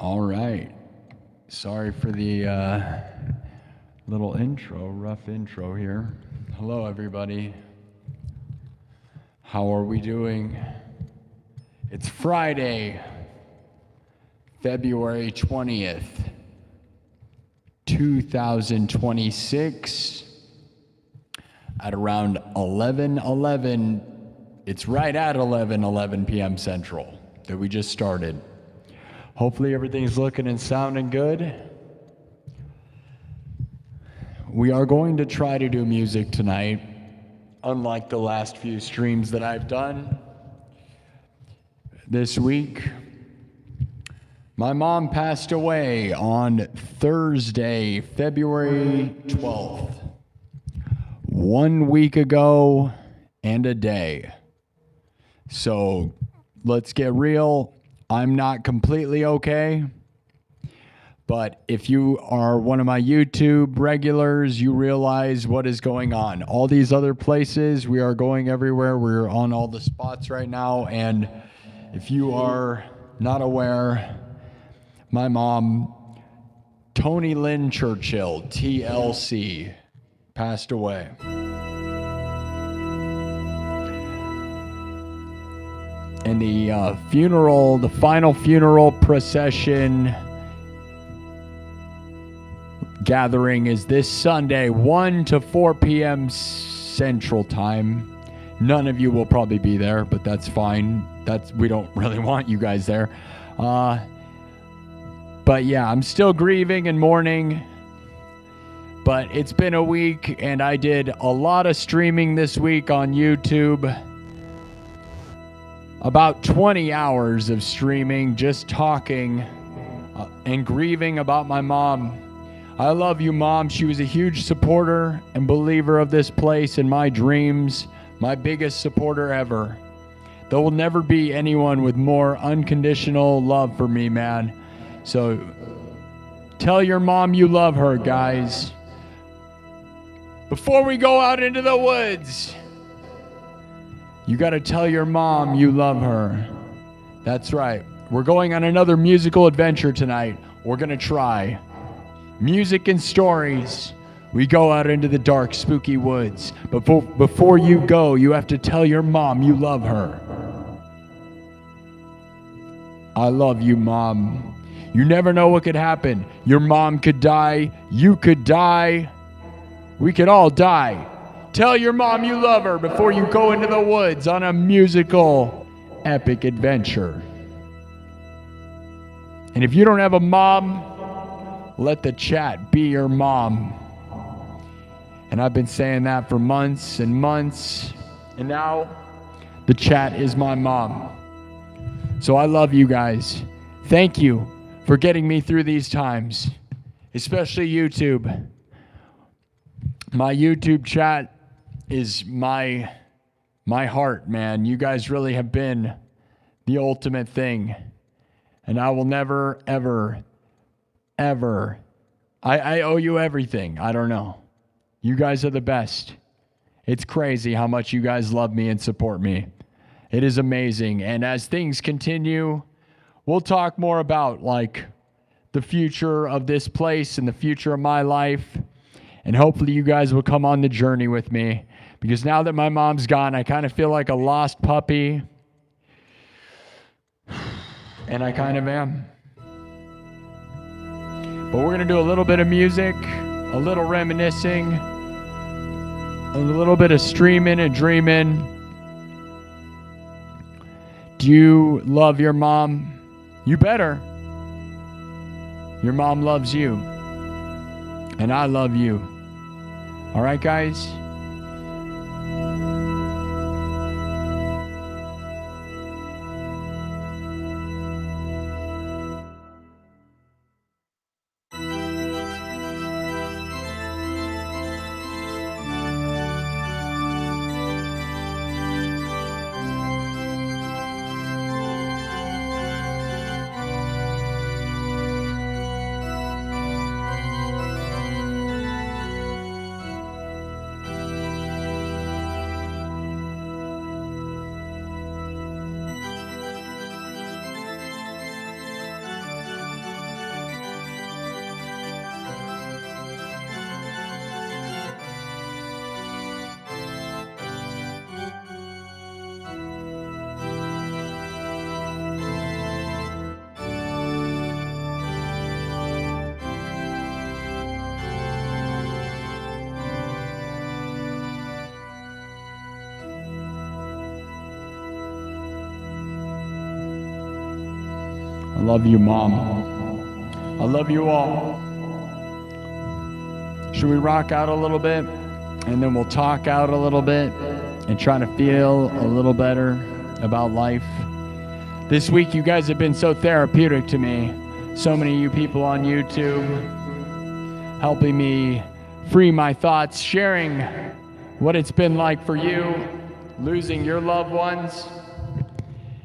All right. Sorry for the little rough intro here. Hello, everybody. How are we doing? It's Friday, February 20th, 2026 at around 11:11. It's right at 11:11 p.m. Central that we just started. Hopefully everything's looking and sounding good. We are going to try to do music tonight, unlike the last few streams that I've done this week. My mom passed away on Thursday, February 12th. 1 week ago and a day. So let's get real. I'm not completely okay, but if you are one of my YouTube regulars, you realize what is going on. All these other places, we are going everywhere. We're on all the spots right now, and if you are not aware, my mom, Tony Lynn Churchill, T.L.C, passed away. And the the final funeral procession gathering is this Sunday, 1 to 4 p.m. Central Time. None of you will probably be there, but that's fine. We don't really want you guys there. But yeah, I'm still grieving and mourning. But it's been a week, and I did a lot of streaming this week on YouTube. About 20 hours of streaming, just talking and grieving about my mom. I love you, Mom. She was a huge supporter and believer of this place and my dreams, my biggest supporter ever. There will never be anyone with more unconditional love for me, man. So tell your mom you love her, guys. Before we go out into the woods, you got to tell your mom you love her. That's right. We're going on another musical adventure tonight. We're going to try music and stories. We go out into the dark, spooky woods. Before you go, you have to tell your mom you love her. I love you, Mom. You never know what could happen. Your mom could die. You could die. We could all die. Tell your mom you love her before you go into the woods on a musical, epic adventure. And if you don't have a mom, let the chat be your mom. And I've been saying that for months and months. And now the chat is my mom. So I love you guys. Thank you for getting me through these times, especially YouTube. My YouTube chat is my heart, man. You guys really have been the ultimate thing. And I will never, ever, ever, I owe you everything. I don't know. You guys are the best. It's crazy how much you guys love me and support me. It is amazing. And as things continue, we'll talk more about like the future of this place and the future of my life. And hopefully you guys will come on the journey with me. Because now that my mom's gone, I kind of feel like a lost puppy. And I kind of am. But we're going to do a little bit of music, a little reminiscing, a little bit of streaming and dreaming. Do you love your mom? You better. Your mom loves you. And I love you. All right, guys? I love you, Mom. I love you all. Should we rock out a little bit? And then we'll talk out a little bit and try to feel a little better about life. This week, you guys have been so therapeutic to me. So many of you people on YouTube helping me free my thoughts, sharing what it's been like for you, losing your loved ones.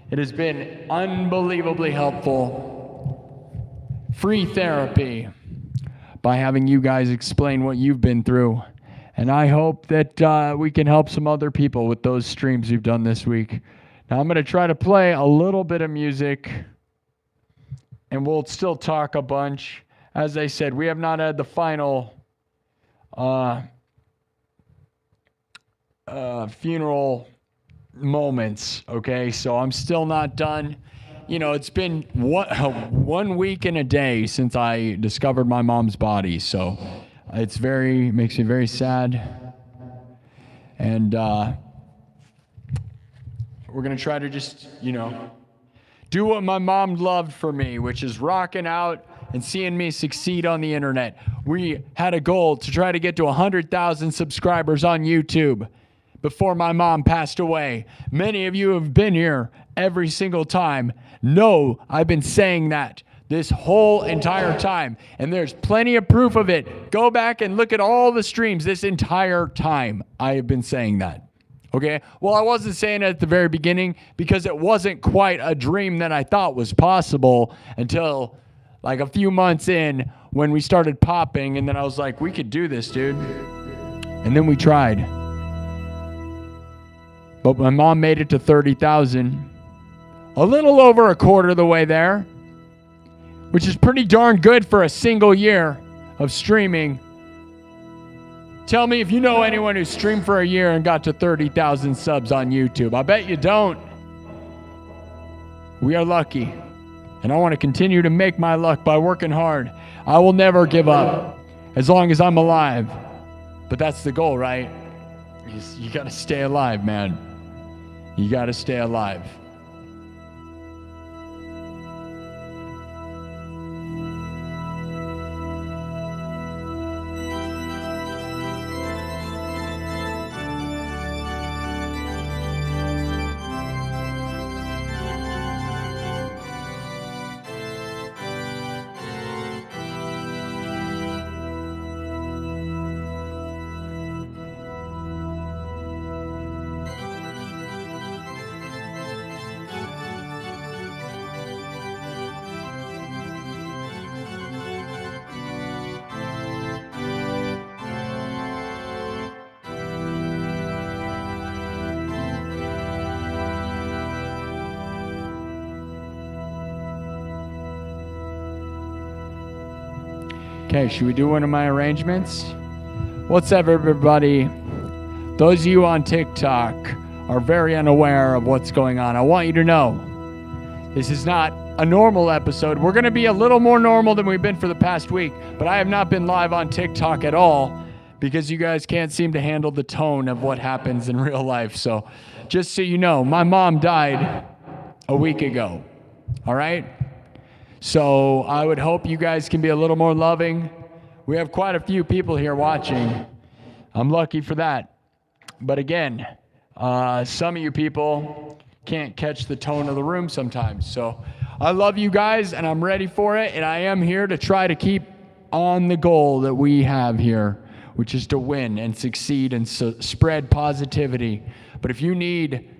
It has been unbelievably helpful. Free therapy by having you guys explain what you've been through. And I hope that we can help some other people with those streams you've done this week. Now I'm going to try to play a little bit of music, and we'll still talk a bunch. As I said, we have not had the final funeral moments, okay? So I'm still not done. You know, it's been 1 week and a day since I discovered my mom's body, so makes me very sad. And we're going to try to just, do what my mom loved for me, which is rocking out and seeing me succeed on the internet. We had a goal to try to get to 100,000 subscribers on YouTube before my mom passed away. Many of you have been here every single time. No, I've been saying that this whole entire time, and there's plenty of proof of it. Go back and look at all the streams this entire time. I have been saying that. Okay, well, I wasn't saying it at the very beginning because it wasn't quite a dream that I thought was possible until like a few months in when we started popping, and then I was like, we could do this, dude. And then we tried. But my mom made it to 30,000, a little over a quarter of the way there, which is pretty darn good for a single year of streaming. Tell me if you know anyone who streamed for a year and got to 30,000 subs on YouTube. I bet you don't. We are lucky. And I want to continue to make my luck by working hard. I will never give up as long as I'm alive. But that's the goal, right? You got to stay alive, man. You got to stay alive. Okay, should we do one of my arrangements? What's up, everybody? Those of you on TikTok are very unaware of what's going on. I want you to know this is not a normal episode. We're going to be a little more normal than we've been for the past week, but I have not been live on TikTok at all because you guys can't seem to handle the tone of what happens in real life. So just so you know, my mom died a week ago, all right? So I would hope you guys can be a little more loving. We have quite a few people here watching. I'm lucky for that. But again, some of you people can't catch the tone of the room sometimes. So I love you guys, and I'm ready for it. And I am here to try to keep on the goal that we have here, which is to win and succeed and spread positivity. But if you need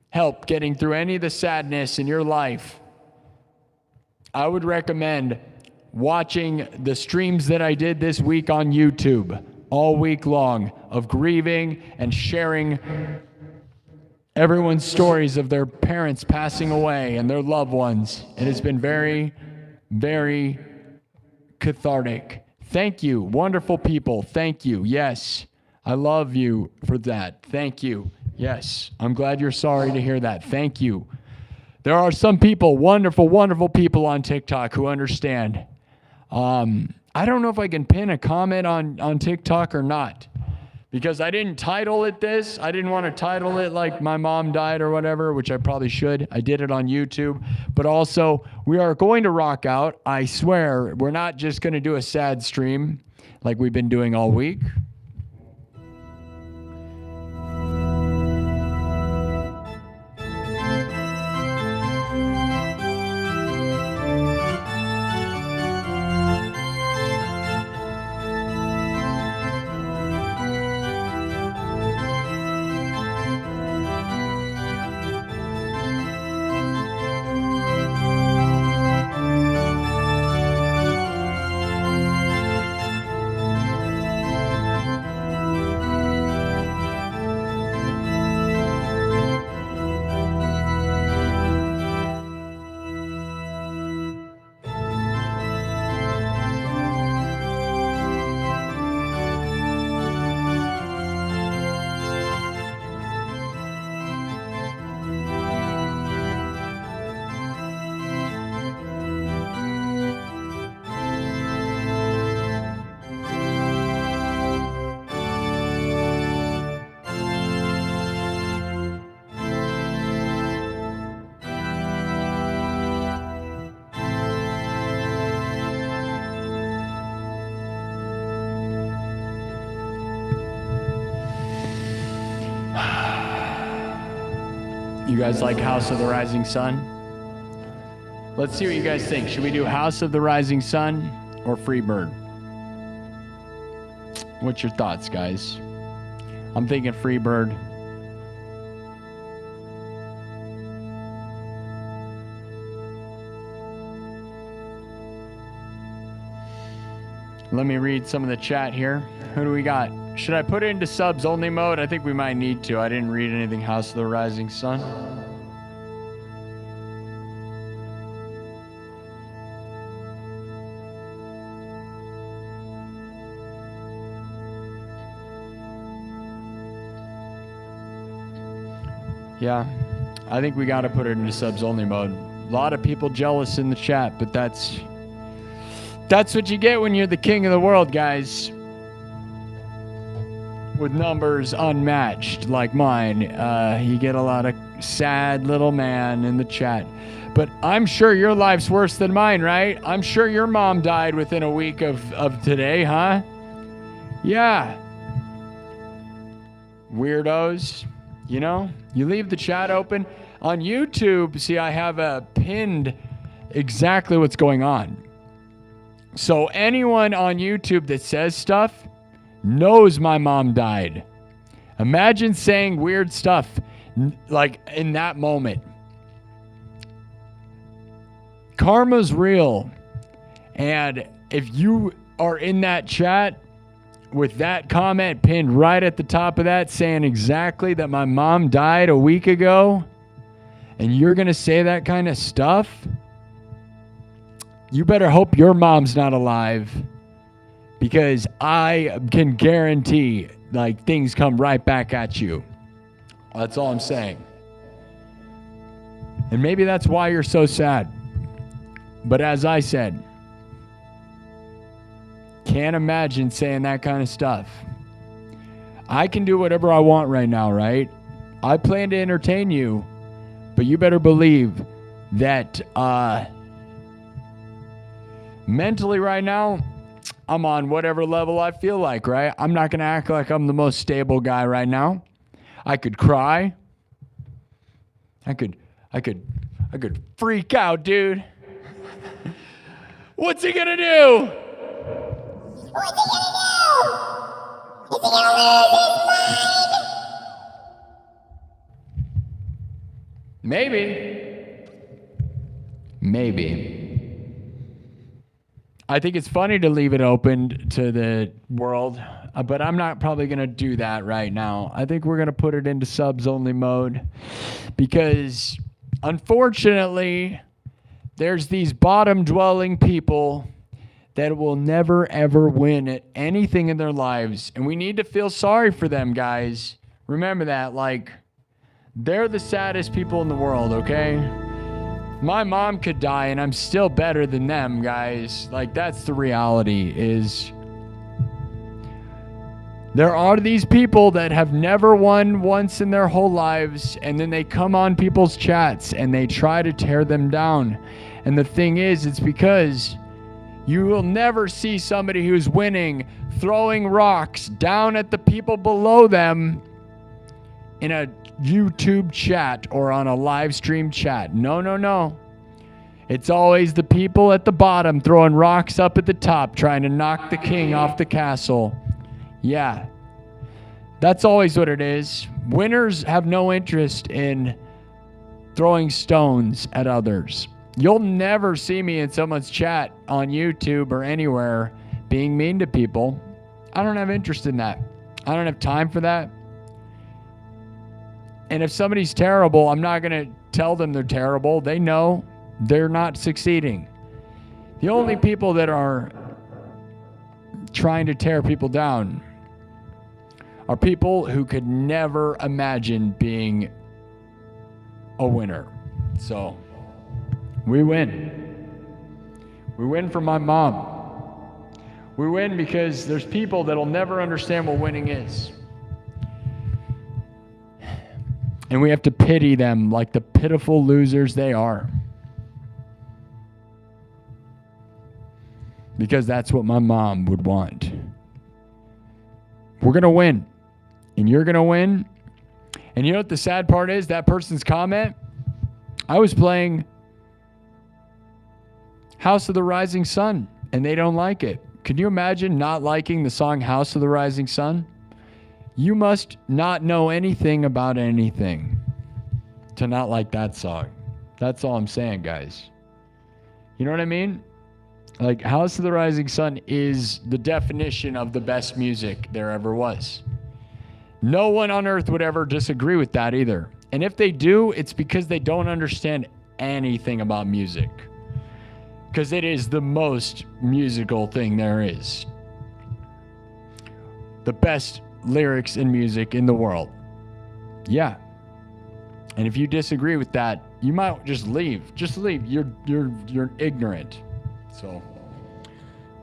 help getting through any of the sadness in your life, I would recommend watching the streams that I did this week on YouTube all week long of grieving and sharing everyone's stories of their parents passing away and their loved ones. It has been very, very cathartic. Thank you, wonderful people. Thank you. Yes, I love you for that. Thank you. Yes, I'm glad you're sorry to hear that. Thank you. There are some people, wonderful, wonderful people on TikTok who understand. I don't know if I can pin a comment on TikTok or not, Because I didn't title it this. I didn't want to title it like my mom died or whatever, which I probably should. I did it on YouTube. But also, we are going to rock out. I swear, we're not just going to do a sad stream like we've been doing all week. You guys like House of the Rising Sun? Let's see what you guys think. Should we do House of the Rising Sun or Freebird? What's your thoughts, guys? I'm thinking Freebird. Let me read some of the chat here. Who do we got? Should I put it into subs only mode? I think we might need to. I didn't read anything House of the Rising Sun. Yeah, I think we got to put it into subs only mode. A lot of people jealous in the chat, but that's what you get when you're the king of the world, guys. With numbers unmatched like mine, you get a lot of sad little man in the chat. But I'm sure your life's worse than mine, right? I'm sure your mom died within a week of today, huh? Yeah. Weirdos, you know? You leave the chat open. On YouTube, see, I have pinned exactly what's going on. So anyone on YouTube that says stuff knows my mom died. Imagine saying weird stuff like in that moment. Karma's real. And if you are in that chat with that comment pinned right at the top of that saying exactly that my mom died a week ago, and you're going to say that kind of stuff, you better hope your mom's not alive. Because I can guarantee, like, things come right back at you. That's all I'm saying. And maybe that's why you're so sad. But as I said, can't imagine saying that kind of stuff. I can do whatever I want right now, right? I plan to entertain you, but you better believe that mentally right now, I'm on whatever level I feel like, right? I'm not going to act like I'm the most stable guy right now. I could cry. I could freak out, dude. What's he going to do? What's he going to do? Is he going to lose his mind? Maybe. I think it's funny to leave it open to the world, but I'm not probably going to do that right now. I think we're going to put it into subs only mode because unfortunately there's these bottom dwelling people that will never ever win at anything in their lives. And we need to feel sorry for them, guys. Remember that, like, they're the saddest people in the world, okay? My mom could die and I'm still better than them, guys. Like, that's the reality is There are these people that have never won once in their whole lives, and then they come on people's chats and they try to tear them down. And the thing is, it's because you will never see somebody who's winning throwing rocks down at the people below them in a YouTube chat or on a live stream chat. No, no, no. It's always the people at the bottom throwing rocks up at the top, trying to knock the king off the castle. Yeah, that's always what it is. Winners have no interest in throwing stones at others. You'll never see me in someone's chat on YouTube or anywhere being mean to people. I don't have interest in that. I don't have time for that. And if somebody's terrible, I'm not going to tell them they're terrible. They know they're not succeeding. The only people that are trying to tear people down are people who could never imagine being a winner. So we win. We win for my mom. We win because there's people that'll never understand what winning is. And we have to pity them like the pitiful losers they are. Because that's what my mom would want. We're going to win. And you're going to win. And you know what the sad part is? That person's comment, I was playing House of the Rising Sun, and they don't like it. Could you imagine not liking the song House of the Rising Sun? You must not know anything about anything to not like that song. That's all I'm saying, guys. You know what I mean? Like, House of the Rising Sun is the definition of the best music there ever was. No one on earth would ever disagree with that either. And if they do, it's because they don't understand anything about music. Because it is the most musical thing there is. The best lyrics and music in the world. Yeah. And if you disagree with that, you might just leave. Just leave. You're ignorant. So,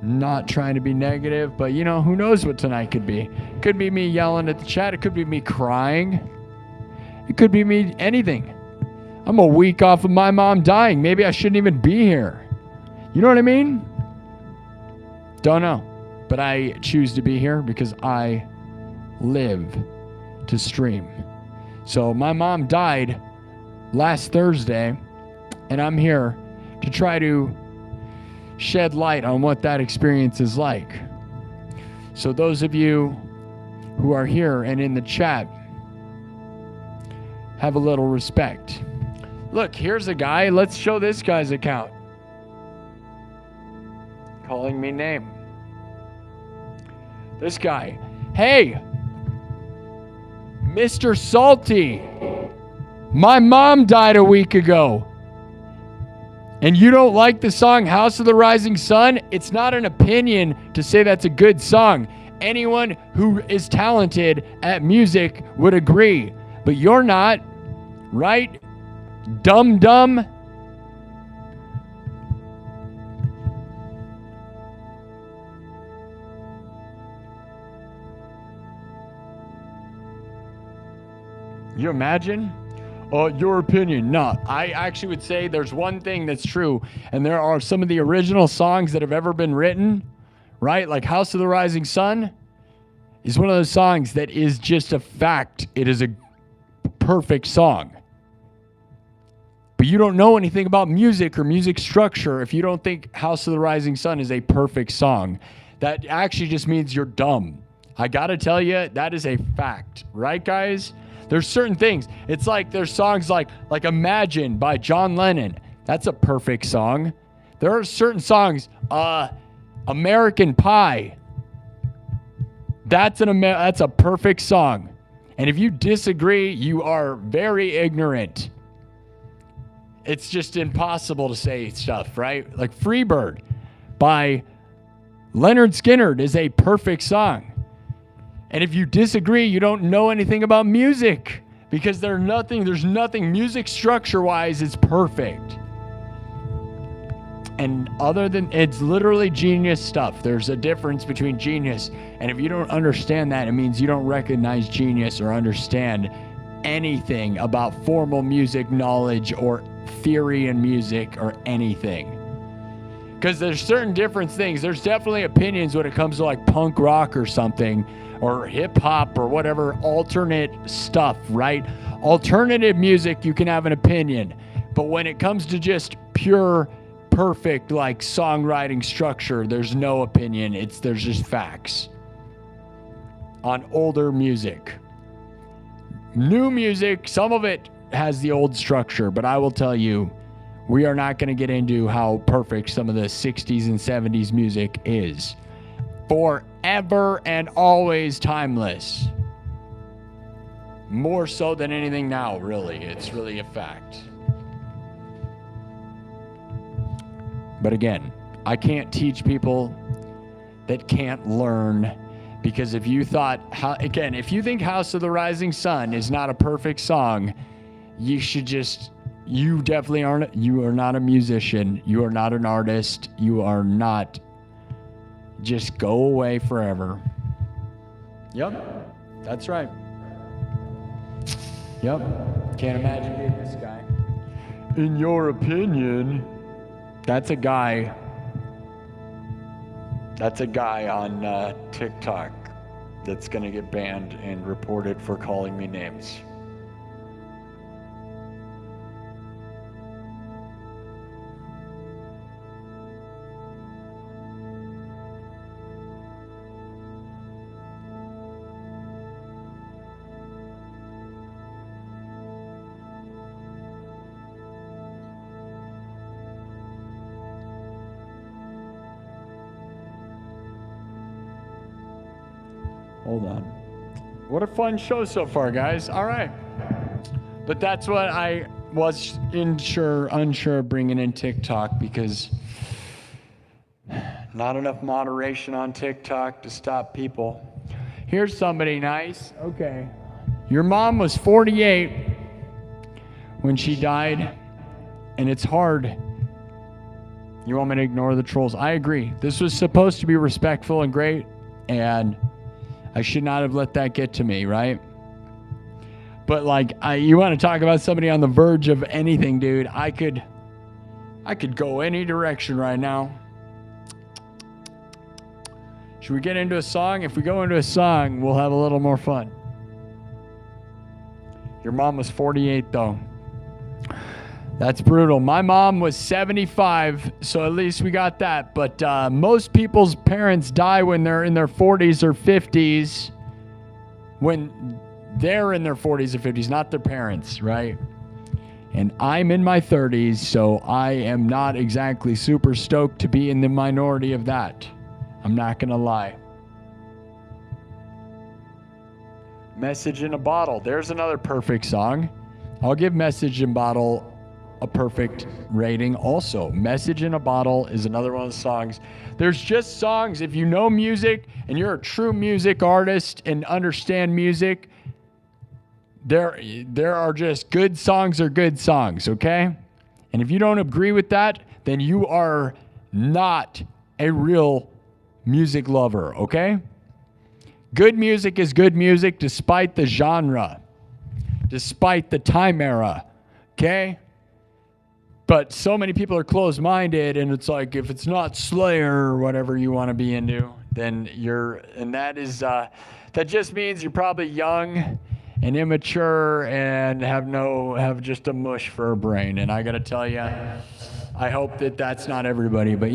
not trying to be negative, but you know, who knows what tonight could be. It could be me yelling at the chat. It could be me crying. It could be me anything. I'm a week off of my mom dying. Maybe I shouldn't even be here. You know what I mean? Don't know. But I choose to be here because I live to stream. So my mom died last Thursday, and I'm here to try to shed light on what that experience is like. So those of you who are here and in the chat, have a little respect. Look, here's a guy. Let's show this guy's account. Calling me name. This guy. Hey, Mr. Salty. My mom died a week ago. And you don't like the song House of the Rising Sun? It's not an opinion to say that's a good song. Anyone who is talented at music would agree. But you're not, right? Dumb. You imagine? Your opinion. No, I actually would say there's one thing that's true, and there are some of the original songs that have ever been written, right? Like House of the Rising Sun is one of those songs that is just a fact. It is a perfect song. But you don't know anything about music or music structure if you don't think House of the Rising Sun is a perfect song. That actually just means you're dumb. I gotta tell you, that is a fact, right, guys? There's certain things. It's like there's songs like Imagine by John Lennon. That's a perfect song. There are certain songs, American Pie. That's a perfect song. And if you disagree, you are very ignorant. It's just impossible to say stuff, right? Like Freebird by Leonard Skinner is a perfect song. And if you disagree, you don't know anything about music because there's nothing music structure-wise is perfect. And other than, it's literally genius stuff. There's a difference between genius, and if you don't understand that, it means you don't recognize genius or understand anything about formal music knowledge or theory in music or anything. Because there's certain different things. There's definitely opinions when it comes to like punk rock or something, or hip hop or whatever alternate stuff, right? Alternative music, you can have an opinion. But when it comes to just pure, perfect like songwriting structure, there's no opinion. There's just facts. On older music. New music, some of it has the old structure, but I will tell you, we are not going to get into how perfect some of the 60s and 70s music is. Forever and always timeless. More so than anything now, really. It's really a fact. But again, I can't teach people that can't learn, because if you thought, if you think House of the Rising Sun is not a perfect song, you definitely aren't, you are not a musician, you are not an artist, you are not, just go away forever. Yep, that's right. Yep, can't imagine being this guy. In your opinion, that's a guy on TikTok that's gonna get banned and reported for calling me names. Hold on. What a fun show so far, guys. All right. But that's what I was unsure of bringing in TikTok, because not enough moderation on TikTok to stop people. Here's somebody nice. Okay. Your mom was 48 when she died, and it's hard. You want me to ignore the trolls? I agree. This was supposed to be respectful and great, and I should not have let that get to me, right? But like, you want to talk about somebody on the verge of anything, dude? I could go any direction right now. Should we get into a song? If we go into a song, we'll have a little more fun. Your mom was 48, though. That's brutal. My mom was 75, so at least we got that. But most people's parents die when they're in their 40s or 50s. When they're in their 40s or 50s, not their parents, right? And I'm in my 30s, so I am not exactly super stoked to be in the minority of that. I'm not going to lie. Message in a Bottle. There's another perfect song. I'll give Message in a Bottle a perfect rating also. Message in a Bottle is another one of the songs. There's just songs, if you know music and you're a true music artist and understand music, there are just good songs are good songs, okay? And if you don't agree with that, then you are not a real music lover, okay? Good music is good music despite the genre, despite the time era, okay? But so many people are closed-minded, and it's like, if it's not Slayer or whatever you want to be into, then that just means you're probably young and immature and have just a mush for a brain. And I got to tell you, I hope that that's not everybody, but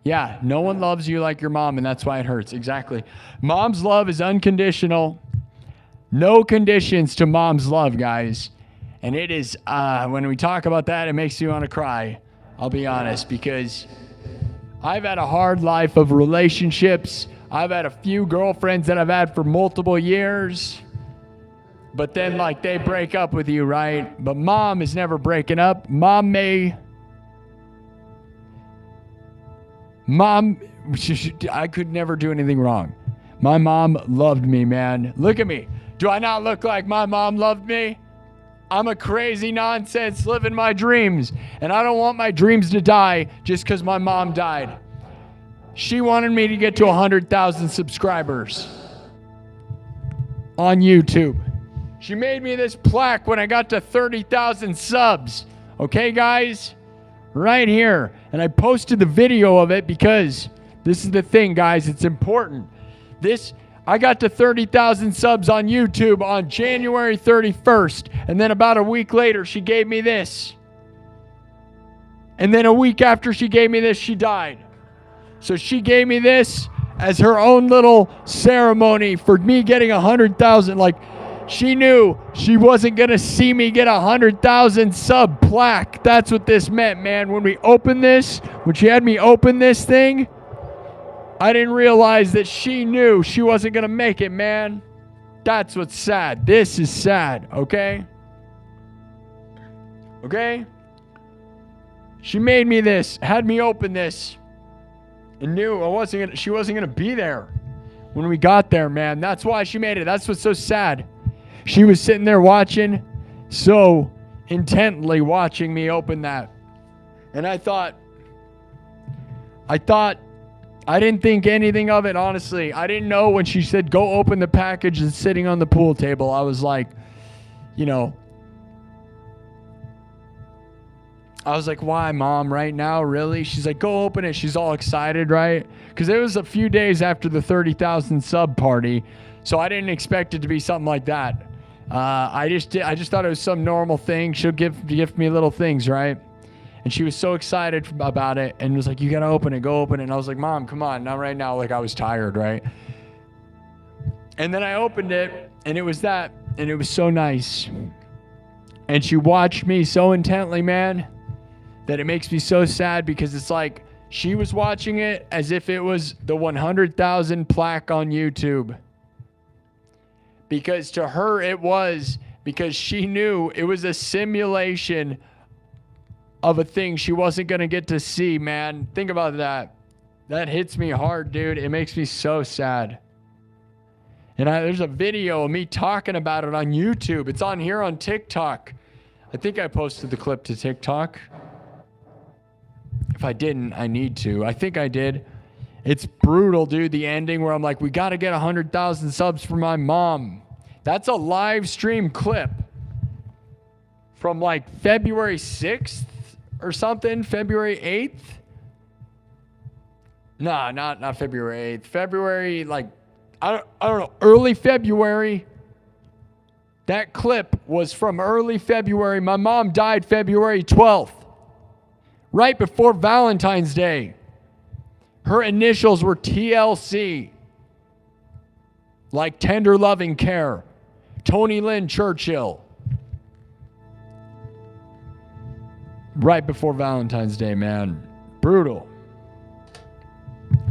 yeah, no one loves you like your mom, and that's why it hurts. Exactly. Mom's love is unconditional. No conditions to mom's love, guys. And it is, when we talk about that, it makes me want to cry. I'll be honest, because I've had a hard life of relationships. I've had a few girlfriends that I've had for multiple years. But then, like, they break up with you, right? But mom is never breaking up. Mom, I could never do anything wrong. My mom loved me, man. Look at me. Do I not look like my mom loved me? I'm a crazy nonsense living my dreams. And I don't want my dreams to die just because my mom died. She wanted me to get to 100,000 subscribers on YouTube. She made me this plaque when I got to 30,000 subs. Okay, guys? Right here. And I posted the video of it because this is the thing, guys. It's important. I got to 30,000 subs on YouTube on January 31st. And then about a week later, she gave me this. And then a week after she gave me this, she died. So she gave me this as her own little ceremony for me getting 100,000. Like, she knew she wasn't going to see me get 100,000 sub plaque. That's what this meant, man. When we opened this, when she had me open this thing, I didn't realize that she knew she wasn't going to make it, man. That's what's sad. This is sad, okay? Okay? She made me this, had me open this, and knew she wasn't going to be there when we got there, man. That's why she made it. That's what's so sad. She was sitting there watching, so intently watching me open that. And I didn't think anything of it, honestly. I didn't know when she said, go open the package that's sitting on the pool table. I was like, why, Mom, right now? Really? She's like, go open it. She's all excited, right? Because it was a few days after the 30,000 sub party, so I didn't expect it to be something like that. I just thought it was some normal thing. She'll gift me little things, right? And she was so excited about it and was like, you got to open it, go open it. And I was like, Mom, come on, not right now. Like, I was tired, right? And then I opened it, and it was that, and it was so nice. And she watched me so intently, man, that it makes me so sad, because it's like she was watching it as if it was the 100,000 plaque on YouTube. Because to her it was, because she knew it was a simulation of a thing she wasn't going to get to see, man. Think about that. That hits me hard, dude. It makes me so sad. And there's a video of me talking about it on YouTube. It's on here on TikTok. I think I posted the clip to TikTok. If I didn't, I need to. I think I did. It's brutal, dude. The ending where I'm like, we got to get 100,000 subs for my mom. That's a live stream clip from like February 6th or something. February 8th? Nah, not February 8th. February, like, I don't know, early February. That clip was from early February. My mom died February 12th, right before Valentine's Day. Her initials were T.L.C. Like tender loving care. Tony Lynn Churchill. Right before Valentine's Day, man. Brutal.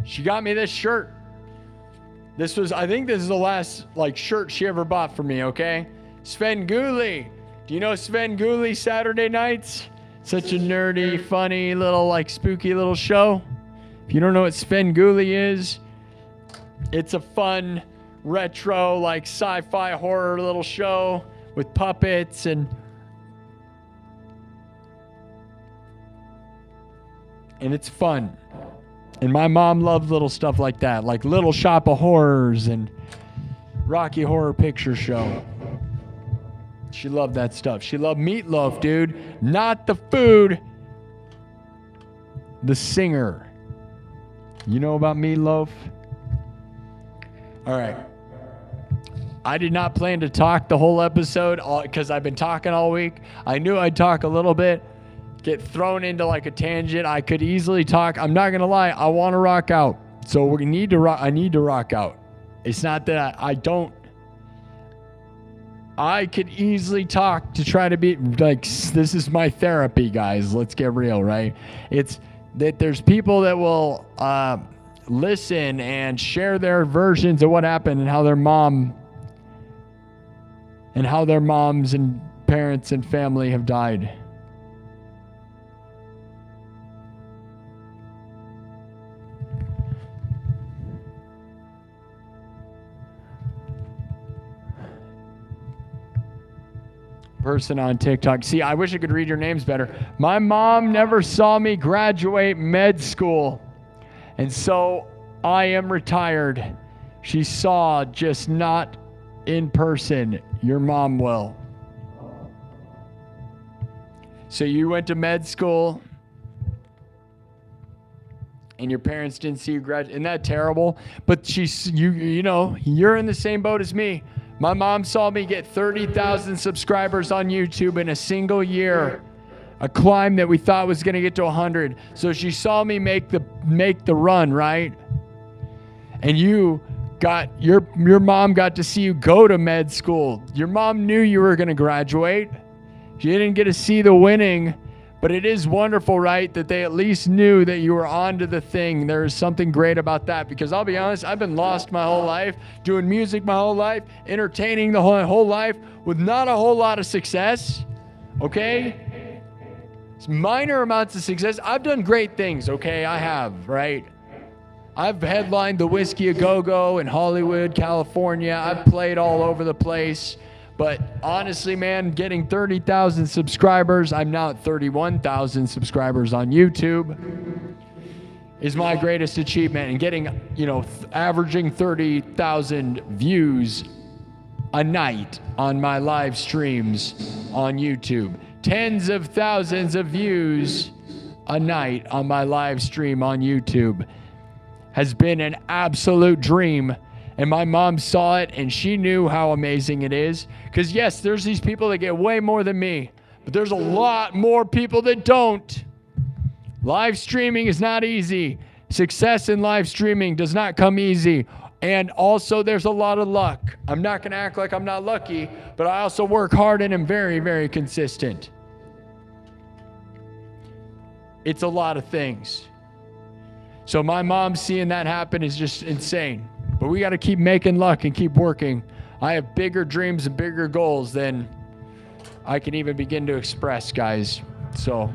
She got me this shirt. I think this is the last shirt she ever bought for me, okay? Sven Gulli. Do you know Sven Gulli Saturday nights? Such a nerdy, funny, little spooky little show. If you don't know what Sven Gulli is, it's a fun, retro, sci-fi horror little show with puppets and it's fun. And my mom loved little stuff like that, like Little Shop of Horrors and Rocky Horror Picture Show. She loved that stuff. She loved Meatloaf, dude. Not the food. The singer. You know about Meatloaf? All right. I did not plan to talk the whole episode because I've been talking all week. I knew I'd talk a little bit, get thrown into a tangent. I could easily talk. I'm not going to lie. I want to rock out. So I need to rock out. It's not that I could easily talk to try to be this is my therapy, guys. Let's get real, right? It's that there's people that will listen and share their versions of what happened and how their moms and parents and family have died. person on TikTok. See, I wish I could read your names better. My mom never saw me graduate med school, and so I am retired. She saw, just not in person. Your mom will. So you went to med school, and your parents didn't see you graduate. Isn't that terrible? But you know, you're in the same boat as me. My mom saw me get 30,000 subscribers on YouTube in a single year, a climb that we thought was going to get to 100. So she saw me make the run, right? And your mom got to see you go to med school. Your mom knew you were going to graduate. She didn't get to see the winning, but it is wonderful, right, that they at least knew that you were onto the thing. There is something great about that, because I'll be honest, I've been lost my whole life, doing music my whole life, entertaining the whole life with not a whole lot of success, okay? It's minor amounts of success. I've done great things, okay? I have, right? I've headlined the Whiskey A Go-Go in Hollywood, California. I've played all over the place. But honestly, man, getting 30,000 subscribers, I'm now at 31,000 subscribers on YouTube, is my greatest achievement. And getting, averaging 30,000 views a night on my live streams on YouTube. Tens of thousands of views a night on my live stream on YouTube has been an absolute dream. And my mom saw it, and she knew how amazing it is. Because yes, there's these people that get way more than me, but there's a lot more people that don't. Live streaming is not easy. Success in live streaming does not come easy. And also, there's a lot of luck. I'm not going to act like I'm not lucky, but I also work hard and am very, very consistent. It's a lot of things. So my mom seeing that happen is just insane. But we got to keep making luck and keep working. I have bigger dreams and bigger goals than I can even begin to express, guys. So,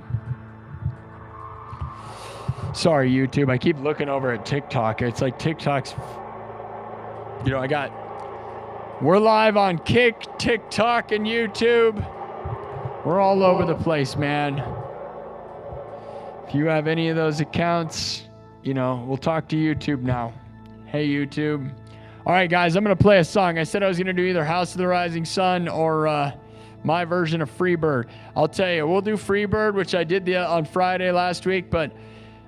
sorry, YouTube. I keep looking over at TikTok. It's like TikTok's, we're live on Kick, TikTok, and YouTube. We're all over the place, man. If you have any of those accounts, we'll talk to YouTube now. Hey, YouTube. All right, guys, I'm going to play a song. I said I was going to do either House of the Rising Sun or my version of Freebird. I'll tell you, we'll do Freebird, which I did on Friday last week, but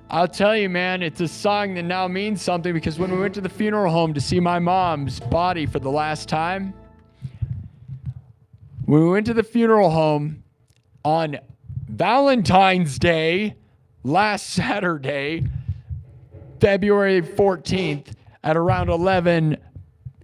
I'll tell you, man, it's a song that now means something, because when we went to the funeral home to see my mom's body for the last time, when we went to the funeral home on Valentine's Day, last Saturday, February 14th, at around 11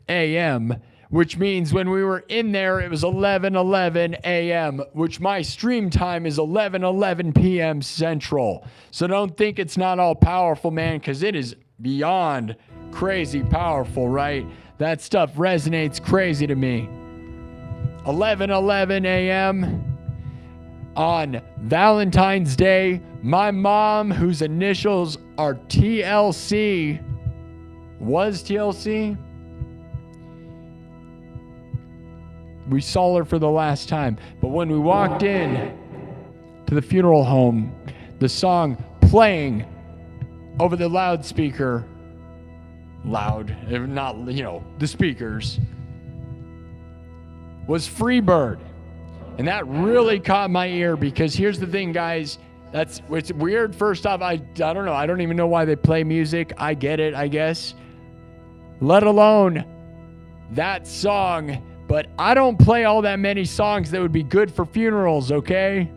a.m., which means when we were in there, it was 11:11 a.m., which my stream time is 11:11 p.m. Central. So don't think it's not all powerful, man, because it is beyond crazy powerful, right? That stuff resonates crazy to me. 11:11 a.m. on Valentine's Day, my mom, whose initials are T.L.C., was T.L.C. We saw her for the last time. But when we walked in to the funeral home, the song playing over the loudspeaker, the speakers, was Freebird. And that really caught my ear, because here's the thing, guys. It's weird. First off, I don't know. I don't even know why they play music. I get it, I guess. Let alone that song. But I don't play all that many songs that would be good for funerals, okay?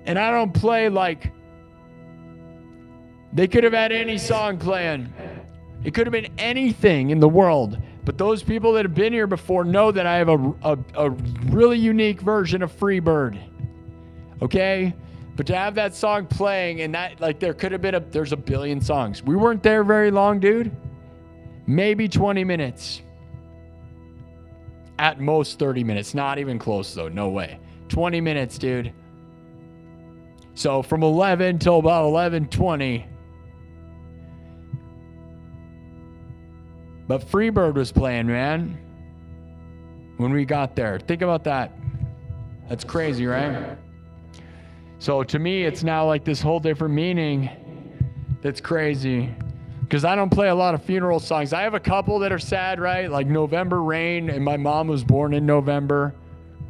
And I don't play they could have had any song playing. It could have been anything in the world. But those people that have been here before know that I have a really unique version of Freebird, okay? But to have that song playing, and that, there could have been there's a billion songs. We weren't there very long, dude. Maybe 20 minutes. At most 30 minutes. Not even close, though. No way. 20 minutes, dude. So from 11 till about 11:20. But Freebird was playing, man. When we got there. Think about that. That's crazy, right? So to me, it's now like this whole different meaning that's crazy. Because I don't play a lot of funeral songs. I have a couple that are sad, right? Like November Rain, and my mom was born in November,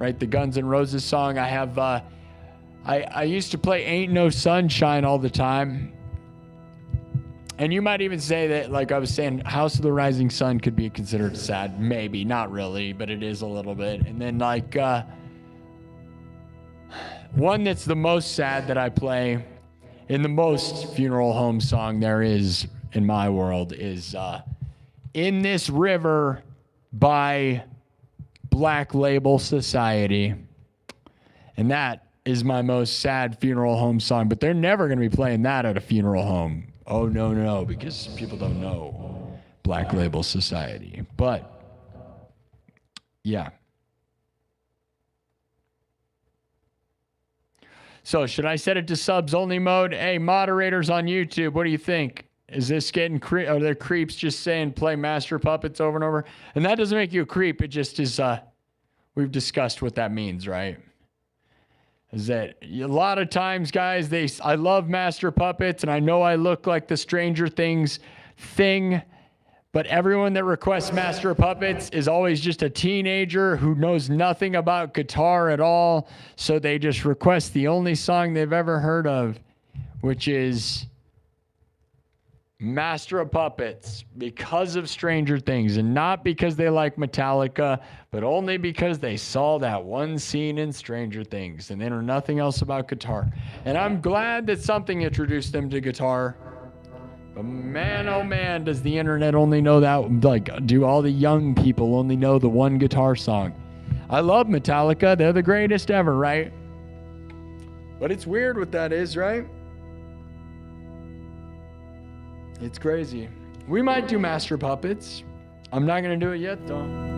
right? The Guns N' Roses song. I have, I used to play Ain't No Sunshine all the time. And you might even say that, like I was saying, House of the Rising Sun could be considered sad. Maybe, not really, but it is a little bit. And then like, one that's the most sad that I play, and the most funeral home song there is in my world is In This River by Black Label Society. And that is my most sad funeral home song, but they're never going to be playing that at a funeral home. Oh, no, because people don't know Black Label Society. But, yeah. So, should I set it to subs only mode? Hey, moderators on YouTube, what do you think? Is this getting are there creeps just saying play Master Puppets over and over? And that doesn't make you a creep. It just is, we've discussed what that means, right? Is that a lot of times, guys, I love Master Puppets, and I know I look like the Stranger Things thing, but everyone that requests Master Puppets is always just a teenager who knows nothing about guitar at all, so they just request the only song they've ever heard of, which is Master of Puppets, because of Stranger Things, and not because they like Metallica, but only because they saw that one scene in Stranger Things and they know nothing else about guitar. And I'm glad that something introduced them to guitar, but man, oh man, does the internet only know that, like, do all the young people only know the one guitar song? I love Metallica, they're the greatest ever, right? But it's weird what that is, right? It's crazy. We might do Master Puppets. I'm not going to do it yet, though.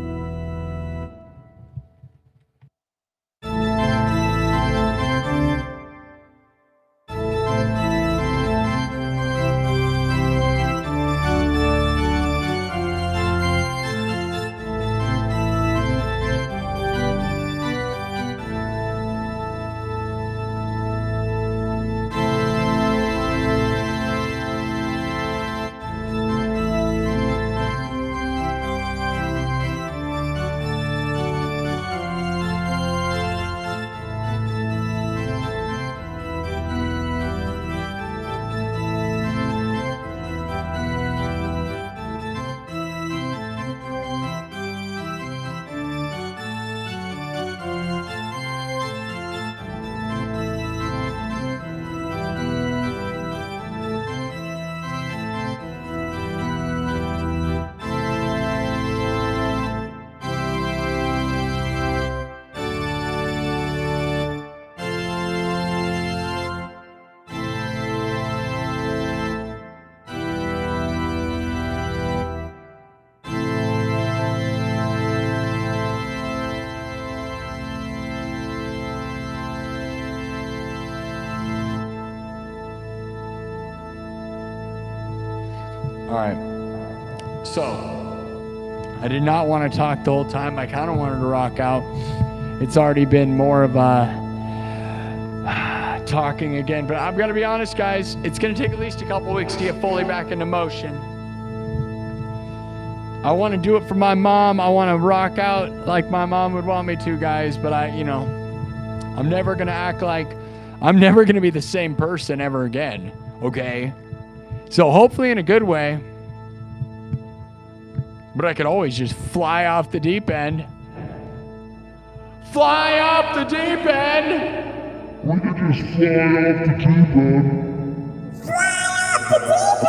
All right. So, I did not want to talk the whole time. I kind of wanted to rock out. It's already been more of a talking again, but I'm going to be honest, guys. It's going to take at least a couple weeks to get fully back into motion. I want to do it for my mom. I want to rock out like my mom would want me to, guys, but I'm never going to act like I'm never going to be the same person ever again, okay? So hopefully in a good way, but I could always just fly off the deep end. Fly off the deep end! We could just fly off the deep end. Fly off the deep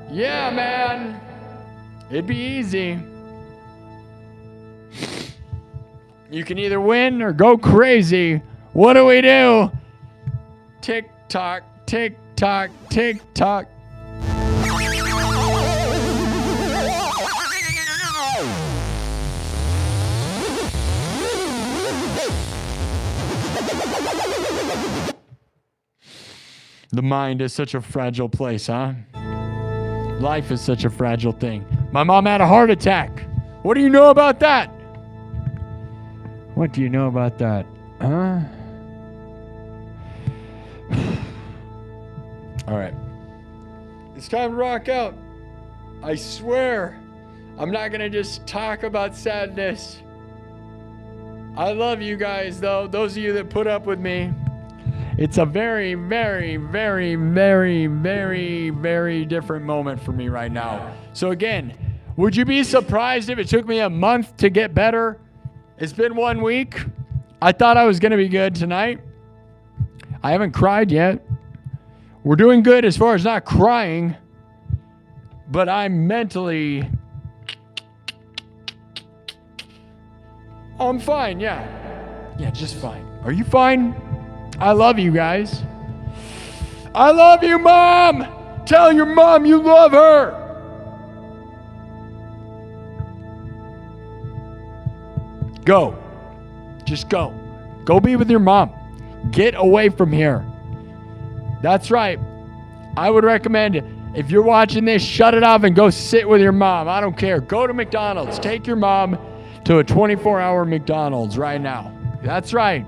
end! Yeah, man. It'd be easy. You can either win or go crazy. What do we do? Tick tock, tick tock, tick tock. The mind is such a fragile place, huh? Life is such a fragile thing. My mom had a heart attack. What do you know about that? What do you know about that? Huh? All right. It's time to rock out. I swear, I'm not going to just talk about sadness. I love you guys, though. Those of you that put up with me. It's a very, very, very, very, very, very different moment for me right now. So again, would you be surprised if it took me a month to get better? It's been 1 week. I thought I was going to be good tonight. I haven't cried yet. We're doing good as far as not crying, but I'm mentally... I'm fine, yeah. Yeah, just fine. Are you fine? I love you guys. I love you, Mom! Tell your mom you love her! Go. Just go. Go be with your mom. Get away from here. That's right. I would recommend, if you're watching this, shut it off and go sit with your mom. I don't care. Go to McDonald's. Take your mom to a 24-hour McDonald's right now. That's right.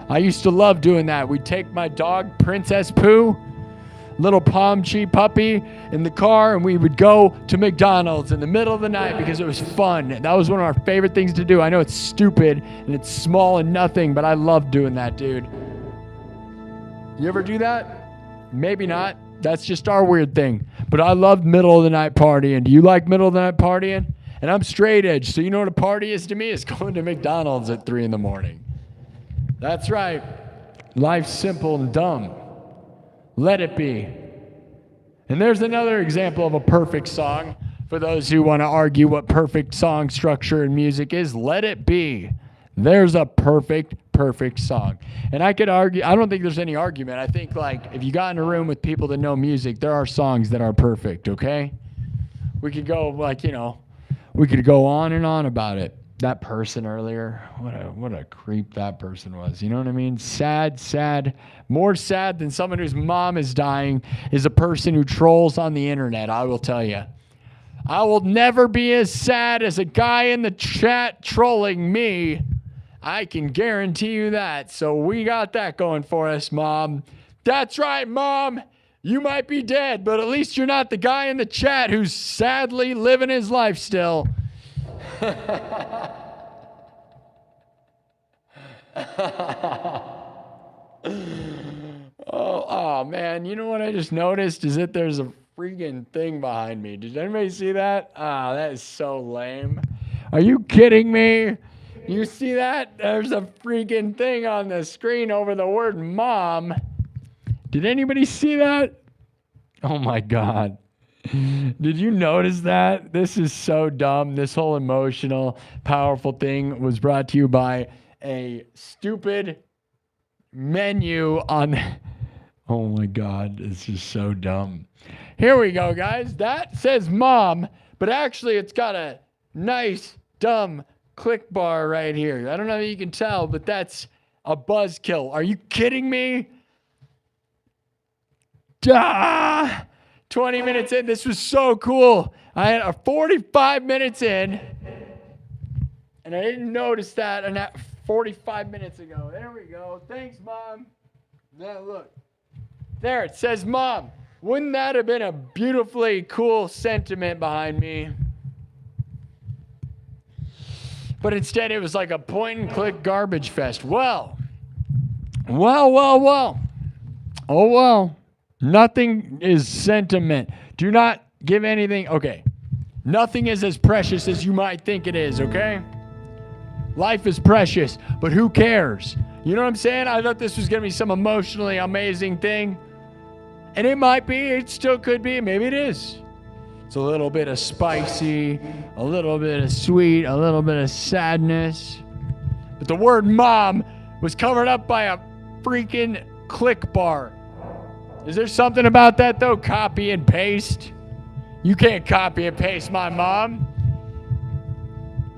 I used to love doing that. We'd take my dog, Princess Pooh, little Pomchi puppy, in the car, and we would go to McDonald's in the middle of the night because it was fun. That was one of our favorite things to do. I know it's stupid and it's small and nothing, but I love doing that, dude. You ever do that? Maybe not. That's just our weird thing. But I love middle of the night partying. Do you like middle of the night partying? And I'm straight edge, so you know what a party is to me? It's going to McDonald's at 3 a.m. That's right. Life's simple and dumb. Let it be. And there's another example of a perfect song. For those who want to argue what perfect song structure and music is, let it be. There's a perfect song. And I could argue, I don't think there's any argument. I think, like, if you got in a room with people that know music, there are songs that are perfect, okay? We could go, like, you know, we could go on and on about it. That person earlier, what a creep that person was. You know what I mean? Sad. More sad than someone whose mom is dying is a person who trolls on the internet, I will tell you. I will never be as sad as a guy in the chat trolling me. I can guarantee you that. So we got that going for us, Mom. That's right, Mom. You might be dead, but at least you're not the guy in the chat who's sadly living his life still. oh man, you know what I just noticed is that there's a freaking thing behind me. Did anybody see that? That is so lame. Are you kidding me? You see that? There's a freaking thing on the screen over the word mom. Did anybody see that? Oh my God. Did you notice that? This is so dumb. This whole emotional, powerful thing was brought to you by a stupid menu on... Oh my God, this is so dumb. Here we go, guys. That says mom, but actually it's got a nice, dumb click bar right here. I don't know if you can tell, but that's a buzzkill. Are you kidding me? 20 minutes in, this was so cool. I had a 45 minutes in, and I didn't notice that 45 minutes ago. There we go. Thanks, Mom. Now look. There, it says mom. Wouldn't that have been a beautifully cool sentiment behind me? But instead, it was like a point-and-click garbage fest. Well. Oh, well. Nothing is sentiment. Do not give anything. Okay. Nothing is as precious as you might think it is, okay? Life is precious, but who cares? You know what I'm saying? I thought this was going to be some emotionally amazing thing. And it might be. It still could be. Maybe it is. It's a little bit of spicy, a little bit of sweet, a little bit of sadness. But the word mom was covered up by a freaking click bar. Is there something about that, though? Copy and paste? You can't copy and paste my mom.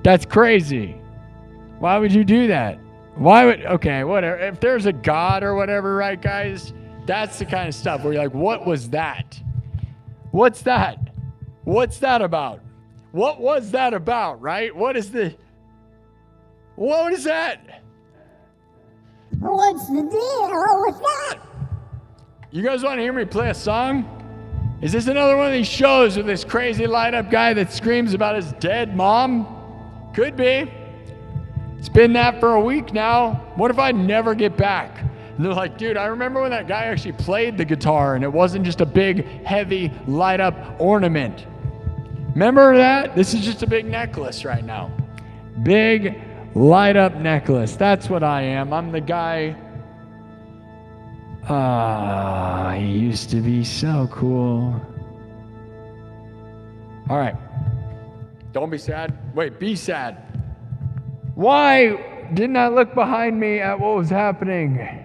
That's crazy. Why would you do that? Okay, whatever. If there's a God or whatever, right, guys? That's the kind of stuff where you're like, what was that? What's that? What's that about? What was that about, right? What is the... What is that? What's the deal with that? You guys want to hear me play a song? Is this another one of these shows with this crazy light-up guy that screams about his dead mom? Could be. It's been that for a week now. What if I never get back? And they're like, dude, I remember when that guy actually played the guitar and it wasn't just a big, heavy, light-up ornament. Remember that? This is just a big necklace right now. Big, light-up necklace. That's what I am. I'm the guy... he used to be so cool. All right. Don't be sad. Wait, be sad. Why didn't I look behind me at what was happening?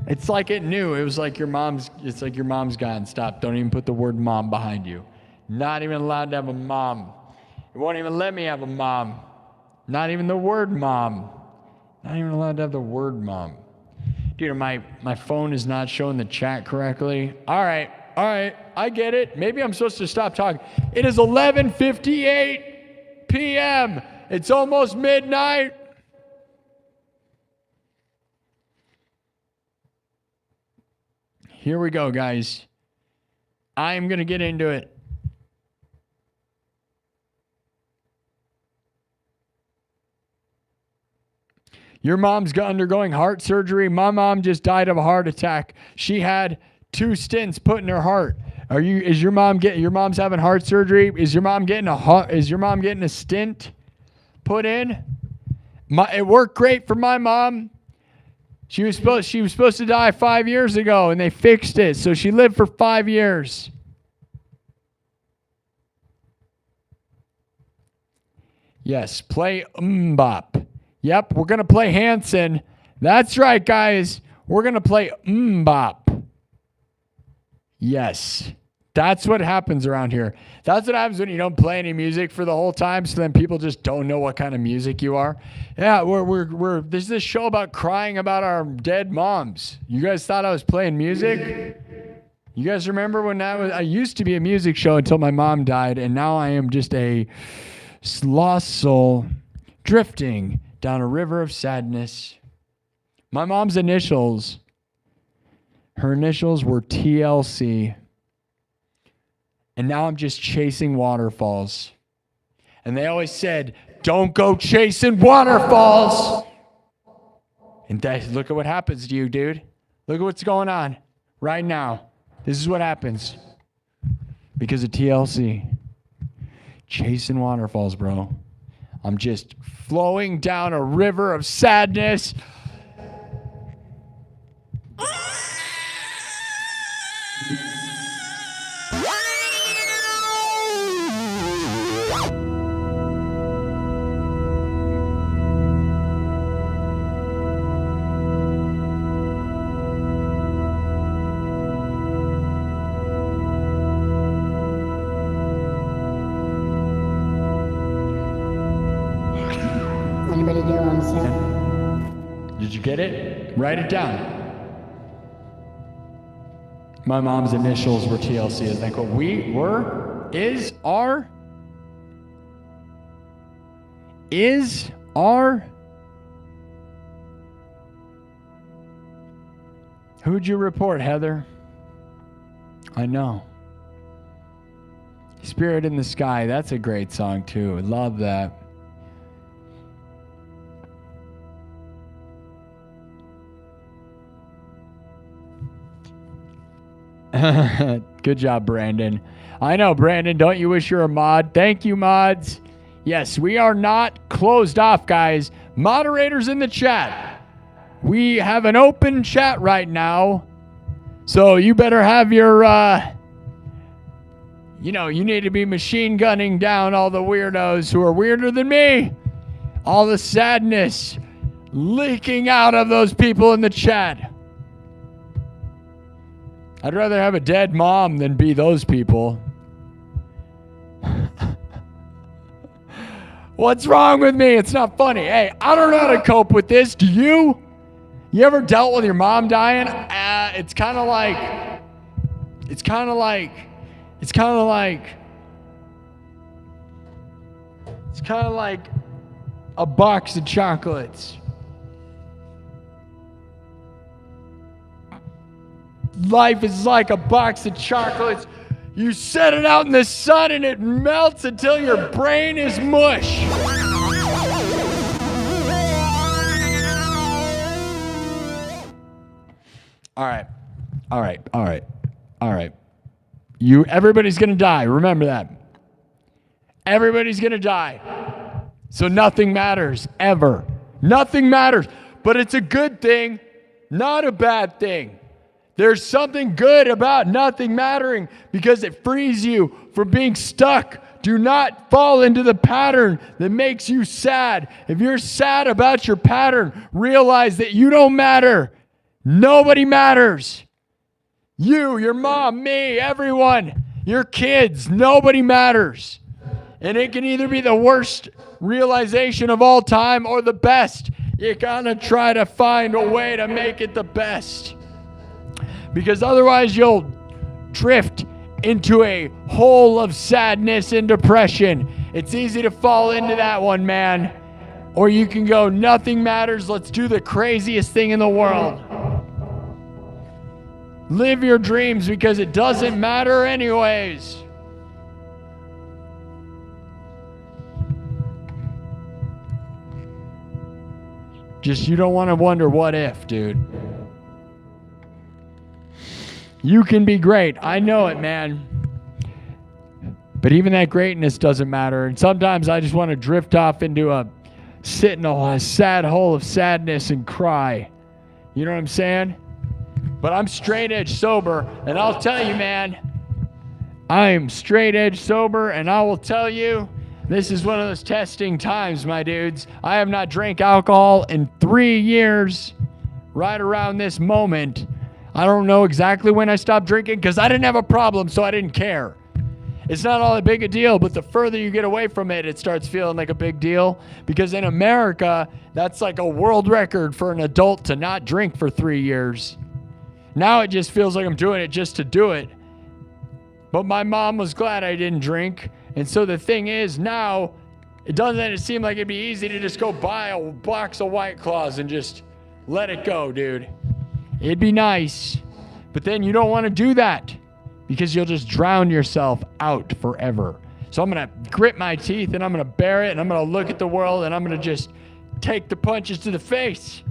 It's like it knew. It was like your mom's, it's like your mom's gone. Stop. Don't even put the word mom behind you. Not even allowed to have a mom. It won't even let me have a mom. Not even the word mom. Not even allowed to have the word mom. Dude, my phone is not showing the chat correctly. All right, I get it. Maybe I'm supposed to stop talking. It is 11:58 p.m. It's almost midnight. Here we go, guys. I'm going to get into it. Your mom's undergoing heart surgery. My mom just died of a heart attack. She had 2 stents put in her heart. Is your mom's having heart surgery? Is your mom getting a stent put in? It worked great for my mom. She was supposed to die 5 years ago and they fixed it. So she lived for 5 years. Yes, play Bop. Yep, we're going to play Hanson. That's right, guys. We're going to play Bop. Yes. That's what happens around here. That's what happens when you don't play any music for the whole time, so then people just don't know what kind of music you are. Yeah, there's this show about crying about our dead moms. You guys thought I was playing music? You guys remember when I used to be a music show until my mom died, and now I am just a lost soul drifting down a river of sadness. My mom's initials, her initials were T.L.C. And now I'm just chasing waterfalls. And they always said, don't go chasing waterfalls. And look at what happens to you, dude. Look at what's going on right now. This is what happens because of T.L.C. Chasing waterfalls, bro. I'm just flowing down a river of sadness. Anybody do on the set? Did you get it? Write it down. My mom's initials were TLC. I think what we were is our. Who'd you report, Heather? I know. Spirit in the Sky. That's a great song, too. Love that. Good job, Brandon. I know, Brandon. Don't you wish you're a mod? Thank you, mods. Yes, we are not closed off, guys. Moderators in the chat. We have an open chat right now. So you better have your, you need to be machine gunning down all the weirdos who are weirder than me. All the sadness leaking out of those people in the chat. I'd rather have a dead mom than be those people. What's wrong with me? It's not funny. Hey, I don't know how to cope with this. Do you? You ever dealt with your mom dying? It's kind of like a box of chocolates. Life is like a box of chocolates. You set it out in the sun and it melts until your brain is mush. All right. Everybody's gonna die. Remember that. Everybody's gonna die. So nothing matters, ever. Nothing matters. But it's a good thing, not a bad thing. There's something good about nothing mattering because it frees you from being stuck. Do not fall into the pattern that makes you sad. If you're sad about your pattern, realize that you don't matter. Nobody matters. You, your mom, me, everyone, your kids, nobody matters. And it can either be the worst realization of all time or the best. You gotta try to find a way to make it the best. Because otherwise you'll drift into a hole of sadness and depression. It's easy to fall into that one, man. Or you can go, nothing matters, let's do the craziest thing in the world. Live your dreams because it doesn't matter anyways. Just you don't want to wonder what if, dude. You can be great. I know it, man. But even that greatness doesn't matter. And sometimes I just want to drift off into sit in a sad hole of sadness and cry. You know what I'm saying? But I'm straight edge sober. And I'll tell you, man, I'm straight edge sober. And I will tell you, this is one of those testing times, my dudes. I have not drank alcohol in 3 years. Right around this moment. I don't know exactly when I stopped drinking because I didn't have a problem, so I didn't care. It's not all that big a deal, but the further you get away from it, it starts feeling like a big deal. Because in America, that's like a world record for an adult to not drink for 3 years. Now it just feels like I'm doing it just to do it. But my mom was glad I didn't drink. And so the thing is, now, it doesn't seem like it'd be easy to just go buy a box of White Claws and just let it go, dude. It'd be nice, but then you don't want to do that because you'll just drown yourself out forever. So I'm going to grit my teeth and I'm going to bear it and I'm going to look at the world and I'm going to just take the punches to the face.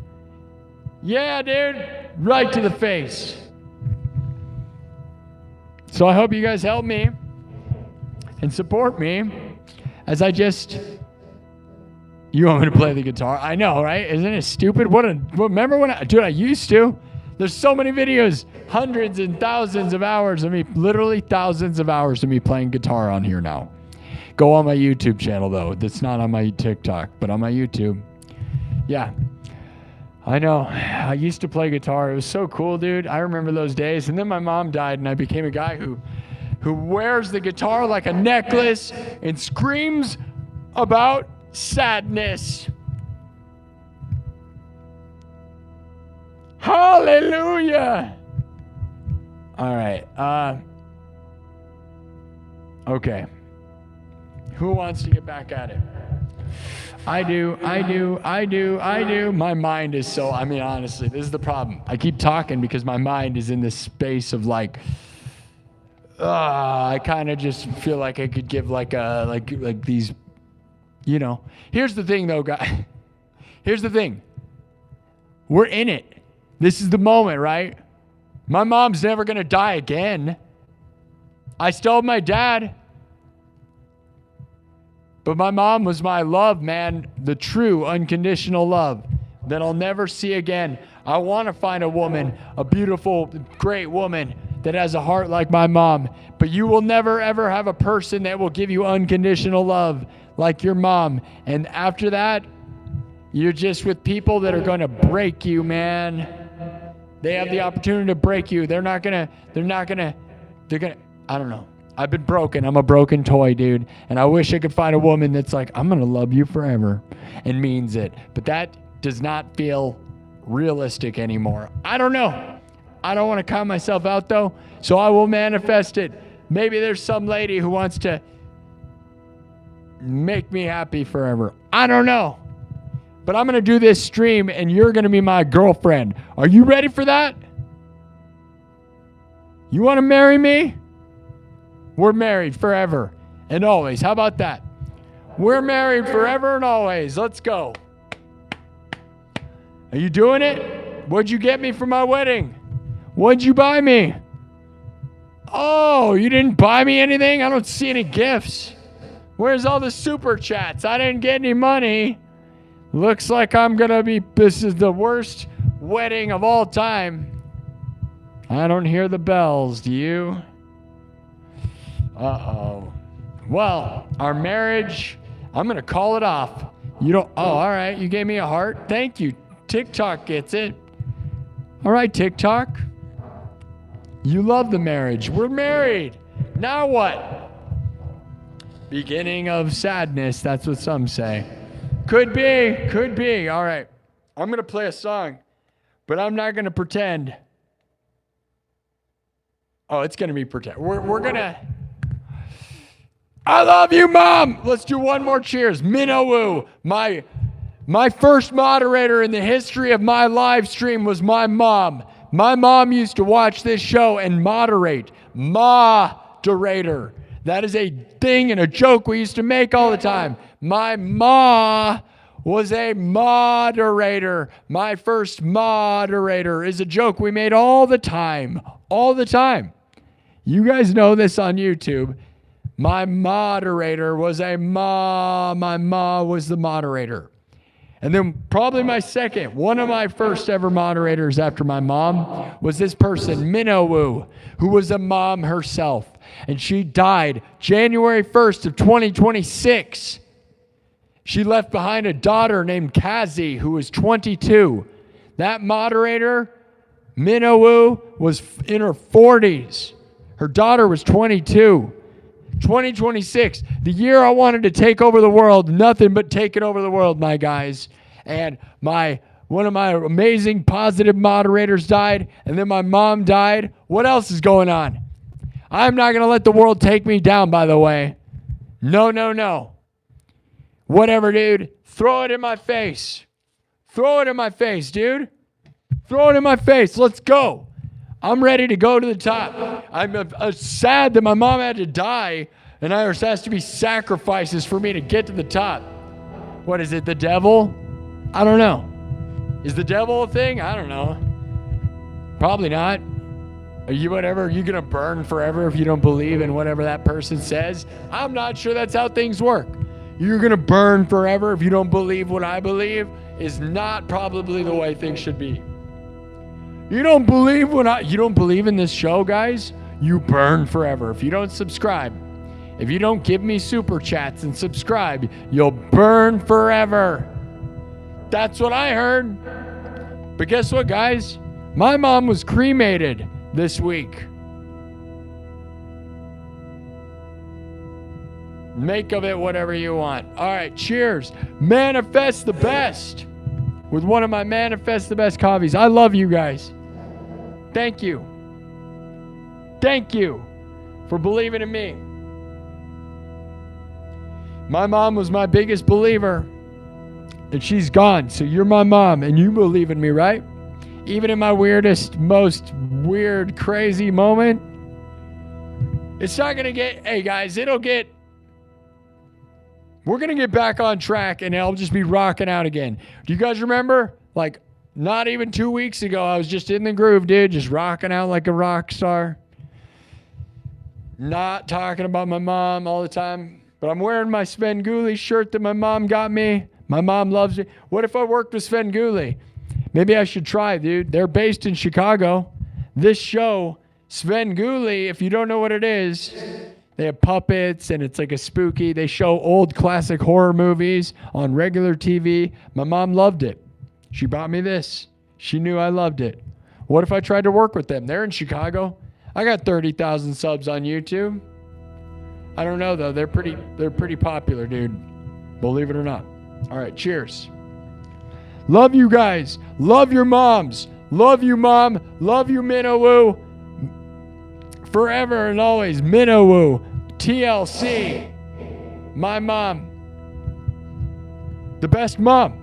Yeah, dude, right to the face. So I hope you guys help me and support me as I just... You want me to play the guitar? I know, right? Isn't it stupid? Remember when I used to. There's so many videos, hundreds and thousands of hours of me, literally thousands of hours of me playing guitar on here now. Go on my YouTube channel, though. That's not on my TikTok, but on my YouTube. Yeah. I know. I used to play guitar. It was so cool, dude. I remember those days. And then my mom died, and I became a guy who wears the guitar like a necklace and screams about sadness. Hallelujah. All right. Okay. Who wants to get back at it? I do. My mind is so, honestly, this is the problem. I keep talking because my mind is in this space of like, I kind of just feel like I could give like these, Here's the thing though, guys. Here's the thing. We're in it. This is the moment, right? My mom's never going to die again. I still have my dad. But my mom was my love, man. The true unconditional love that I'll never see again. I want to find a woman, a beautiful, great woman that has a heart like my mom. But you will never, ever have a person that will give you unconditional love like your mom. And after that, you're just with people that are going to break you, man. They have the opportunity to break you. I don't know. I've been broken. I'm a broken toy, dude. And I wish I could find a woman that's like, I'm going to love you forever and means it. But that does not feel realistic anymore. I don't know. I don't want to count myself out, though. So I will manifest it. Maybe there's some lady who wants to make me happy forever. I don't know. But I'm going to do this stream and you're going to be my girlfriend. Are you ready for that? You want to marry me? We're married forever and always. How about that? We're married forever and always. Let's go. Are you doing it? What'd you get me for my wedding? What'd you buy me? Oh, you didn't buy me anything? I don't see any gifts. Where's all the super chats? I didn't get any money. Looks like I'm going to be, this is the worst wedding of all time. I don't hear the bells, do you? Uh-oh. Well, our marriage, I'm going to call it off. You don't, oh, all right. You gave me a heart. Thank you. TikTok gets it. All right, TikTok. You love the marriage. We're married. Now what? Beginning of sadness. That's what some say. Could be. Could be. All right. I'm going to play a song, but I'm not going to pretend. Oh, it's going to be pretend. We're going to. I love you, Mom. Let's do one more cheers. Minowoo. My first moderator in the history of my live stream was my mom. My mom used to watch this show and moderate. Moderator. That is a thing and a joke we used to make all the time. My ma was a moderator. My first moderator is a joke we made all the time. All the time. You guys know this on YouTube. My moderator was a ma. My ma was the moderator. And then probably my second, one of my first ever moderators after my mom was this person, Minowoo, who was a mom herself. And she died January 1st of 2026. She left behind a daughter named Kazi, who was 22. That moderator, Minowoo, was in her 40s. Her daughter was 22. 2026, the year I wanted to take over the world, nothing but taking over the world, my guys. And one of my amazing positive moderators died, and then my mom died. What else is going on? I'm not going to let the world take me down, by the way. No, no, no. Whatever, dude. Throw it in my face. Throw it in my face, dude. Throw it in my face. Let's go. I'm ready to go to the top. I'm sad that my mom had to die and there has to be sacrifices for me to get to the top. What is it, the devil? I don't know. Is the devil a thing? I don't know. Probably not. Are you whatever? Are you going to burn forever if you don't believe in whatever that person says? I'm not sure that's how things work. You're going to burn forever if you don't believe what I believe is not probably the way things should be. You don't believe you don't believe in this show, guys? You burn forever. If you don't subscribe, if you don't give me super chats and subscribe, you'll burn forever. That's what I heard. But guess what, guys? My mom was cremated this week. Make of it whatever you want. All right, cheers. Manifest the best with one of my Manifest the Best coffees. I love you guys. Thank you. Thank you for believing in me. My mom was my biggest believer, and she's gone. So you're my mom, and you believe in me, right? Even in my weirdest, most weird, crazy moment. It's not going to get, hey guys, we're going to get back on track, and I'll just be rocking out again. Do you guys remember? Like, not even 2 weeks ago, I was just in the groove, dude, just rocking out like a rock star. Not talking about my mom all the time, but I'm wearing my Svengoolie shirt that my mom got me. My mom loves me. What if I worked with Svengoolie? Maybe I should try, dude. They're based in Chicago. This show, Svengoolie, if you don't know what it is, they have puppets, and it's like a spooky. They show old classic horror movies on regular TV. My mom loved it. She bought me this. She knew I loved it. What if I tried to work with them? They're in Chicago. I got 30,000 subs on YouTube. I don't know, though. They're pretty popular, dude. Believe it or not. All right, cheers. Love you guys. Love your moms. Love you, Mom. Love you, Minowoo. Forever and always, Minowoo. T.L.C. My mom. The best mom.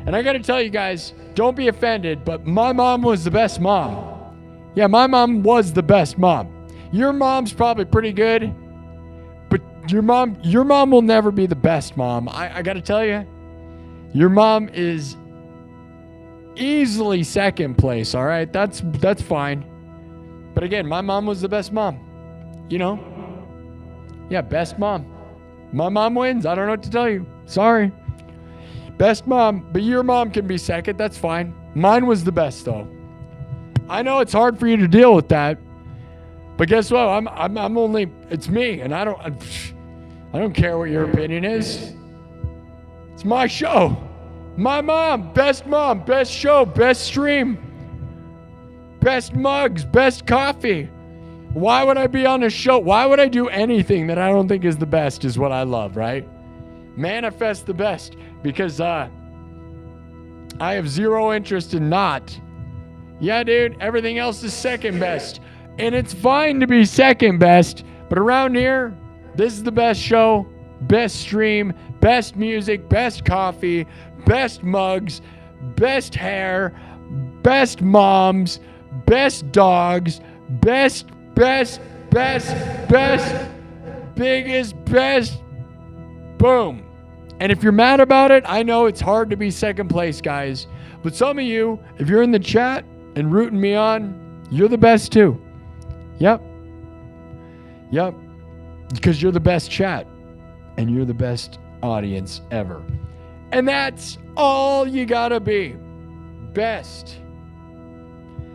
And I got to tell you guys, don't be offended, but my mom was the best mom. Yeah, my mom was the best mom. Your mom's probably pretty good, but your mom will never be the best mom. I got to tell you, your mom is easily second place, all right? That's fine. But again, my mom was the best mom. You know? Yeah, best mom. My mom wins. I don't know what to tell you. Sorry. Best mom, but your mom can be second. That's fine. Mine was the best, though. I know it's hard for you to deal with that, but guess what? I'm only. It's me, and I don't care what your opinion is. It's my show. My mom, best show, best stream, best mugs, best coffee. Why would I be on a show? Why would I do anything that I don't think is the best is what I love, right? Manifest the best, because I have zero interest in not. Yeah, dude, everything else is second best. And it's fine to be second best, but around here, this is the best show, best stream, best music, best coffee, best mugs, best hair, best moms, best dogs, best, biggest, best, boom. And if you're mad about it, I know it's hard to be second place, guys. But some of you, if you're in the chat and rooting me on, you're the best too. Yep. Because you're the best chat. And you're the best audience ever. And that's all you gotta be. Best.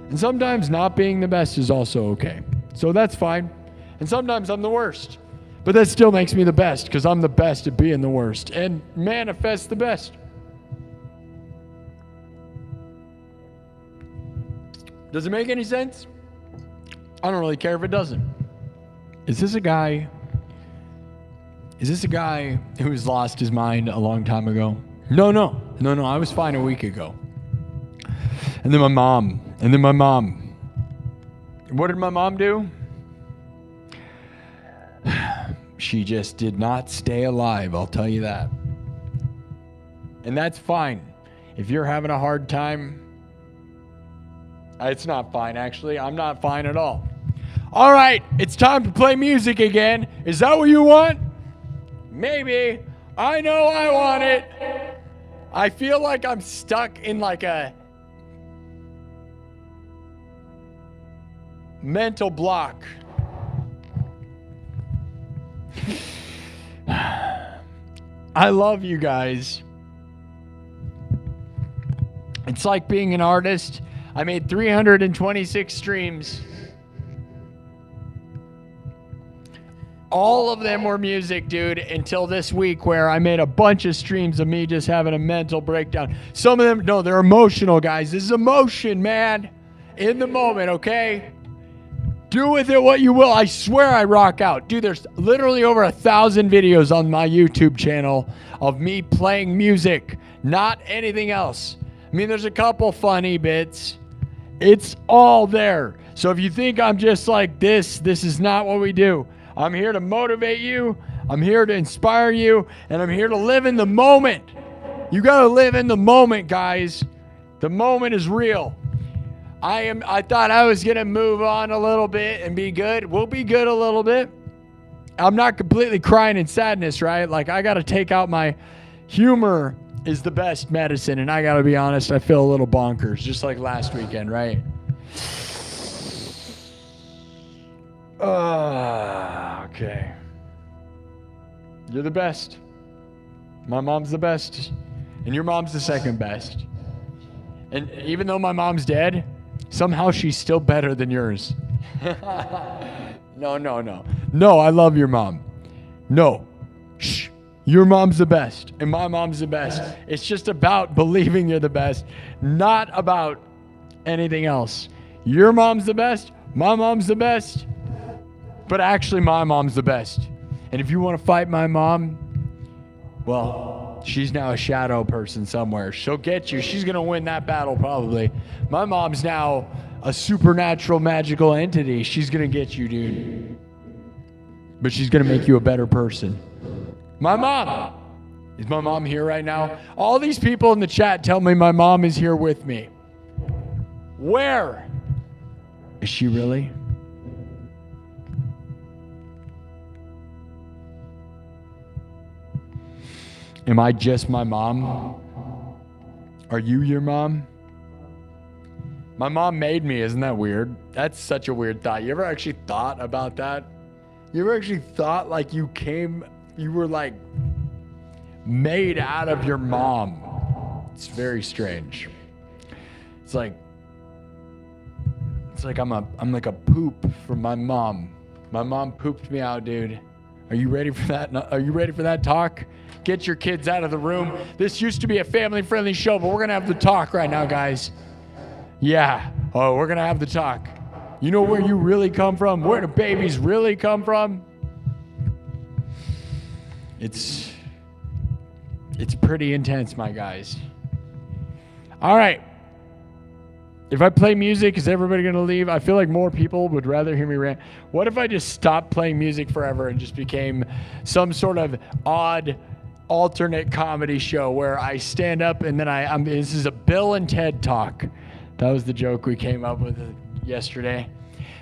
And sometimes not being the best is also okay. So that's fine. And sometimes I'm the worst. But that still makes me the best, because I'm the best at being the worst. And manifest the best. Does it make any sense? I don't really care if it doesn't. Is this a guy who's lost his mind a long time ago? No. I was fine a week ago. And then my mom. What did my mom do? She just did not stay alive, I'll tell you that. And that's fine. If you're having a hard time, it's not fine, actually. I'm not fine at all. All right, it's time to play music again. Is that what you want? Maybe. I know I want it. I feel like I'm stuck in like a mental block. I love you guys. It's like being an artist. I made 326 streams. All of them were music, dude, until this week where I made a bunch of streams of me just having a mental breakdown. Some of them, no, they're emotional, guys. This is emotion, man. In the moment, okay? Do with it what you will. I swear I rock out. Dude, there's literally over 1,000 videos on my YouTube channel of me playing music, not anything else. I mean, there's a couple funny bits. It's all there. So if you think I'm just like this is not what we do. I'm here to motivate you. I'm here to inspire you. And I'm here to live in the moment. You got to live in the moment, guys. The moment is real. I thought I was going to move on a little bit and be good. We'll be good a little bit. I'm not completely crying in sadness, right? Like, I got to take out my humor is the best medicine. And I got to be honest, I feel a little bonkers, just like last weekend, right? Okay. You're the best. My mom's the best. And your mom's the second best. And even though my mom's dead, somehow she's still better than yours. No. No, I love your mom. No. Shh. Your mom's the best. And my mom's the best. It's just about believing you're the best, not about anything else. Your mom's the best. My mom's the best. But actually, my mom's the best. And if you want to fight my mom, well, she's now a shadow person somewhere. She'll get you. She's going to win that battle probably. My mom's now a supernatural magical entity. She's going to get you, dude. But she's going to make you a better person. My mom. Is my mom here right now? All these people in the chat tell me my mom is here with me. Where? Is she really? Am I just my mom? Are you your mom? My mom made me, isn't that weird? That's such a weird thought. You ever actually thought about that? You ever actually thought like you were like made out of your mom? It's very strange. It's like I'm like a poop from my mom. My mom pooped me out, dude. Are you ready for that? Are you ready for that talk? Get your kids out of the room. This used to be a family-friendly show, but we're gonna have the talk right now, guys. Yeah. Oh, we're gonna have the talk. You know where you really come from? Where do babies really come from? It's pretty intense, my guys. All right. If I play music, is everybody going to leave? I feel like more people would rather hear me rant. What if I just stopped playing music forever and just became some sort of odd alternate comedy show where I stand up and then this is a Bill and Ted talk. That was the joke we came up with yesterday.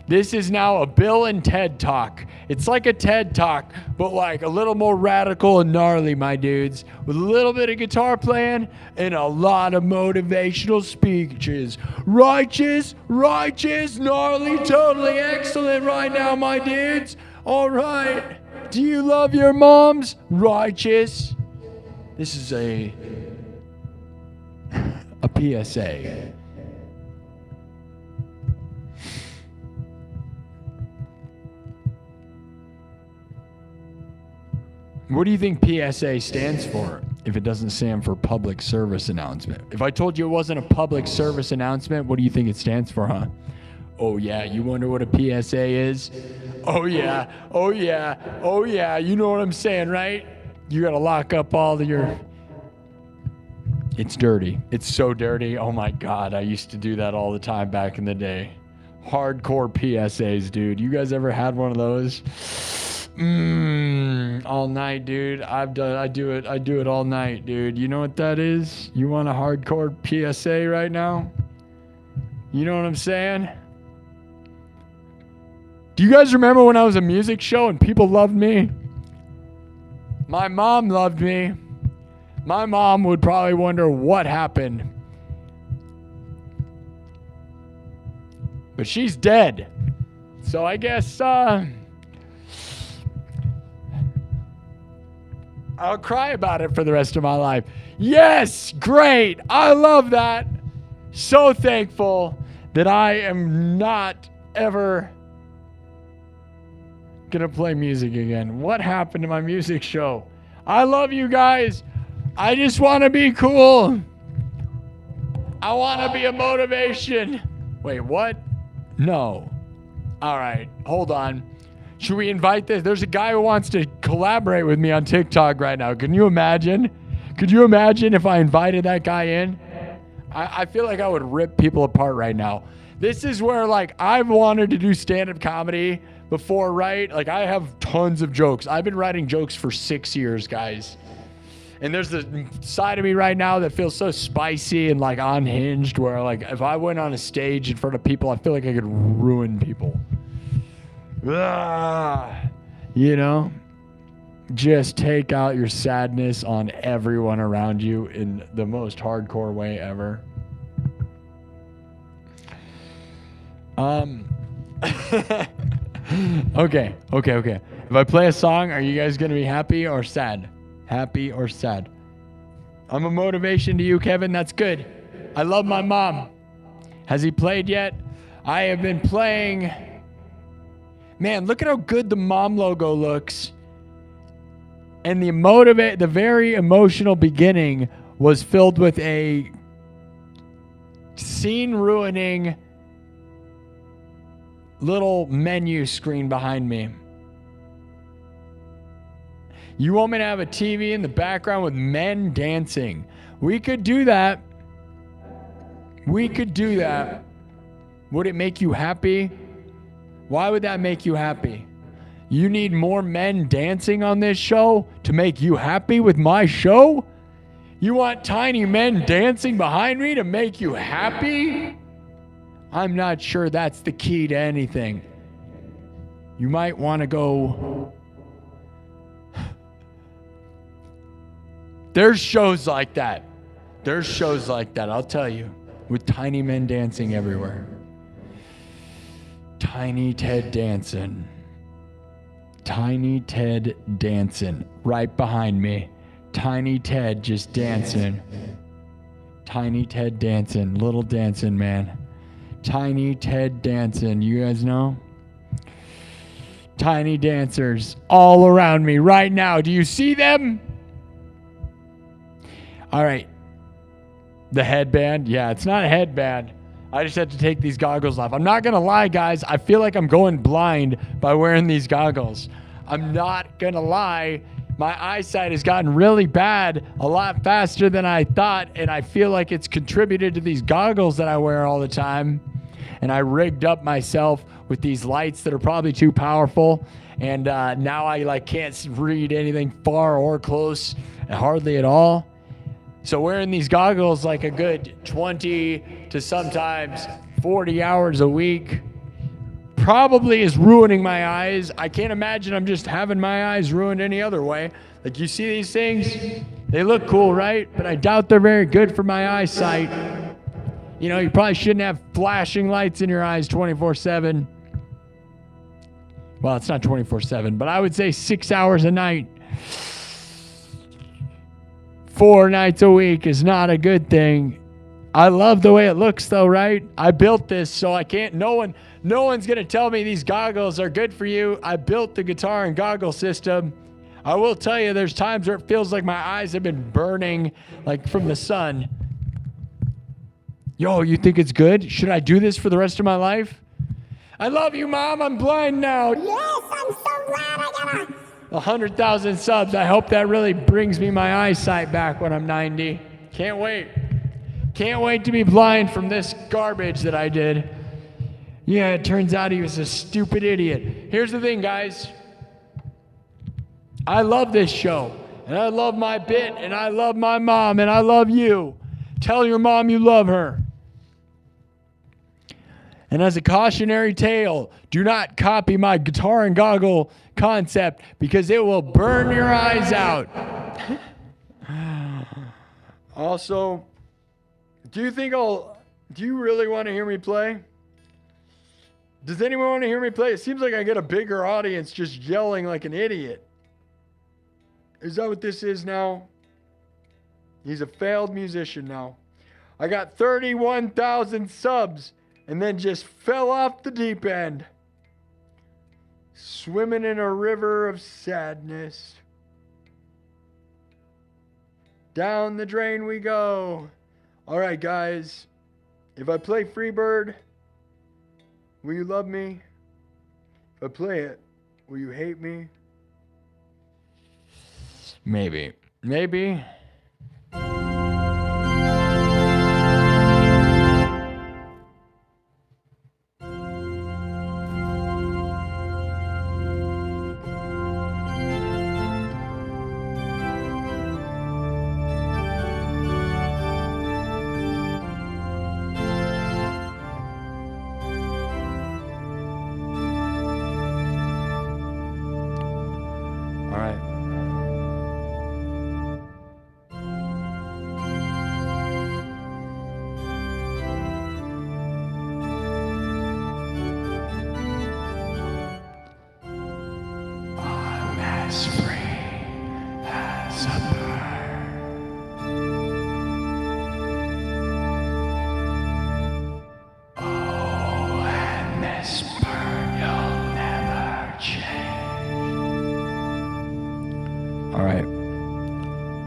This is now a Bill and Ted talk. It's like a TED talk, but like a little more radical and gnarly, my dudes, with a little bit of guitar playing and a lot of motivational speeches. Righteous, gnarly, totally excellent right now, my dudes. All right. Do you love your moms? Righteous. This is a PSA. What do you think PSA stands for if it doesn't stand for public service announcement? If I told you it wasn't a public service announcement, what do you think it stands for, huh? Oh yeah, you wonder what a PSA is? Oh yeah, you know what I'm saying, right? You gotta lock up all of your... It's dirty. It's so dirty. Oh my God, I used to do that all the time back in the day. Hardcore PSAs, dude. You guys ever had one of those? All night, dude. I do it all night, dude. You know what that is? You want a hardcore PSA right now? You know what I'm saying? Do you guys remember when I was a music show and people loved me? My mom loved me. My mom would probably wonder what happened. But she's dead. So I guess, I'll cry about it for the rest of my life. Yes, great. I love that. So thankful that I am not ever gonna play music again. What happened to my music show? I love you guys. I just want to be cool. I want to be a motivation. Wait, what? No. All right, hold on. Should we invite this? There's a guy who wants to collaborate with me on TikTok right now. Can you imagine? Could you imagine if I invited that guy in? I feel like I would rip people apart right now. This is where, like, I've wanted to do stand-up comedy before, right? Like, I have tons of jokes. I've been writing jokes for 6 years, guys. And there's the side of me right now that feels so spicy and, like, unhinged where, like, if I went on a stage in front of people, I feel like I could ruin people. You know? Just take out your sadness on everyone around you in the most hardcore way ever. Okay. If I play a song, are you guys going to be happy or sad? Happy or sad? I'm a motivation to you, Kevin. That's good. I love my mom. Has he played yet? I have been playing. Man, look at how good the mom logo looks. And the very emotional beginning was filled with a scene-ruining little menu screen behind me. You want me to have a TV in the background with men dancing? We could do that. We could do that. Would it make you happy? Why would that make you happy? You need more men dancing on this show to make you happy with my show? You want tiny men dancing behind me to make you happy? I'm not sure that's the key to anything. You might want to go... There's shows like that. There's shows like that, I'll tell you, with tiny men dancing everywhere. Tiny Ted dancing. Tiny Ted dancing right behind me. Tiny Ted just dancing. Tiny Ted dancing. Little dancing man. Tiny Ted dancing. You guys know? Tiny dancers all around me right now. Do you see them? All right. The headband. Yeah, it's not a headband. I just had to take these goggles off. I'm not going to lie, guys. I feel like I'm going blind by wearing these goggles. I'm not going to lie. My eyesight has gotten really bad a lot faster than I thought, and I feel like it's contributed to these goggles that I wear all the time. And I rigged up myself with these lights that are probably too powerful, and now I can't read anything far or close, hardly at all. So wearing these goggles like a good 20 to sometimes 40 hours a week probably is ruining my eyes. I can't imagine I'm just having my eyes ruined any other way. Like, you see these things? They look cool, right? But I doubt they're very good for my eyesight. You know, you probably shouldn't have flashing lights in your eyes 24/7. Well, it's not 24/7, but I would say 6 hours a night. 4 nights a week is not a good thing. I love the way it looks though, right? I built this, so I can't, no one's going to tell me these goggles are good for you. I built the guitar and goggle system. I will tell you, there's times where it feels like my eyes have been burning like from the sun. Yo, you think it's good? Should I do this for the rest of my life? I love you, Mom. I'm blind now. Yes, I'm so glad I got a... 100,000 subs. I hope that really brings me my eyesight back when I'm 90. Can't wait. Can't wait to be blind from this garbage that I did. Yeah, it turns out he was a stupid idiot. Here's the thing, guys. I love this show, and I love my bit, and I love my mom, and I love you. Tell your mom you love her. And as a cautionary tale, do not copy my guitar and goggle concept because it will burn your eyes out. Also, do you really want to hear me play? Does anyone want to hear me play? It seems like I get a bigger audience just yelling like an idiot. Is that what this is now? He's a failed musician now. I got 31,000 subs and then just fell off the deep end. Swimming in a river of sadness. Down the drain we go. All right, guys. If I play Freebird, will you love me? If I play it, will you hate me? Maybe. Maybe.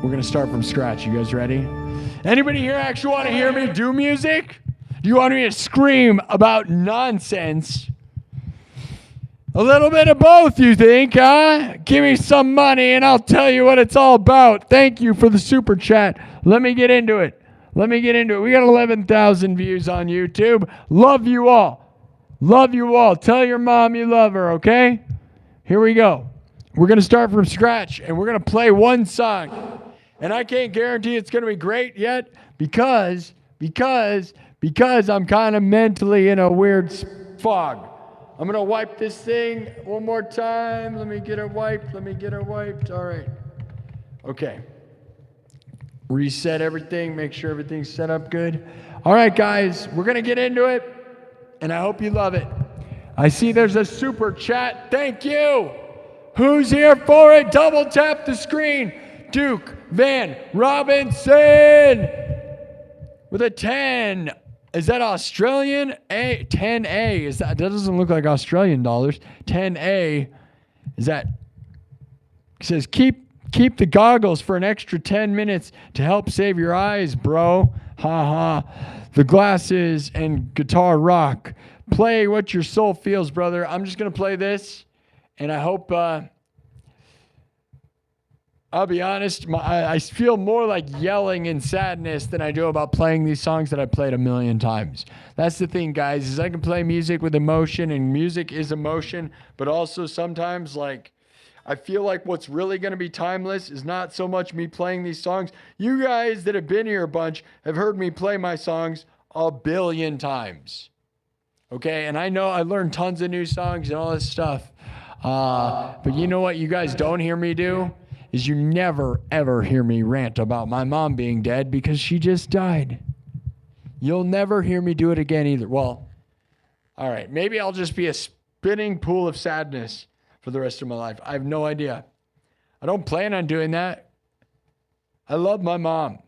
We're going to start from scratch. You guys ready? Anybody here actually want to hear me do music? Do you want me to scream about nonsense? A little bit of both, you think, huh? Give me some money and I'll tell you what it's all about. Thank you for the super chat. Let me get into it. We got 11,000 views on YouTube. Love you all. Love you all. Tell your mom you love her, okay? Here we go. We're going to start from scratch, and we're going to play one song. And I can't guarantee it's going to be great yet because I'm kind of mentally in a weird fog. I'm going to wipe this thing one more time. Let me get it wiped. All right. Okay. Reset everything. Make sure everything's set up good. All right, guys. We're going to get into it, and I hope you love it. I see there's a super chat. Thank you. Who's here for it? Double tap the screen. Duke Van Robinson with a 10. Is that Australian? 10A. That doesn't look like Australian dollars. 10A. Is that? It says keep the goggles for an extra 10 minutes to help save your eyes, bro. Ha ha. The glasses and guitar rock. Play what your soul feels, brother. I'm just gonna play this, and I hope. I'll be honest, I feel more like yelling in sadness than I do about playing these songs that I played a million times. That's the thing, guys, is I can play music with emotion, and music is emotion, but also sometimes, like, I feel like what's really going to be timeless is not so much me playing these songs. You guys that have been here a bunch have heard me play my songs a billion times. Okay, and I know I learned tons of new songs and all this stuff. But you know what you guys don't hear me do? Is you never, ever hear me rant about my mom being dead because she just died. You'll never hear me do it again either. Well, all right, maybe I'll just be a spinning pool of sadness for the rest of my life. I have no idea. I don't plan on doing that. I love my mom.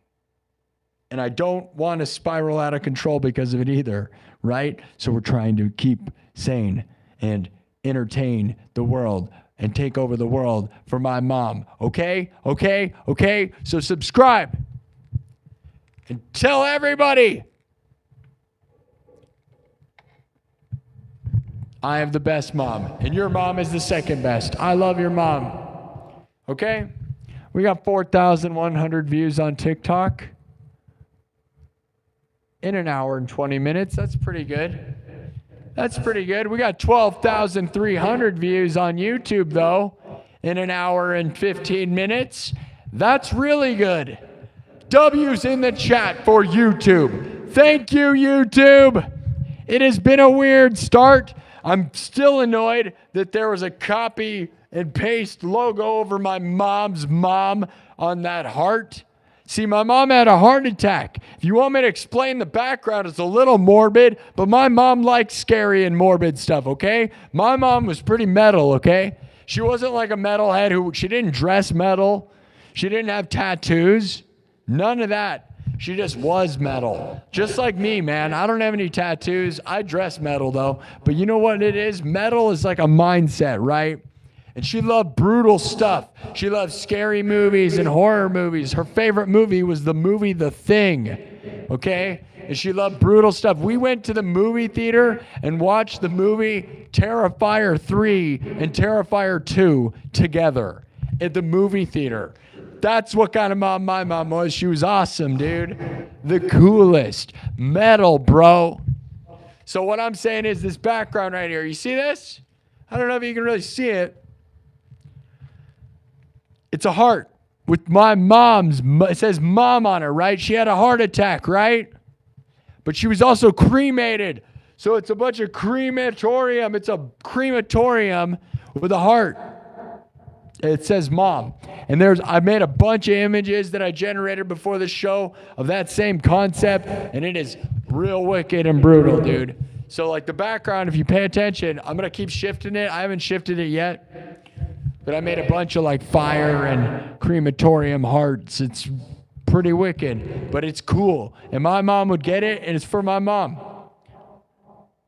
And I don't want to spiral out of control because of it either, right? So we're trying to keep sane and entertain the world and take over the world for my mom. Okay? So subscribe and tell everybody I have the best mom and your mom is the second best. I love your mom. Okay? We got 4,100 views on TikTok in an hour and 20 minutes. That's pretty good. We got 12,300 views on YouTube, though, in an hour and 15 minutes. That's really good. W's in the chat for YouTube. Thank you, YouTube. It has been a weird start. I'm still annoyed that there was a copy and paste logo over my mom's mom on that heart. See, my mom had a heart attack. If you want me to explain the background, it's a little morbid, but my mom likes scary and morbid stuff, okay? My mom was pretty metal, okay? She wasn't like a metalhead she didn't dress metal. She didn't have tattoos. None of that. She just was metal. Just like me, man. I don't have any tattoos. I dress metal, though. But you know what it is? Metal is like a mindset, right? And she loved brutal stuff. She loved scary movies and horror movies. Her favorite movie was the movie The Thing, okay? And she loved brutal stuff. We went to the movie theater and watched the movie Terrifier 3 and Terrifier 2 together at the movie theater. That's what kind of mom my mom was. She was awesome, dude. The coolest. Metal, bro. So what I'm saying is this background right here. You see this? I don't know if you can really see it. It's a heart with my mom's, it says mom on it, right? She had a heart attack, right? But she was also cremated. So it's a bunch of crematorium. It's a crematorium with a heart. It says mom. And I made a bunch of images that I generated before the show of that same concept. And it is real wicked and brutal, dude. So like the background, if you pay attention, I'm going to keep shifting it. I haven't shifted it yet. But I made a bunch of like fire and crematorium hearts. It's pretty wicked, but it's cool. And my mom would get it, and it's for my mom.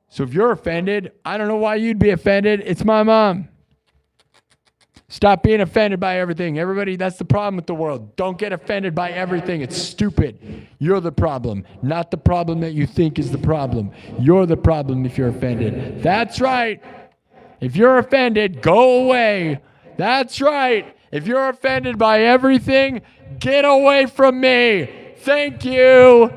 So if you're offended, I don't know why you'd be offended. It's my mom. Stop being offended by everything. Everybody, that's the problem with the world. Don't get offended by everything. It's stupid. You're the problem, not the problem that you think is the problem. You're the problem if you're offended. That's right. If you're offended, go away. That's right. If you're offended by everything, get away from me. Thank you.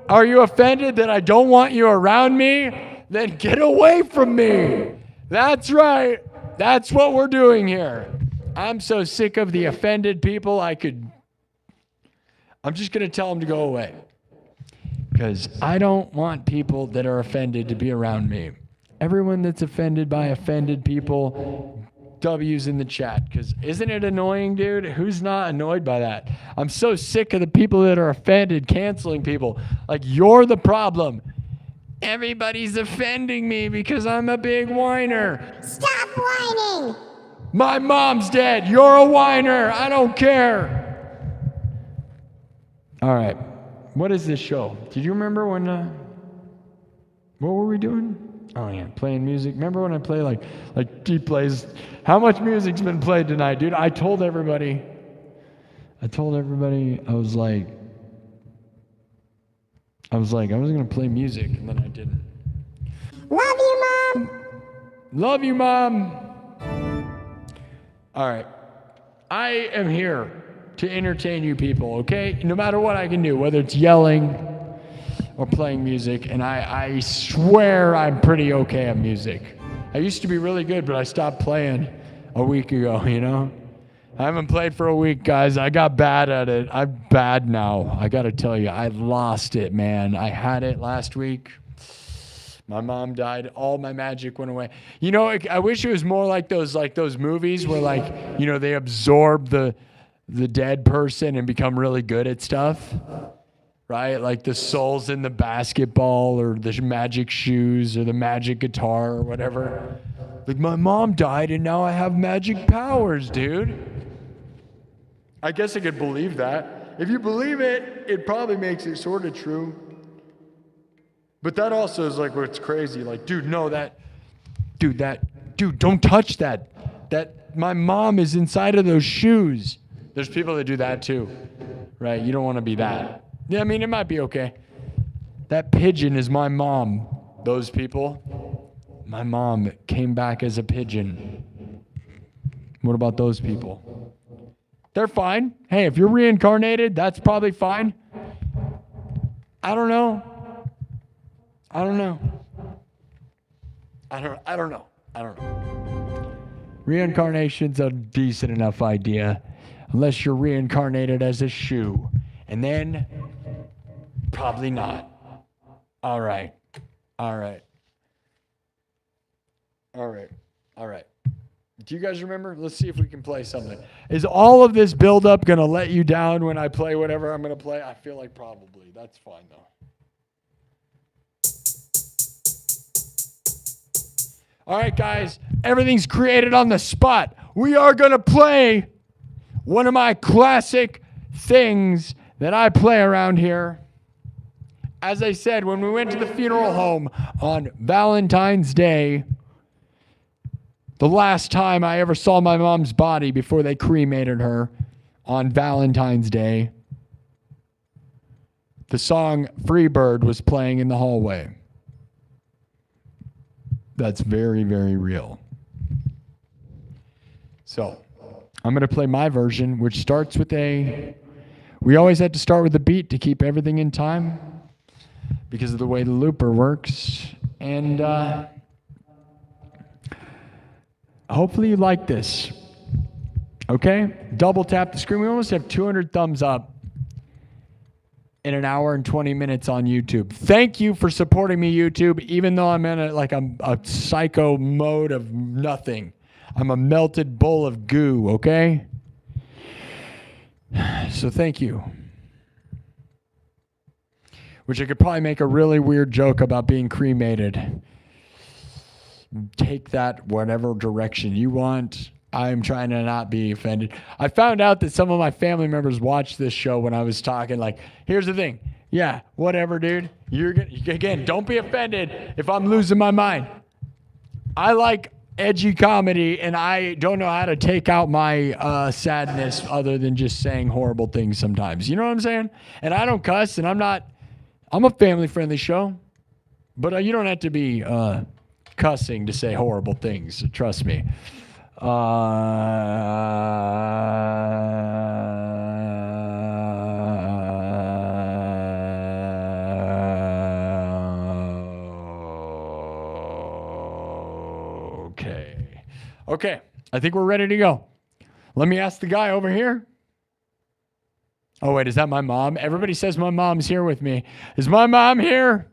Are you offended that I don't want you around me? Then get away from me. That's right. That's what we're doing here. I'm so sick of the offended people, I'm just going to tell them to go away. Because I don't want people that are offended to be around me. Everyone that's offended by offended people, W's in the chat. Because isn't it annoying, dude? Who's not annoyed by that? I'm so sick of the people that are offended canceling people. Like, you're the problem. Everybody's offending me because I'm a big whiner. Stop whining! My mom's dead. You're a whiner. I don't care. All right. What is this show? Did you remember when, what were we doing? Oh yeah, playing music. Remember when I play like he plays, how much music's been played tonight, dude? I told everybody, I was like, I was gonna play music, and then I didn't. Love you, Mom! Love you, Mom! All right. I am here to entertain you people, okay? No matter what I can do, whether it's yelling or playing music, and I swear I'm pretty okay at music. I used to be really good, but I stopped playing a week ago, you know? I haven't played for a week, guys. I got bad at it. I'm bad now. I gotta tell you, I lost it, man. I had it last week. My mom died. All my magic went away. You know, I wish it was more like those movies where, like, you know, they absorb the dead person and become really good at stuff, right? Like the souls in the basketball or the magic shoes or the magic guitar or whatever. Like, my mom died and now I have magic powers, dude. I guess I could believe that. If you believe it, it probably makes it sort of true. But that also is like what's crazy. Like, dude, no, dude, don't touch that. My mom is inside of those shoes. There's people that do that too, right? You don't want to be that. Yeah, I mean, it might be okay. That pigeon is my mom. Those people, my mom came back as a pigeon. What about those people? They're fine. Hey, if you're reincarnated, that's probably fine. I don't know. Reincarnation's a decent enough idea, unless you're reincarnated as a shoe. And then, probably not. All right. Do you guys remember? Let's see if we can play something. Is all of this build-up going to let you down when I play whatever I'm going to play? I feel like probably. That's fine, though. All right, guys. Everything's created on the spot. We are going to play one of my classic things that I play around here. As I said, when we went to the funeral home on Valentine's Day, the last time I ever saw my mom's body before they cremated her on Valentine's Day, the song Freebird was playing in the hallway. That's very, very real. So, I'm going to play my version, which starts with we always had to start with a beat to keep everything in time because of the way the looper works. And hopefully you like this. Okay? Double tap the screen. We almost have 200 thumbs up in an hour and 20 minutes on YouTube. Thank you for supporting me, YouTube, even though I'm in a psycho mode of nothing. I'm a melted bowl of goo, okay? So thank you. Which I could probably make a really weird joke about being cremated. Take that whatever direction you want. I'm trying to not be offended. I found out that some of my family members watched this show when I was talking. Like, here's the thing. Yeah, whatever, dude. Again, don't be offended if I'm losing my mind. I like edgy comedy, and I don't know how to take out my sadness other than just saying horrible things sometimes. You know what I'm saying? And I don't cuss, and I'm a family-friendly show. But you don't have to be cussing to say horrible things. Trust me. Okay. Okay, I think we're ready to go. Let me ask the guy over here. Oh, wait, is that my mom? Everybody says my mom's here with me. Is my mom here?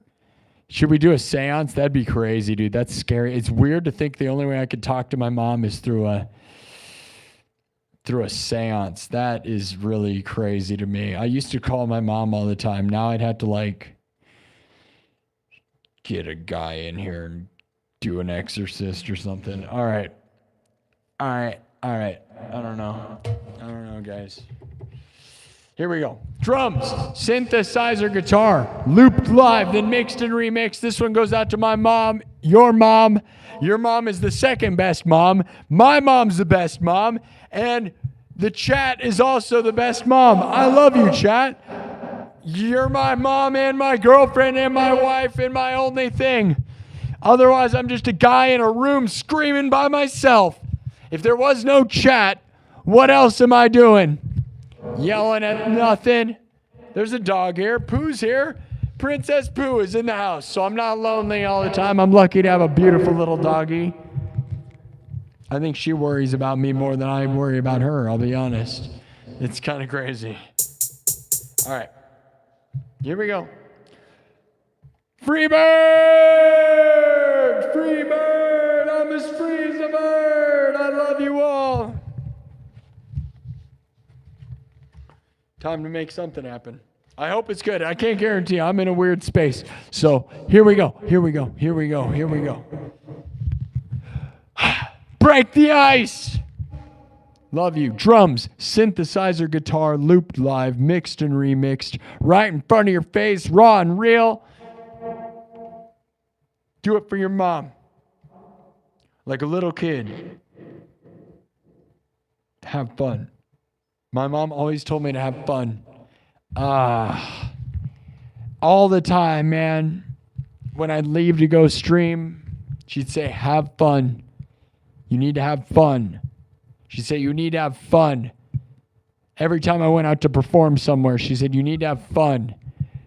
Should we do a seance? That'd be crazy, dude. That's scary. It's weird to think the only way I could talk to my mom is through a seance. That is really crazy to me. I used to call my mom all the time. Now I'd have to like get a guy in here and do an exorcist or something. All right. I don't know, guys. Here we go. Drums, synthesizer, guitar, looped live, then mixed and remixed. This one goes out to my mom, your mom. Your mom is the second best mom. My mom's the best mom. And the chat is also the best mom. I love you, chat. You're my mom and my girlfriend and my wife and my only thing. Otherwise, I'm just a guy in a room screaming by myself. If there was no chat, what else am I doing? Yelling at nothing. There's a dog here. Pooh's here. Princess Pooh is in the house, so I'm not lonely all the time. I'm lucky to have a beautiful little doggy. I think she worries about me more than I worry about her, I'll be honest. It's kind of crazy. All right. Here we go. Free bird! Free bird! I'm as free as a bird! I love you all. Time to make something happen. I hope it's good. I can't guarantee. I'm in a weird space. So here we go. Here we go. Here we go. Here we go. Break the ice. Love you. Drums, synthesizer, guitar, looped live, mixed and remixed, right in front of your face, raw and real. Do it for your mom. Like a little kid. Have fun. My mom always told me to have fun. All the time, man. When I'd leave to go stream, she'd say, have fun. You need to have fun. She'd say, you need to have fun. Every time I went out to perform somewhere, she said, you need to have fun.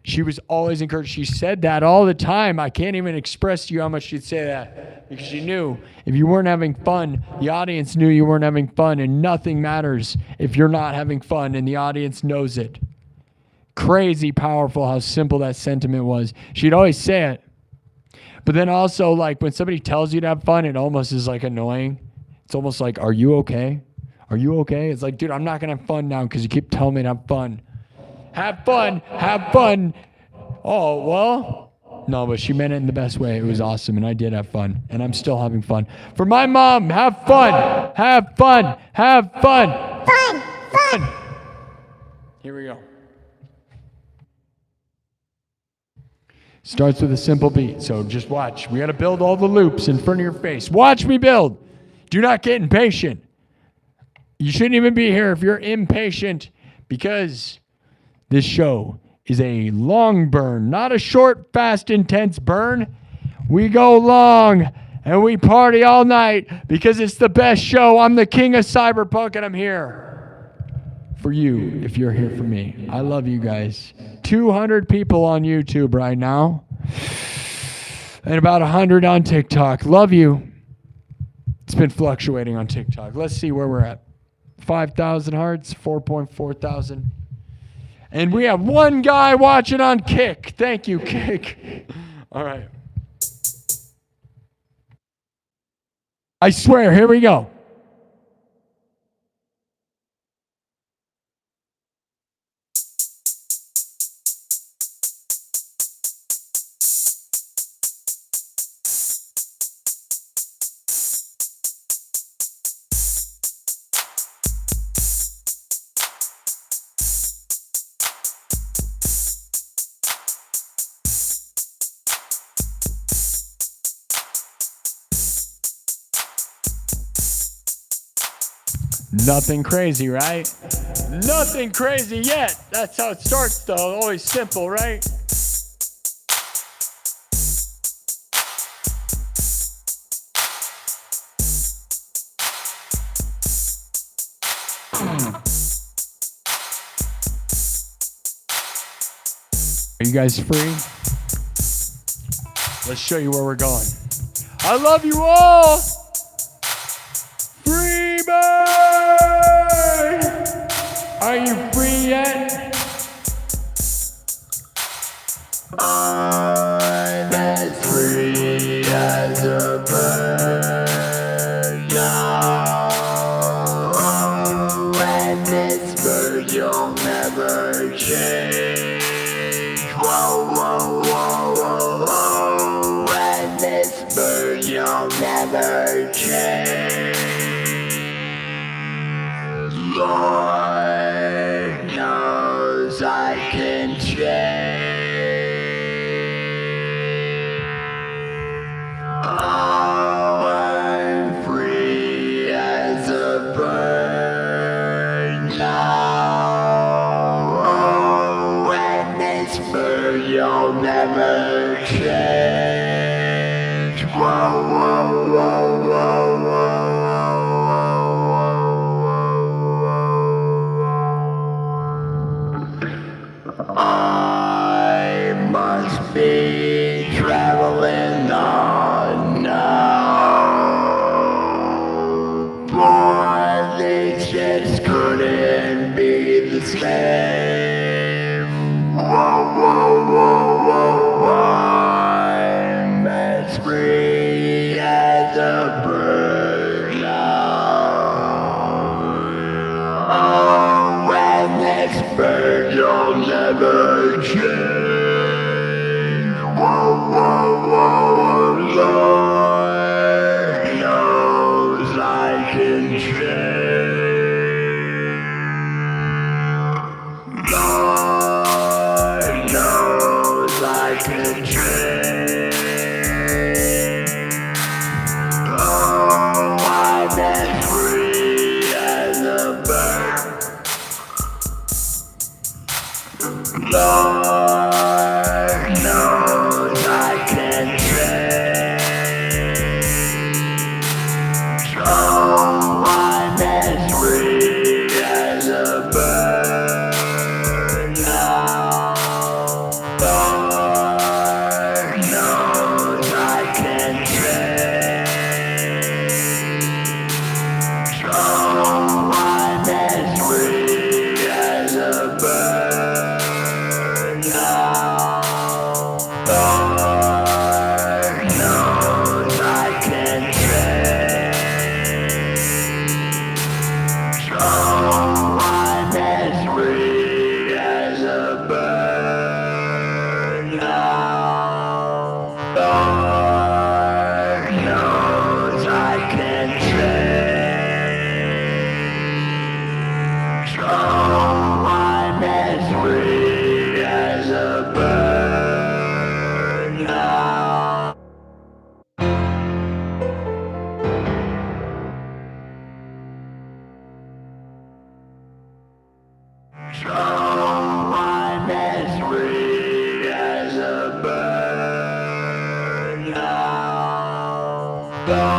She was always encouraged. She said that all the time. I can't even express to you how much she'd say that. Because she knew if you weren't having fun, the audience knew you weren't having fun. And nothing matters if you're not having fun and the audience knows it. Crazy powerful how simple that sentiment was. She'd always say it. But then also, like, when somebody tells you to have fun, it almost is like annoying. It's almost like, are you okay? Are you okay? It's like, dude, I'm not going to have fun now because you keep telling me to have fun. Have fun. Have fun. Oh, well. No, but she meant it in the best way. It was awesome, and I did have fun, and I'm still having fun. For my mom, have fun. Have fun. Have fun. Fun. Fun. Here we go. Starts with a simple beat, so just watch. We got to build all the loops in front of your face. Watch me build. Do not get impatient. You shouldn't even be here if you're impatient, because this show is a long burn, not a short, fast, intense burn. We go long and we party all night because it's the best show. I'm the king of cyberpunk, and I'm here for you if you're here for me. I love you guys. 200 people on YouTube right now and about 100 on TikTok. Love you. It's been fluctuating on TikTok. Let's see where we're at. 5,000 hearts, 4.4 thousand. And we have one guy watching on Kick. Thank you, Kick. All right. I swear, here we go. Nothing crazy, right? Nothing crazy yet. That's how it starts, though. Always simple, right? Are you guys free? Let's show you where we're going. I love you all. never change. Whoa, whoa, whoa, whoa, whoa. I must be traveling on now. Boy, these just couldn't be the same. Whoa, whoa, whoa, whoa, whoa. I'm as free as a bird now. Oh, and this bird you'll never change. Whoa, whoa, whoa, Lord knows I can change. Lord knows I can change. Oh, I'm as free as a bird. Lord knows I can change. Oh, I'm as free as a bird now. Lord knows I can change. Oh, I'm as free as a bird now. Lord knows I can change. Oh, I'm as free as a bird now. Lord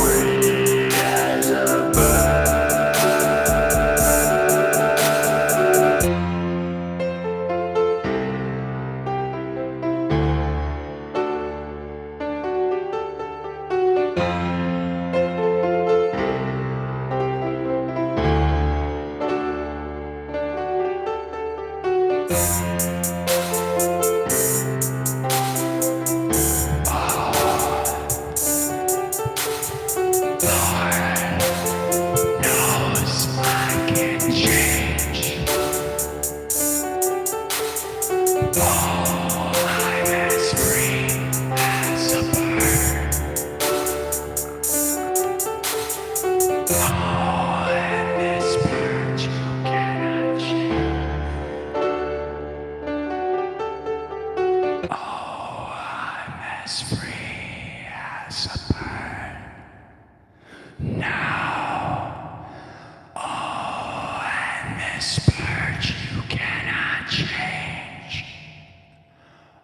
knows I can change.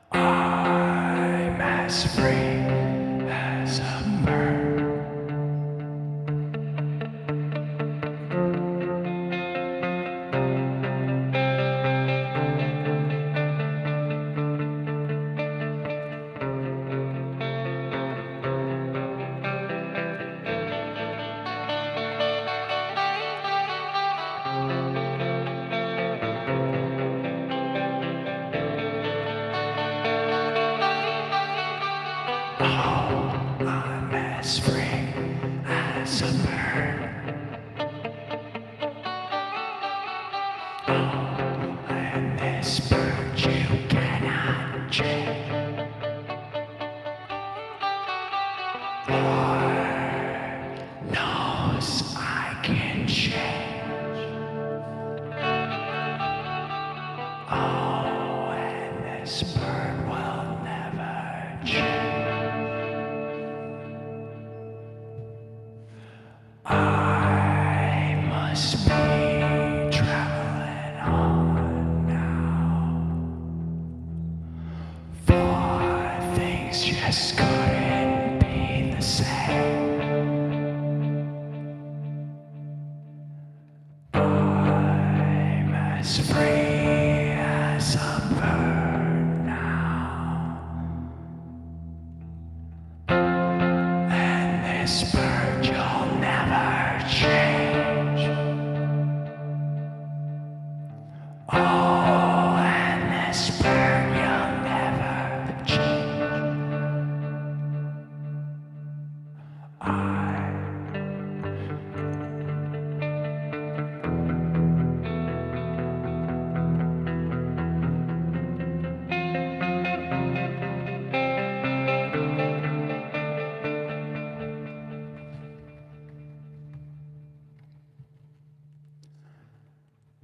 Oh, I'm as free as a bird now. So I'm as free as a bird now. Lord knows I can change. So I'm as free as a bird. just couldn't be the same. I'm as free as a bird now, and this bird you'll never change. Oh, and this bird you'll never change.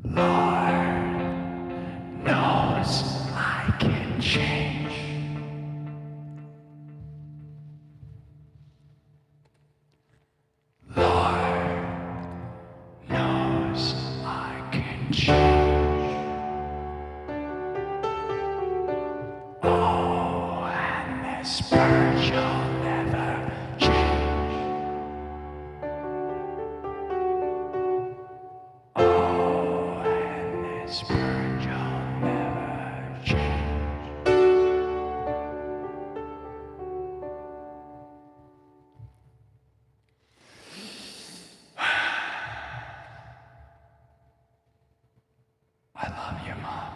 Lord knows I can change. Lord knows I can change. Oh, and this bird you'll never change. Oh, and this bird you'll never change. I love you, Mom.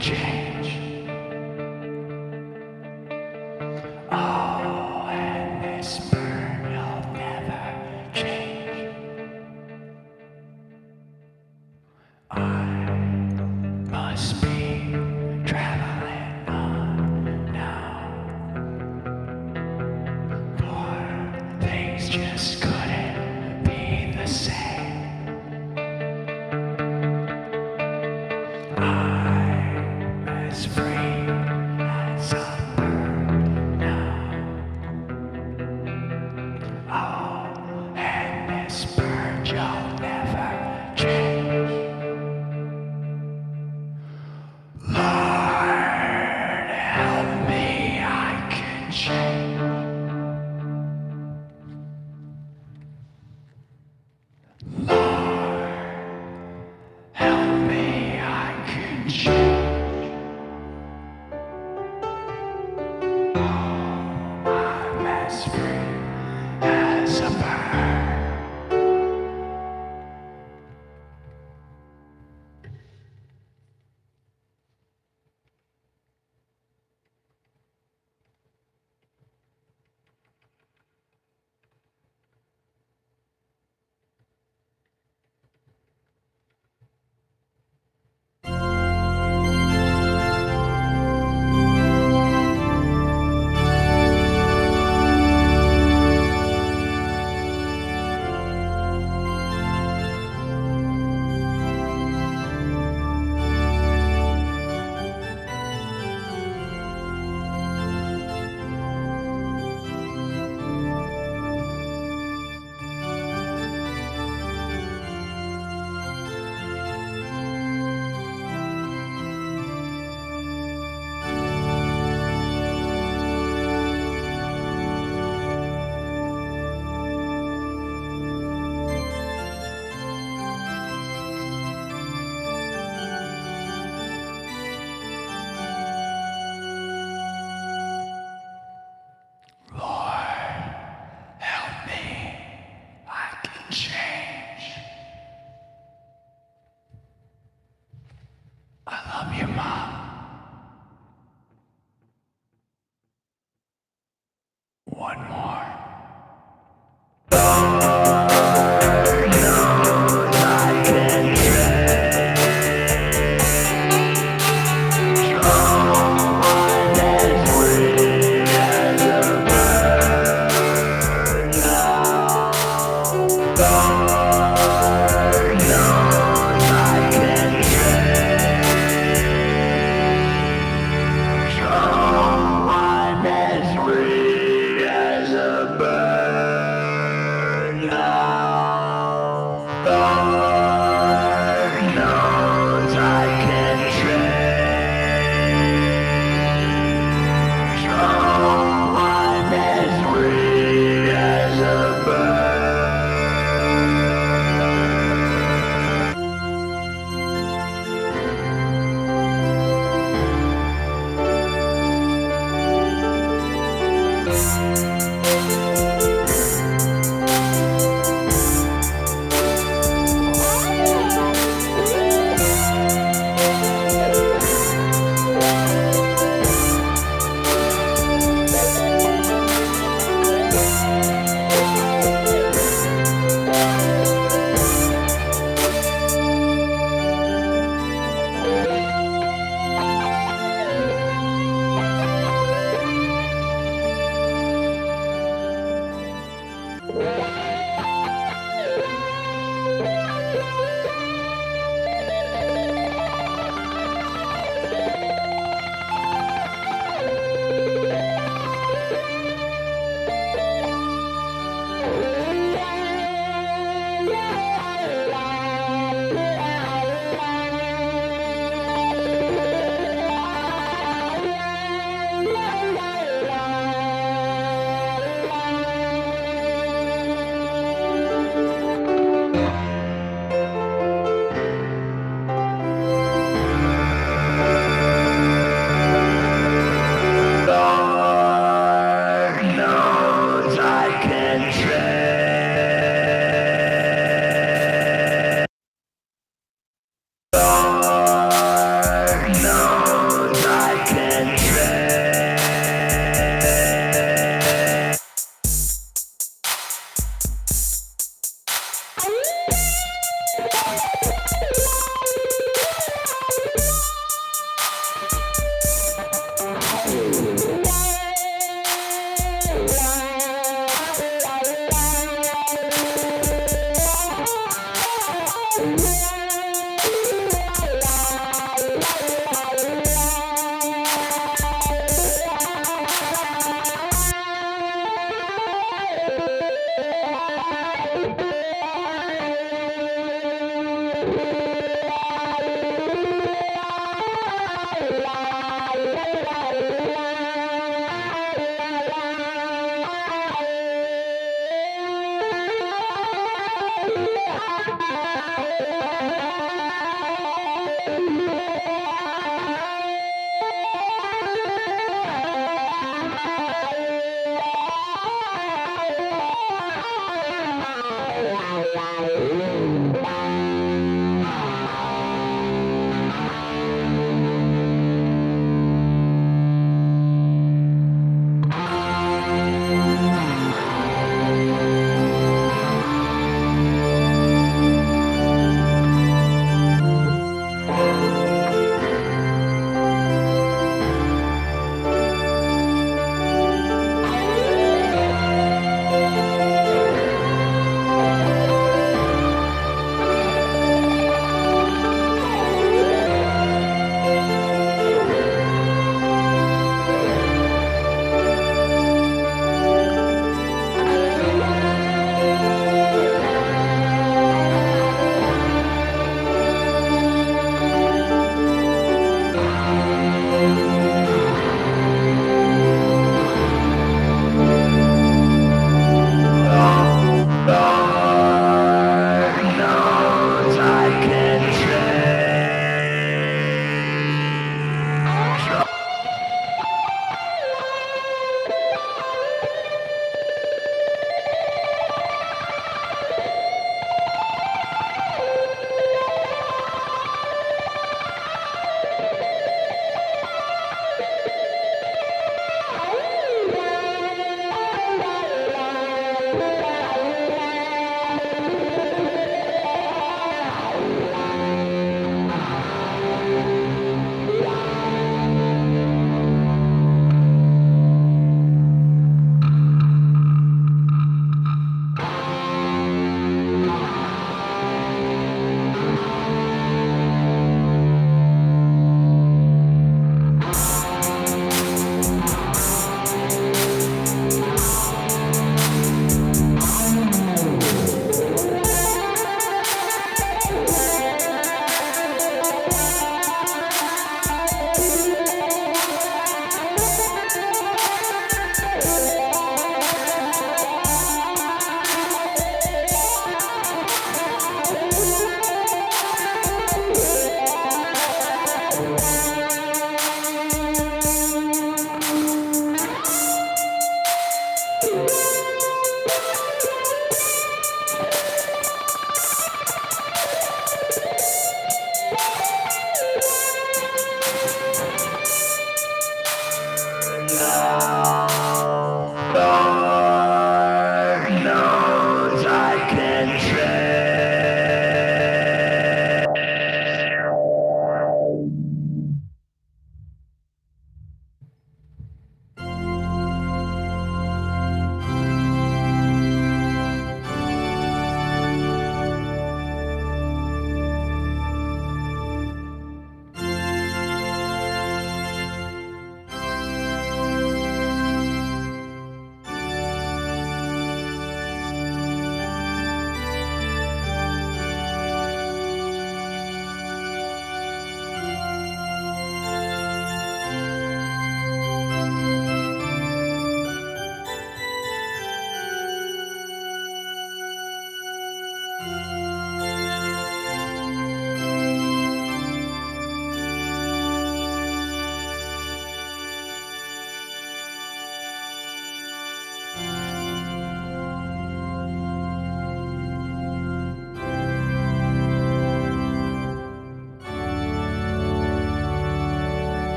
Change. Oh, and this bird will never change. I must be traveling on now, for things just couldn't be the same. As free as a bird now. Oh, and this bird you'll never change. Lord, help me, I can change. Lord, help me, I can change. I love you, Mom. One more.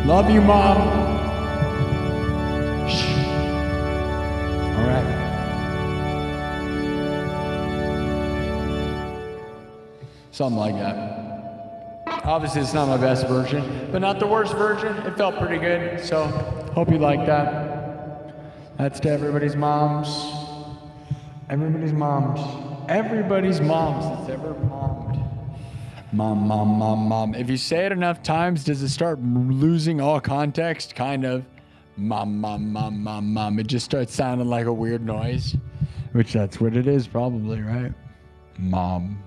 Love you, Mom. Shh. All right. Something like that. Obviously, it's not my best version, but not the worst version. It felt pretty good, so hope you like that. That's to everybody's moms. Everybody's moms. Everybody's moms that's ever mommed. Mom, mom, mom, mom. If you say it enough times, does it start losing all context? Kind of. Mom, mom, mom, mom, mom. It just starts sounding like a weird noise, which that's what it is probably, right? Mom.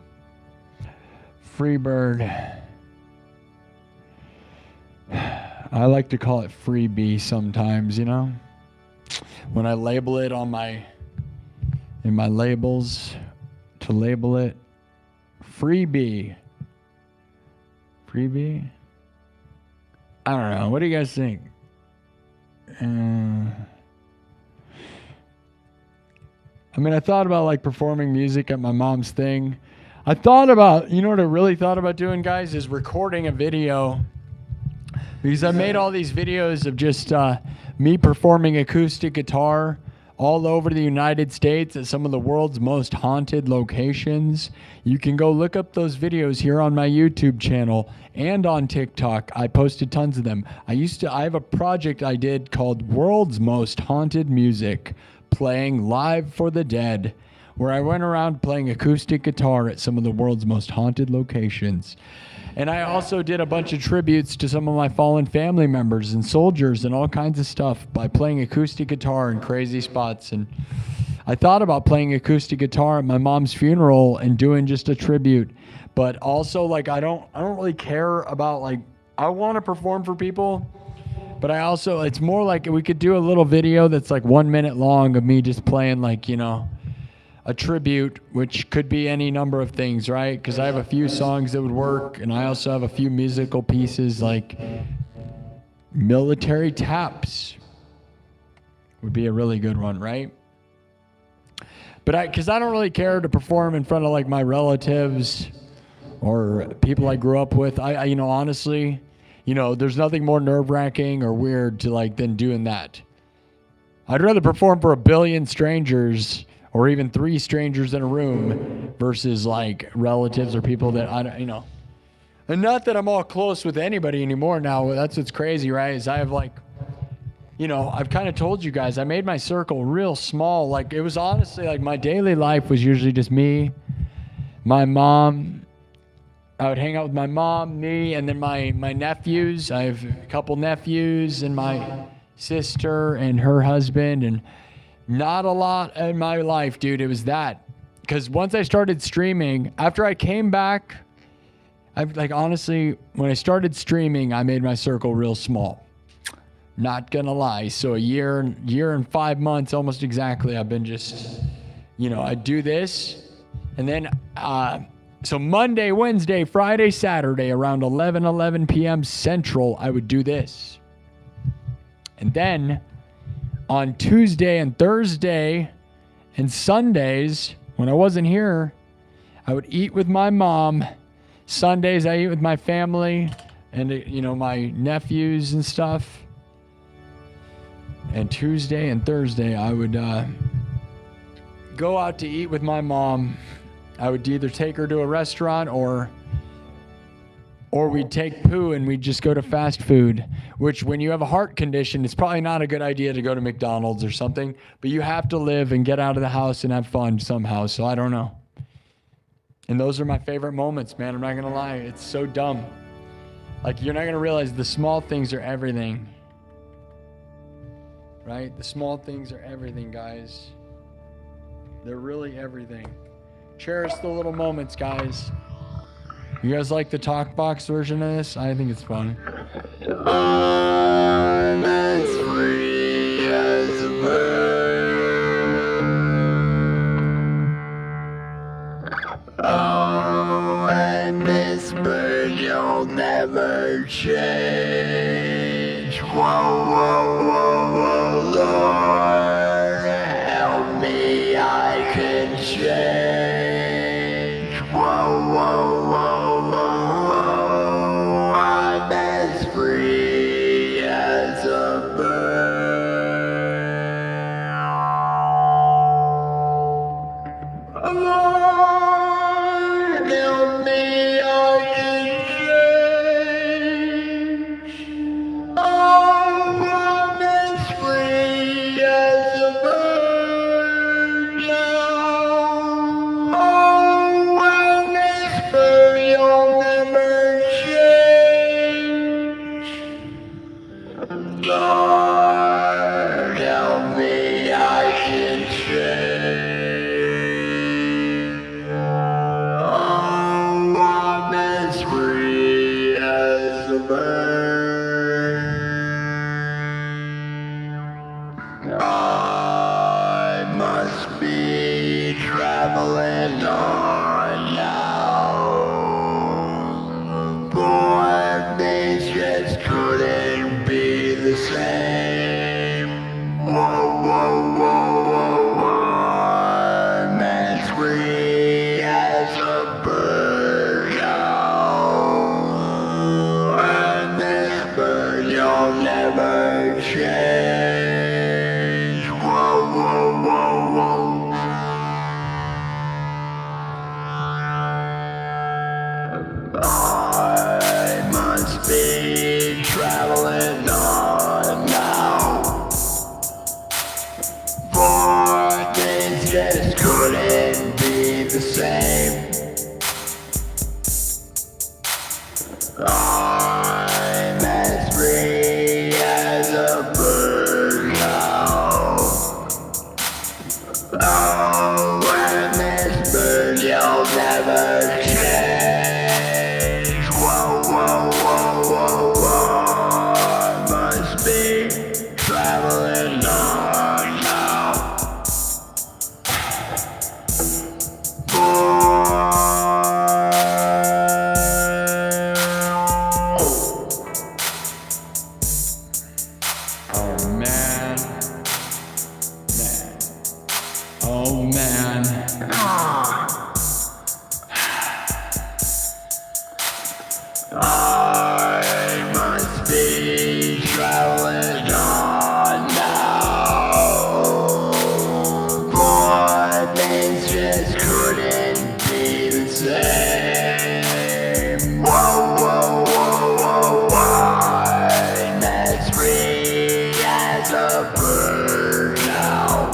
Freebird. I like to call it freebie sometimes, you know? When I label it on in my labels, to label it freebie. Freebie? I don't know. What do you guys think? I mean, I thought about like performing music at my mom's thing. I thought about, you know what I really thought about doing, guys, is recording a video. Because I made all these videos of just me performing acoustic guitar all over the United States at some of the world's most haunted locations. You can go look up those videos here on my YouTube channel and on TikTok. I posted tons of them. I have a project I did called World's Most Haunted Music, playing live for the dead, where I went around playing acoustic guitar at some of the world's most haunted locations. And I also did a bunch of tributes to some of my fallen family members and soldiers and all kinds of stuff by playing acoustic guitar in crazy spots. And I thought about playing acoustic guitar at my mom's funeral and doing just a tribute. But also, like, I don't really care about, like, I want to perform for people, but I also, it's more like we could do a little video that's like 1 minute long of me just playing, like, you know, a tribute, which could be any number of things, right? Because I have a few songs that would work, and I also have a few musical pieces, like military taps would be a really good one, right? But because I don't really care to perform in front of like my relatives or people I grew up with. I you know, honestly, you know, there's nothing more nerve-wracking or weird to like than doing that. I'd rather perform for 1 billion strangers or even 3 strangers in a room versus like relatives or people that I don't, you know. And not that I'm all close with anybody anymore now. That's what's crazy, right? Is I have like, you know, I've kind of told you guys, I made my circle real small. Like, it was honestly like my daily life was usually just me, my mom. I would hang out with my mom, me, and then my nephews. I have a couple nephews and my sister and her husband, and not a lot in my life, dude. It was that. Because once I started streaming, after I came back, like, honestly, when I started streaming, I made my circle real small. Not gonna lie. So a year and 5 months, almost exactly, I've been just, you know, I do this. And then, so Monday, Wednesday, Friday, Saturday, around 11 p.m. Central, I would do this. And then on Tuesday and Thursday and Sundays, when I wasn't here, I would eat with my mom. Sundays, I eat with my family and, you know, my nephews and stuff. And Tuesday and Thursday, I would go out to eat with my mom. I would either take her to a restaurant or we'd take poo and we'd just go to fast food, which when you have a heart condition, it's probably not a good idea to go to McDonald's or something, but you have to live and get out of the house and have fun somehow. So I don't know. And those are my favorite moments, man. I'm not going to lie. It's so dumb. Like, you're not going to realize the small things are everything. Right? The small things are everything, guys. They're really everything. Cherish the little moments, guys. You guys like the talk box version of this? I think it's fun. I'm as free as a bird. Oh, and this bird you'll never change. Whoa, whoa, whoa, whoa, Lord, help me, I can change. Whoa, whoa, whoa, whoa, whoa, I'm as free as a bird. Lord, help me, I can change. Oh, I'm as free as a bird now. Oh, when this bird you'll never change. Lord, help me, I can change. Oh, I'm as free as a bird. I must be traveling on now. Boy, things just couldn't be the same. Whoa, whoa, whoa, whoa, whoa. I'm as free as a bird now. And this bird you'll never change. Whoa, whoa, whoa, whoa. I must be traveling on now. For things just couldn't be the same. I'm as free as a bird now. Oh, and this bird you'll never change. Whoa, whoa, whoa, whoa, whoa. I must be traveling on now. Oh man. Oh man. I must be traveling on now. Boy, things just couldn't be the same. Whoa, whoa, whoa, whoa, whoa. I'm as free as a bird now.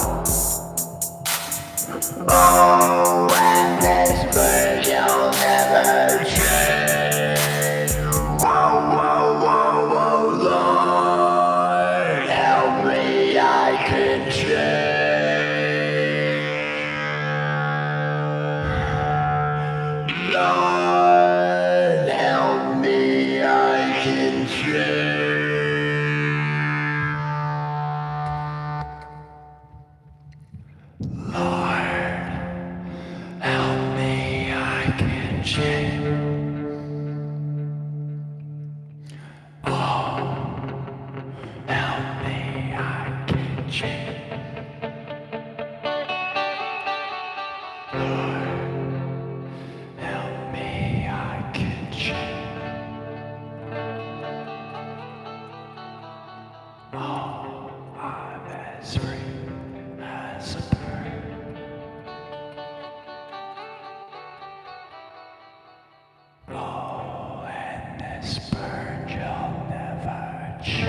Oh, and this bird you'll never change. Whoa, whoa, whoa, whoa, Lord, help me, I can change. Lord, help me, I can change. Lord, help me, I can change. Oh, help me, I can change. Lord, help me, I can change. Oh, I'm as free as a bird. Oh, and this bird you'll never change.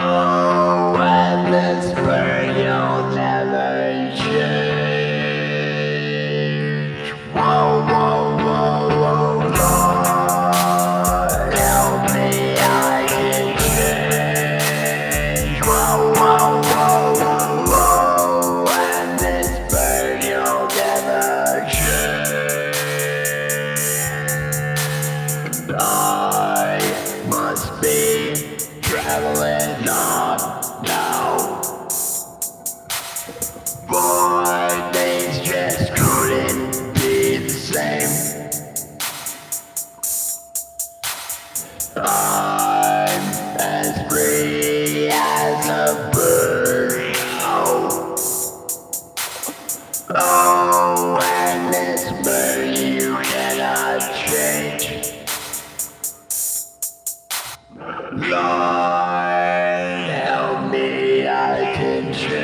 Oh, and this bird you'll never change. Whoa, whoa, whoa, whoa, Lord, not now. Boy, things just couldn't be the same. I'm as free as a bird now. Oh, and this bird you cannot change. Lord, help me, I can change.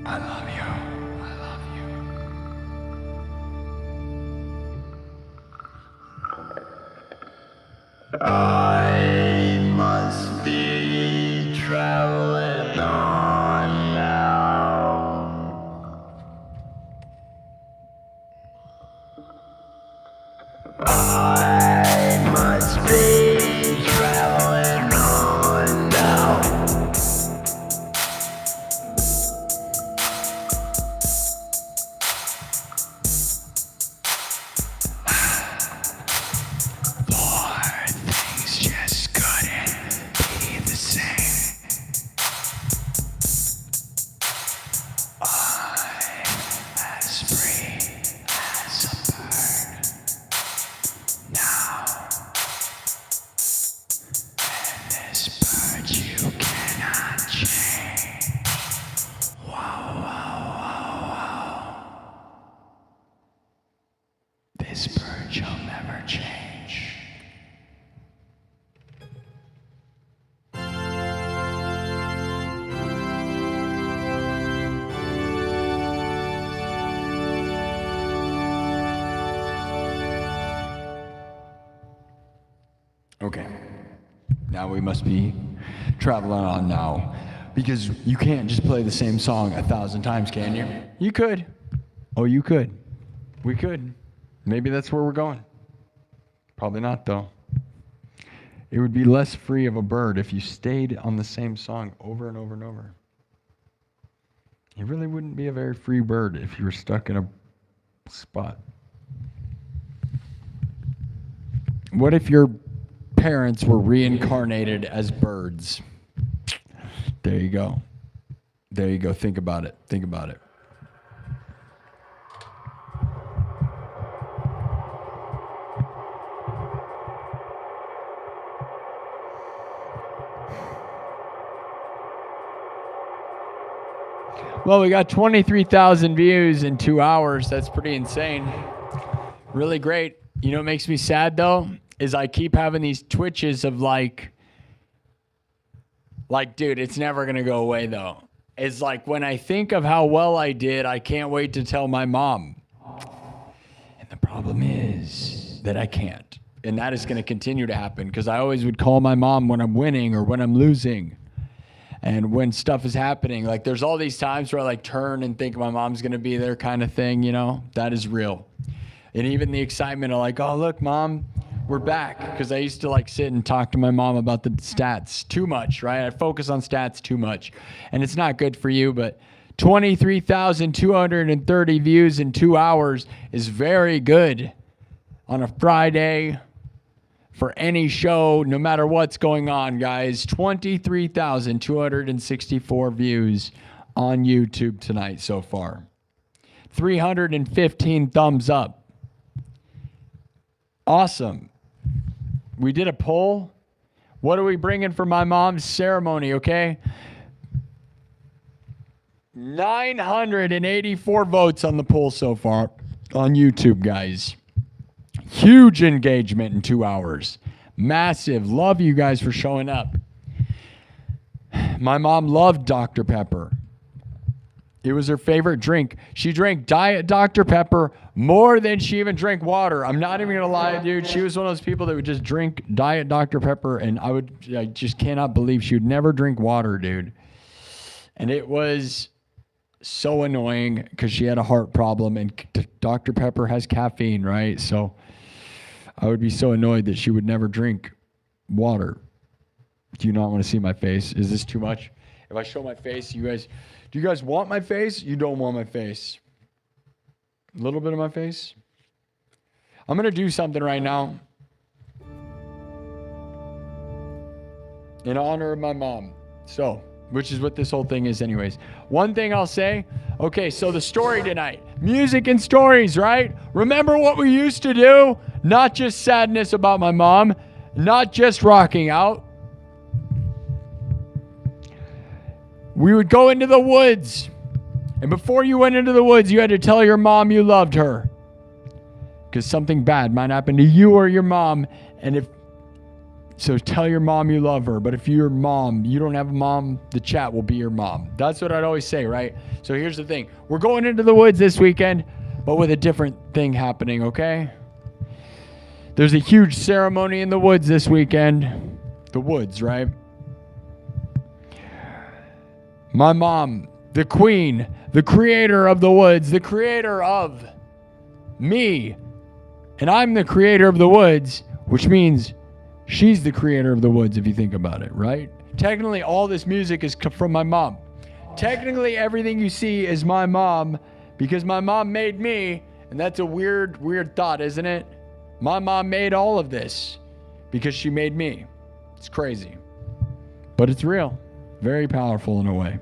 I love you. I love you. I must be traveling on now. I must be traveling on now. This bird shall never change. Okay, now we must be traveling on now, because you can't just play the same song 1,000 times, can you? You could. Oh, you could. We could. Maybe that's where we're going. Probably not, though. It would be less free of a bird if you stayed on the same song over and over and over. You really wouldn't be a very free bird if you were stuck in a spot. What if your parents were reincarnated as birds? There you go. There you go. Think about it. Think about it. Well, we got 23,000 views in 2 hours. That's pretty insane. Really great. You know what makes me sad, though, is I keep having these twitches of like, dude, it's never going to go away, though. It's like when I think of how well I did, I can't wait to tell my mom. And the problem is that I can't. And that is going to continue to happen because I always would call my mom when I'm winning or when I'm losing. And when stuff is happening, like there's all these times where I like turn and think my mom's going to be there kind of thing, you know, that is real. And even the excitement of like, oh, look, mom, we're back. Because I used to like sit and talk to my mom about the stats too much, right? I focus on stats too much. And it's not good for you, but 23,230 views in 2 hours is very good on a Friday. For any show, no matter what's going on, guys. 23,264 views on YouTube tonight so far. 315 thumbs up. Awesome. We did a poll. What are we bringing for my mom's ceremony, okay? 984 votes on the poll so far on YouTube, guys. Huge engagement in 2 hours. Massive. Love you guys for showing up. My mom loved Dr. Pepper. It was her favorite drink. She drank Diet Dr. Pepper more than she even drank water. I'm not even going to lie, dude. She was one of those people that would just drink Diet Dr. Pepper, and I just cannot believe she would never drink water, dude. And it was so annoying because she had a heart problem, and Dr. Pepper has caffeine, right? So I would be so annoyed that she would never drink water. Do you not want to see my face? Is this too much? If I show my face, do you guys want my face? You don't want my face. A little bit of my face. I'm going to do something right now in honor of my mom. So, which is what this whole thing is anyways. One thing I'll say, okay, so the story tonight, music and stories, right? Remember what we used to do? Not just sadness about my mom, not just rocking out. We would go into the woods. And before you went into the woods, you had to tell your mom you loved her. Because something bad might happen to you or your mom. So tell your mom you love her. But if you're mom, you don't have a mom, the chat will be your mom. That's what I'd always say, right? So here's the thing. We're going into the woods this weekend, but with a different thing happening, okay? There's a huge ceremony in the woods this weekend. The woods, right? My mom, the queen, the creator of the woods, the creator of me, and I'm the creator of the woods, which means she's the creator of the woods if you think about it, right? Technically, all this music is from my mom. Technically, everything you see is my mom because my mom made me, and that's a weird thought, isn't it? My mom made all of this because she made me. It's crazy, but it's real. Very powerful in a way.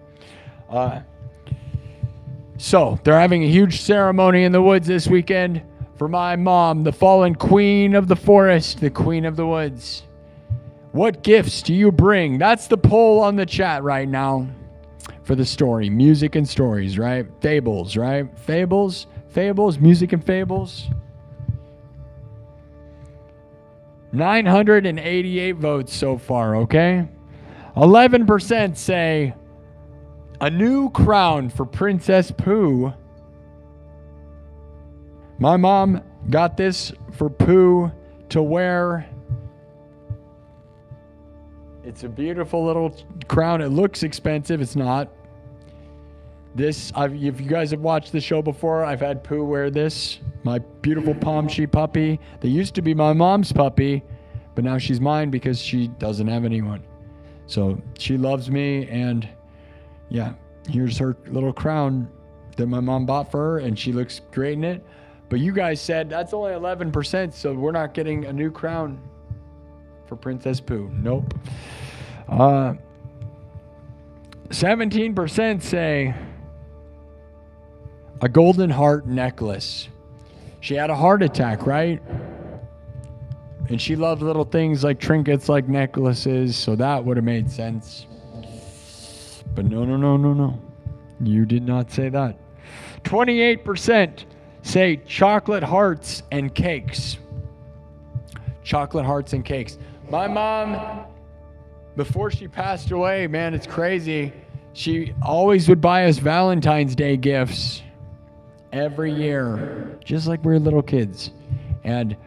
So they're having a huge ceremony in the woods this weekend for my mom, the fallen queen of the forest, the queen of the woods. What gifts do you bring? That's the poll on the chat right now for the story. Music and stories, right? Fables, right? Fables, music and fables. 988 votes so far, okay? 11% say a new crown for Princess Pooh. My mom got this for Pooh to wear. It's a beautiful little crown. It looks expensive. It's not. If you guys have watched the show before, I've had Pooh wear this. My beautiful Pomshy puppy. That used to be my mom's puppy, but now she's mine because she doesn't have anyone. So she loves me, and yeah, here's her little crown that my mom bought for her, and she looks great in it. But you guys said that's only 11%, so we're not getting a new crown for Princess Pooh. Nope. 17% say a golden heart necklace. She had a heart attack, right? And she loved little things like trinkets, like necklaces, so that would have made sense. But no. You did not say that. 28% say chocolate hearts and cakes. Chocolate hearts and cakes. My mom, before she passed away, man, it's crazy. She always would buy us Valentine's Day gifts every year, just like we were little kids. And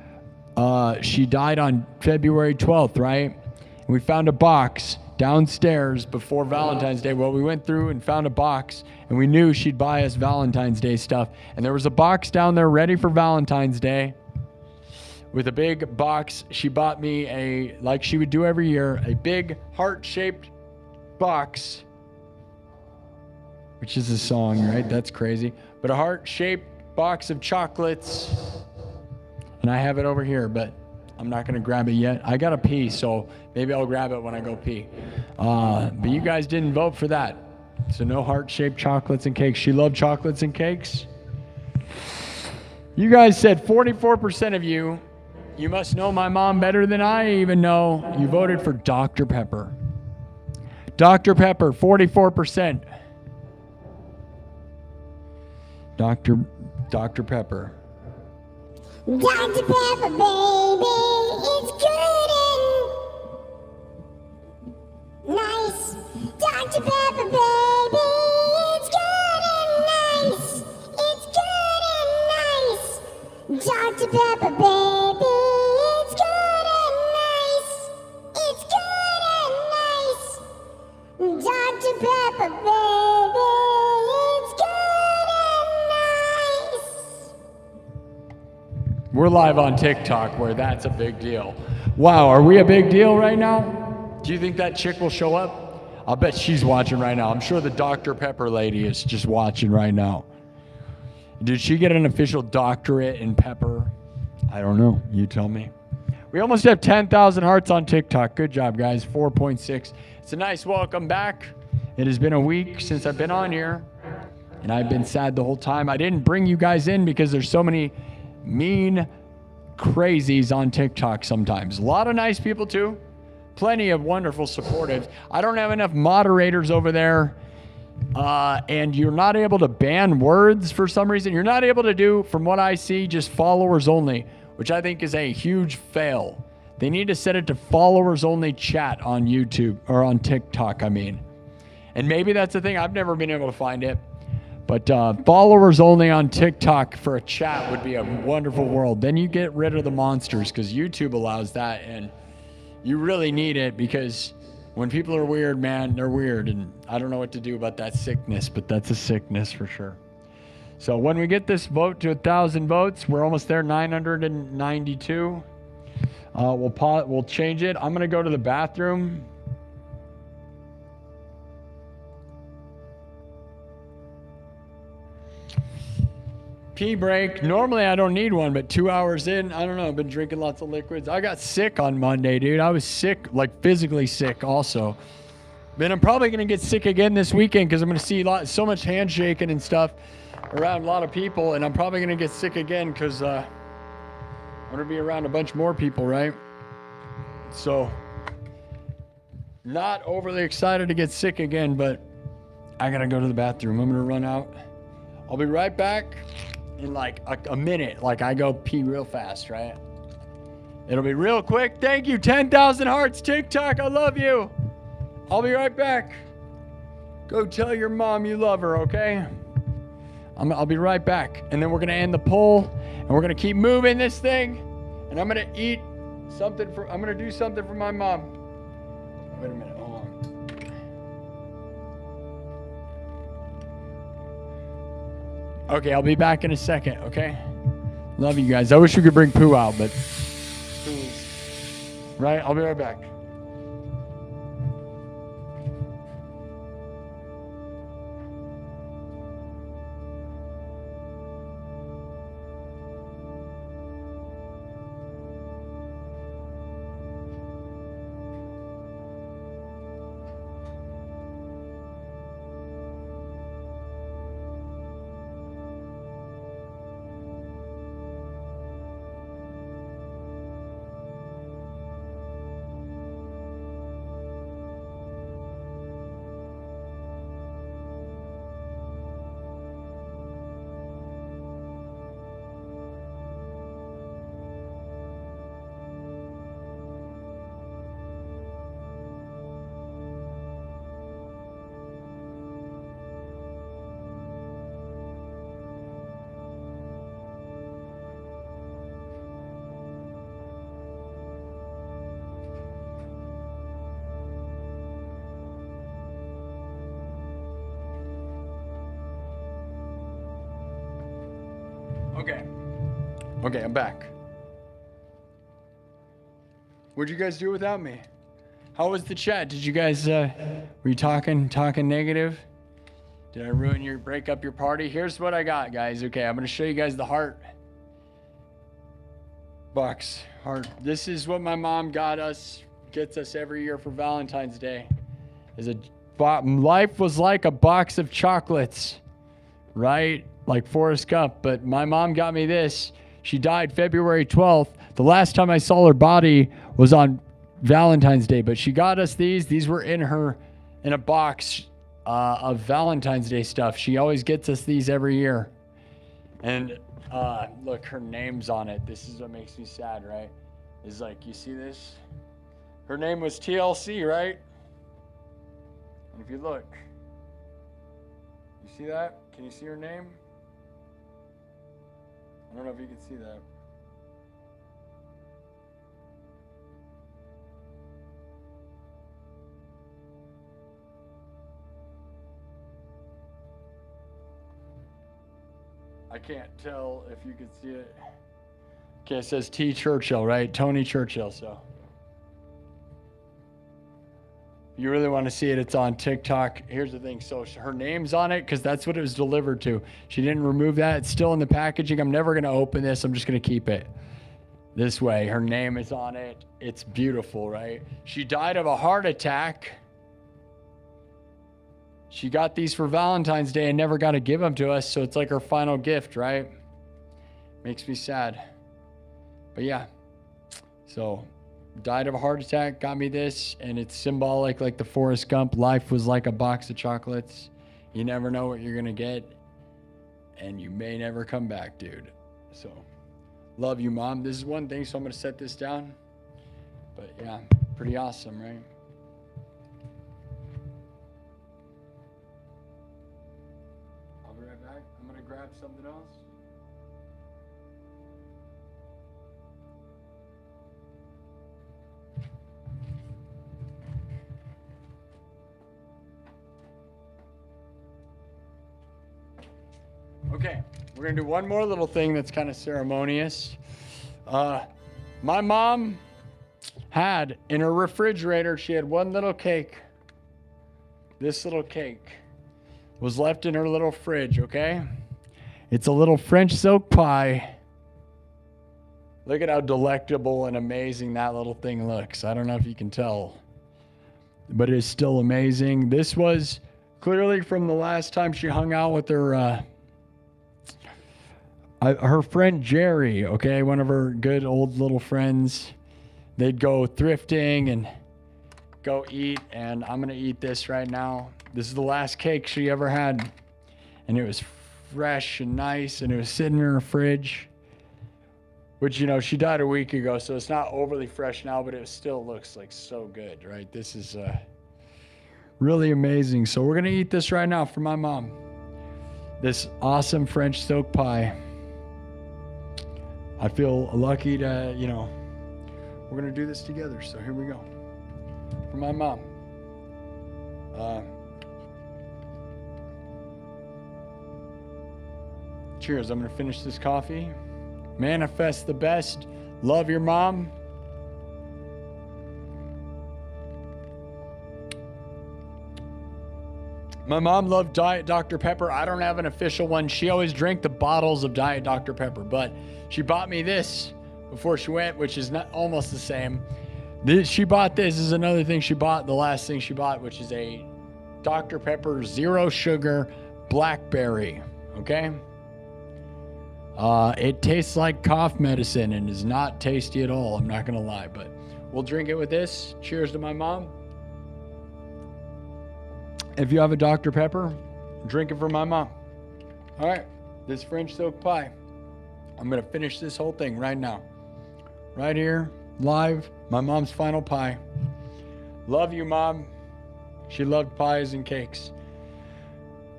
she died on February 12th, right? And we found a box downstairs before Valentine's Day. Well, we went through and found a box, and we knew she'd buy us Valentine's Day stuff. And there was a box down there ready for Valentine's Day with a big box. She bought me like she would do every year, a big heart-shaped box, which is a song, right? That's crazy. But a heart-shaped box of chocolates. And I have it over here, but I'm not going to grab it yet. I got to pee, so maybe I'll grab it when I go pee. But you guys didn't vote for that. So no heart-shaped chocolates and cakes. She loved chocolates and cakes. You guys said 44% of you must know my mom better than I even know. You voted for Dr. Pepper. Dr. Pepper, 44%. Dr. Pepper. Dr. Pepper, baby, it's good Dr. Pepper, baby, it's good and nice. It's good and nice. Dr. Pepper, baby, it's good and nice. We're live on TikTok, where that's a big deal. Wow, are we a big deal right now? Do you think that chick will show up? I'll bet she's watching right now. I'm sure the Dr. Pepper lady is just watching right now. Did she get an official doctorate in pepper? I don't know. You tell me. We almost have 10,000 hearts on TikTok. Good job, guys. 4.6. It's a nice welcome back. It has been a week since I've been on here, and I've been sad the whole time. I didn't bring you guys in because there's so many mean crazies on TikTok sometimes. A lot of nice people too. Plenty of wonderful supportives. I don't have enough moderators over there. And you're not able to ban words for some reason. You're not able to do, from what I see, just followers only, which I think is a huge fail. They need to set it to followers only chat on YouTube, or on TikTok, I mean. And maybe that's the thing. I've never been able to find it. But followers only on TikTok for a chat would be a wonderful world. Then you get rid of the monsters, because YouTube allows that, and you really need it, because when people are weird, man, they're weird, and I don't know what to do about that sickness, but that's a sickness for sure. So when we get this vote to 1,000 votes, we're almost there, 992. We'll change it. I'm gonna go to the bathroom. Pee break. Normally I don't need one, but 2 hours in, I don't know. I've been drinking lots of liquids. I got sick on Monday, dude. I was sick, like physically sick also. But I'm probably going to get sick again this weekend, because I'm going to see so much handshaking and stuff around a lot of people. And I'm probably going to get sick again because I'm going to be around a bunch more people, right? So not overly excited to get sick again, but I got to go to the bathroom. I'm going to run out. I'll be right back. In like a minute, like I go pee real fast, right? It'll be real quick. Thank you, 10,000 hearts, TikTok, I love you. I'll be right back. Go tell your mom you love her, okay? I'll be right back. And then we're gonna end the poll, and we're gonna keep moving this thing, and I'm gonna eat something I'm gonna do something for my mom. Wait a minute, hold on. Okay, I'll be back in a second, okay? Love you guys. I wish we could bring poo out, but... Right? I'll be right back. Okay, I'm back. What'd you guys do without me? How was the chat? Did you guys, were you talking negative? Did I break up your party? Here's what I got, guys. Okay, I'm gonna show you guys the heart box. Heart. This is what my mom gets us every year for Valentine's Day. Life was like a box of chocolates, right? Like Forrest Gump, but my mom got me this. She died February 12th. The last time I saw her body was on Valentine's Day, but she got us these. These were in a box of Valentine's Day stuff. She always gets us these every year. And look, her name's on it. This is what makes me sad, right? Is like, you see this? Her name was T.L.C, right? And if you look, you see that? Can you see her name? I don't know if you can see that. I can't tell if you can see it. Okay, it says T. Churchill, right? Tony Churchill, so. You really want to see it, it's on TikTok. Here's the thing. So her name's on it because that's what it was delivered to. She didn't remove that. It's still in the packaging. I'm never going to open this. I'm just going to keep it this way. Her name is on it. It's beautiful, right? She died of a heart attack. She got these for Valentine's Day and never got to give them to us. So it's like her final gift, right? Makes me sad. But yeah. So died of a heart attack, got me this, and it's symbolic like the Forrest Gump. Life was like a box of chocolates. You never know what you're gonna get, and you may never come back, dude. So love you, Mom. This is one thing, so I'm gonna set this down. But yeah, pretty awesome, right? I'll be right back. I'm gonna grab something else. Okay, we're gonna do one more little thing that's kind of ceremonious. My mom had in her refrigerator, she had one little cake. This little cake was left in her little fridge, okay? It's a little French silk pie. Look at how delectable and amazing that little thing looks. I don't know if you can tell, but it is still amazing. This was clearly from the last time she hung out with her friend Jerry, okay, one of her good old little friends. They'd go thrifting and go eat, and I'm gonna eat this right now. This is the last cake she ever had, and it was fresh and nice, and it was sitting in her fridge, which, you know, she died a week ago, so it's not overly fresh now, but it still looks like so good, right? This is really amazing. So we're gonna eat this right now for my mom. This awesome French silk pie. I feel lucky to, you know, we're going to do this together. So here we go. For my mom. Cheers. I'm going to finish this coffee. Manifest the best. Love your mom. My mom loved Diet Dr. Pepper. I don't have an official one. She always drank the bottles of Diet Dr. Pepper, but she bought me this before she went, which is not almost the same. She bought this. This is another thing she bought, the last thing she bought, which is a Dr. Pepper Zero Sugar Blackberry, okay? It tastes like cough medicine and is not tasty at all. I'm not going to lie, but we'll drink it with this. Cheers to my mom. If you have a Dr. Pepper, drink it for my mom. All right, this French silk pie. I'm going to finish this whole thing right now. Right here, live, my mom's final pie. Love you, Mom. She loved pies and cakes.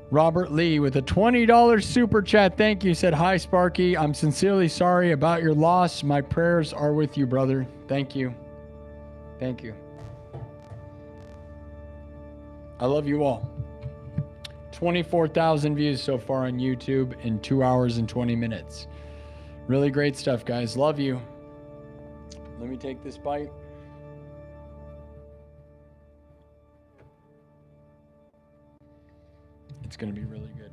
Robert Lee with a $20 super chat. Thank you. Said, hi, Sparky. I'm sincerely sorry about your loss. My prayers are with you, brother. Thank you. Thank you. I love you all. 24,000 views so far on YouTube in 2 hours and 20 minutes. Really great stuff, guys. Love you. Let me take this bite. It's going to be really good.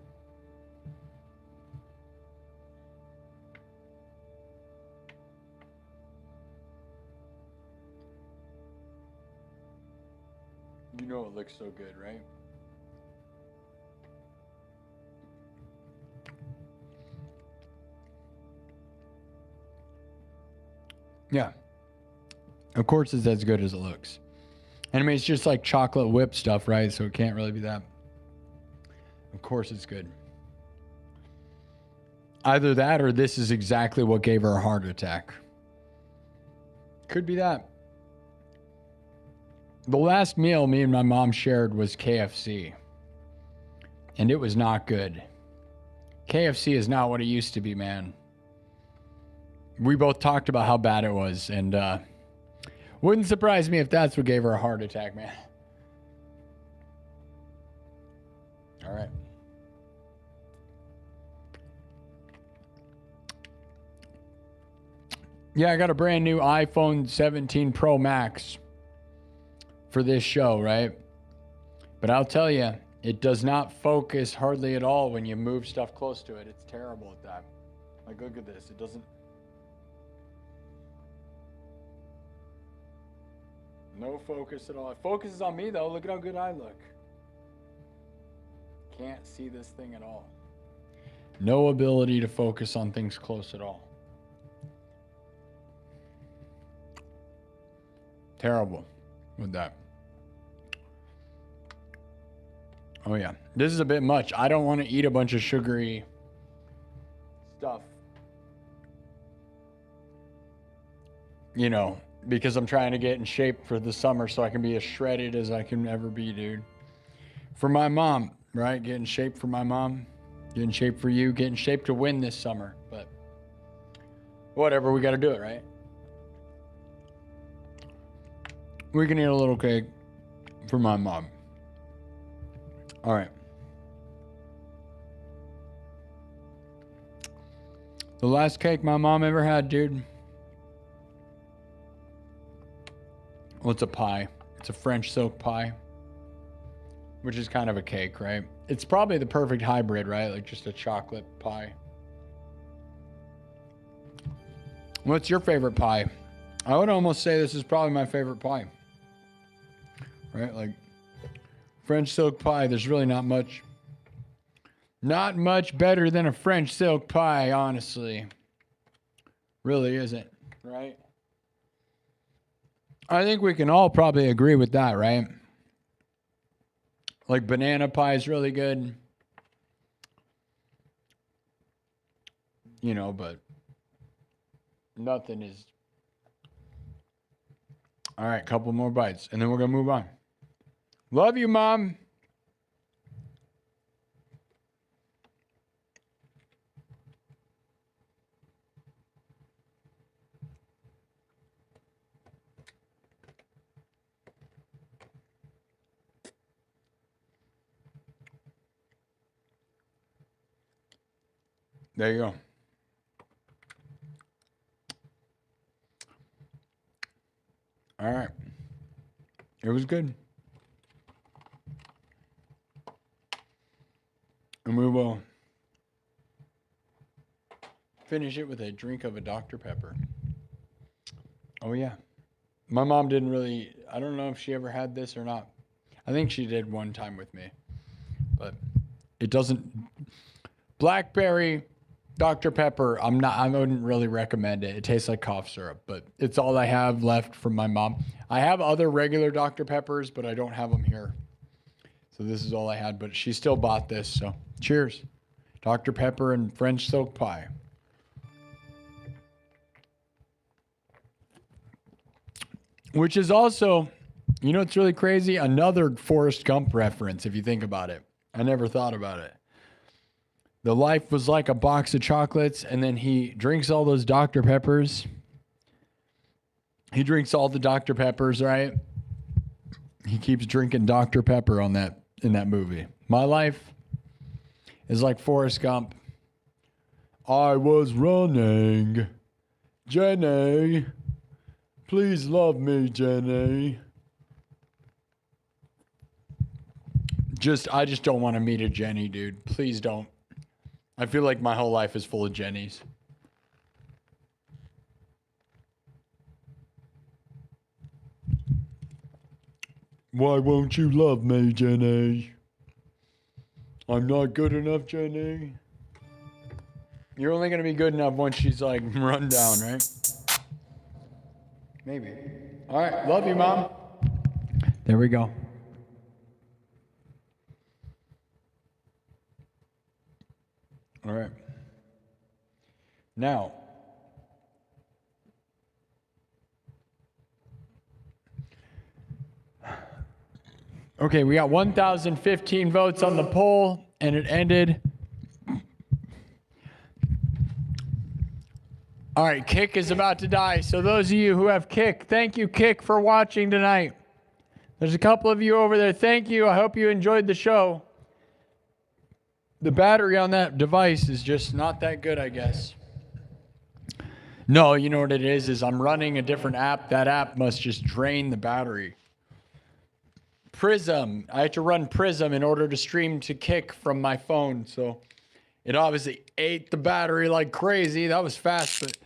You know it looks so good, right? Yeah. Of course it's as good as it looks. And I mean, it's just like chocolate whipped stuff, right? So it can't really be that. Of course it's good. Either that or this is exactly what gave her a heart attack. Could be that. The last meal me and my mom shared was KFC. And it was not good. KFC is not what it used to be, man. We both talked about how bad it was. And wouldn't surprise me if that's what gave her a heart attack, man. All right. Yeah, I got a brand new iPhone 17 Pro Max for this show, right? But I'll tell you, it does not focus hardly at all when you move stuff close to it. It's terrible at that. Like, look at this. It doesn't. No focus at all. It focuses on me, though. Look at how good I look. Can't see this thing at all. No ability to focus on things close at all. Terrible with that. Oh, yeah. This is a bit much. I don't want to eat a bunch of sugary stuff. You know, because I'm trying to get in shape for the summer so I can be as shredded as I can ever be, dude. For my mom, right? Get in shape for my mom. Get in shape for you. Get in shape to win this summer. But whatever, we got to do it, right? We can eat a little cake for my mom. All right. The last cake my mom ever had, dude. Well, it's a pie. It's a French silk pie, which is kind of a cake, right? It's probably the perfect hybrid, right? Like just a chocolate pie. What's your favorite pie? I would almost say this is probably my favorite pie. Right? Like French silk pie, there's really not much better than a French silk pie, honestly. Really isn't, right? I think we can all probably agree with that, right? Like banana pie is really good. You know, but nothing is. All right, couple more bites, and then we're going to move on. Love you, Mom. There you go. All right. It was good. And we will finish it with a drink of a Dr. Pepper. Oh, yeah. My mom didn't really, I don't know if she ever had this or not. I think she did one time with me. But it doesn't, blackberry Dr. Pepper, I wouldn't really recommend it. It tastes like cough syrup, but it's all I have left from my mom. I have other regular Dr. Peppers, but I don't have them here. So this is all I had, but she still bought this, so cheers. Dr. Pepper and French silk pie. Which is also, you know what's really crazy? Another Forrest Gump reference, if you think about it. I never thought about it. The life was like a box of chocolates, and then he drinks all those Dr. Peppers. He drinks all the Dr. Peppers, right? He keeps drinking Dr. Pepper in that movie. My life is like Forrest Gump. I was running. Jenny. Please love me, Jenny. I just don't want to meet a Jenny, dude. Please don't. I feel like my whole life is full of Jennies. Why won't you love me, Jenny? I'm not good enough, Jenny. You're only going to be good enough once she's like run down, right? Maybe. All right. Love you, Mom. There we go. All right. Now, okay, we got 1,015 votes on the poll, and it ended. All right, Kick is about to die. So those of you who have Kick, thank you, Kick, for watching tonight. There's a couple of you over there. Thank you. I hope you enjoyed the show. The battery on that device is just not that good, I guess. No, you know what it is I'm running a different app. That app must just drain the battery. Prism. I had to run Prism in order to stream to Kick from my phone. So it obviously ate the battery like crazy. That was fast, but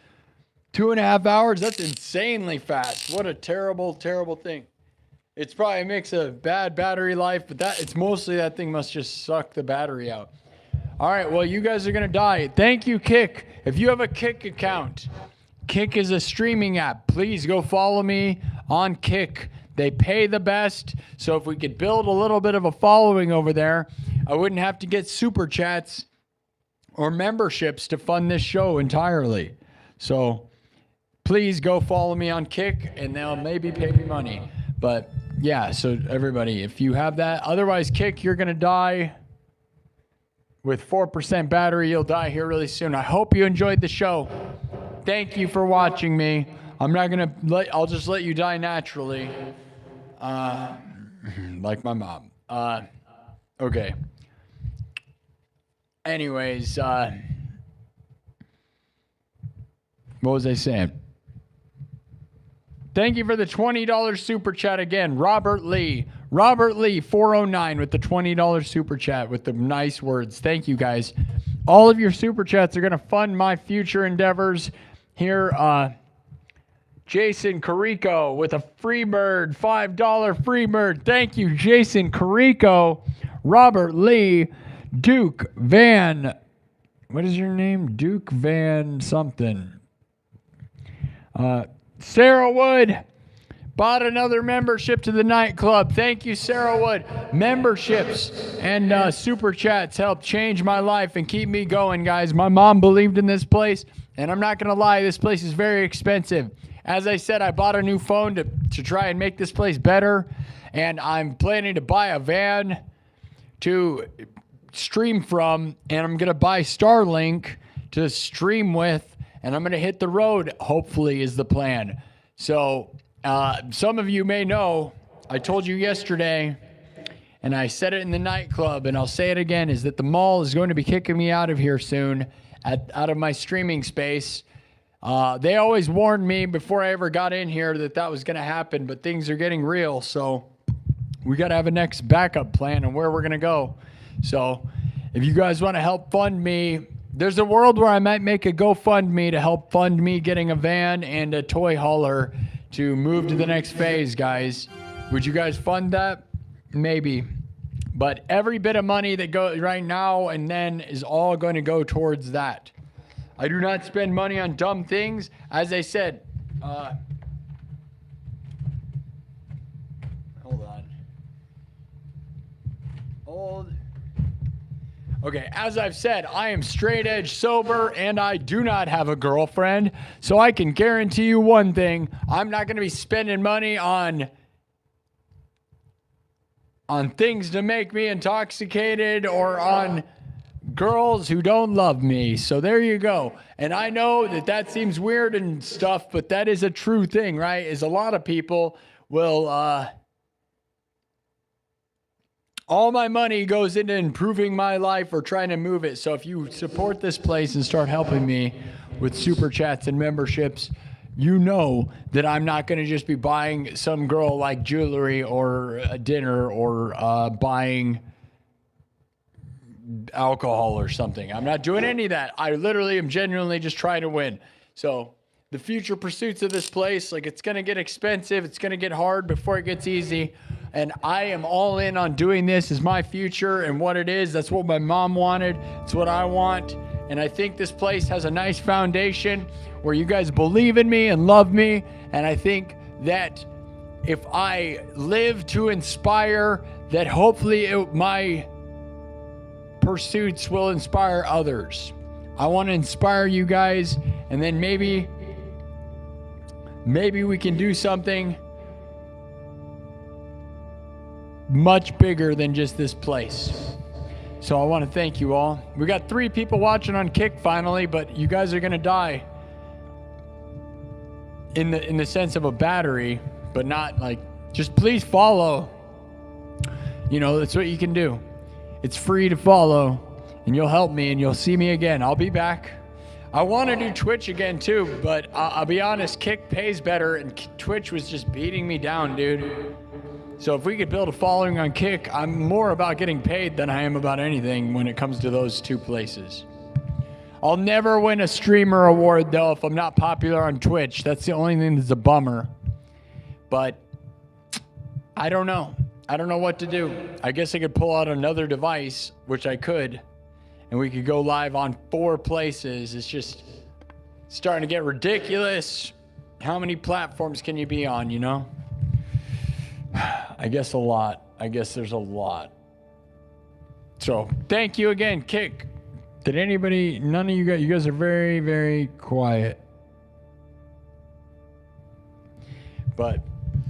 2.5 hours, that's insanely fast. What a terrible, terrible thing. It's probably a mix of bad battery life, but it's mostly that thing must just suck the battery out. All right, well, you guys are going to die. Thank you, Kick. If you have a Kick account, Kick is a streaming app. Please go follow me on Kick. They pay the best, so if we could build a little bit of a following over there, I wouldn't have to get super chats or memberships to fund this show entirely. So please go follow me on Kick, and they'll maybe pay me money. But yeah, so everybody, if you have that, otherwise Kick, you're going to die. With 4% battery, you'll die here really soon. I hope you enjoyed the show. Thank you for watching me. I'm not going to I'll just let you die naturally. Like my mom. Okay. Anyways, what was I saying? Thank you for the $20 super chat again. Robert Lee, 409 with the $20 super chat with the nice words. Thank you guys. All of your super chats are going to fund my future endeavors here. Jason Carrico with a free bird, $5 free bird. Thank you, Jason Carrico. Robert Lee, Duke Van, what is your name? Duke Van something. Sarah Wood bought another membership to the nightclub. Thank you, Sarah Wood. Memberships and super chats help change my life and keep me going, guys. My mom believed in this place, and I'm not going to lie, this place is very expensive. As I said, I bought a new phone to try and make this place better, and I'm planning to buy a van to stream from, and I'm going to buy Starlink to stream with, and I'm going to hit the road, hopefully, is the plan. So some of you may know, I told you yesterday, and I said it in the nightclub, and I'll say it again, is that the mall is going to be kicking me out of here soon, out of my streaming space. They always warned me before I ever got in here that was going to happen, but things are getting real, so we got to have a next backup plan on where we're going to go. So if you guys want to help fund me, there's a world where I might make a GoFundMe to help fund me getting a van and a toy hauler to move to the next phase, guys. Would you guys fund that? Maybe. But every bit of money that goes right now and then is all going to go towards that. I do not spend money on dumb things. As I said, hold on. Okay, as I've said, I am straight edge sober and I do not have a girlfriend. So I can guarantee you one thing. I'm not going to be spending money on things to make me intoxicated or on girls who don't love me. So there you go. And I know that seems weird and stuff, but that is a true thing, right? Is a lot of people will, all my money goes into improving my life or trying to move it. So if you support this place and start helping me with super chats and memberships, you know that I'm not going to just be buying some girl like jewelry or a dinner or buying alcohol or something. I'm not doing any of that. I literally am genuinely just trying to win. So the future pursuits of this place, like, it's going to get expensive. It's going to get hard before it gets easy. And I am all in on doing this as my future and what it is. That's what my mom wanted. It's what I want. And I think this place has a nice foundation where you guys believe in me and love me. And I think that if I live to inspire, that hopefully my pursuits will inspire others. I want to inspire you guys, and then maybe we can do something much bigger than just this place. So I want to thank you all. We got 3 people watching on Kick finally, but you guys are going to die in the sense of a battery, but not like, just please follow. You know, that's what you can do. It's free to follow, and you'll help me, and you'll see me again. I'll be back. I want to do Twitch again too, but I'll be honest, Kick pays better, and Twitch was just beating me down, dude. So if we could build a following on Kick, I'm more about getting paid than I am about anything when it comes to those two places. I'll never win a streamer award though if I'm not popular on Twitch. That's the only thing that's a bummer. But I don't know. I don't know what to do. I guess I could pull out another device, which I could, and we could go live on 4 places. It's just starting to get ridiculous. How many platforms can you be on, you know? I guess a lot. I guess there's a lot. So thank you again, Kick. Did anybody, none of you guys are very, very quiet. But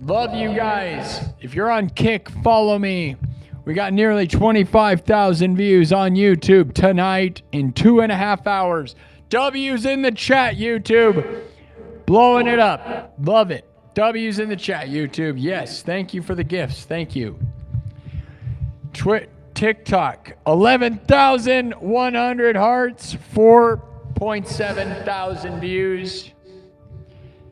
love you guys. If you're on Kick, follow me. We got nearly 25,000 views on YouTube tonight in 2.5 hours. W's in the chat, YouTube. Blowing it up. Love it. W's in the chat, YouTube. Yes, thank you for the gifts. Thank you. TikTok, 11,100 hearts, 4.7 thousand views.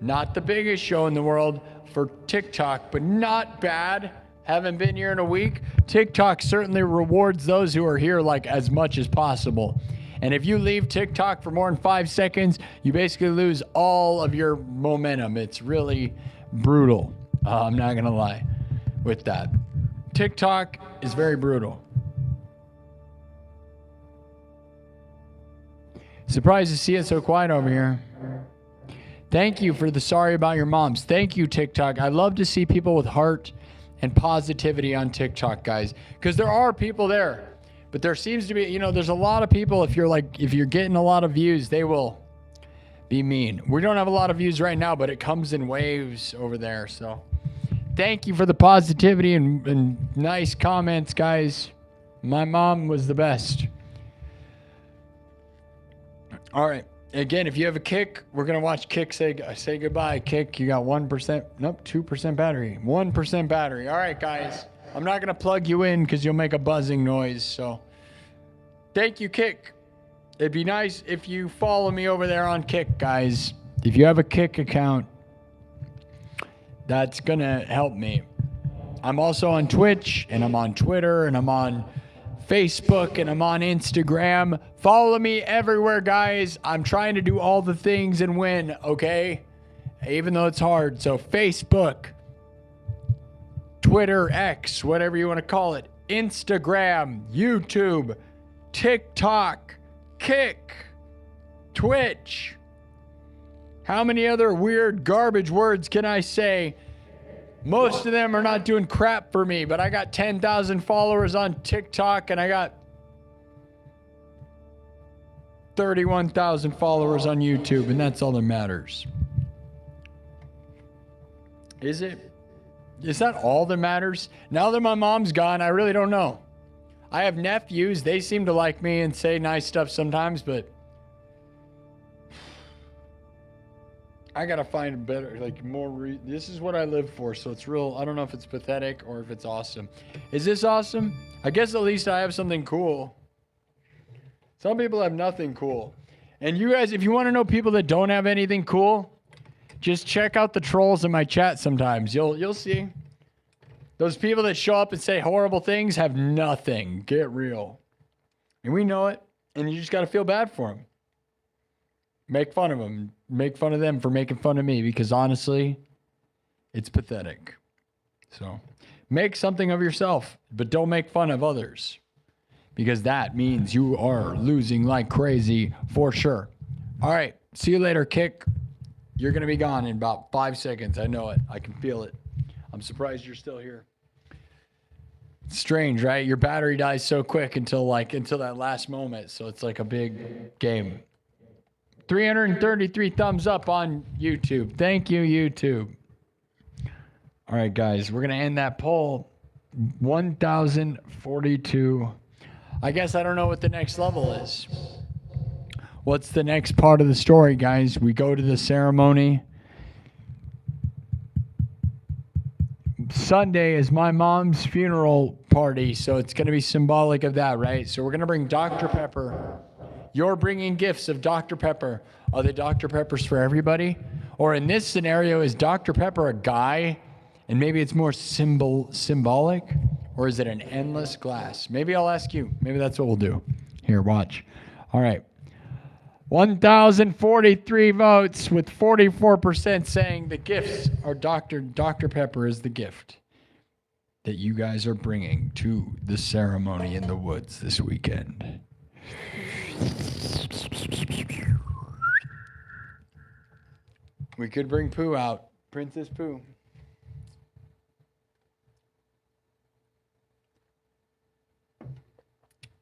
Not the biggest show in the world for TikTok, but not bad. Haven't been here in a week. TikTok certainly rewards those who are here like as much as possible. And if you leave TikTok for more than 5 seconds, you basically lose all of your momentum. It's really brutal. I'm not going to lie with that. TikTok is very brutal. Surprised to see it so quiet over here. Thank you for the sorry about your moms. Thank you, TikTok. I love to see people with heart and positivity on TikTok, guys, because there are people there. But there seems to be, you know, there's a lot of people, if you're getting a lot of views, they will be mean. We don't have a lot of views right now, but it comes in waves over there. So thank you for the positivity and nice comments, guys. My mom was the best. All right. Again, if you have a Kick, we're going to watch Kick say goodbye. Kick, you got 1%. Nope, 2% battery. 1% battery. All right, guys. I'm not going to plug you in because you'll make a buzzing noise. So thank you, Kick. It'd be nice if you follow me over there on Kick, guys. If you have a Kick account, that's going to help me. I'm also on Twitch, and I'm on Twitter, and I'm on Facebook, and I'm on Instagram. Follow me everywhere, guys. I'm trying to do all the things and win, okay? Even though it's hard. So Facebook, Twitter, X, whatever you want to call it, Instagram, YouTube, TikTok, Kick, Twitch. How many other weird garbage words can I say? Most of them are not doing crap for me, but I got 10,000 followers on TikTok, and I got 31,000 followers on YouTube, and that's all that matters. Is it? Is that all that matters? Now that my mom's gone, I really don't know. I have nephews. They seem to like me and say nice stuff sometimes, but I gotta find a better, like more. This is what I live for, so it's real. I don't know if it's pathetic or if it's awesome. Is this awesome? I guess at least I have something cool. Some people have nothing cool. And you guys, if you want to know people that don't have anything cool, just check out the trolls in my chat sometimes. You'll see. Those people that show up and say horrible things have nothing. Get real. And we know it, and you just got to feel bad for them. Make fun of them. Make fun of them for making fun of me, because honestly, it's pathetic. So make something of yourself, but don't make fun of others, because that means you are losing like crazy for sure. All right. See you later, Kick. You're going to be gone in about 5 seconds. I know it. I can feel it. I'm surprised you're still here. It's strange, right? Your battery dies so quick until that last moment. So it's like a big game. 333 thumbs up on YouTube. Thank you, YouTube. All right, guys, we're going to end that poll. 1,042. I guess I don't know what the next level is. What's the next part of the story, guys? We go to the ceremony. Sunday is my mom's funeral party, so it's going to be symbolic of that, right? So we're going to bring Dr. Pepper. You're bringing gifts of Dr. Pepper. Are the Dr. Peppers for everybody? Or in this scenario, is Dr. Pepper a guy and maybe it's more symbolic? Or is it an endless glass? Maybe I'll ask you. Maybe that's what we'll do. Here, watch. All right. 1,043 votes with 44% saying the gifts are Dr. Pepper is the gift that you guys are bringing to the ceremony in the woods this weekend. We could bring Pooh out. Princess Pooh.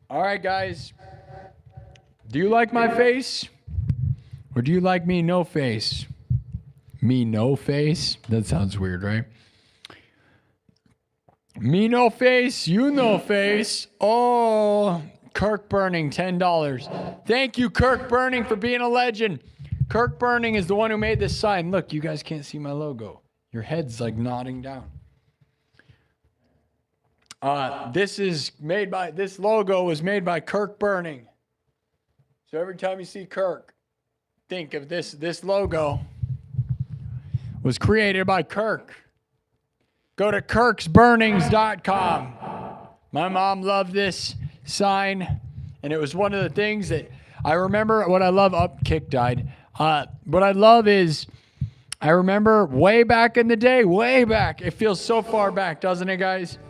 All right, guys. Do you like my face? Or do you like me no face? Me no face? That sounds weird, right? Me no face, you no face. Oh, Kirk Burning, $10. Thank you, Kirk Burning, for being a legend. Kirk Burning is the one who made this sign. Look, you guys can't see my logo. Your head's like nodding down. This logo was made by Kirk Burning. So every time you see Kirk, think of this logo was created by Kirk. Go to kirksburnings.com. My mom loved this sign, and it was one of the things that I remember. What I love, Kick died. What I love is, I remember way back in the day, way back. It feels so far back, doesn't it, guys?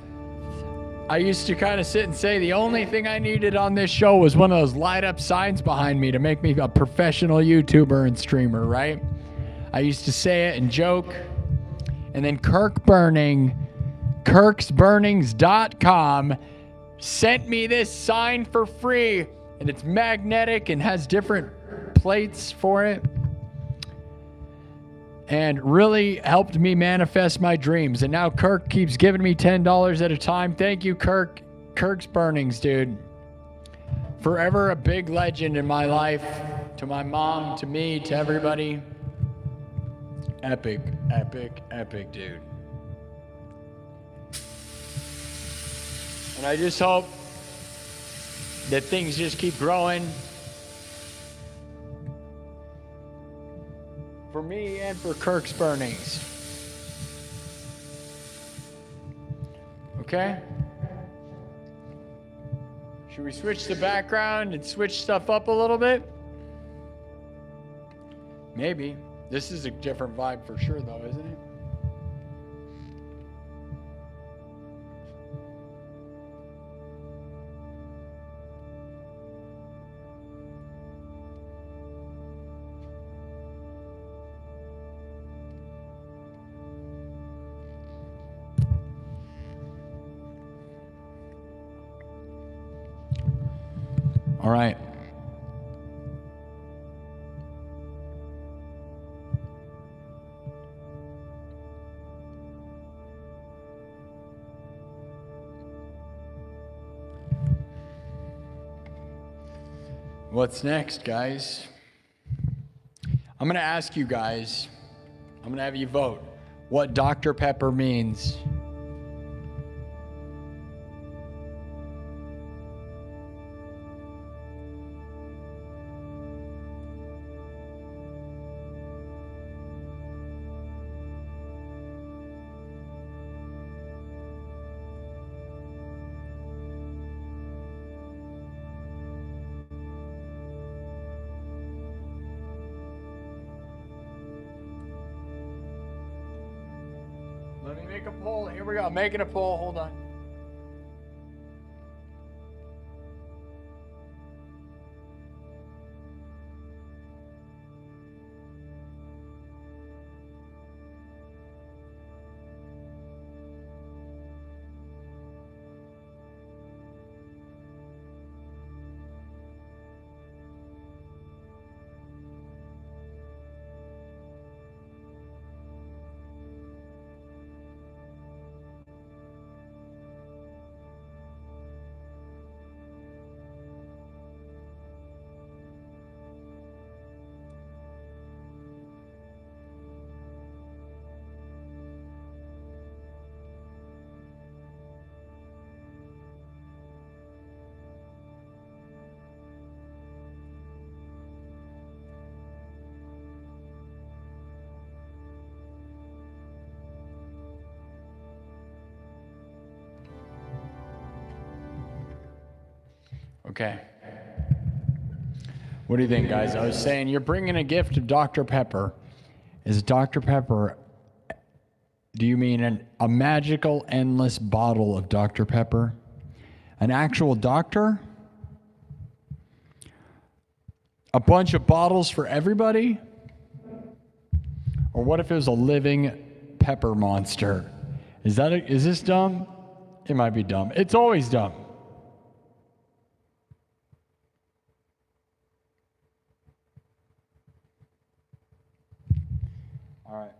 I used to kind of sit and say the only thing I needed on this show was one of those light up signs behind me to make me a professional YouTuber and streamer, right? I used to say it and joke. And then Kirk Burning, kirksburnings.com, sent me this sign for free. And it's magnetic and has different plates for it. And really helped me manifest my dreams. And now Kirk keeps giving me $10 at a time. Thank you, Kirk. Kirk's Burnings, dude. Forever a big legend in my life. To my mom, to me, to everybody. Epic, epic, epic, dude. And I just hope that things just keep growing. For me and for Kirk's Burnings. Okay? Should we switch the background and switch stuff up a little bit? Maybe. This is a different vibe for sure, though, isn't it? All right. What's next, guys? I'm going to ask you guys, I'm going to have you vote what Dr. Pepper means. Let me make a poll. Here we go. I'm making a poll. Hold on. Okay. What do you think, guys? I was saying you're bringing a gift of Dr. Pepper. Is Dr. Pepper, do you mean a magical, endless bottle of Dr. Pepper? An actual doctor? A bunch of bottles for everybody? Or what if it was a living pepper monster? Is this dumb? It might be dumb. It's always dumb. All right.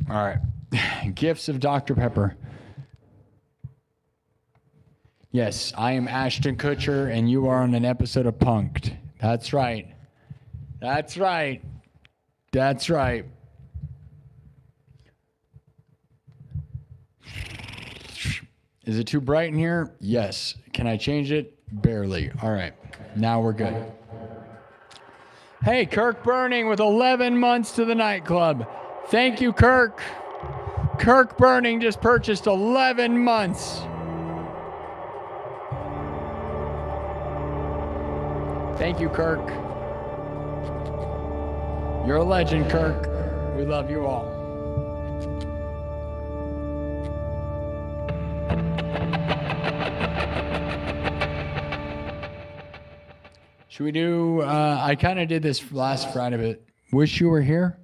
All right. Gifts of Dr. Pepper. Yes, I am Ashton Kutcher, and you are on an episode of Punk'd. That's right. That's right. That's right. Is it too bright in here? Yes. Can I change it? Barely. All right. Now we're good. Hey, Kirk Burning with 11 months to the nightclub. Thank you, Kirk. Kirk Burning just purchased 11 months. Thank you, Kirk. You're a legend, Kirk. We love you all. Should we do, I kind of did this last Friday, but Wish You Were Here?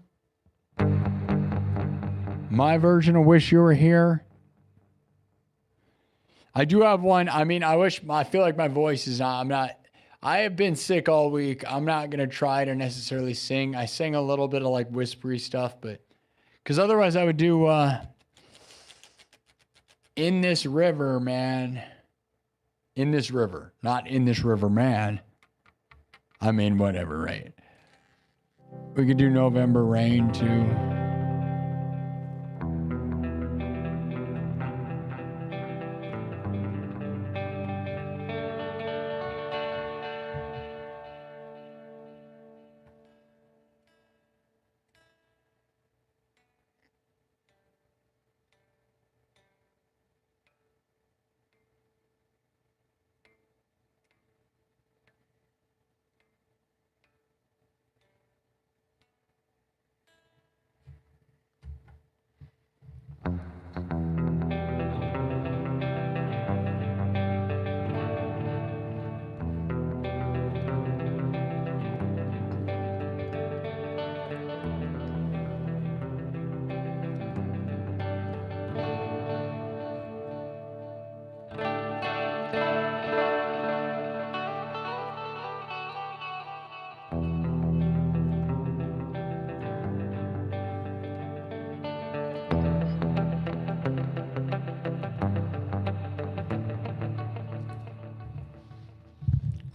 My version of Wish You Were Here. I do have one. I mean, I feel like my voice is not, I have been sick all week. I'm not going to try to necessarily sing. I sing a little bit of like whispery stuff, but, because otherwise I would do, In This River, Man. In This River, not In This River, Man. I mean, whatever, right? We could do November Rain too.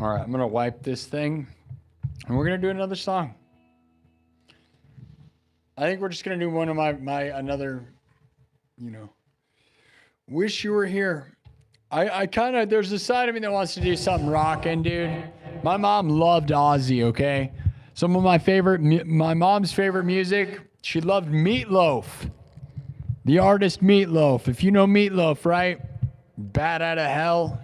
All right, I'm going to wipe this thing, and we're going to do another song. I think we're just going to do one of another, Wish You Were Here. I kind of, there's a side of me that wants to do something rockin', dude. My mom loved Ozzy, okay? Some of my mom's favorite music, she loved Meatloaf. The artist Meatloaf. If you know Meatloaf, right? Bat Out of Hell.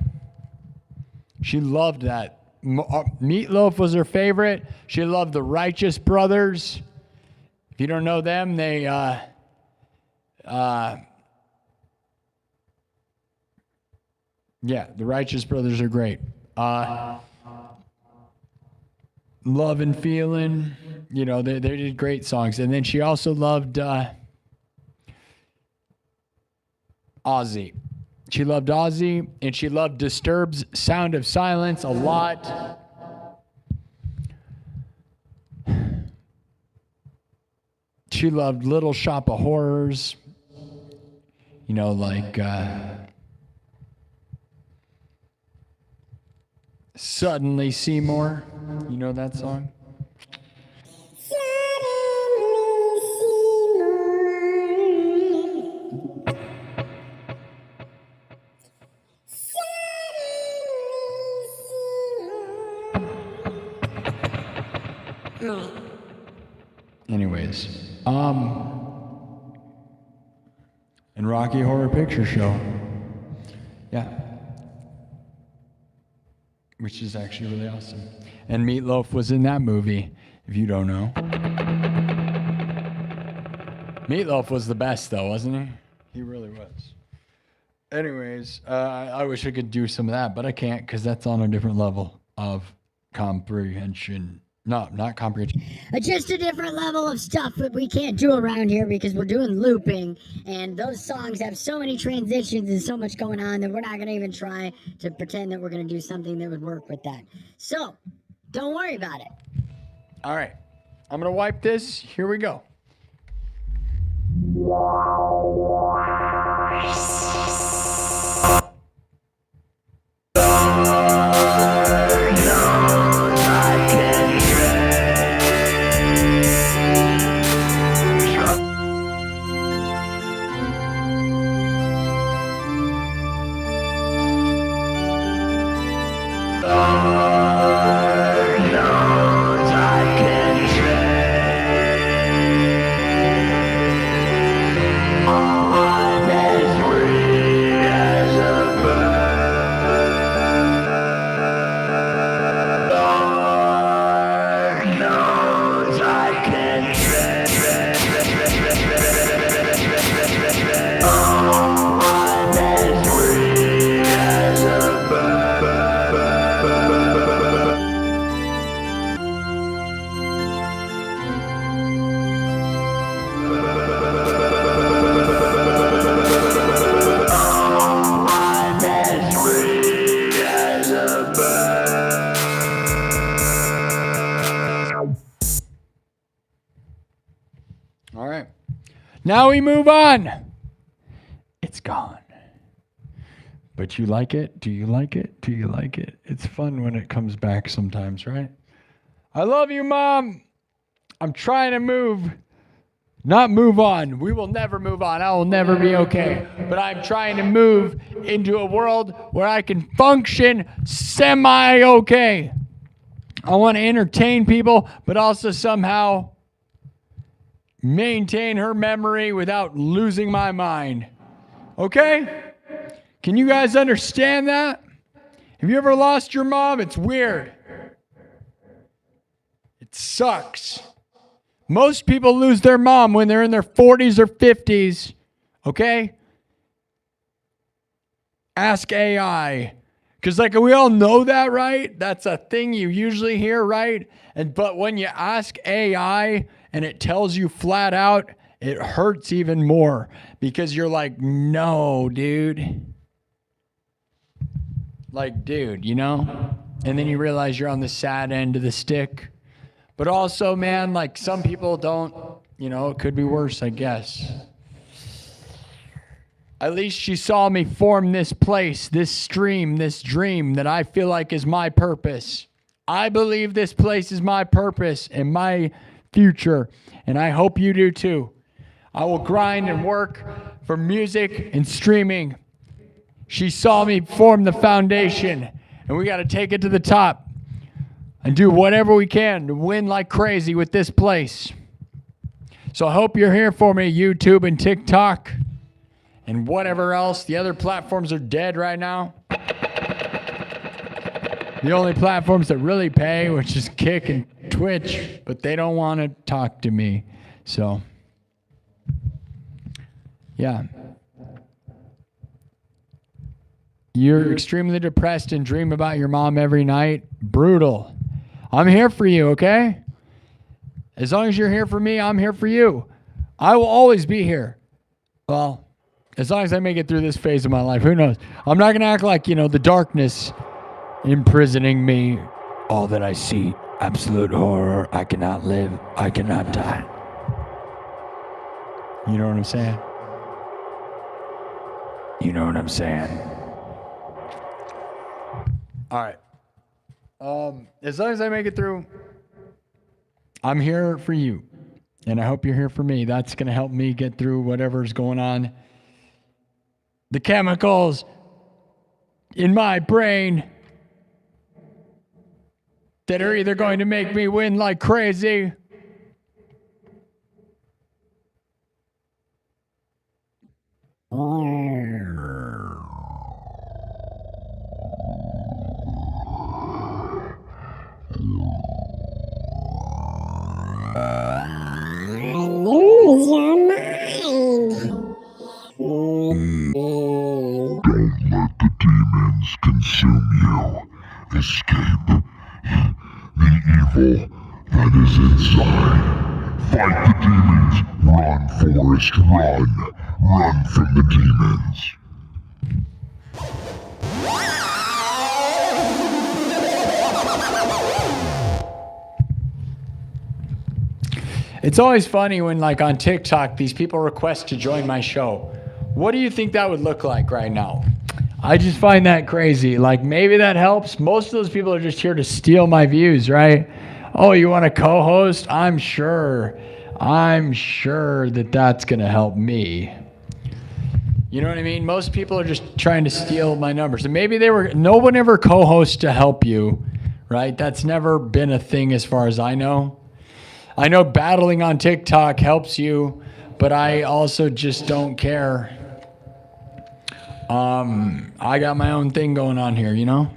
She loved that. Meatloaf was her favorite. She loved the Righteous Brothers. If you don't know them, they the Righteous Brothers are great. Love and Feeling, they did great songs. And then she also loved Ozzy. She loved Ozzy, and she loved Disturbed's Sound of Silence a lot. She loved Little Shop of Horrors. Like Suddenly Seymour. You know that song? Anyways, and Rocky Horror Picture Show. Yeah. Which is actually really awesome. And Meatloaf was in that movie, if you don't know. Meatloaf was the best, though, wasn't he? He really was. Anyways, I wish I could do some of that, but I can't because that's on a different level of comprehension. No, not comprehension. Just a different level of stuff that we can't do around here because we're doing looping, and those songs have so many transitions and so much going on that we're not going to even try to pretend that we're going to do something that would work with that. So, don't worry about it. All right. I'm going to wipe this. Here we go. All right. Now we move on. It's gone. But you like it? Do you like it? Do you like it? It's fun when it comes back sometimes, right? I love you, Mom. I'm trying to not move on. We will never move on. I will never be okay. But I'm trying to move into a world where I can function semi-okay. I want to entertain people, but also somehow maintain her memory without losing my mind. Okay? Can you guys understand that? Have you ever lost your mom? It's weird. It sucks. Most people lose their mom when they're in their 40s or 50s. Okay? Ask AI. Because like we all know that, right? That's a thing you usually hear, right? But when you ask AI and it tells you flat out, it hurts even more. Because you're like, no, dude. Like, dude, you know? And then you realize you're on the sad end of the stick. But also, man, like some people don't, you know, it could be worse, I guess. At least she saw me form this place, this stream, this dream that I feel like is my purpose. I believe this place is my purpose and my future, and I hope you do too. I will grind and work for music and streaming. She saw me form the foundation, and we got to take it to the top and do whatever we can to win like crazy with this place. So I hope you're here for me, YouTube and TikTok and whatever else. The other platforms are dead right now. The only platforms that really pay, which is Kick and Twitch, but they don't want to talk to me. So, yeah. You're extremely depressed and dream about your mom every night. Brutal. I'm here for you, okay? As long as you're here for me, I'm here for you. I will always be here. Well, as long as I make it through this phase of my life, who knows? I'm not going to act like, you know, the darkness imprisoning me. All that I see, absolute horror. I cannot live. I cannot die. You know what I'm saying? You know what I'm saying? All right. As long as I make it through, I'm here for you. And I hope you're here for me. That's going to help me get through whatever's going on. The chemicals in my brain that are either going to make me win like crazy lose your mind. Don't let the demons consume you. Escape the evil that is inside. Fight the demons. Run, Forrest, run. Run from the demons. It's always funny when, like, on TikTok, these people request to join my show. What do you think that would look like right now? I just find that crazy. Like, maybe that helps. Most of those people are just here to steal my views, right? Oh, you want to co-host? I'm sure that that's going to help me. You know what I mean? Most people are just trying to steal my numbers. And maybe no one ever co-hosts to help you, right? That's never been a thing as far as I know. I know battling on TikTok helps you, but I also just don't care. I got my own thing going on here, you know?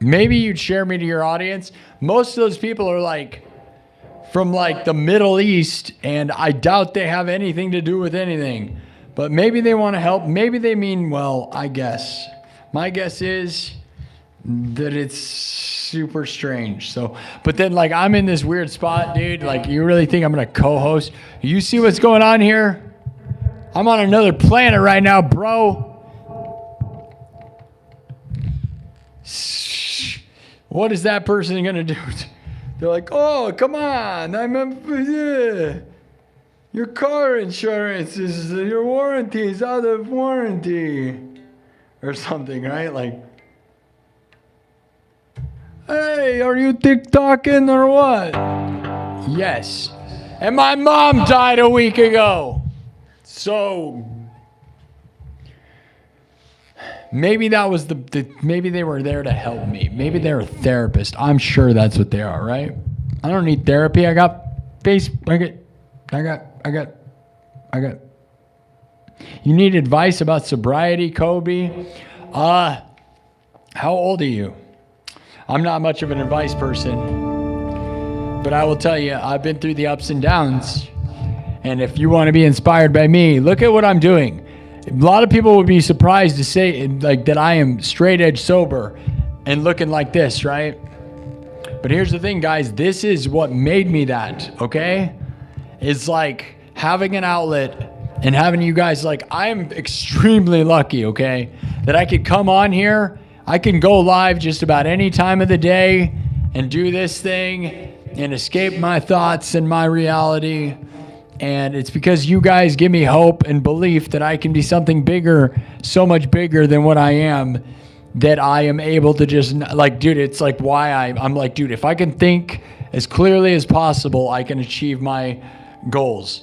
Maybe you'd share me to your audience. Most of those people are like from like the Middle East, and I doubt they have anything to do with anything. But maybe they want to help. Maybe they mean well, I guess. My guess is that it's super strange. So, but then like I'm in this weird spot, dude. Like, you really think I'm gonna co-host? You see what's going on here? I'm on another planet right now, bro. What is that person gonna do? They're like, oh, come on, your car insurance is, your warranty is out of warranty, or something, right? Like, hey, are you TikToking or what? Yes. And my mom died a week ago. So maybe that was maybe they were there to help me. Maybe they're a therapist. I'm sure that's what they are, right? I don't need therapy. I got. You need advice about sobriety, Kobe? How old are you? I'm not much of an advice person, but I will tell you, I've been through the ups and downs. And if you want to be inspired by me, look at what I'm doing. A lot of people would be surprised to say like that I am straight edge sober and looking like this, right? But here's the thing, guys. This is what made me that, okay? It's like having an outlet and having you guys, like, I'm extremely lucky, okay, that I could come on here. I can go live just about any time of the day and do this thing and escape my thoughts and my reality. And it's because you guys give me hope and belief that I can be something bigger, so much bigger than what I am, that I am able to just, like, dude, it's like why I'm like, dude, if I can think as clearly as possible, I can achieve my goals.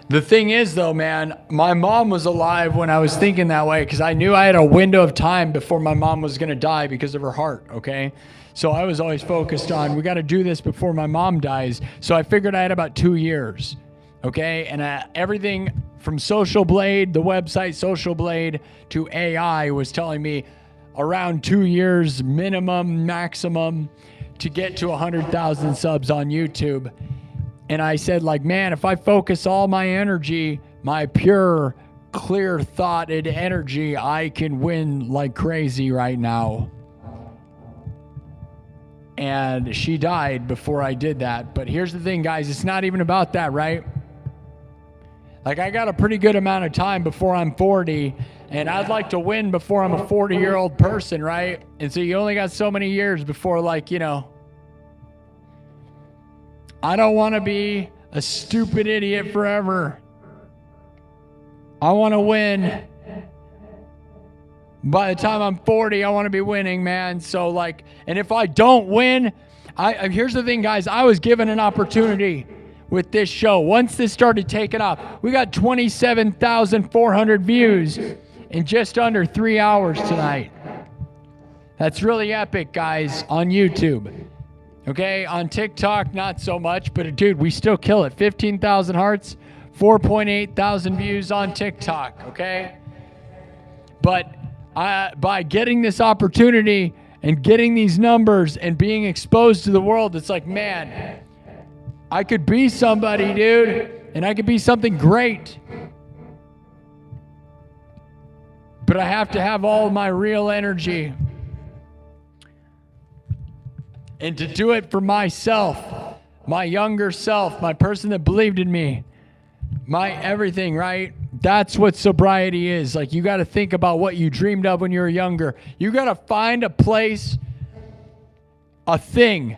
The thing is, though, man, my mom was alive when I was thinking that way, because I knew I had a window of time before my mom was going to die because of her heart, okay? So I was always focused on, we got to do this before my mom dies. So I figured I had about 2 years, okay? And everything from Social Blade, the website Social Blade, to AI was telling me around 2 years minimum, maximum, to get to 100,000 subs on YouTube. And I said, like, man, if I focus all my energy, my pure, clear thoughted energy, I can win like crazy right now. And she died before I did that. But here's the thing, guys, it's not even about that, right? Like, I got a pretty good amount of time before I'm 40, and I'd like to win before I'm a 40-year-old person, right? And so you only got so many years before, like, you know, I don't want to be a stupid idiot forever. I want to win. By the time I'm 40, I want to be winning, man. So, like, and if I don't win, here's the thing, guys. I was given an opportunity with this show. Once this started taking off, we got 27,400 views in just under 3 hours tonight. That's really epic, guys, on YouTube. Okay, on TikTok, not so much, but dude, we still kill it. 15,000 hearts, 4.8 thousand views on TikTok, okay? But by getting this opportunity and getting these numbers and being exposed to the world, it's like, man, I could be somebody, dude, and I could be something great. But I have to have all my real energy. And to do it for myself, my younger self, my person that believed in me, my everything, right? That's what sobriety is. Like, you got to think about what you dreamed of when you were younger. You got to find a place, a thing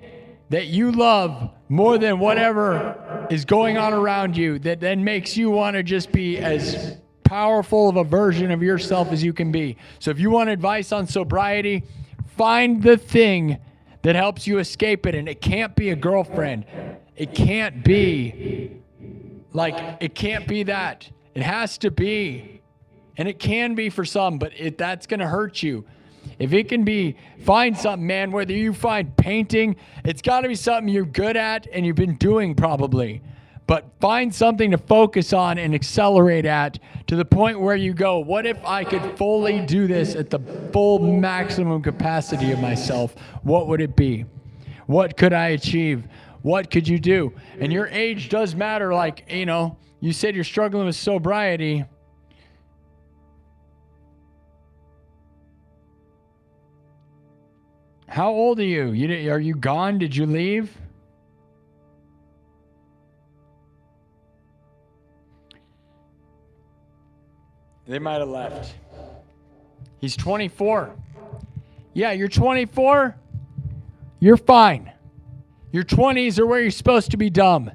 that you love more than whatever is going on around you, that then makes you want to just be as powerful of a version of yourself as you can be. So if you want advice on sobriety, find the thing that helps you escape it. And it can't be a girlfriend. It can't be it can't be that. It has to be, and it can be for some, but that's going to hurt you. If it can be, find something, man, whether you find painting, it's got to be something you're good at and you've been doing probably. But find something to focus on and accelerate at to the point where you go, what if I could fully do this at the full maximum capacity of myself? What would it be? What could I achieve? What could you do? And your age does matter. Like, you know, you said you're struggling with sobriety. How old are you? Are you gone? Did you leave? They might have left. He's 24. Yeah, you're 24. You're fine. Your 20s are where you're supposed to be dumb.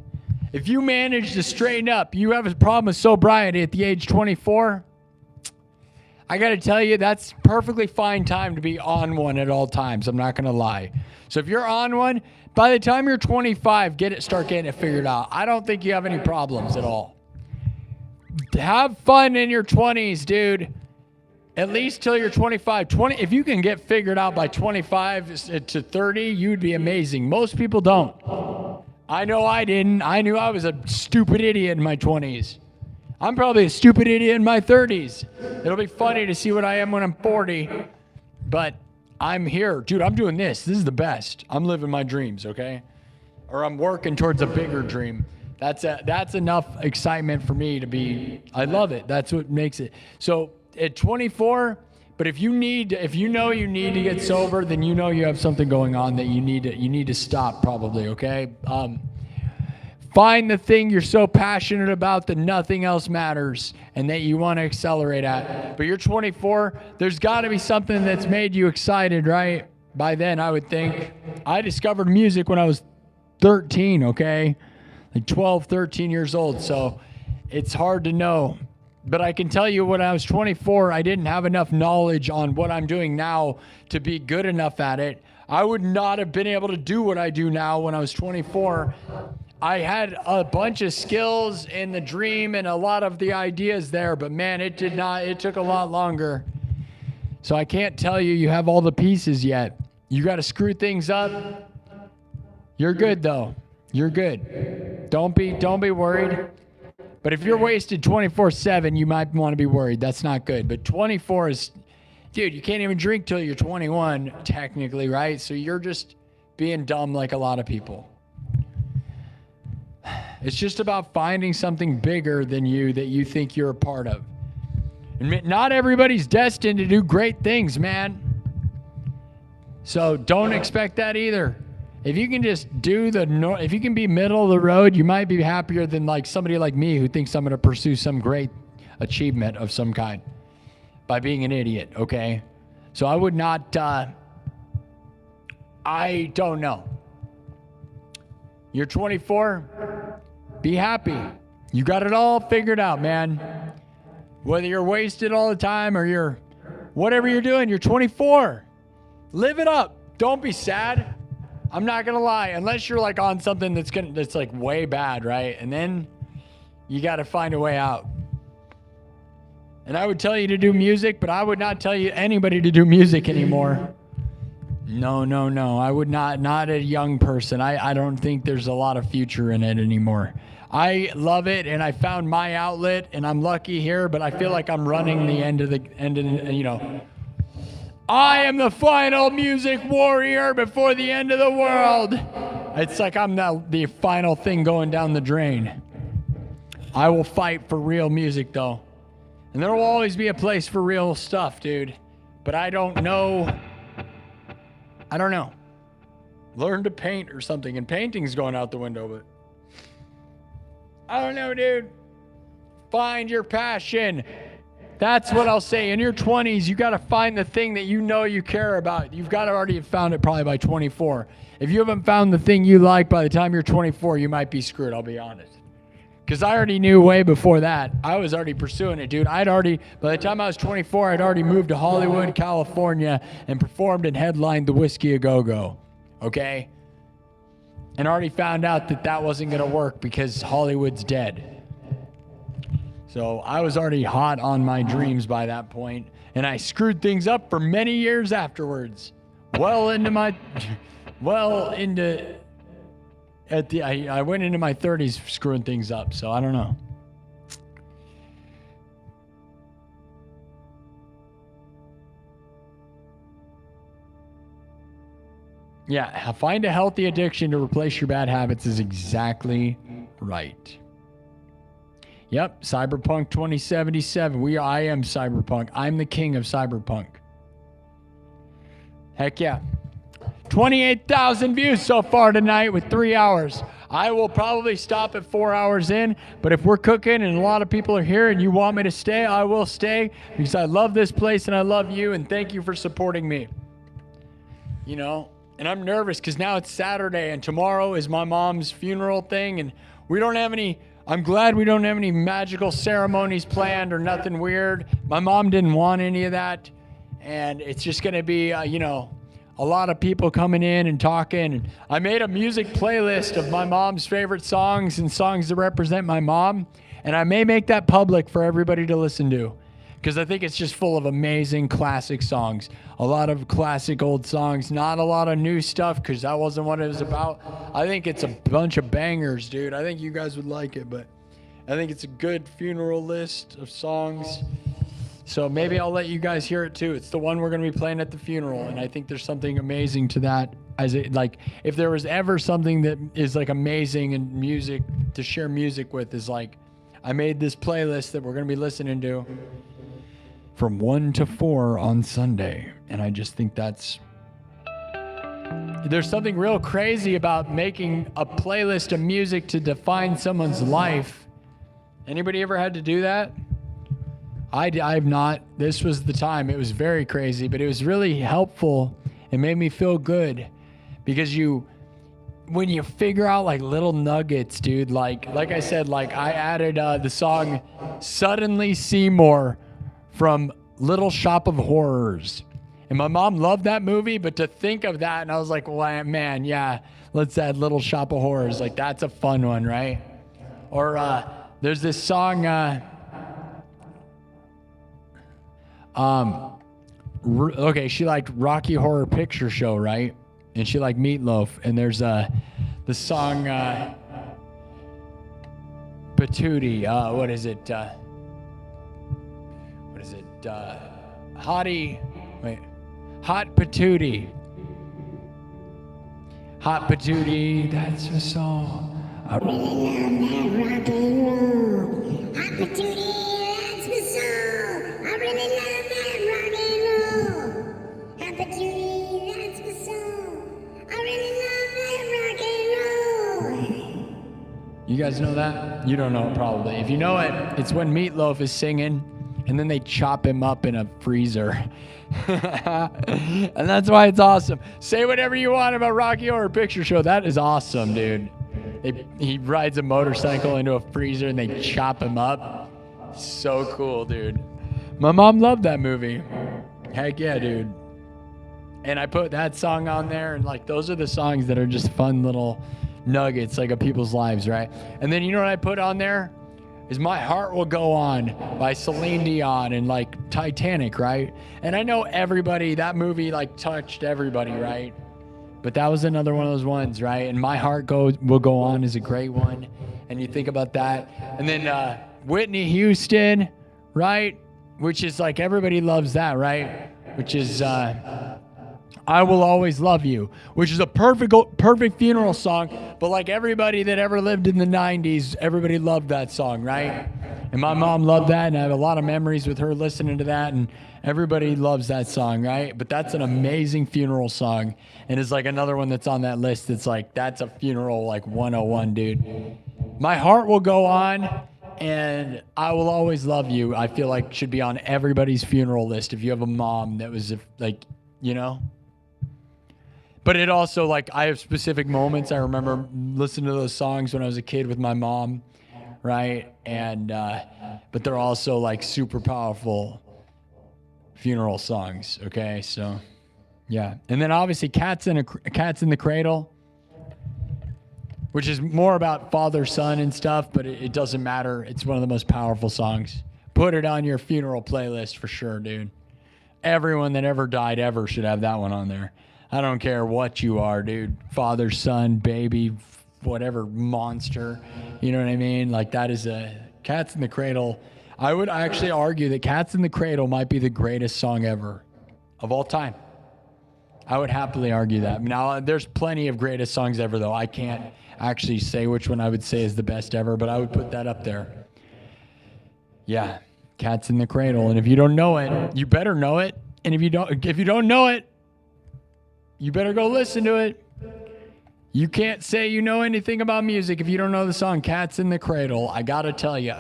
If you manage to straighten up, you have a problem with sobriety at the age 24, I got to tell you, that's perfectly fine time to be on one at all times. I'm not going to lie. So if you're on one, by the time you're 25, start getting it figured out. I don't think you have any problems at all. Have fun in your 20s, dude. At least till you're 25. If you can get figured out by 25 to 30, you'd be amazing. Most people don't. I know I didn't. I knew I was a stupid idiot in my 20s. I'm probably a stupid idiot in my 30s. It'll be funny to see what I am when I'm 40. But I'm here. Dude, I'm doing this. This is the best. I'm living my dreams, okay? Or I'm working towards a bigger dream. That's enough excitement for me to be, I love it. That's what makes it. So at 24, but if you know you need to get sober, then you know you have something going on that you need to stop probably, okay? Find the thing you're so passionate about that nothing else matters and that you want to accelerate at. But you're 24, there's got to be something that's made you excited, right? By then, I would think. I discovered music when I was 13, okay? Like 12, 13 years old, so it's hard to know. But I can tell you when I was 24, I didn't have enough knowledge on what I'm doing now to be good enough at it. I would not have been able to do what I do now when I was 24. I had a bunch of skills in the dream and a lot of the ideas there, but man, it took a lot longer. So I can't tell you have all the pieces yet. You got to screw things up. You're good though. You're good. Don't be worried. But if you're wasted 24/7, you might want to be worried. That's not good. But 24 is, dude, you can't even drink till you're 21, technically, right? So you're just being dumb like a lot of people. It's just about finding something bigger than you that you think you're a part of. And not everybody's destined to do great things, man. So don't expect that either. If you can just if you can be middle of the road, you might be happier than like somebody like me who thinks I'm going to pursue some great achievement of some kind by being an idiot, okay? So I would not, I don't know. You're 24, be happy. You got it all figured out, man. Whether you're wasted all the time or you're, whatever you're doing, you're 24. Live it up. Don't be sad. I'm not gonna lie, unless you're like on something that's like way bad, right? And then you got to find a way out. And I would tell you to do music, but I would not tell you anybody to do music anymore. No. I would not a young person. I don't think there's a lot of future in it anymore. I love it, and I found my outlet, and I'm lucky here, but I feel like I'm running the end of I am the final music warrior before the end of the world. It's like I'm the final thing going down the drain. I will fight for real music, though. And there will always be a place for real stuff, dude. But I don't know. Learn to paint or something. And painting's going out the window, but I don't know, dude. Find your passion. That's what I'll say. In your 20s, you got to find the thing that you know you care about. You've got to already have found it probably by 24. If you haven't found the thing you like by the time you're 24, you might be screwed, I'll be honest. Because I already knew way before that. I was already pursuing it, dude. By the time I was 24, I'd already moved to Hollywood, California, and performed and headlined the Whiskey A Go-Go. Okay? And already found out that wasn't going to work because Hollywood's dead. So I was already hot on my dreams by that point, and I screwed things up for many years afterwards. I went into my 30s screwing things up, so I don't know. Yeah, find a healthy addiction to replace your bad habits is exactly right. Yep, Cyberpunk 2077. I am Cyberpunk. I'm the king of Cyberpunk. Heck yeah. 28,000 views so far tonight with 3 hours. I will probably stop at 4 hours in, but if we're cooking and a lot of people are here and you want me to stay, I will stay because I love this place and I love you, and thank you for supporting me. You know, and I'm nervous because now it's Saturday and tomorrow is my mom's funeral thing, and I'm glad we don't have any magical ceremonies planned or nothing weird. My mom didn't want any of that. And it's just going to be, a lot of people coming in and talking. And I made a music playlist of my mom's favorite songs and songs that represent my mom. And I may make that public for everybody to listen to, because I think it's just full of amazing classic songs. A lot of classic old songs, not a lot of new stuff, because that wasn't what it was about. I think it's a bunch of bangers, dude. I think you guys would like it, but I think it's a good funeral list of songs. So maybe I'll let you guys hear it too. It's the one we're going to be playing at the funeral, and I think there's something amazing to that. If there was ever something that is like amazing in music to share music with, is like, I made this playlist that we're going to be listening to from 1 to 4 on Sunday. And I just think there's something real crazy about making a playlist of music to define someone's life. Anybody ever had to do that? I've not. This was the time. It was very crazy, but it was really helpful. It made me feel good because when you figure out like little nuggets, dude, like I said, like I added the song Suddenly Seymour from Little Shop of Horrors. And my mom loved that movie, but to think of that, and I was like, well, man, yeah, let's add Little Shop of Horrors. Like, that's a fun one, right? Or there's this song, okay, she liked Rocky Horror Picture Show, right? And she liked Meatloaf. And there's the song Patootie. What is it? Hot Patootie. Hot Patootie, that's the song. I really love that rock and roll. Hot Patootie, that's the song. I really love that rock and roll. Hot Patootie, that's the song. I really love that rock and roll. You guys know that? You don't know it probably. If you know it, it's when Meatloaf is singing and then they chop him up in a freezer. And that's why it's awesome. Say whatever you want about Rocky Horror Picture Show. That is awesome, dude. He rides a motorcycle into a freezer and they chop him up. So cool, dude. My mom loved that movie. Heck yeah, dude. And I put that song on there, and like those are the songs that are just fun little nuggets like of people's lives, right? And then you know what I put on there? is My Heart Will Go On by Celine Dion and like Titanic, right? And I know everybody, that movie like touched everybody, right? But that was another one of those ones, right? And My Heart Will Go On is a great one. And you think about that. And then Whitney Houston, right? Which is like, everybody loves that, right? Which is I Will Always Love You, which is a perfect funeral song. But like everybody that ever lived in the 90s, everybody loved that song, right? And my mom loved that, and I have a lot of memories with her listening to that, and everybody loves that song, right? But that's an amazing funeral song, and it's like another one that's on that list that's like, that's a funeral like 101, dude. My Heart Will Go On and I Will Always Love You, I feel like should be on everybody's funeral list if you have a mom that was like, you know? But it also, like, I have specific moments. I remember listening to those songs when I was a kid with my mom, right? And, but they're also, like, super powerful funeral songs, okay? So, yeah. And then, obviously, Cats in the Cradle, which is more about father-son and stuff, but it doesn't matter. It's one of the most powerful songs. Put it on your funeral playlist for sure, dude. Everyone that ever died ever should have that one on there. I don't care what you are, dude. Father, son, baby, whatever monster. You know what I mean? Like, that is a Cats in the Cradle. I would actually argue that Cats in the Cradle might be the greatest song ever of all time. I would happily argue that. Now, there's plenty of greatest songs ever, though. I can't actually say which one I would say is the best ever, but I would put that up there. Yeah, Cats in the Cradle. And if you don't know it, you better know it. And if you don't know it, you better go listen to it. You can't say you know anything about music if you don't know the song Cats in the Cradle. I gotta tell you.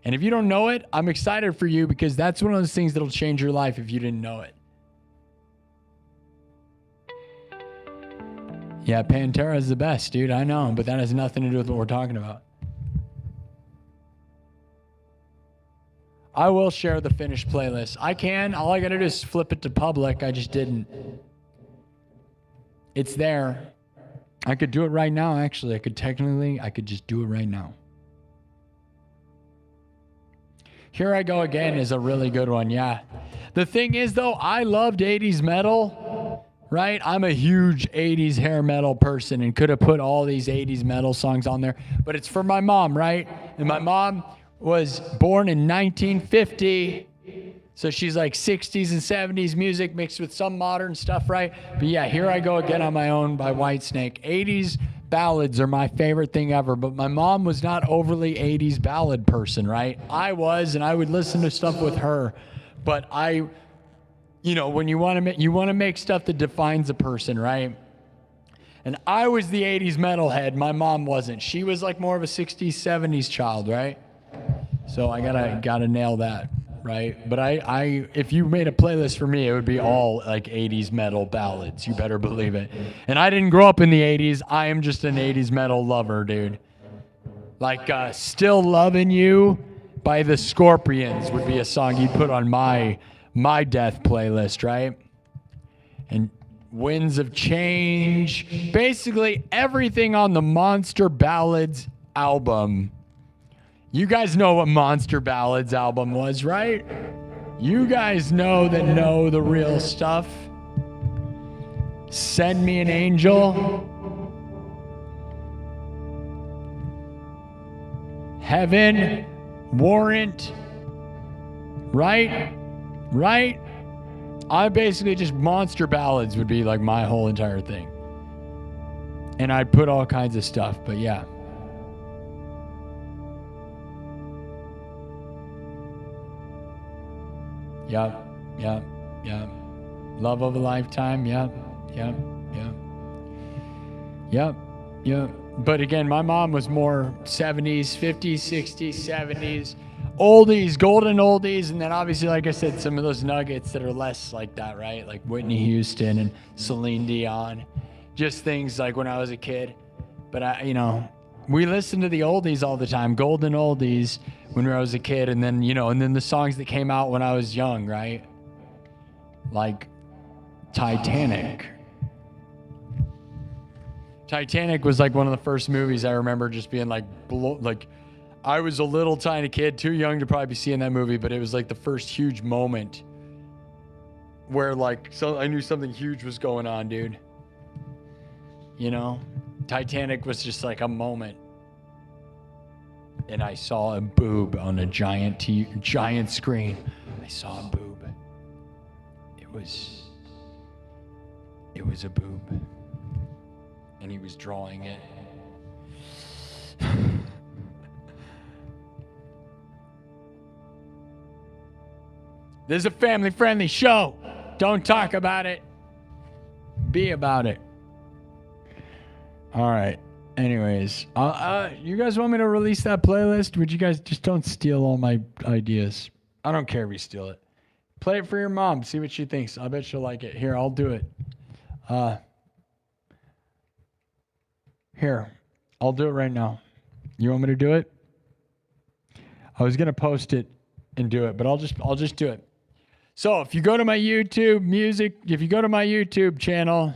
And if you don't know it, I'm excited for you, because that's one of those things that'll change your life if you didn't know it. Yeah, Pantera is the best, dude. I know, but that has nothing to do with what we're talking about. I will share the finished playlist. I can. All I got to do is flip it to public. I just didn't. It's there. I could do it right now, actually. I could just do it right now. Here I Go Again is a really good one, yeah. The thing is, though, I loved 80s metal, right? I'm a huge 80s hair metal person and could have put all these 80s metal songs on there. But it's for my mom, right? And my mom was born in 1950, so she's like 60s and 70s music mixed with some modern stuff, right? But yeah, Here I Go Again on My Own by Whitesnake. 80s ballads are my favorite thing ever, but my mom was not overly 80s ballad person, right? I was, and I would listen to stuff with her, but you know, when you want to make stuff that defines a person, right? And I was the 80s metalhead. My mom wasn't. She was like more of a 60s, 70s child, right? So I gotta nail that, right? But if you made a playlist for me, it would be all like 80s metal ballads. You better believe it. And I didn't grow up in the 80s. I am just an 80s metal lover, dude. Like Still Loving You by the Scorpions would be a song you'd put on my death playlist, right? And Winds of Change. Basically everything on the Monster Ballads album. You guys know what Monster Ballads album was, right? You guys know the real stuff. Send Me an Angel. Heaven. Warrant. Right? Right? I basically just Monster Ballads would be like my whole entire thing. And I'd put all kinds of stuff, but yeah. Yep. Love of a Lifetime. Yep. But again, my mom was more 70s, 50s, 60s, 70s, oldies, golden oldies, and then obviously, like I said, some of those nuggets that are less like that, right? Like Whitney Houston and Celine Dion. Just things like when I was a kid. But we listened to the oldies all the time, golden oldies, when I was a kid, and then the songs that came out when I was young, right? Like Titanic. Titanic was like one of the first movies I remember just being like I was a little tiny kid, too young to probably be seeing that movie, but it was like the first huge moment where like I knew something huge was going on, dude. You know, Titanic was just like a moment. And I saw a boob on a giant screen. I saw a boob. It was a boob. And he was drawing it. This is a family-friendly show. Don't talk about it. Be about it. All right. Anyways, you guys want me to release that playlist? Would you guys just don't steal all my ideas? I don't care if you steal it. Play it for your mom. See what she thinks. I bet she'll like it. Here, I'll do it. Here, I'll do it right now. You want me to do it? I was gonna post it and do it, but I'll just do it. So if you go to my YouTube channel,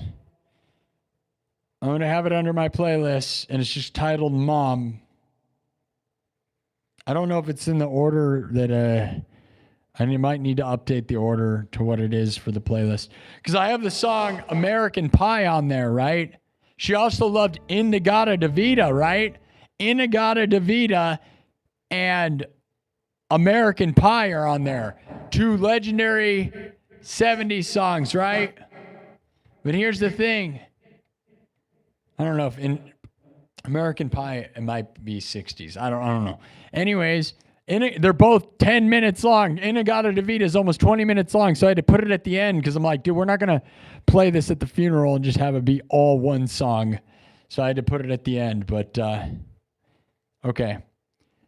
I'm going to have it under my playlist, and it's just titled Mom. I don't know if it's in the order that I might need to update the order to what it is for the playlist. Because I have the song American Pie on there, right? She also loved In-A-Gadda-Da-Vida, right? In-A-Gadda-Da-Vida and American Pie are on there. Two legendary 70s songs, right? But here's the thing. I don't know if in American Pie, it might be 60s. I don't know. Anyways, they're both 10 minutes long. In-A-Gadda-Da-Vida is almost 20 minutes long, so I had to put it at the end because I'm like, dude, we're not going to play this at the funeral and just have it be all one song. So I had to put it at the end, but okay.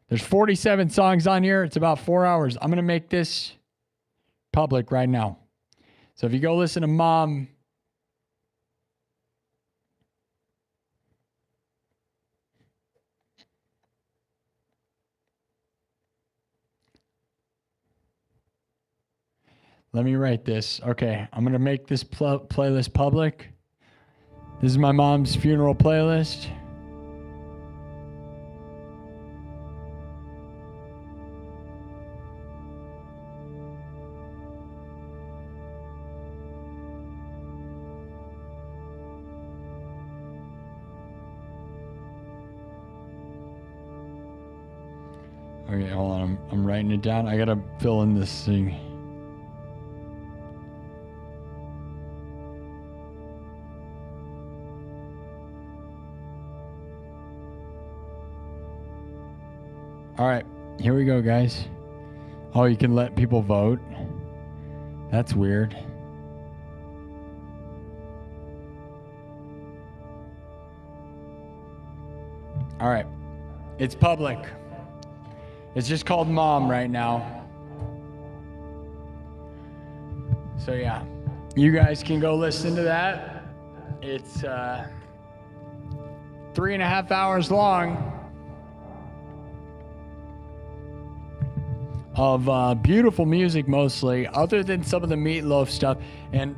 There's 47 songs on here. It's about 4 hours. I'm going to make this public right now. So if you go listen to Mom... Let me write this. Okay, I'm going to make this playlist public. This is my mom's funeral playlist. Okay, hold on. I'm writing it down. I got to fill in this thing. All right, here we go, guys. Oh, you can let people vote. That's weird. All right, it's public. It's just called Mom right now. So yeah, you guys can go listen to that. It's 3.5 hours long. Of beautiful music mostly, other than some of the Meatloaf stuff and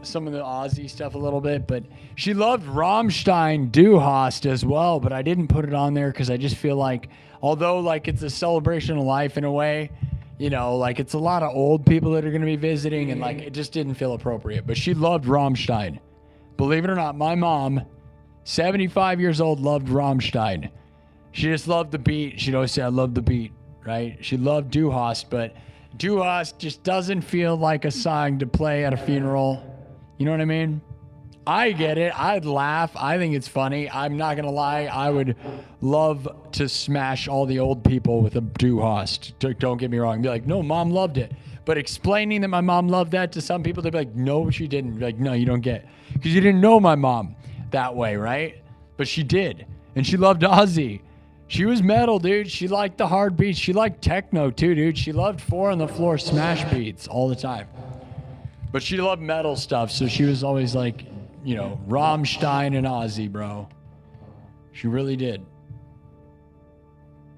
some of the Ozzy stuff a little bit. But she loved Rammstein Du Hast as well, but I didn't put it on there because I just feel like, although like it's a celebration of life in a way, you know, like it's a lot of old people that are going to be visiting, and like it just didn't feel appropriate. But she loved Rammstein. Believe it or not, my mom, 75 years old, loved Rammstein. She just loved the beat. She'd always say, I love the beat. Right? She loved Du Hast, but Du Hast just doesn't feel like a song to play at a funeral. You know what I mean? I get it. I'd laugh. I think it's funny. I'm not going to lie. I would love to smash all the old people with a Du Hast. Don't get me wrong. Be like, no, Mom loved it. But explaining that my mom loved that to some people, they'd be like, no, she didn't. Be like, no, you don't get it. Because you didn't know my mom that way, right? But she did. And she loved Ozzy. She was metal, dude. She liked the hard beats. She liked techno, too, dude. She loved 4 on the floor smash beats all the time. But she loved metal stuff, so she was always like, you know, Rammstein and Ozzy, bro. She really did.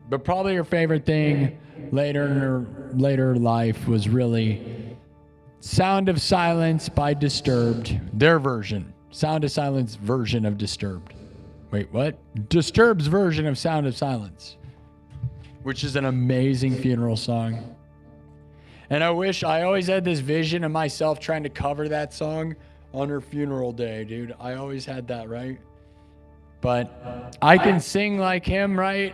But probably her favorite thing later in her later life was really Sound of Silence by Disturbed. Their version. Sound of Silence version of Disturbed. Wait, what? Disturbed's version of Sound of Silence. which is an amazing funeral song. And I always had this vision of myself trying to cover that song on her funeral day, dude. I always had that, right? But I can sing like him, right?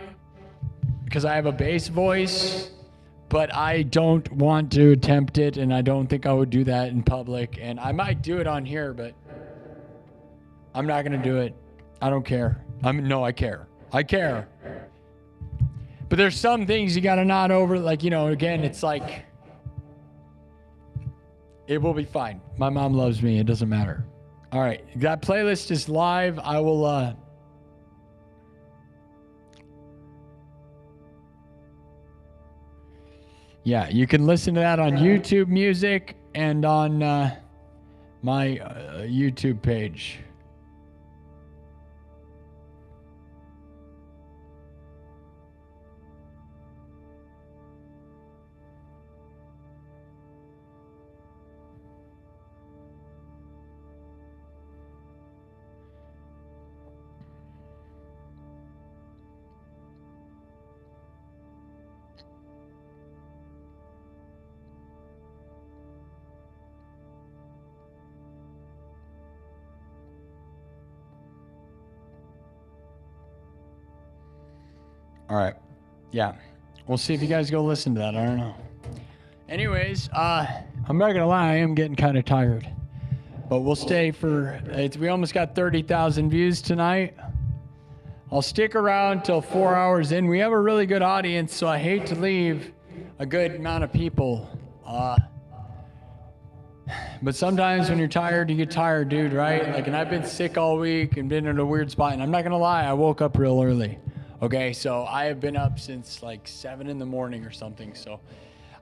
Because I have a bass voice, but I don't want to attempt it, and I don't think I would do that in public. And I might do it on here, but I'm not going to do it. I don't care. I care. I care. But there's some things you got to nod over. Like, again, it's like, it will be fine. My mom loves me. It doesn't matter. All right. That playlist is live. I will, yeah, you can listen to that on YouTube Music and on my YouTube page. All right. Yeah. We'll see if you guys go listen to that. I don't know. Anyways, I'm not going to lie. I am getting kind of tired. But we'll stay we almost got 30,000 views tonight. I'll stick around till 4 hours in. We have a really good audience, so I hate to leave a good amount of people. But sometimes when you're tired, you get tired, dude, right? And I've been sick all week and been in a weird spot. And I'm not going to lie. I woke up real early. Okay, so I have been up since 7 in the morning or something. So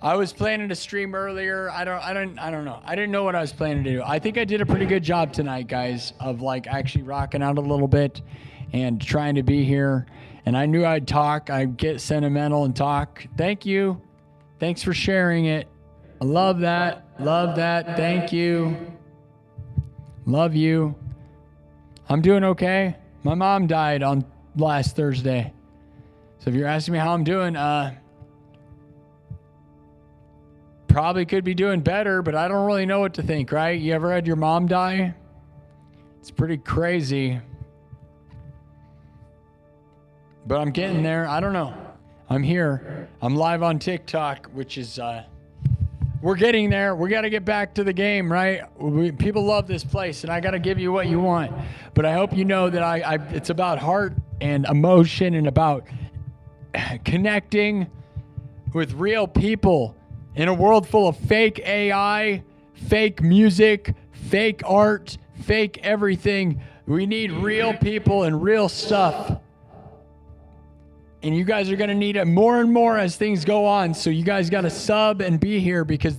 I was planning to stream earlier. I don't know. I didn't know what I was planning to do. I think I did a pretty good job tonight, guys, of actually rocking out a little bit and trying to be here. And I knew I'd talk. I'd get sentimental and talk. Thank you. Thanks for sharing it. I love that. Love that. Thank you. Love you. I'm doing okay. My mom died on last Thursday. So if you're asking me how I'm doing, probably could be doing better, but I don't really know what to think, right? You ever had your mom die? It's pretty crazy. But I'm getting there. I don't know. I'm here. I'm live on TikTok, which is, we're getting there. We got to get back to the game, right? People love this place, and I got to give you what you want. But I hope you know that it's about heart and emotion and about connecting with real people in a world full of fake AI, fake music, fake art, fake everything. We need real people and real stuff. And you guys are going to need it more and more as things go on. So you guys got to sub and be here, because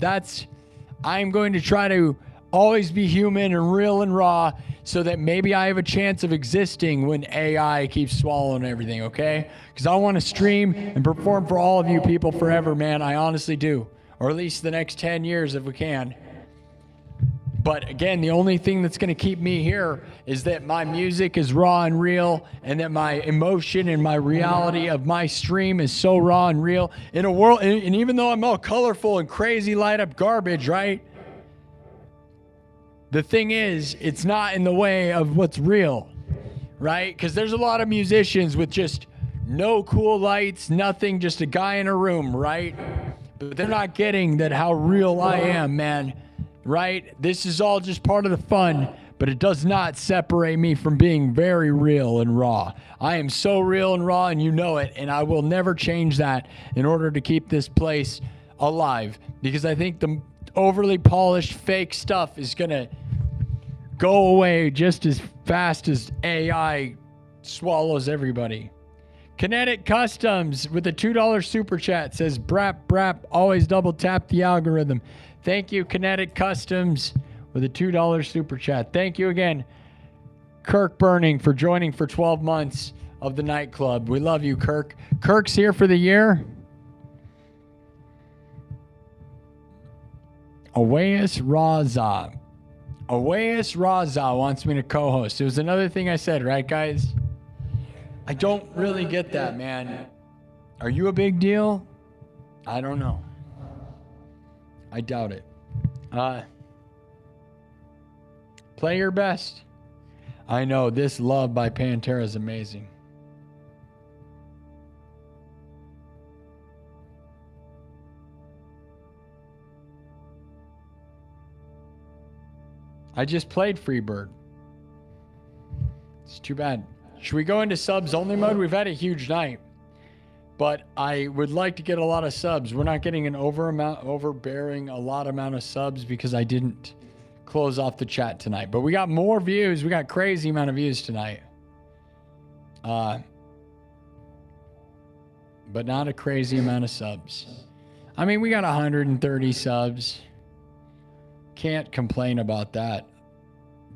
I'm going to try to always be human and real and raw, so that maybe I have a chance of existing when AI keeps swallowing everything, okay? Because I want to stream and perform for all of you people forever, man. I honestly do. Or at least the next 10 years if we can. But again, the only thing that's going to keep me here is that my music is raw and real, and that my emotion and my reality of my stream is so raw and real in a world. And even though I'm all colorful and crazy light up garbage, right? The thing is, it's not in the way of what's real, right? Because there's a lot of musicians with just no cool lights, nothing, just a guy in a room, right? But they're not getting that how real I am, man. Right? This is all just part of the fun, but it does not separate me from being very real and raw. I am so real and raw, and you know it, and I will never change that in order to keep this place alive, because I think the overly polished fake stuff is going to go away just as fast as AI swallows everybody. Kinetic Customs with a $2 super chat says, brap, brap, always double tap the algorithm. Thank you, Kinetic Customs, with a $2 super chat. Thank you again, Kirk Burning, for joining for 12 months of the nightclub. We love you, Kirk. Kirk's here for the year. Awais Raza. Awais Raza wants me to co-host. It was another thing I said, right, guys? I don't really get that, man. Are you a big deal? I don't know. I doubt it. Play your best. I know this Love by Pantera is amazing. I just played Freebird. It's too bad. Should we go into subs only mode? We've had a huge night, but I would like to get a lot of subs. We're not getting an overbearing a lot amount of subs because I didn't close off the chat tonight. But we got more views. We got crazy amount of views tonight. But not a crazy amount of subs. I mean, we got 130 subs. Can't complain about that.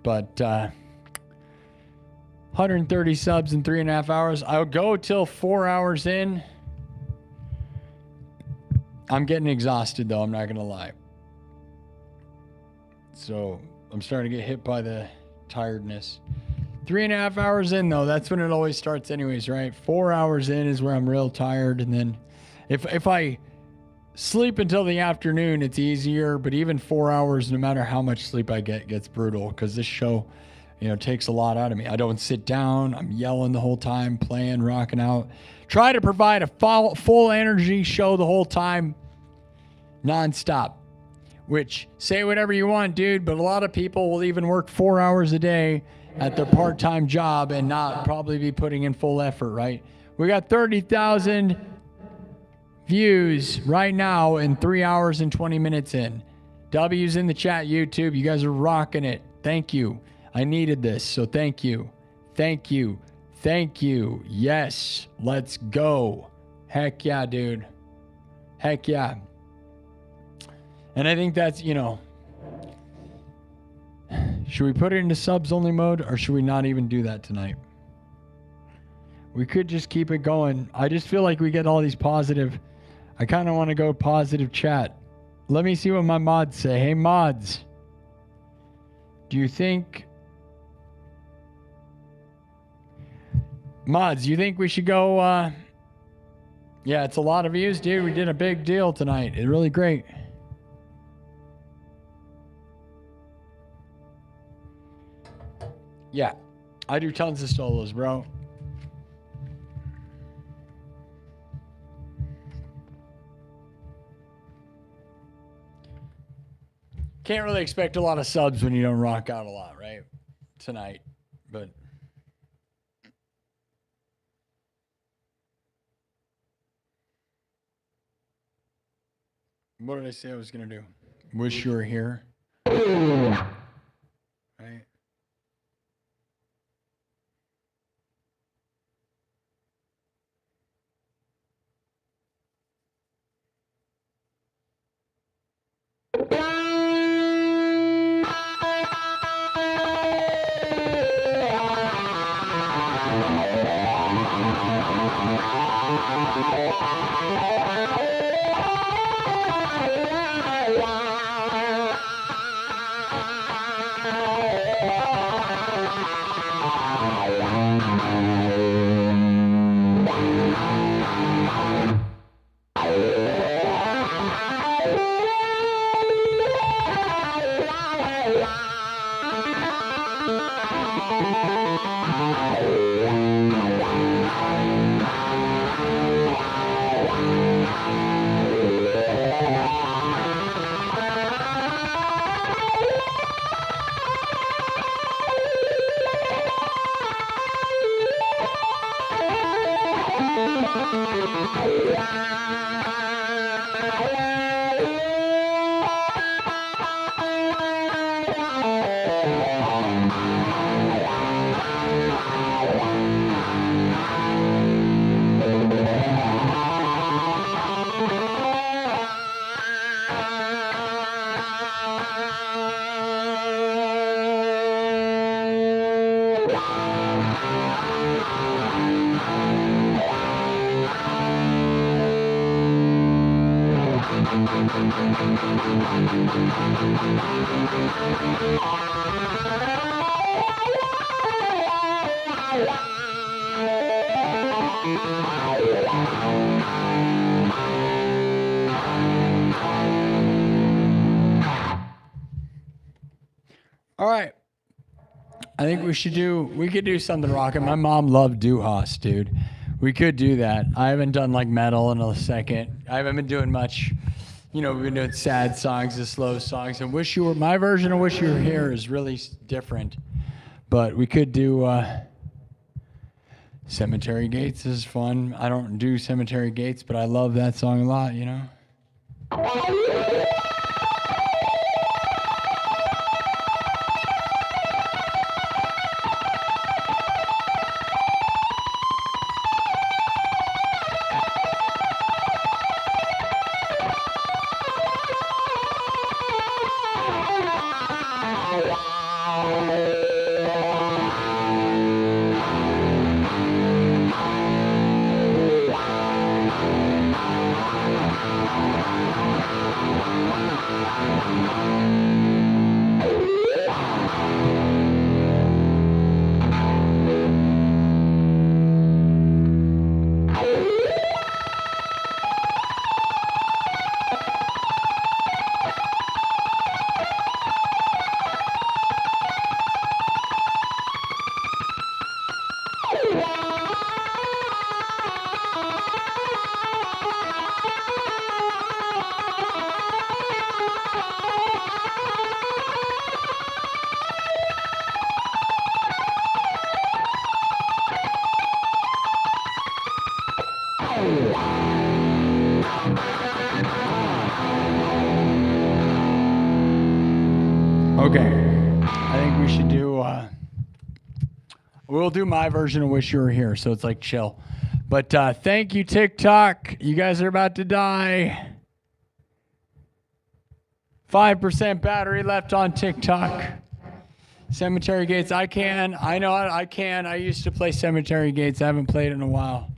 But 130 subs in 3.5 hours. I'll go till 4 hours in. I'm getting exhausted though, I'm not gonna lie. So I'm starting to get hit by the tiredness. 3.5 hours in though, that's when it always starts anyways, right? 4 hours in is where I'm real tired, and then if I sleep until the afternoon, it's easier, but even 4 hours, no matter how much sleep I get, gets brutal because this show, you know, takes a lot out of me. I don't sit down. I'm yelling the whole time, playing, rocking out. Try to provide a full energy show the whole time, nonstop. Which, say whatever you want, dude, but a lot of people will even work 4 hours a day at their part-time job and not probably be putting in full effort, right? We got 30,000 views right now in 3 hours and 20 minutes in. W's in the chat, YouTube. You guys are rocking it. Thank you. I needed this, so thank you. Thank you. Thank you. Yes, let's go. Heck yeah, dude. Heck yeah. And I think that's, you know, should we put it into subs only mode or should we not even do that tonight? We could just keep it going. I just feel like we get all these positive. I kind of want to go positive chat. Let me see what my mods say. Hey, mods. Do you think... Mods, you think we should go... Yeah, it's a lot of views, dude. We did a big deal tonight. It's really great. Yeah, I do tons of solos, bro. Can't really expect a lot of subs when you don't rock out a lot, right? Tonight, but... What did I say I was going to do? Wish you were here. Right? All right. I think we could do something rocking. My mom loved Duhas, dude. We could do that. I haven't done like metal in a second. I haven't been doing much. We've been doing sad songs and slow songs. And my version of Wish You Were Here is really different. But we could do Cemetery Gates is fun. I don't do Cemetery Gates, but I love that song a lot, Okay. I think we should do, we'll do my version of Wish You Were Here, so it's like chill. But thank you, TikTok. You guys are about to die. 5% battery left on TikTok. Cemetery Gates, I know I can. I used to play Cemetery Gates. I haven't played it in a while.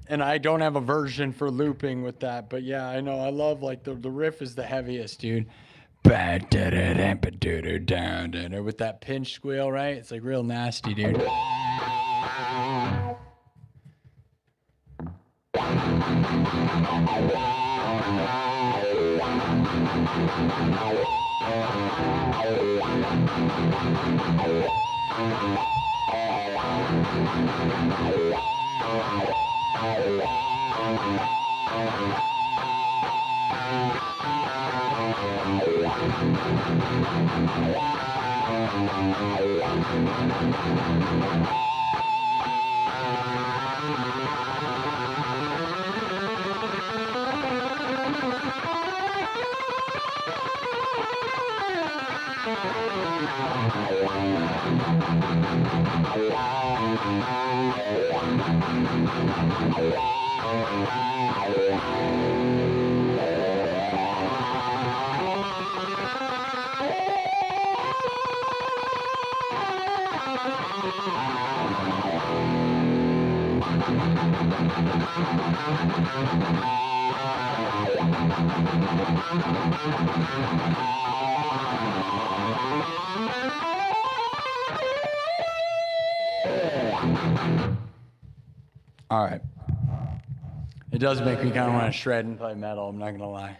And I don't have a version for looping with that. But yeah, I know. I love, like, the riff is the heaviest, dude. With that pinch squeal, right? It's like real nasty, dude. All right. It does make me kind of want to shred and play metal, I'm not going to lie.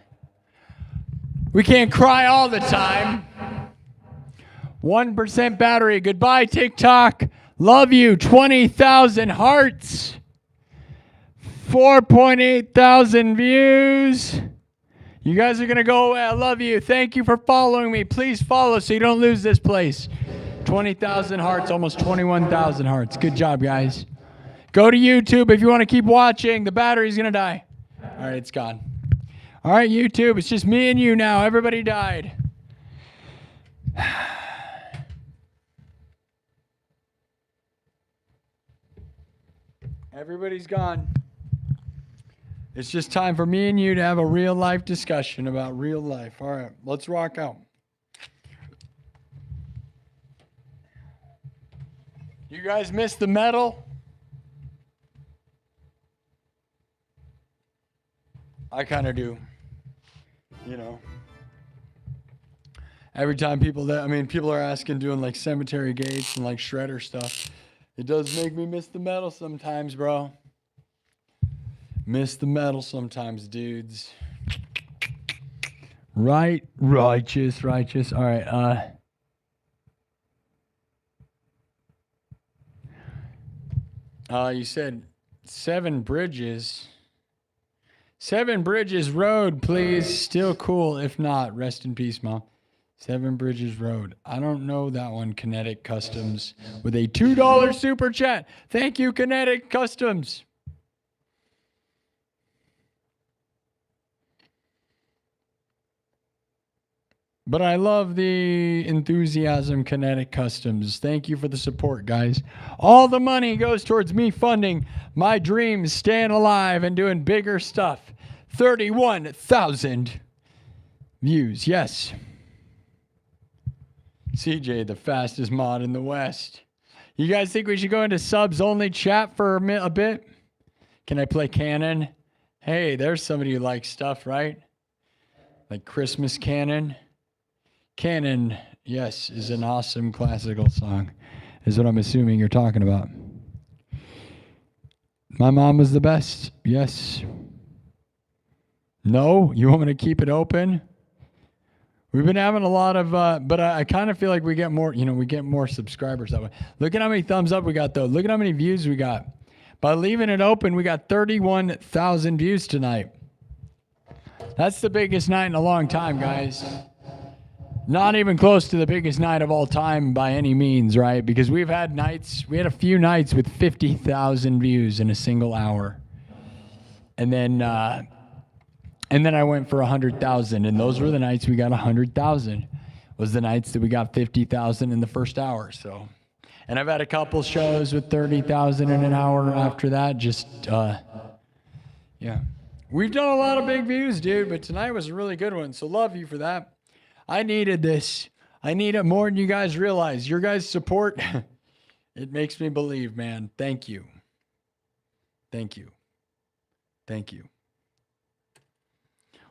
We can't cry all the time. 1% battery. Goodbye, TikTok. Love you. 20,000 hearts. 4.8 thousand views. You guys are going to go away. I love you. Thank you for following me. Please follow so you don't lose this place. 20,000 hearts, almost 21,000 hearts. Good job, guys. Go to YouTube if you want to keep watching. The battery's going to die. All right, it's gone. All right, YouTube, it's just me and you now. Everybody died. Everybody's gone. It's just time for me and you to have a real life discussion about real life. All right, let's rock out. You guys miss the metal? I kind of do. You know. Every time people are asking doing like Cemetery Gates and like shredder stuff. It does make me miss the metal sometimes, bro. Miss the metal sometimes, dudes. Right, righteous. All right, you said 7 Bridges. 7 Bridges Road, please. Still cool. If not, rest in peace, Mom. 7 Bridges Road. I don't know that one. Kinetic Customs with a $2 super chat. Thank you, Kinetic Customs. But I love the enthusiasm, Kinetic Customs. Thank you for the support, guys. All the money goes towards me funding my dreams, staying alive, and doing bigger stuff. 31,000 views. Yes. CJ, the fastest mod in the West. You guys think we should go into subs only chat for a bit? Can I play Canon? Hey, there's somebody who likes stuff, right? Like Christmas Canon. Canon, yes, is an awesome classical song, is what I'm assuming you're talking about. My mom was the best. Yes. No? You want me to keep it open? We've been having a lot of, but I kind of feel like we get more, we get more subscribers that way. Look at how many thumbs up we got, though. Look at how many views we got. By leaving it open, we got 31,000 views tonight. That's the biggest night in a long time, guys. Not even close to the biggest night of all time by any means, right? Because we had a few nights with 50,000 views in a single hour. And then I went for 100,000, and those were the nights we got 100,000. Was the nights that we got 50,000 in the first hour. So, and I've had a couple shows with 30,000 in an hour after that. Just, yeah. We've done a lot of big views, dude, but tonight was a really good one. So love you for that. I needed this. I need it more than you guys realize. Your guys' support, it makes me believe, man. Thank you. Thank you. Thank you.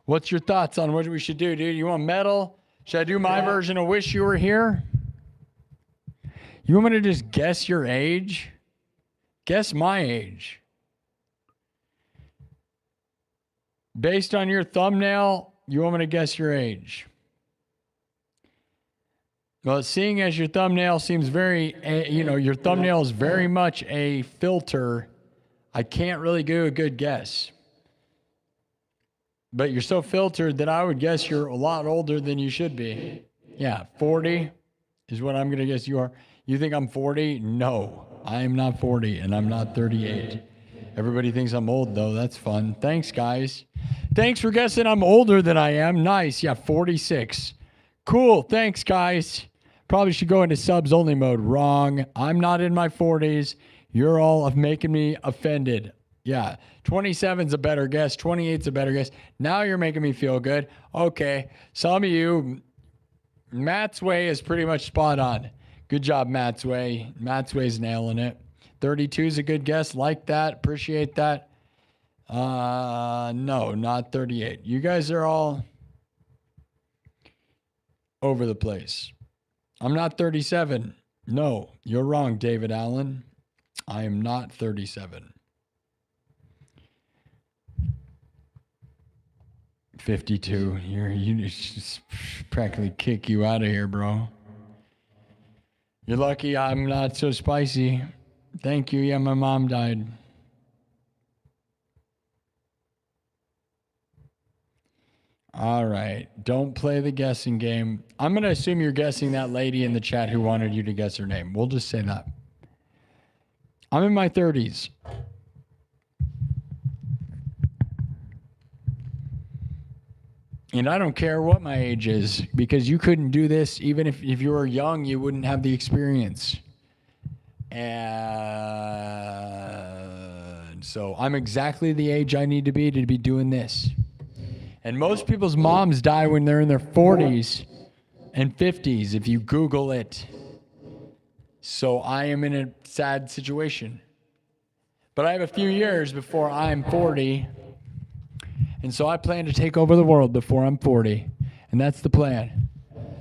What's your thoughts on what we should do, dude? You want metal? Should I do my version of Wish You Were Here? You want me to just guess your age? Guess my age. Based on your thumbnail, you want me to guess your age? Well, seeing as your thumbnail seems very, your thumbnail is very much a filter, I can't really do a good guess. But you're so filtered that I would guess you're a lot older than you should be. Yeah, 40 is what I'm going to guess you are. You think I'm 40? No, I am not 40, and I'm not 38. Everybody thinks I'm old, though. That's fun. Thanks, guys. Thanks for guessing I'm older than I am. Nice. Yeah, 46. Cool. Thanks, guys. Probably should go into subs only mode. Wrong. I'm not in my 40s. You're all making me offended. Yeah. 27's a better guess. 28's a better guess. Now you're making me feel good. Okay. Some of you, Matt's Way is pretty much spot on. Good job, Matt's Way. Matt's Way's nailing it. 32 is a good guess. Like that. Appreciate that. No, not 38. You guys are all over the place. I'm not 37. No, you're wrong, David Allen. I am not 37. 52. You just practically kick you out of here, bro. You're lucky I'm not so spicy. Thank you. Yeah, my mom died. All right. Don't play the guessing game. I'm going to assume you're guessing that lady in the chat who wanted you to guess her name. We'll just say that. I'm in my 30s. And I don't care what my age is, because you couldn't do this. Even if you were young, you wouldn't have the experience. And so I'm exactly the age I need to be doing this. And most people's moms die when they're in their 40s and 50s, if you Google it. So I am in a sad situation. But I have a few years before I'm 40. And so I plan to take over the world before I'm 40. And that's the plan.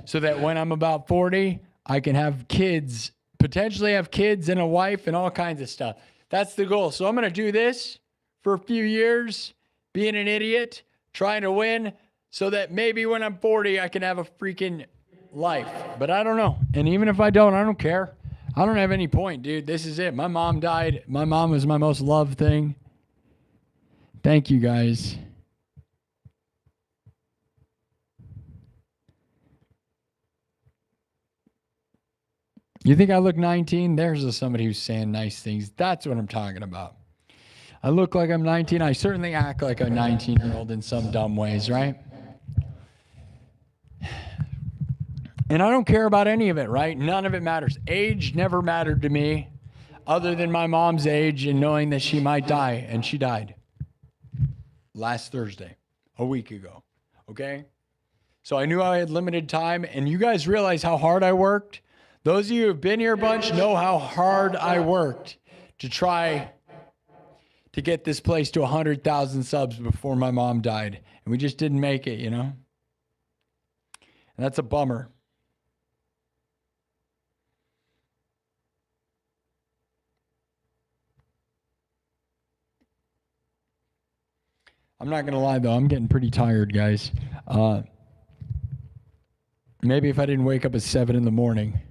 So that when I'm about 40, I can have kids potentially have kids and a wife and all kinds of stuff. That's the goal. So I'm going to do this for a few years, being an idiot, trying to win so that maybe when I'm 40, I can have a freaking life. But I don't know. And even if I don't care. I don't have any point, dude. This is it. My mom died. My mom was my most loved thing. Thank you, guys. You think I look 19? There's somebody who's saying nice things. That's what I'm talking about. I look like I'm 19. I certainly act like a 19-year-old in some dumb ways, right? And I don't care about any of it, right? None of it matters. Age never mattered to me other than my mom's age and knowing that she might die. And she died last Thursday, a week ago. Okay? So I knew I had limited time. And you guys realize how hard I worked? Those of you who've been here a bunch know how hard I worked to try to get this place to 100,000 subs before my mom died. And we just didn't make it, you know? And that's a bummer. I'm not going to lie, though. I'm getting pretty tired, guys. Maybe if I didn't wake up at 7 in the morning.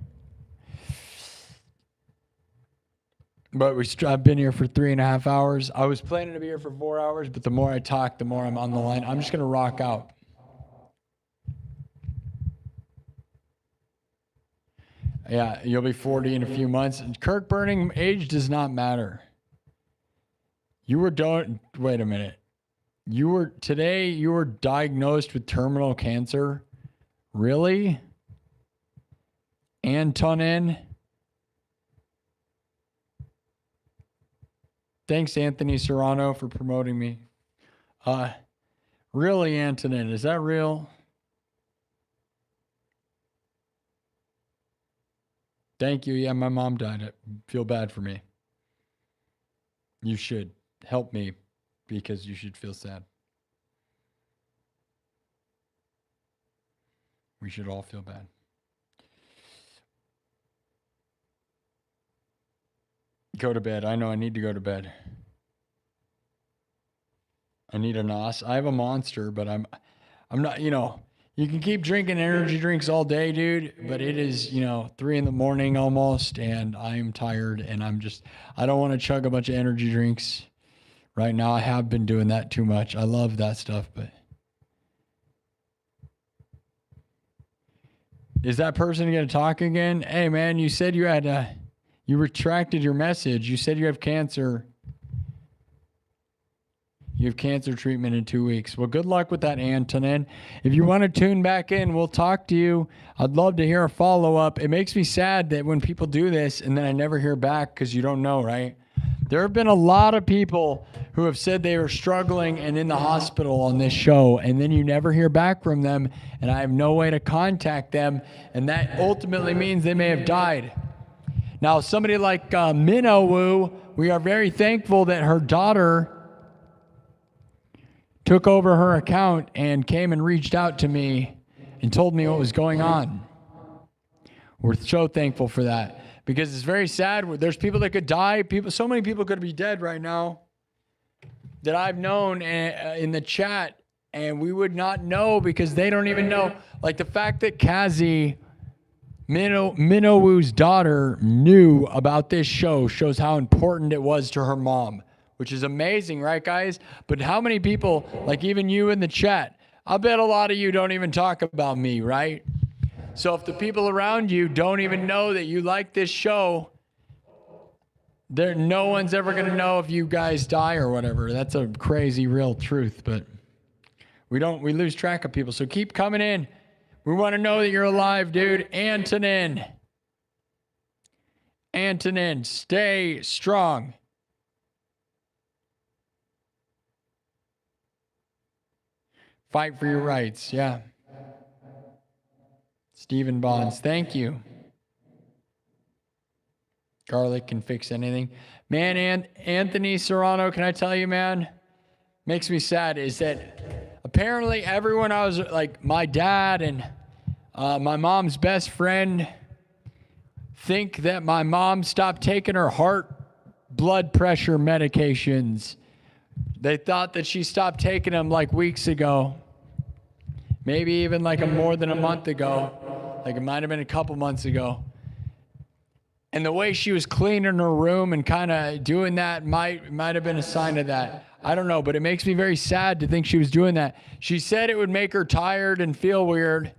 But I've been here for 3.5 hours. I was planning to be here for 4 hours, but the more I talk, the more I'm on the line. I'm just going to rock out. Yeah, you'll be 40 in a few months. Kirk Burning, age does not matter. Wait a minute. You were diagnosed with terminal cancer? Really? Antonin? Thanks, Anthony Serrano, for promoting me. Really, Antonin, is that real? Thank you. Yeah, my mom died. I feel bad for me. You should help me because you should feel sad. We should all feel bad. Go to bed. I know I need to go to bed. I need a NOS. I have a Monster, but I'm not, you can keep drinking energy drinks all day, dude, but it is, 3 in the morning almost, and I am tired, and I don't want to chug a bunch of energy drinks right now. I have been doing that too much. I love that stuff, but is that person going to talk again? Hey, man, you said you had you retracted your message. You said you have cancer. You have cancer treatment in 2 weeks. Well, good luck with that, Antonin. If you want to tune back in, we'll talk to you. I'd love to hear a follow-up. It makes me sad that when people do this and then I never hear back because you don't know, right? There have been a lot of people who have said they were struggling and in the hospital on this show, and then you never hear back from them, and I have no way to contact them, and that ultimately means they may have died. Now, somebody like Minowu, we are very thankful that her daughter took over her account and came and reached out to me and told me what was going on. We're so thankful for that because it's very sad. There's people that could die. So many people could be dead right now that I've known in the chat, and we would not know because they don't even know. Like the fact that Kazi, Minowu's daughter, knew about this show shows how important it was to her mom, which is amazing, right, guys? But how many people, like even you in the chat, I bet a lot of you don't even talk about me, right? So if the people around you don't even know that you like this show, no one's ever going to know if you guys die or whatever. That's a crazy real truth, but we lose track of people. So keep coming in. We want to know that you're alive, dude. Antonin, stay strong. Fight for your rights. Yeah. Stephen Bonds, thank you. Garlic can fix anything. Man, Anthony Serrano, can I tell you, man, makes me sad is that apparently everyone I was like, my dad and my mom's best friend, think that my mom stopped taking her heart blood pressure medications. They thought that she stopped taking them like weeks ago. Maybe even like more than a month ago. Like it might have been a couple months ago. And the way she was cleaning her room and kind of doing that might have been a sign of that. I don't know, but it makes me very sad to think she was doing that. She said it would make her tired and feel weird.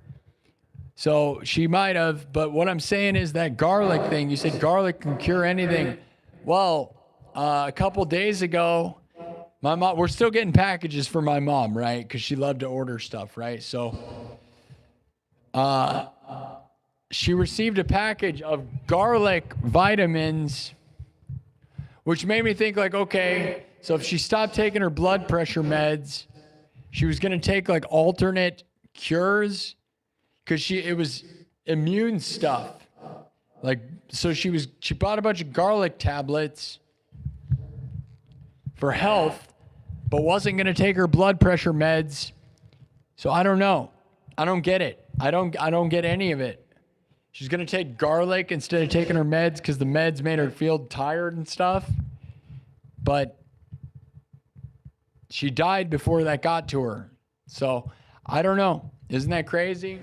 So she might have, but what I'm saying is that garlic thing, you said garlic can cure anything. Well, a couple days ago, my mom, we're still getting packages for my mom, right? Because she loved to order stuff, right? So she received a package of garlic vitamins, which made me think like, okay, so if she stopped taking her blood pressure meds, she was going to take like alternate cures because it was immune stuff. Like, so she bought a bunch of garlic tablets for health, but wasn't going to take her blood pressure meds. So I don't know. I don't get it. I don't get any of it. She's going to take garlic instead of taking her meds because the meds made her feel tired and stuff. But she died before that got to her. So I don't know. Isn't that crazy?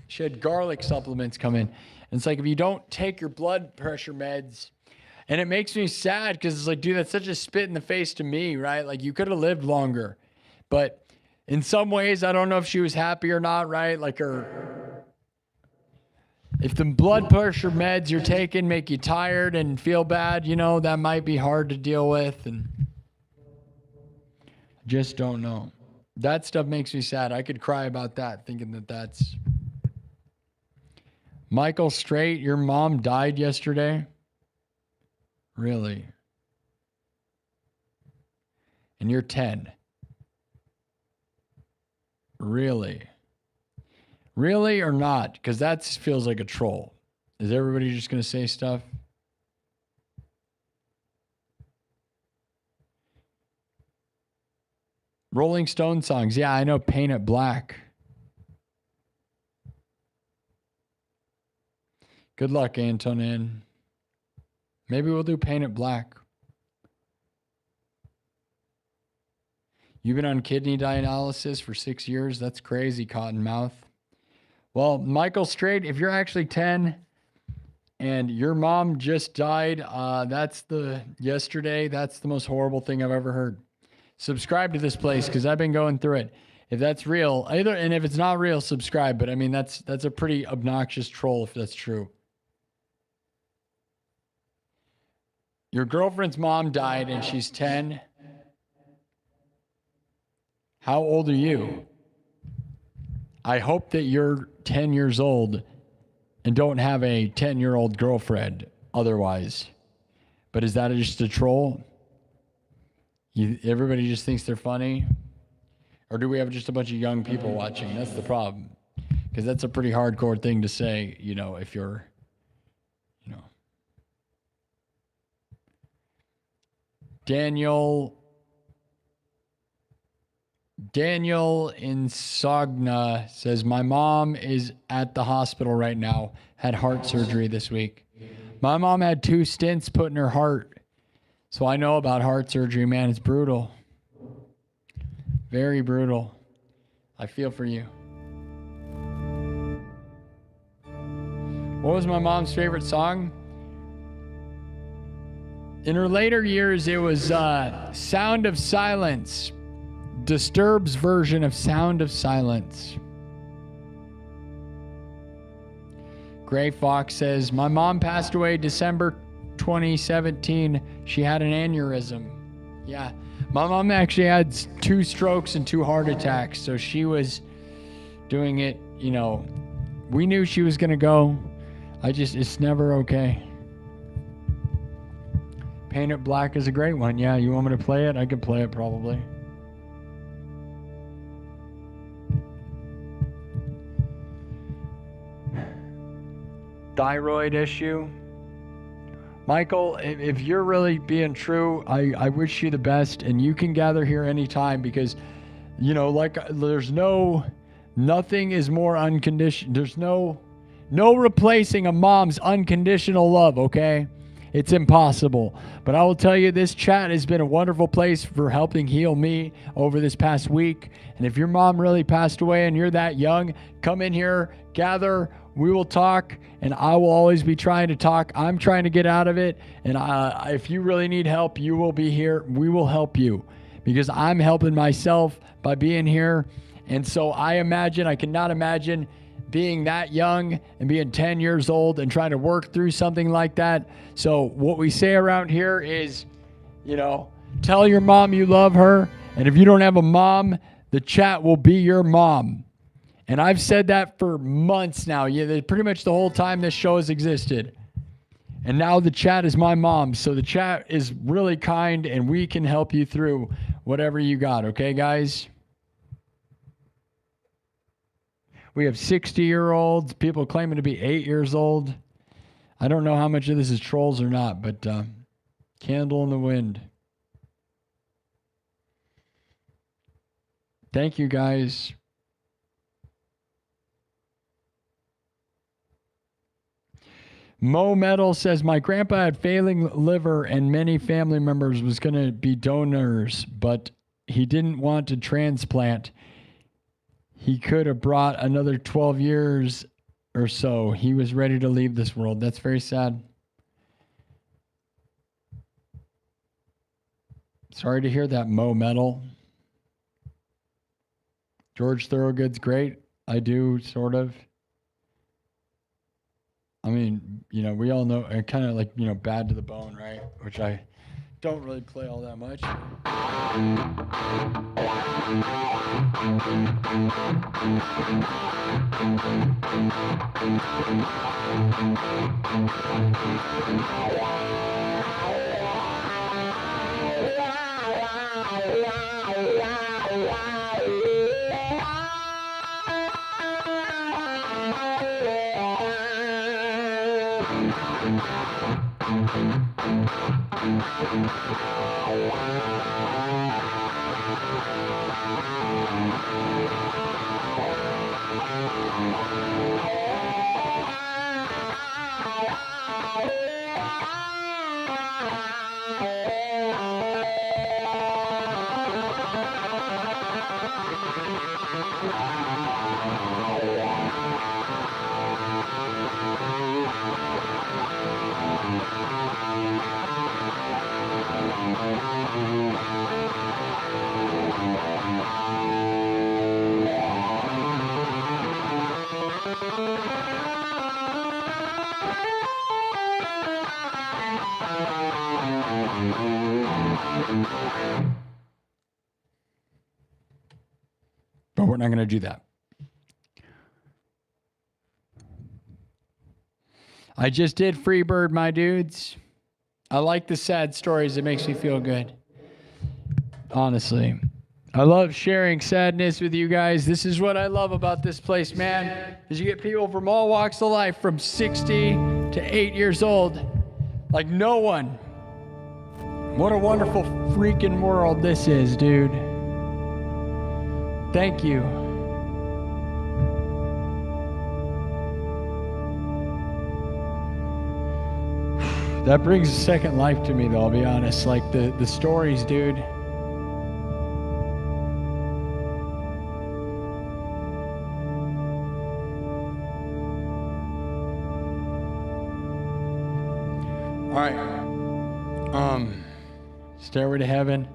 She had garlic supplements come in. And it's like, if you don't take your blood pressure meds, and it makes me sad because it's like, dude, that's such a spit in the face to me, right? Like, you could have lived longer. But in some ways, I don't know if she was happy or not, right? Like, if the blood pressure meds you're taking make you tired and feel bad, you know, that might be hard to deal with. And I just don't know. That stuff makes me sad. I could cry about that, thinking that that's... Michael Straight, your mom died yesterday? Really? And you're 10. Really? Really or not? Because that feels like a troll. Is everybody just going to say stuff? Rolling Stone songs. Yeah, I know. Paint It Black. Good luck, Antonin. Maybe we'll do Paint It Black. You've been on kidney dialysis for 6 years? That's crazy, Cottonmouth. Well, Michael Straight, if you're actually 10 and your mom just died, that's the most horrible thing I've ever heard. Subscribe to this place because I've been going through it. If that's real, and if it's not real, subscribe. But I mean, that's a pretty obnoxious troll if that's true. Your girlfriend's mom died and she's 10. How old are you? I hope that you're 10 years old and don't have a 10-year-old girlfriend otherwise. But is that just a troll? Everybody just thinks they're funny? Or do we have just a bunch of young people watching? That's the problem. Because that's a pretty hardcore thing to say, you know, if you're, you know. Daniel Insogna says, my mom is at the hospital right now, had heart surgery this week. My mom had 2 stents put in her heart. So I know about heart surgery, man. It's brutal. Very brutal. I feel for you. What was my mom's favorite song? In her later years, it was Sound of Silence. Disturbed's version of Sound of Silence. Gray Fox says, my mom passed away December 2017. She had an aneurysm. Yeah. My mom actually had 2 strokes and 2 heart attacks. So she was doing it, you know, we knew she was going to go. It's never okay. Paint It Black is a great one. Yeah, you want me to play it? I could play it probably. Thyroid issue. Michael, if you're really being true, I wish you the best, and you can gather here anytime because, you know, like nothing is more unconditional. No replacing a mom's unconditional love, okay? It's impossible. But I will tell you, this chat has been a wonderful place for helping heal me over this past week. And if your mom really passed away and you're that young, come in here, gather, we will talk, and I will always be trying to talk. I'm trying to get out of it. And if you really need help, you will be here. We will help you because I'm helping myself by being here. And so I cannot imagine being that young and being 10 years old and trying to work through something like that. So what we say around here is, tell your mom you love her. And if you don't have a mom, the chat will be your mom. And I've said that for months now. Yeah, pretty much the whole time this show has existed. And now the chat is my mom. So the chat is really kind and we can help you through whatever you got. Okay, guys? We have 60-year-olds, people claiming to be 8 years old. I don't know how much of this is trolls or not, but candle in the wind. Thank you, guys. Mo Metal says, my grandpa had failing liver and many family members was going to be donors, but he didn't want to transplant. He could have brought another 12 years or so. He was ready to leave this world. That's very sad. Sorry to hear that, Mo Metal. George Thorogood's great. I do, sort of. I mean, we all know, kind of like, Bad to the Bone, right? Which I don't really play all that much. But we're not going to do that. I just did Freebird, my dudes. I like the sad stories. It makes me feel good. Honestly. I love sharing sadness with you guys. This is what I love about this place, man. Is you get people from all walks of life, from 60 to 8 years old. Like no one. What a wonderful freaking world this is, dude. Thank you. That brings a second life to me, though, I'll be honest. Like the stories, dude. All right. Stairway to Heaven.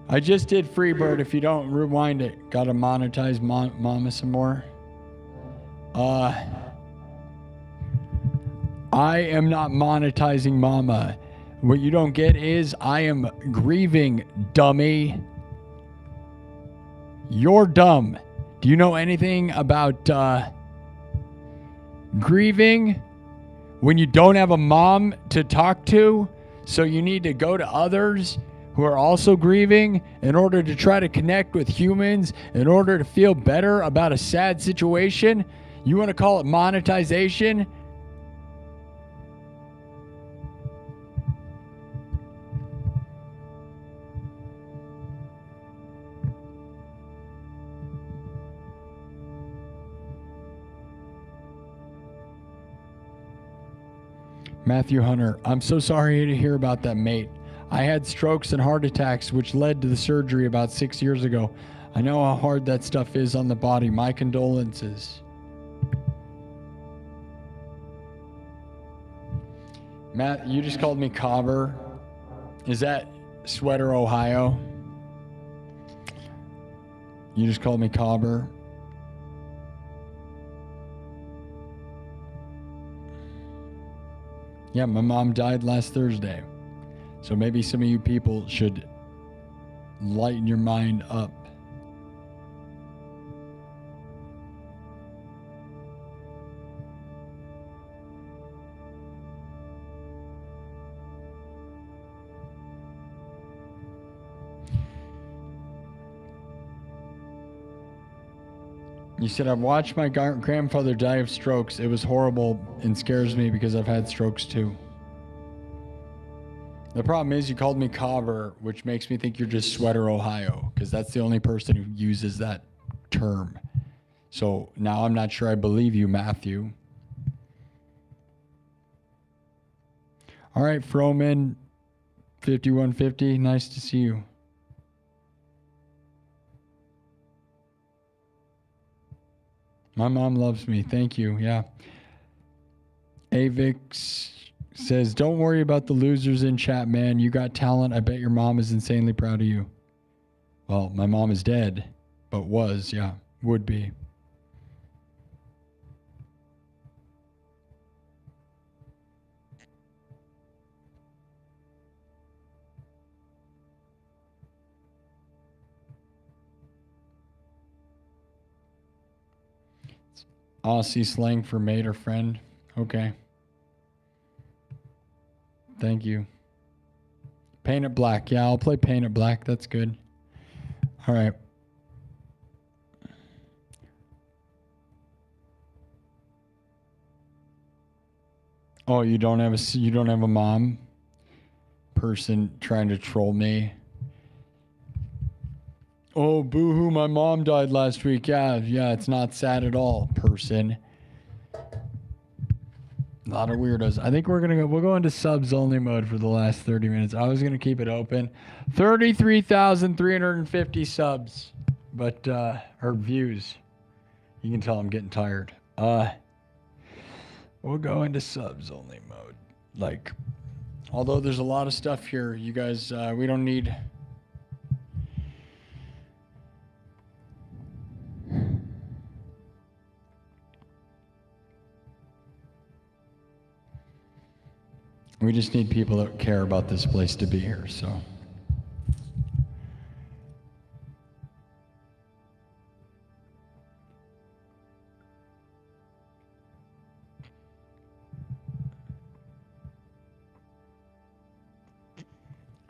I just did Freebird. If you don't rewind it, gotta monetize Mama some more. I am not monetizing Mama. What you don't get is I am grieving, dummy. You're dumb. Do you know anything about grieving when you don't have a mom to talk to? So you need to go to others who are also grieving in order to try to connect with humans, in order to feel better about a sad situation. You want to call it monetization? Matthew Hunter, I'm so sorry to hear about that, mate. I had strokes and heart attacks, which led to the surgery about 6 years ago. I know how hard that stuff is on the body. My condolences. Matt, you just called me Cobber. Is that Sweater, Ohio? You just called me Cobber. Yeah, my mom died last Thursday. So maybe some of you people should lighten your mind up. You said, I've watched my grandfather die of strokes. It was horrible and scares me because I've had strokes too. The problem is you called me Cobber, which makes me think you're just Sweater, Ohio, because that's the only person who uses that term. So now I'm not sure I believe you, Matthew. All right, Froman, 5150, nice to see you. My mom loves me. Thank you. Yeah. Avix says, don't worry about the losers in chat, man. You got talent. I bet your mom is insanely proud of you. Well, my mom is dead, but was, yeah, would be. Aussie slang for mate or friend. Okay. Thank you. Paint it black. Yeah, I'll play Paint it black. That's good. All right. Oh, you don't have a mom person trying to troll me. Oh, boo-hoo, my mom died last week. Yeah, it's not sad at all, person. A lot of weirdos. I think we'll go into subs only mode for the last 30 minutes. I was gonna keep it open. 33,350 subs, but or views. You can tell I'm getting tired. We'll go into subs only mode. Like, although there's a lot of stuff here, you guys, we don't need. We just need people that care about this place to be here, so.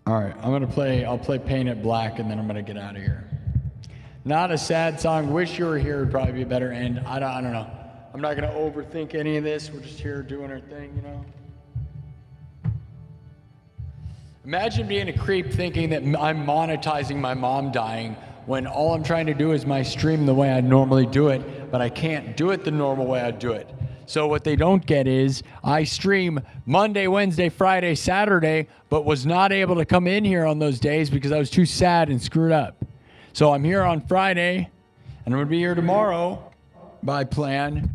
All right, I'll play Paint It Black, and then I'm gonna get out of here. Not a sad song. Wish You Were Here would probably be a better end. I don't know. I'm not gonna overthink any of this. We're just here doing our thing, you know? Imagine being a creep thinking that I'm monetizing my mom dying when all I'm trying to do is my stream the way I'd normally do it, but I can't do it the normal way I'd do it. So what they don't get is I stream Monday, Wednesday, Friday, Saturday, but was not able to come in here on those days because I was too sad and screwed up. So I'm here on Friday, and I'm going to be here tomorrow by plan,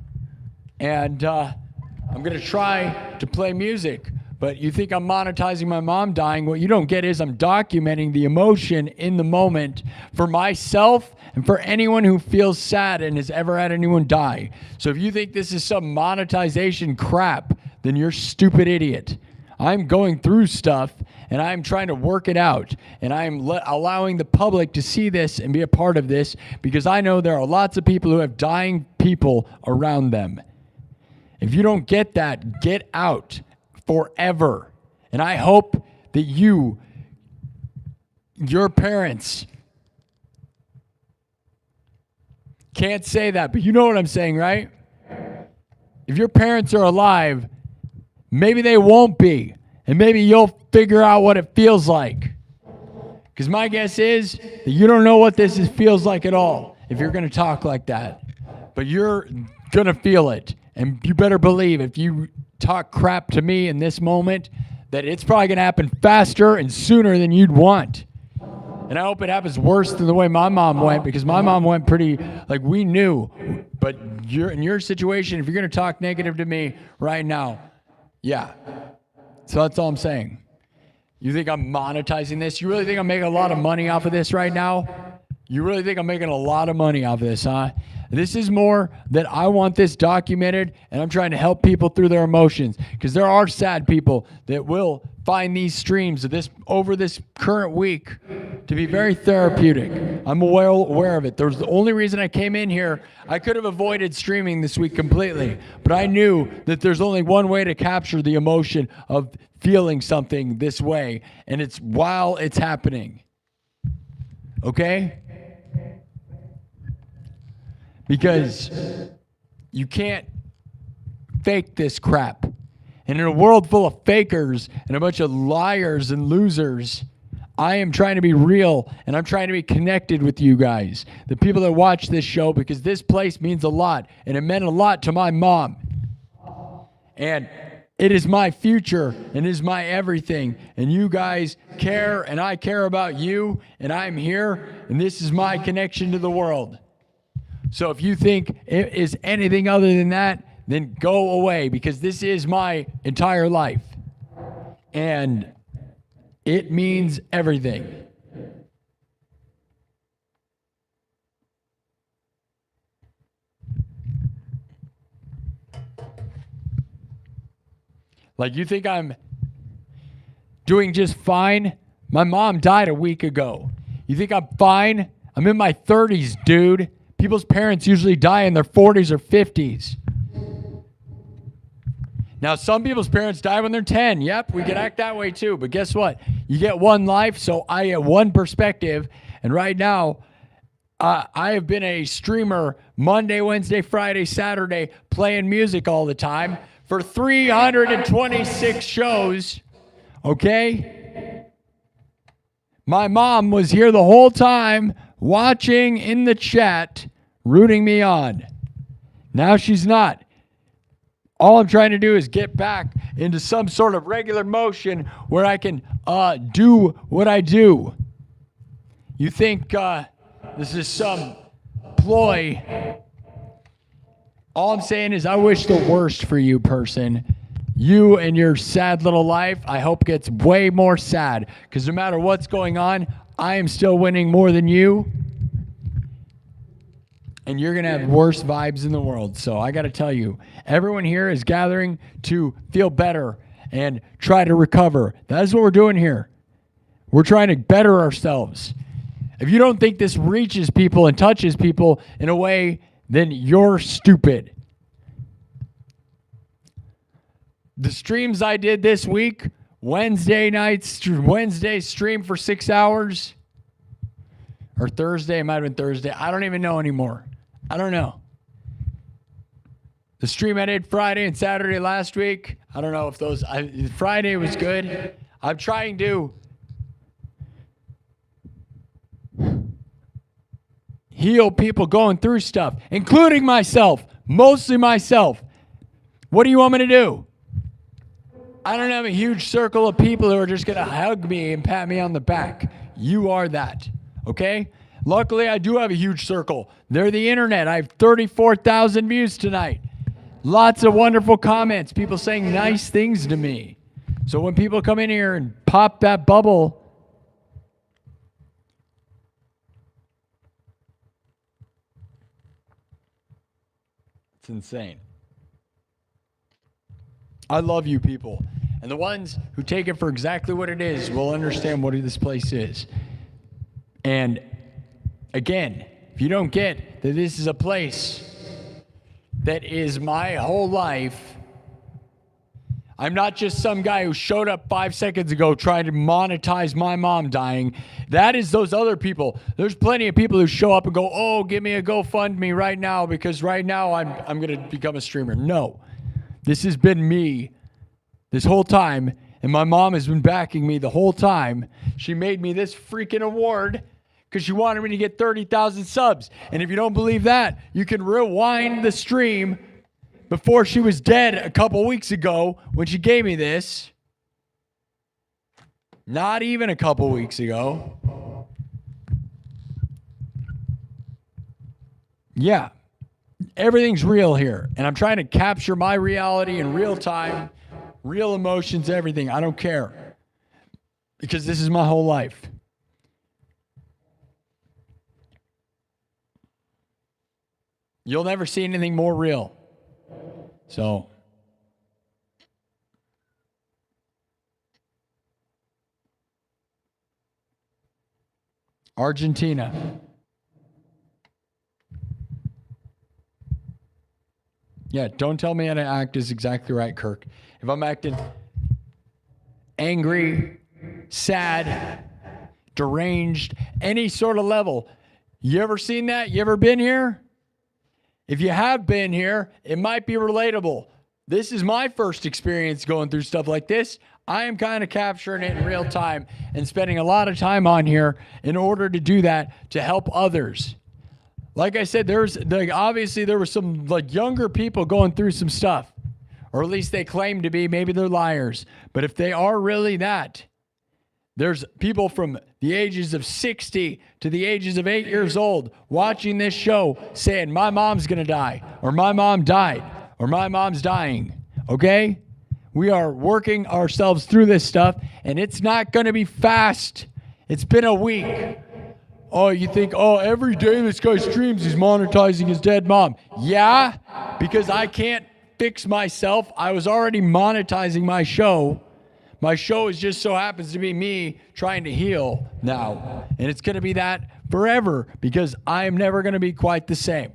and I'm going to try to play music. But you think I'm monetizing my mom dying. What you don't get is I'm documenting the emotion in the moment for myself and for anyone who feels sad and has ever had anyone die. So if you think this is some monetization crap, then you're a stupid idiot. I'm going through stuff and I'm trying to work it out. And I'm allowing the public to see this and be a part of this because I know there are lots of people who have dying people around them. If you don't get that, get out. Forever. And I hope that your parents can't say that, but you know what I'm saying, right? If your parents are alive, maybe they won't be. And maybe you'll figure out what it feels like. Because my guess is that you don't know what this feels like at all if you're going to talk like that. But you're going to feel it. And you better believe if you talk crap to me in this moment, that it's probably going to happen faster and sooner than you'd want. And I hope it happens worse than the way my mom went, because my mom went pretty, like, we knew. But in your situation, if you're going to talk negative to me right now, yeah. So that's all I'm saying. You think I'm monetizing this? You really think I'm making a lot of money off of this right now? You really think I'm making a lot of money off of this, huh? This is more that I want this documented, and I'm trying to help people through their emotions, because there are sad people that will find these streams of this over this current week to be very therapeutic. I'm well aware of it. There's the only reason I came in here. I could have avoided streaming this week completely, but I knew that there's only one way to capture the emotion of feeling something this way, and it's while it's happening. Okay? Because you can't fake this crap. And in a world full of fakers and a bunch of liars and losers, I am trying to be real, and I'm trying to be connected with you guys, the people that watch this show, because this place means a lot, and it meant a lot to my mom. And it is my future, and is my everything, and you guys care, and I care about you, and I'm here, and this is my connection to the world. So if you think it is anything other than that, then go away, because this is my entire life. And it means everything. Like, you think I'm doing just fine? My mom died a week ago. You think I'm fine? I'm in my 30s, dude. People's parents usually die in their 40s or 50s. Now, some people's parents die when they're 10. Yep, we can act that way too. But guess what? You get one life, so I get one perspective. And right now, I have been a streamer Monday, Wednesday, Friday, Saturday, playing music all the time for 326 shows. Okay? My mom was here the whole time, watching in the chat, rooting me on. Now she's not. All I'm trying to do is get back into some sort of regular motion where I can do what I do. You think this is some ploy? All I'm saying is I wish the worst for you, person. You and your sad little life, I hope gets way more sad. Because no matter what's going on, I am still winning more than you. And you're going to have worse vibes in the world. So I got to tell you, everyone here is gathering to feel better and try to recover. That's what we're doing here. We're trying to better ourselves. If you don't think this reaches people and touches people in a way, then you're stupid. The streams I did this week, Wednesday stream for 6 hours, or Thursday, it might have been Thursday. I don't even know anymore. I don't know. The stream I did Friday and Saturday last week, I don't know if those, Friday was good. I'm trying to heal people going through stuff, including myself, mostly myself. What do you want me to do? I don't have a huge circle of people who are just going to hug me and pat me on the back. You are that, okay? Luckily, I do have a huge circle. They're the internet. I have 34,000 views tonight. Lots of wonderful comments. People saying nice things to me. So when people come in here and pop that bubble, it's insane. I love you people. And the ones who take it for exactly what it is will understand what this place is. And again, if you don't get that this is a place that is my whole life, I'm not just some guy who showed up 5 seconds ago trying to monetize my mom dying. That is those other people. There's plenty of people who show up and go, oh, give me a GoFundMe right now because right now I'm going to become a streamer. No, this has been me this whole time, and my mom has been backing me the whole time. She made me this freaking award because she wanted me to get 30,000 subs. And if you don't believe that, you can rewind the stream before she was dead a couple weeks ago when she gave me this. Not even a couple weeks ago. Yeah. Everything's real here. And I'm trying to capture my reality in real time, real emotions, everything. I don't care. Because this is my whole life. You'll never see anything more real. So, Argentina. Yeah, don't tell me how to act is exactly right, Kirk. If I'm acting angry, sad, deranged, any sort of level, you ever seen that? You ever been here? If you have been here, it might be relatable. This is my first experience going through stuff like this. I am kind of capturing it in real time and spending a lot of time on here in order to do that, to help others. Like I said, obviously there were some younger people going through some stuff, or at least they claim to be. Maybe they're liars, but if they are really that, there's people from the ages of 60 to the ages of 8 years old watching this show saying, my mom's going to die, or my mom died, or my mom's dying. Okay? We are working ourselves through this stuff, and it's not going to be fast. It's been a week. Oh, you think, every day this guy streams, he's monetizing his dead mom. Yeah, because I can't fix myself. I was already monetizing my show. My show is just so happens to be me trying to heal now. And it's going to be that forever because I am never going to be quite the same.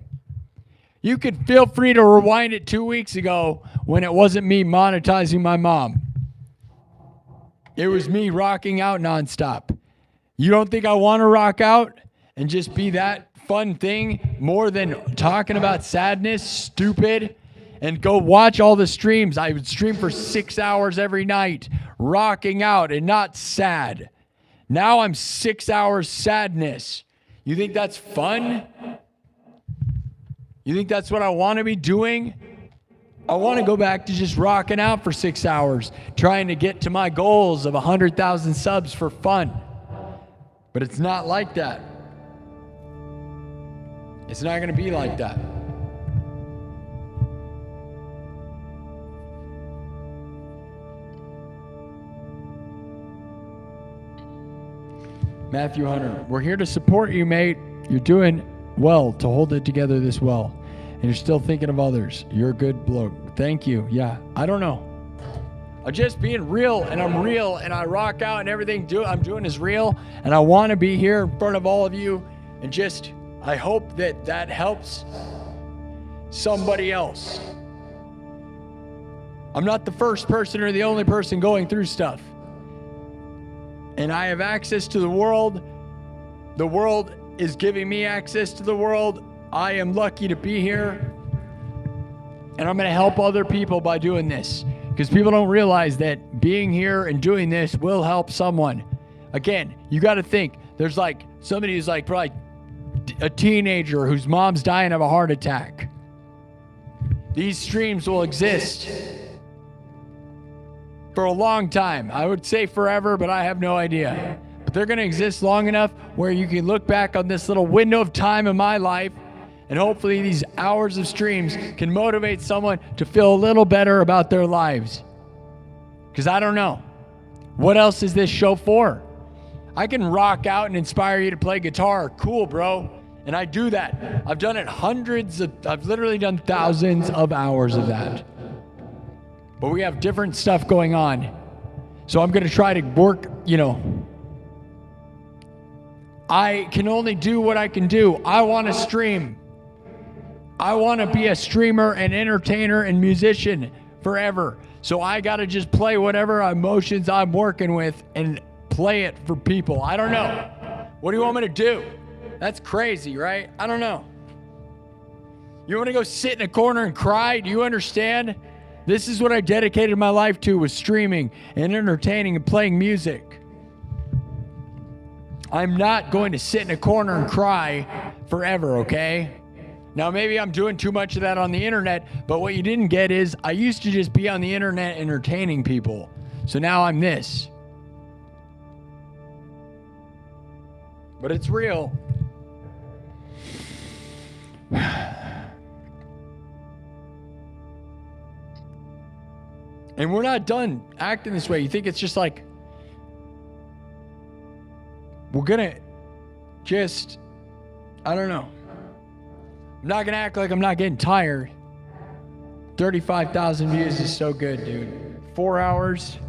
You can feel free to rewind it 2 weeks ago when it wasn't me monetizing my mom. It was me rocking out nonstop. You don't think I want to rock out and just be that fun thing more than talking about sadness, stupid, and go watch all the streams. I would stream for 6 hours every night, rocking out and not sad. Now I'm 6 hours sadness. You think that's fun? You think that's what I want to be doing? I want to go back to just rocking out for 6 hours, trying to get to my goals of 100,000 subs for fun. But it's not like that. It's not going to be like that. Matthew Hunter, we're here to support you, mate. You're doing well to hold it together this well. And you're still thinking of others. You're a good bloke. Thank you. Yeah, I don't know. I'm just being real, and I'm real, and I rock out, and everything I'm doing is real, and I want to be here in front of all of you, and just, I hope that helps somebody else. I'm not the first person or the only person going through stuff. And I have access to the world. The world is giving me access to the world. I am lucky to be here. And I'm going to help other people by doing this. Because people don't realize that being here and doing this will help someone. Again, you got to think. There's somebody who's probably a teenager whose mom's dying of a heart attack. These streams will exist for a long time. I would say forever, but I have no idea. But they're going to exist long enough where you can look back on this little window of time in my life, and hopefully these hours of streams can motivate someone to feel a little better about their lives. Because I don't know. What else is this show for? I can rock out and inspire you to play guitar. Cool, bro. And I do that. I've done it I've literally done thousands of hours of that. But we have different stuff going on. So I'm going to try to work, I can only do what I can do. I want to stream. I want to be a streamer and entertainer and musician forever. So I got to just play whatever emotions I'm working with and play it for people. I don't know. What do you want me to do? That's crazy, right? I don't know. You want to go sit in a corner and cry? Do you understand? This is what I dedicated my life to, was streaming and entertaining and playing music. I'm not going to sit in a corner and cry forever, okay? Now, maybe I'm doing too much of that on the internet, but what you didn't get is I used to just be on the internet entertaining people. So now I'm this. But it's real. And we're not done acting this way. You think it's just like, we're gonna just, I don't know. I'm not gonna act like I'm not getting tired. 35,000 views is so good, dude. 4 hours.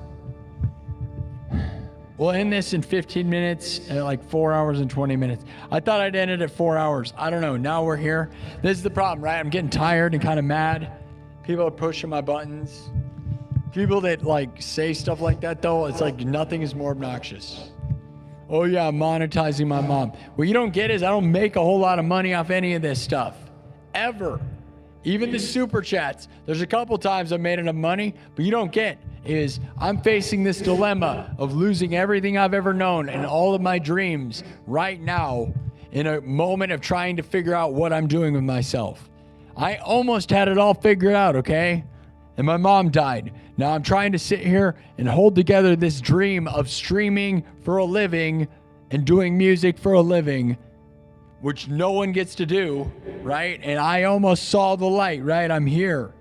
We'll end this in 15 minutes at like 4 hours and 20 minutes. I thought I'd end it at 4 hours. I don't know. Now we're here. This is the problem, right? I'm getting tired and kind of mad. People are pushing my buttons. People that like say stuff like that, though, it's like nothing is more obnoxious. Oh yeah, I'm monetizing my mom. What you don't get is I don't make a whole lot of money off any of this stuff. Ever. Even the super chats. There's a couple times I've made enough money, but you don't get is I'm facing this dilemma of losing everything I've ever known and all of my dreams right now in a moment of trying to figure out what I'm doing with myself. I almost had it all figured out, okay? And my mom died. Now I'm trying to sit here and hold together this dream of streaming for a living and doing music for a living, which no one gets to do, right? And I almost saw the light, right? I'm here.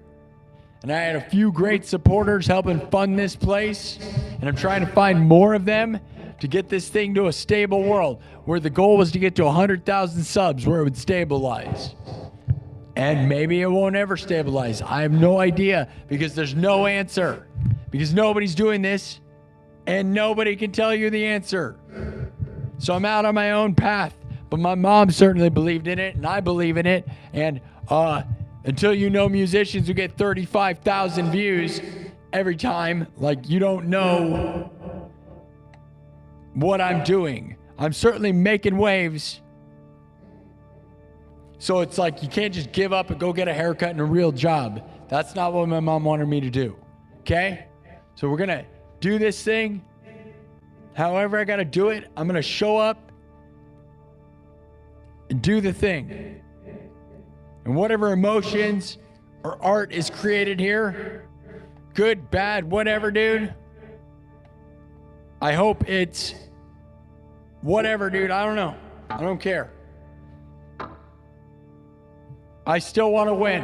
And I had a few great supporters helping fund this place, and I'm trying to find more of them to get this thing to a stable world, where the goal was to get to 100,000 subs where it would stabilize. And maybe it won't ever stabilize. I have no idea, because there's no answer. Because nobody's doing this, and nobody can tell you the answer. So I'm out on my own path. But my mom certainly believed in it, and I believe in it. And until you know musicians who get 35,000 views every time, like, you don't know what I'm doing. I'm certainly making waves. So it's like you can't just give up and go get a haircut and a real job. That's not what my mom wanted me to do. Okay? So we're going to do this thing. However I got to do it, I'm going to show up and do the thing. And whatever emotions or art is created here, good, bad, whatever, dude, I hope it's whatever, dude. I don't know. I don't care. I still want to win,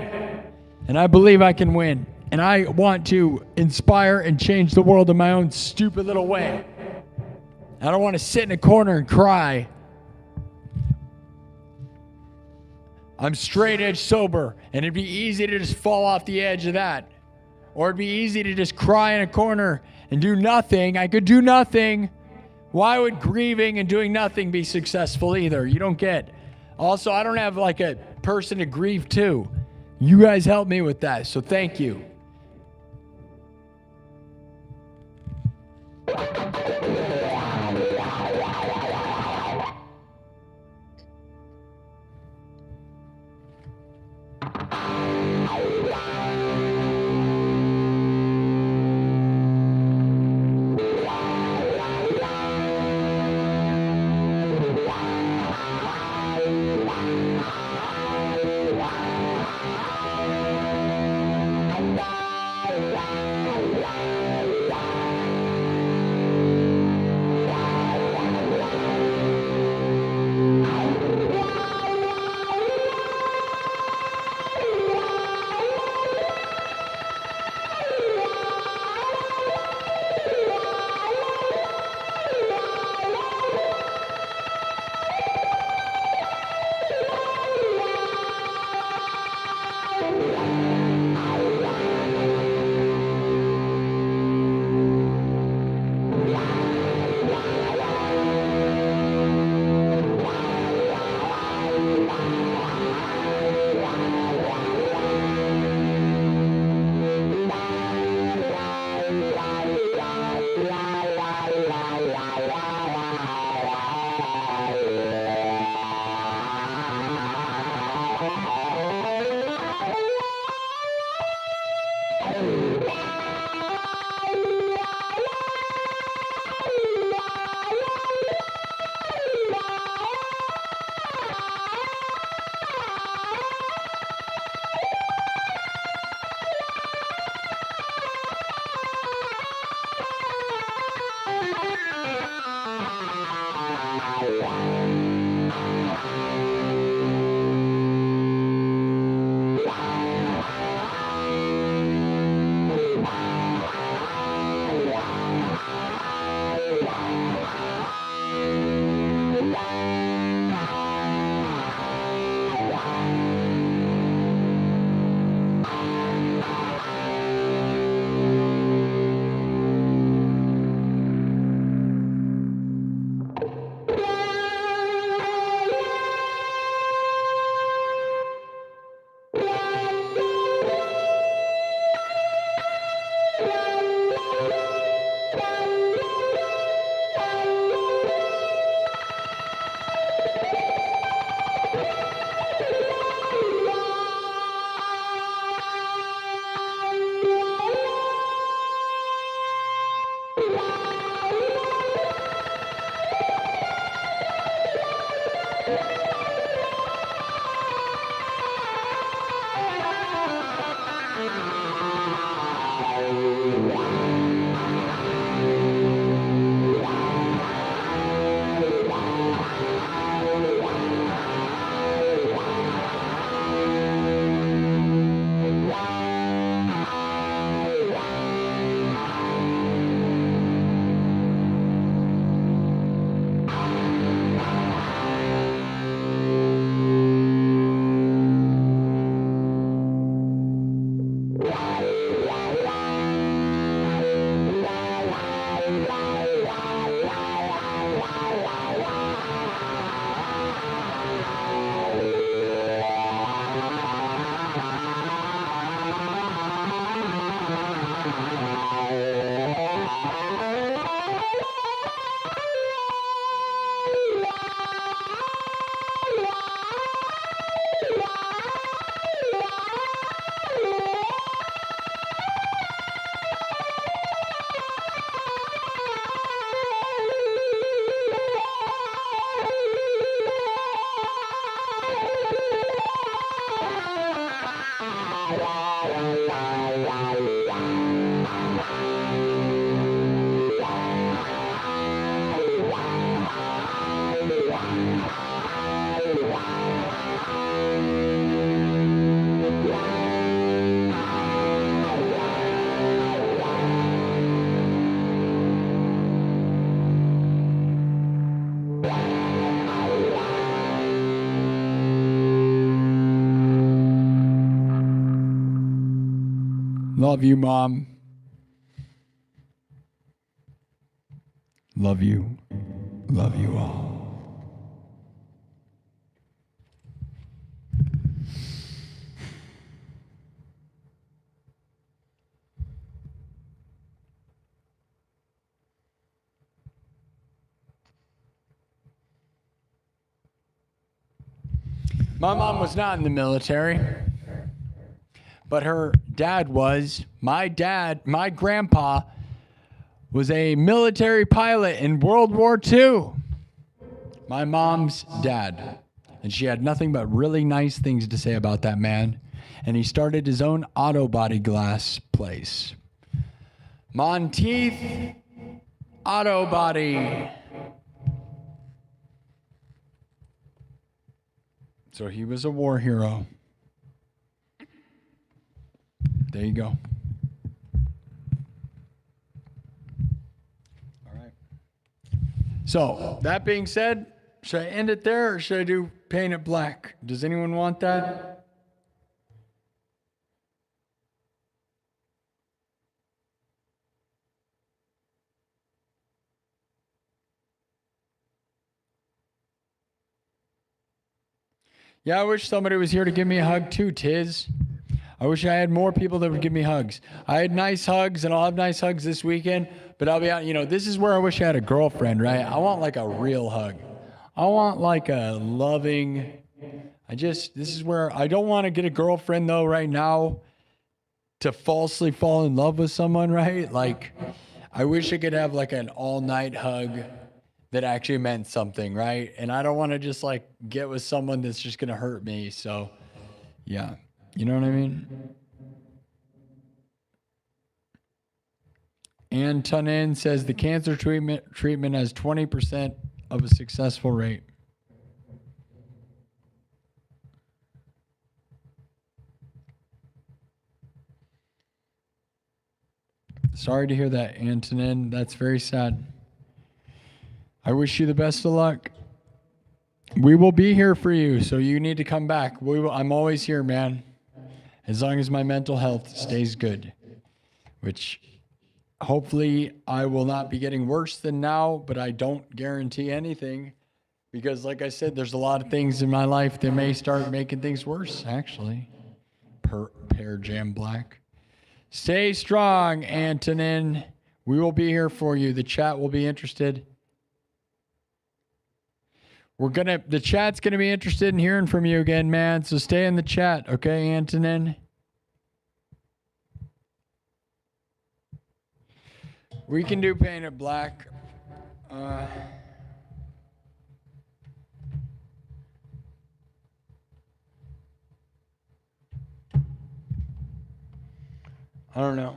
and I believe I can win, and I want to inspire and change the world in my own stupid little way. I don't want to sit in a corner and cry. I'm straight edge sober, and it'd be easy to just fall off the edge of that. Or it'd be easy to just cry in a corner and do nothing. I could do nothing. Why would grieving and doing nothing be successful either? You don't get. Also, I don't have like a person to grieve to. You guys helped me with that, so thank you. Love you, Mom. Love you. Love you all. My mom was not in the military, but her dad was. My grandpa was a military pilot in World War II. My mom's dad. And she had nothing but really nice things to say about that man. And he started his own auto body glass place. Monteith Auto Body. So he was a war hero. There you go. All right. So, that being said, should I end it there or should I do Paint It Black? Does anyone want that? Yeah, I wish somebody was here to give me a hug too, Tiz. I wish I had more people that would give me hugs. I had nice hugs, and I'll have nice hugs this weekend, but I'll be out, this is where I wish I had a girlfriend, right? I want like a real hug. I want like a loving, this is where, I don't want to get a girlfriend though right now to falsely fall in love with someone, right? Like, I wish I could have like an all-night hug that actually meant something, right? And I don't want to just like get with someone that's just going to hurt me. So, yeah. You know what I mean? Antonin says the cancer treatment has 20% of a successful rate. Sorry to hear that, Antonin. That's very sad. I wish you the best of luck. We will be here for you, so you need to come back. I'm always here, man. As long as my mental health stays good, which hopefully I will not be getting worse than now, but I don't guarantee anything because like I said, there's a lot of things in my life that may start making things worse, actually. Pear Jam Black. Stay strong, Antonin. We will be here for you. The chat will be interested. The chat's gonna be interested in hearing from you again, man. So stay in the chat, okay, Antonin? We can do Paint It Black. I don't know.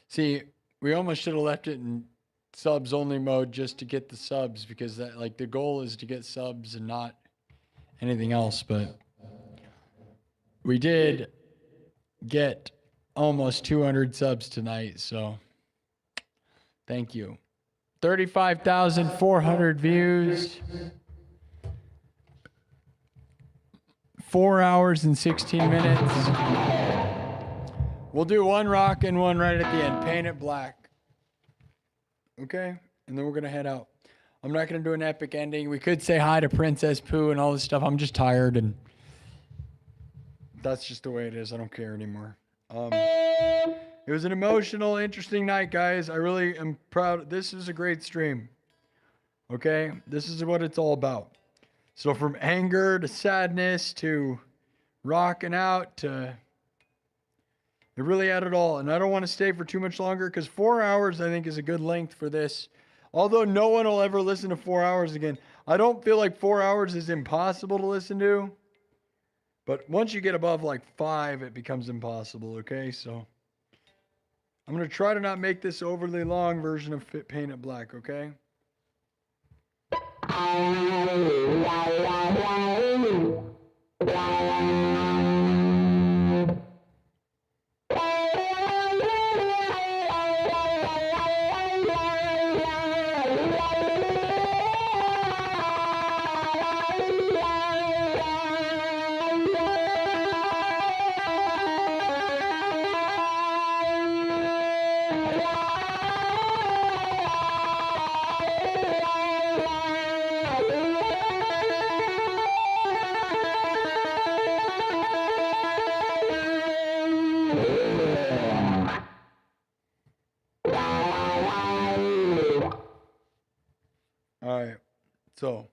See, we almost should have left it in subs only mode just to get the subs because that like the goal is to get subs and not anything else, but we did get almost 200 subs tonight, so thank you. 35,400 views. 4 hours and 16 minutes. We'll do one rock and one right at the end. Paint It Black. Okay? And then we're going to head out. I'm not going to do an epic ending. We could say hi to Princess Pooh and all this stuff. I'm just tired and that's just the way it is. I don't care anymore. It was an emotional, interesting night, guys. I really am proud. This is a great stream. Okay? This is what it's all about. So from anger to sadness to rocking out to... It really had it all, and I don't want to stay for too much longer because 4 hours, I think, is a good length for this. Although no one will ever listen to 4 hours again. I don't feel like 4 hours is impossible to listen to. But once you get above like 5, it becomes impossible, okay? So I'm going to try to not make this overly long version of Paint It Black, okay? So.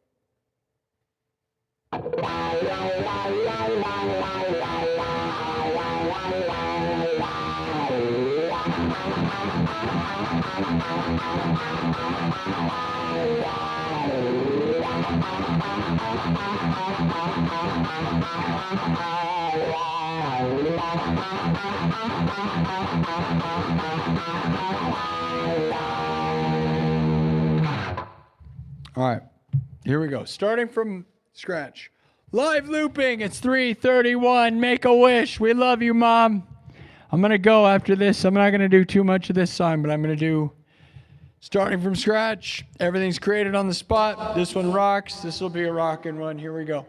All right, here we go. Starting from scratch. Live looping. It's 3:31. Make a wish. We love you, Mom. I'm going to go after this. I'm not going to do too much of this song, but I'm going to do starting from scratch. Everything's created on the spot. This one rocks. This will be a rockin' one. Here we go.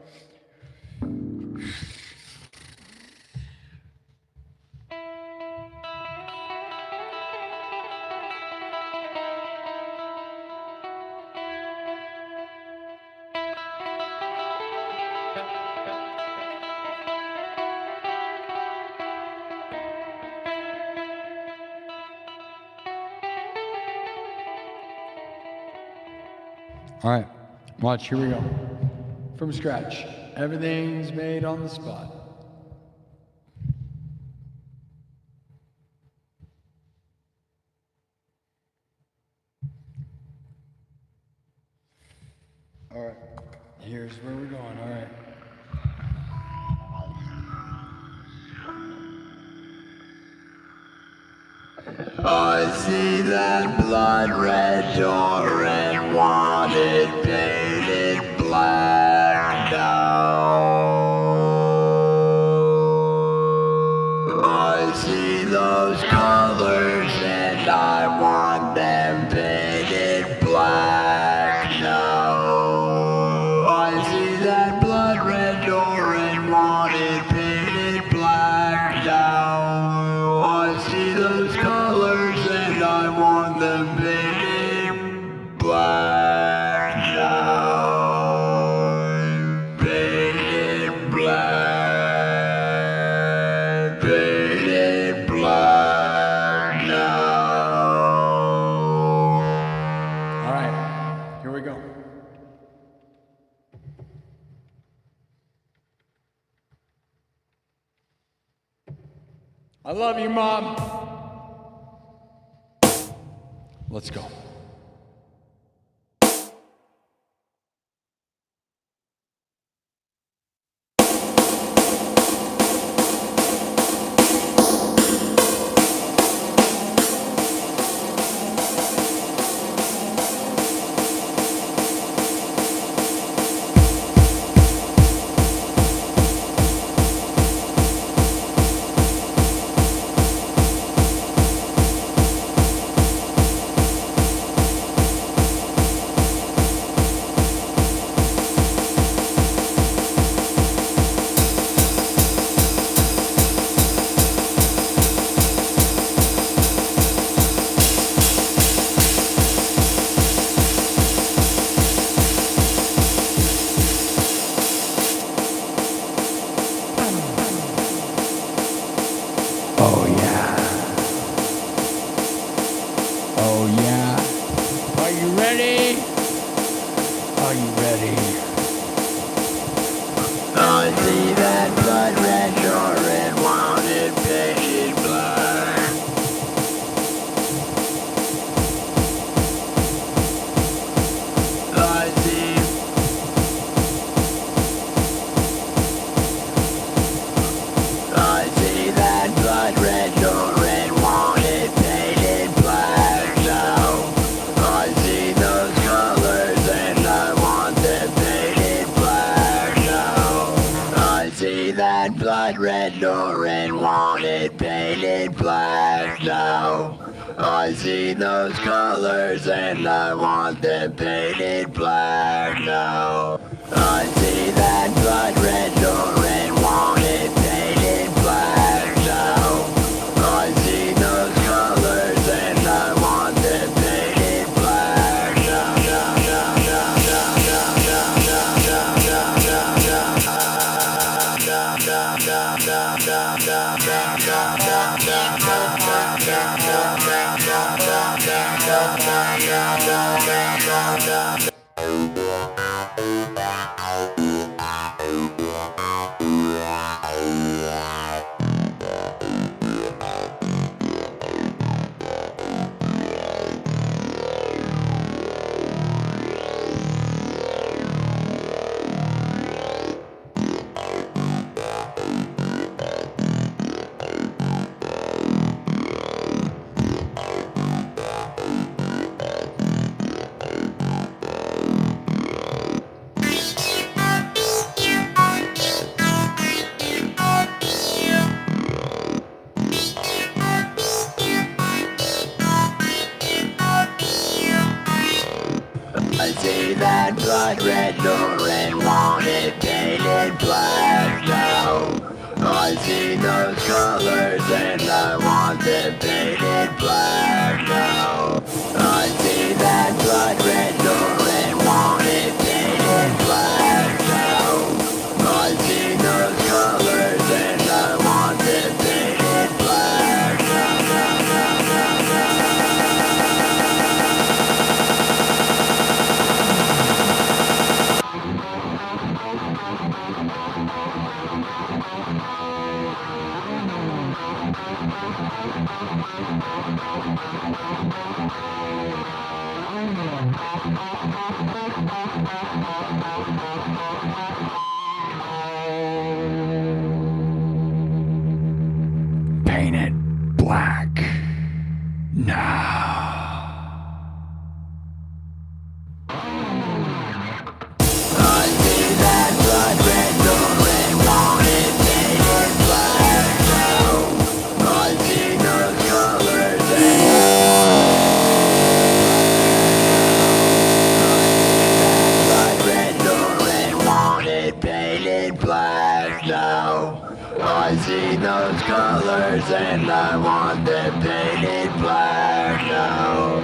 All right, watch, here we go. From scratch. Everything's made on the spot. All right, here's where we're going, all right. I see that blood red door and want it painted black now. I see those colors and I want them painted black now. I see that blood red door and want it painted black now. I see those colors and I want them painted black now. Painted black. Painted black now. All right, here we go. I love you, Mom. Let's go. Oh yeah. Oh yeah. Are you ready? Are you ready? I see that blood red door and want it painted black. I see that blood red door and want it painted black now. I see those colors and I want them painted black now. I see that blood red door and want it painted black now. I see those colors and I want them painted black now. I see that blood red door and want it painted black now. I see those colors and I want them painted black now. I see that blood red door and want it painted black now. I see those colors and I want them painted black now. I see that blood red door and want it painted black now. I see those colors and I want them painted black now. Paint it black now. I see that blood red door and want it painted black now. I see those colors and blood red door and want it painted black now. I see those colors and I want them painted black now.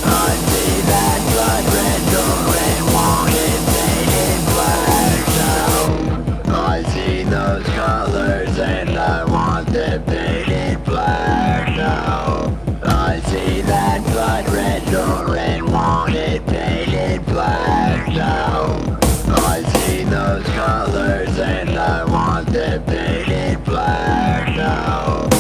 I see that blood red door and want it painted black now. I see those colors and I want them painted black now. I see that blood red door and want it painted black now. I see those colors and I want them painted black now.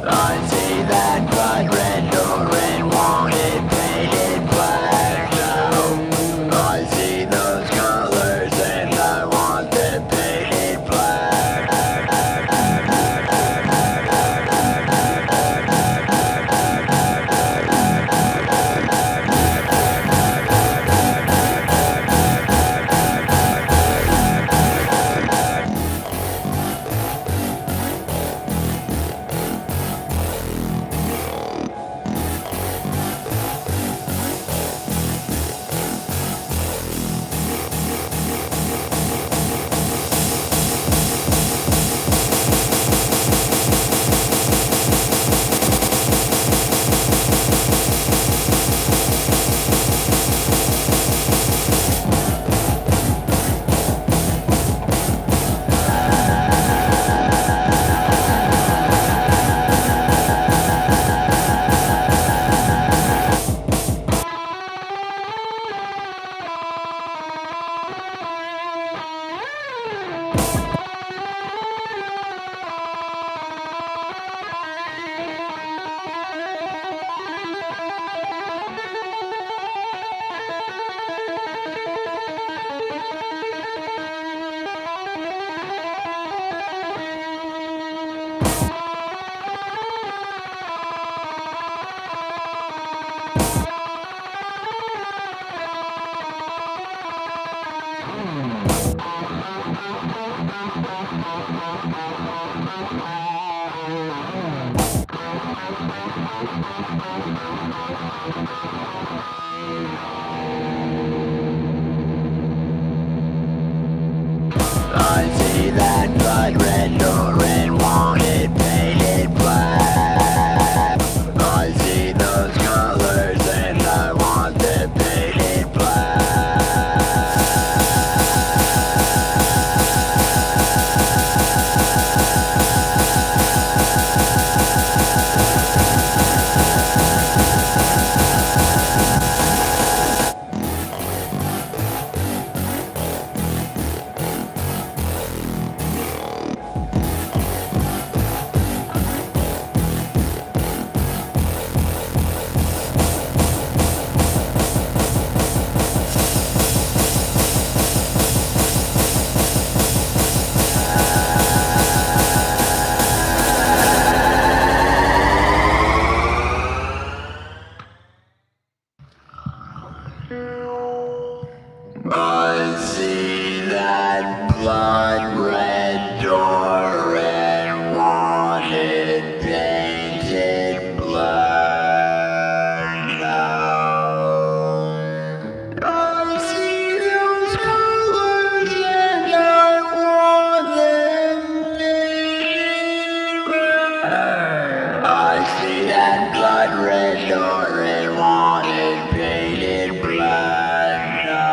I see that blood red door and want it painted black now. I see those colors and I want them painted black. I see that blood red door and want it painted black. I see those colors and I want them painted black. I see that blood red door and want it painted black now. I see those colors and I want them painted black. I see that blood red door and want it painted black now.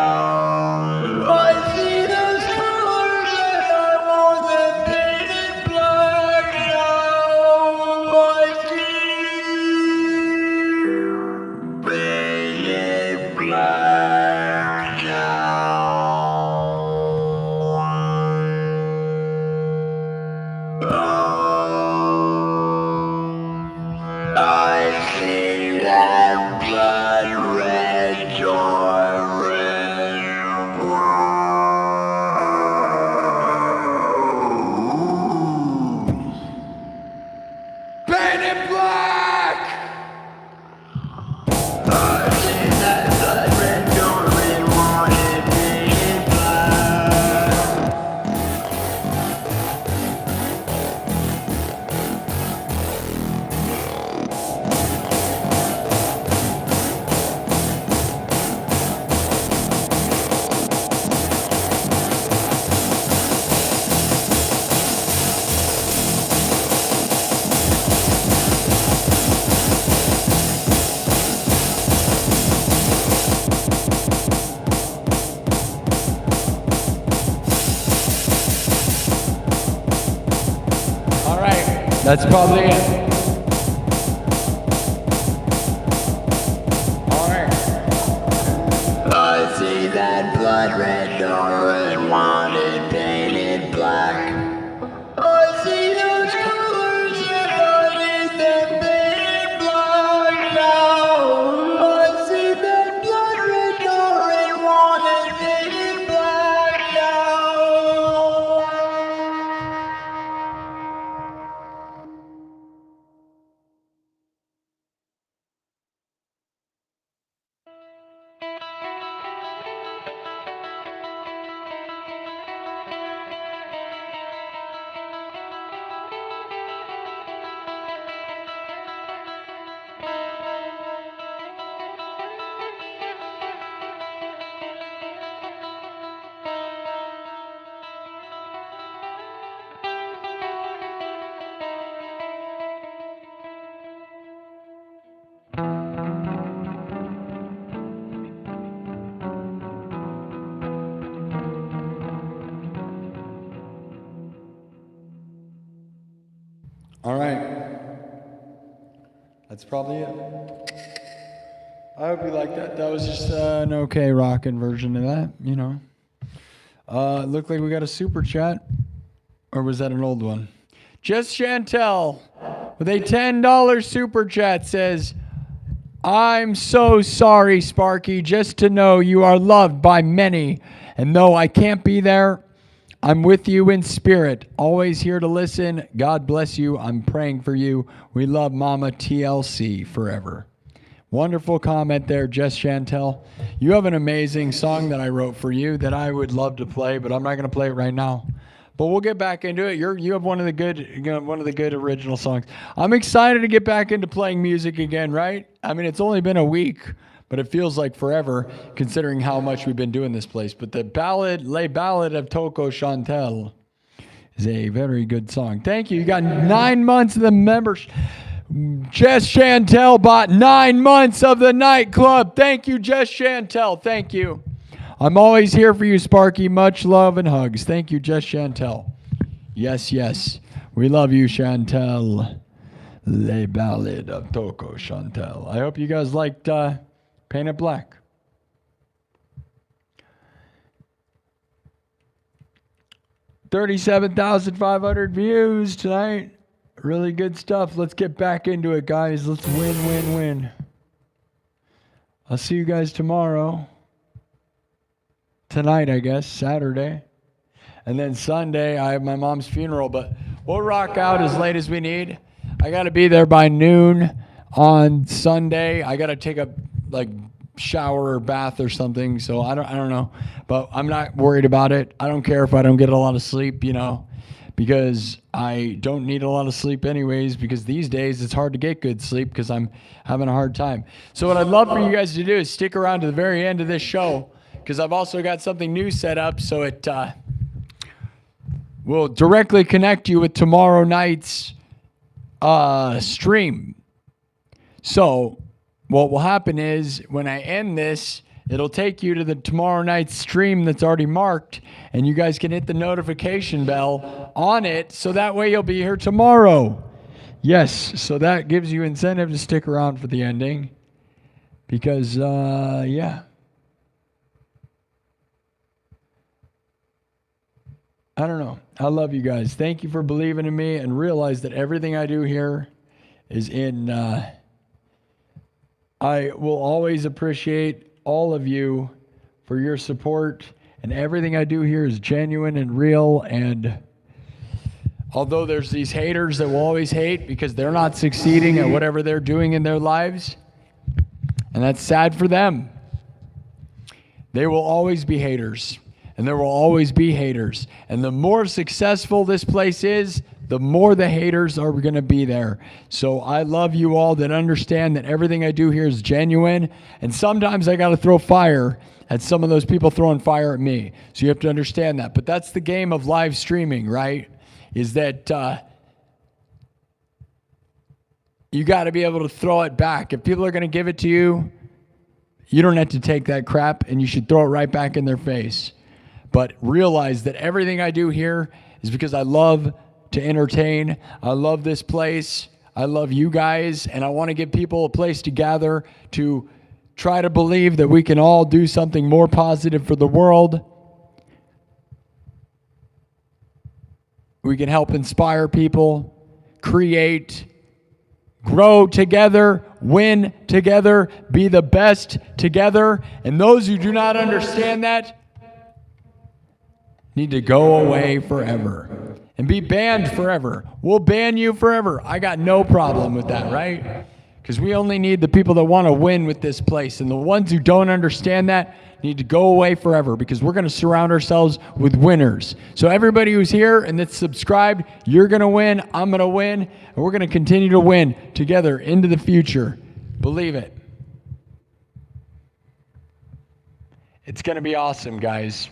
I see those colors and I want them painted black now. I see painted black now. I see that blood red door and Painted black! I see that blood red door and want it painted black. That's probably it. All right. I see that blood red door and want it painted black. I see those colors and I need them painted black now. I see that blood red door and want it painted black now. All right. That's probably it. I hope you like that. That was just an okay rockin' version of that, you know. It looked like we got a super chat. Or was that an old one? Just Chantel with a $10 super chat says, I'm so sorry, Sparky, just to know you are loved by many. And though I can't be there, I'm with you in spirit. Always here to listen. God bless you. I'm praying for you. We love Mama T.L.C. forever. Wonderful comment there, Jess Chantel. You have an amazing song that I wrote for you that I would love to play, but I'm not going to play it right now. But we'll get back into it. You have one of the good original songs. I'm excited to get back into playing music again, right? I mean, it's only been a week, but it feels like forever considering how much we've been doing this place. But the ballad, Les Ballad of Coco Chantel is a very good song. Thank you. You got 9 months of the membership. Jess Chantel bought 9 months of the nightclub. Thank you, Jess Chantel. Thank you. I'm always here for you, Sparky. Much love and hugs. Thank you, Jess Chantel. Yes, yes. We love you, Chantel. Les Ballad of Coco Chantel. I hope you guys liked Paint It Black. $37,500 views tonight. Really good stuff. Let's get back into it, guys. Let's win, win, win. I'll see you guys tomorrow. Tonight, I guess, Saturday. And then Sunday, I have my mom's funeral, but we'll rock out as late as we need. I got to be there by noon on Sunday. I got to take a shower or bath or something, so I don't know, but I'm not worried about it. I don't care if I don't get a lot of sleep, you know, because I don't need a lot of sleep anyways, because these days it's hard to get good sleep because I'm having a hard time. So what I'd love for you guys to do is stick around to the very end of this show, because I've also got something new set up, so it will directly connect you with tomorrow night's stream. So what will happen is when I end this, it'll take you to the tomorrow night's stream that's already marked, and you guys can hit the notification bell on it, so that way you'll be here tomorrow. Yes, so that gives you incentive to stick around for the ending, because, yeah. I don't know. I love you guys. Thank you for believing in me, and realize that everything I do here is in... I will always appreciate all of you for your support, and everything I do here is genuine and real. And although there's these haters that will always hate because they're not succeeding at whatever they're doing in their lives, and that's sad for them, they will always be haters, and there will always be haters. And the more successful this place is, the more the haters are going to be there. So I love you all that understand that everything I do here is genuine. And sometimes I got to throw fire at some of those people throwing fire at me. So you have to understand that. But that's the game of live streaming, right? Is that you got to be able to throw it back. If people are going to give it to you, you don't have to take that crap, and you should throw it right back in their face. But realize that everything I do here is because I love to entertain. I love this place. I love you guys, and I want to give people a place to gather to try to believe that we can all do something more positive for the world. We can help inspire people, create, grow together, win together, be the best together. And those who do not understand that need to go away forever and be banned forever. We'll ban you forever. I got no problem with that, right? Because we only need the people that want to win with this place. And the ones who don't understand that need to go away forever, because we're going to surround ourselves with winners. So everybody who's here and that's subscribed, you're going to win, I'm going to win, and we're going to continue to win together into the future. Believe it. It's going to be awesome, guys.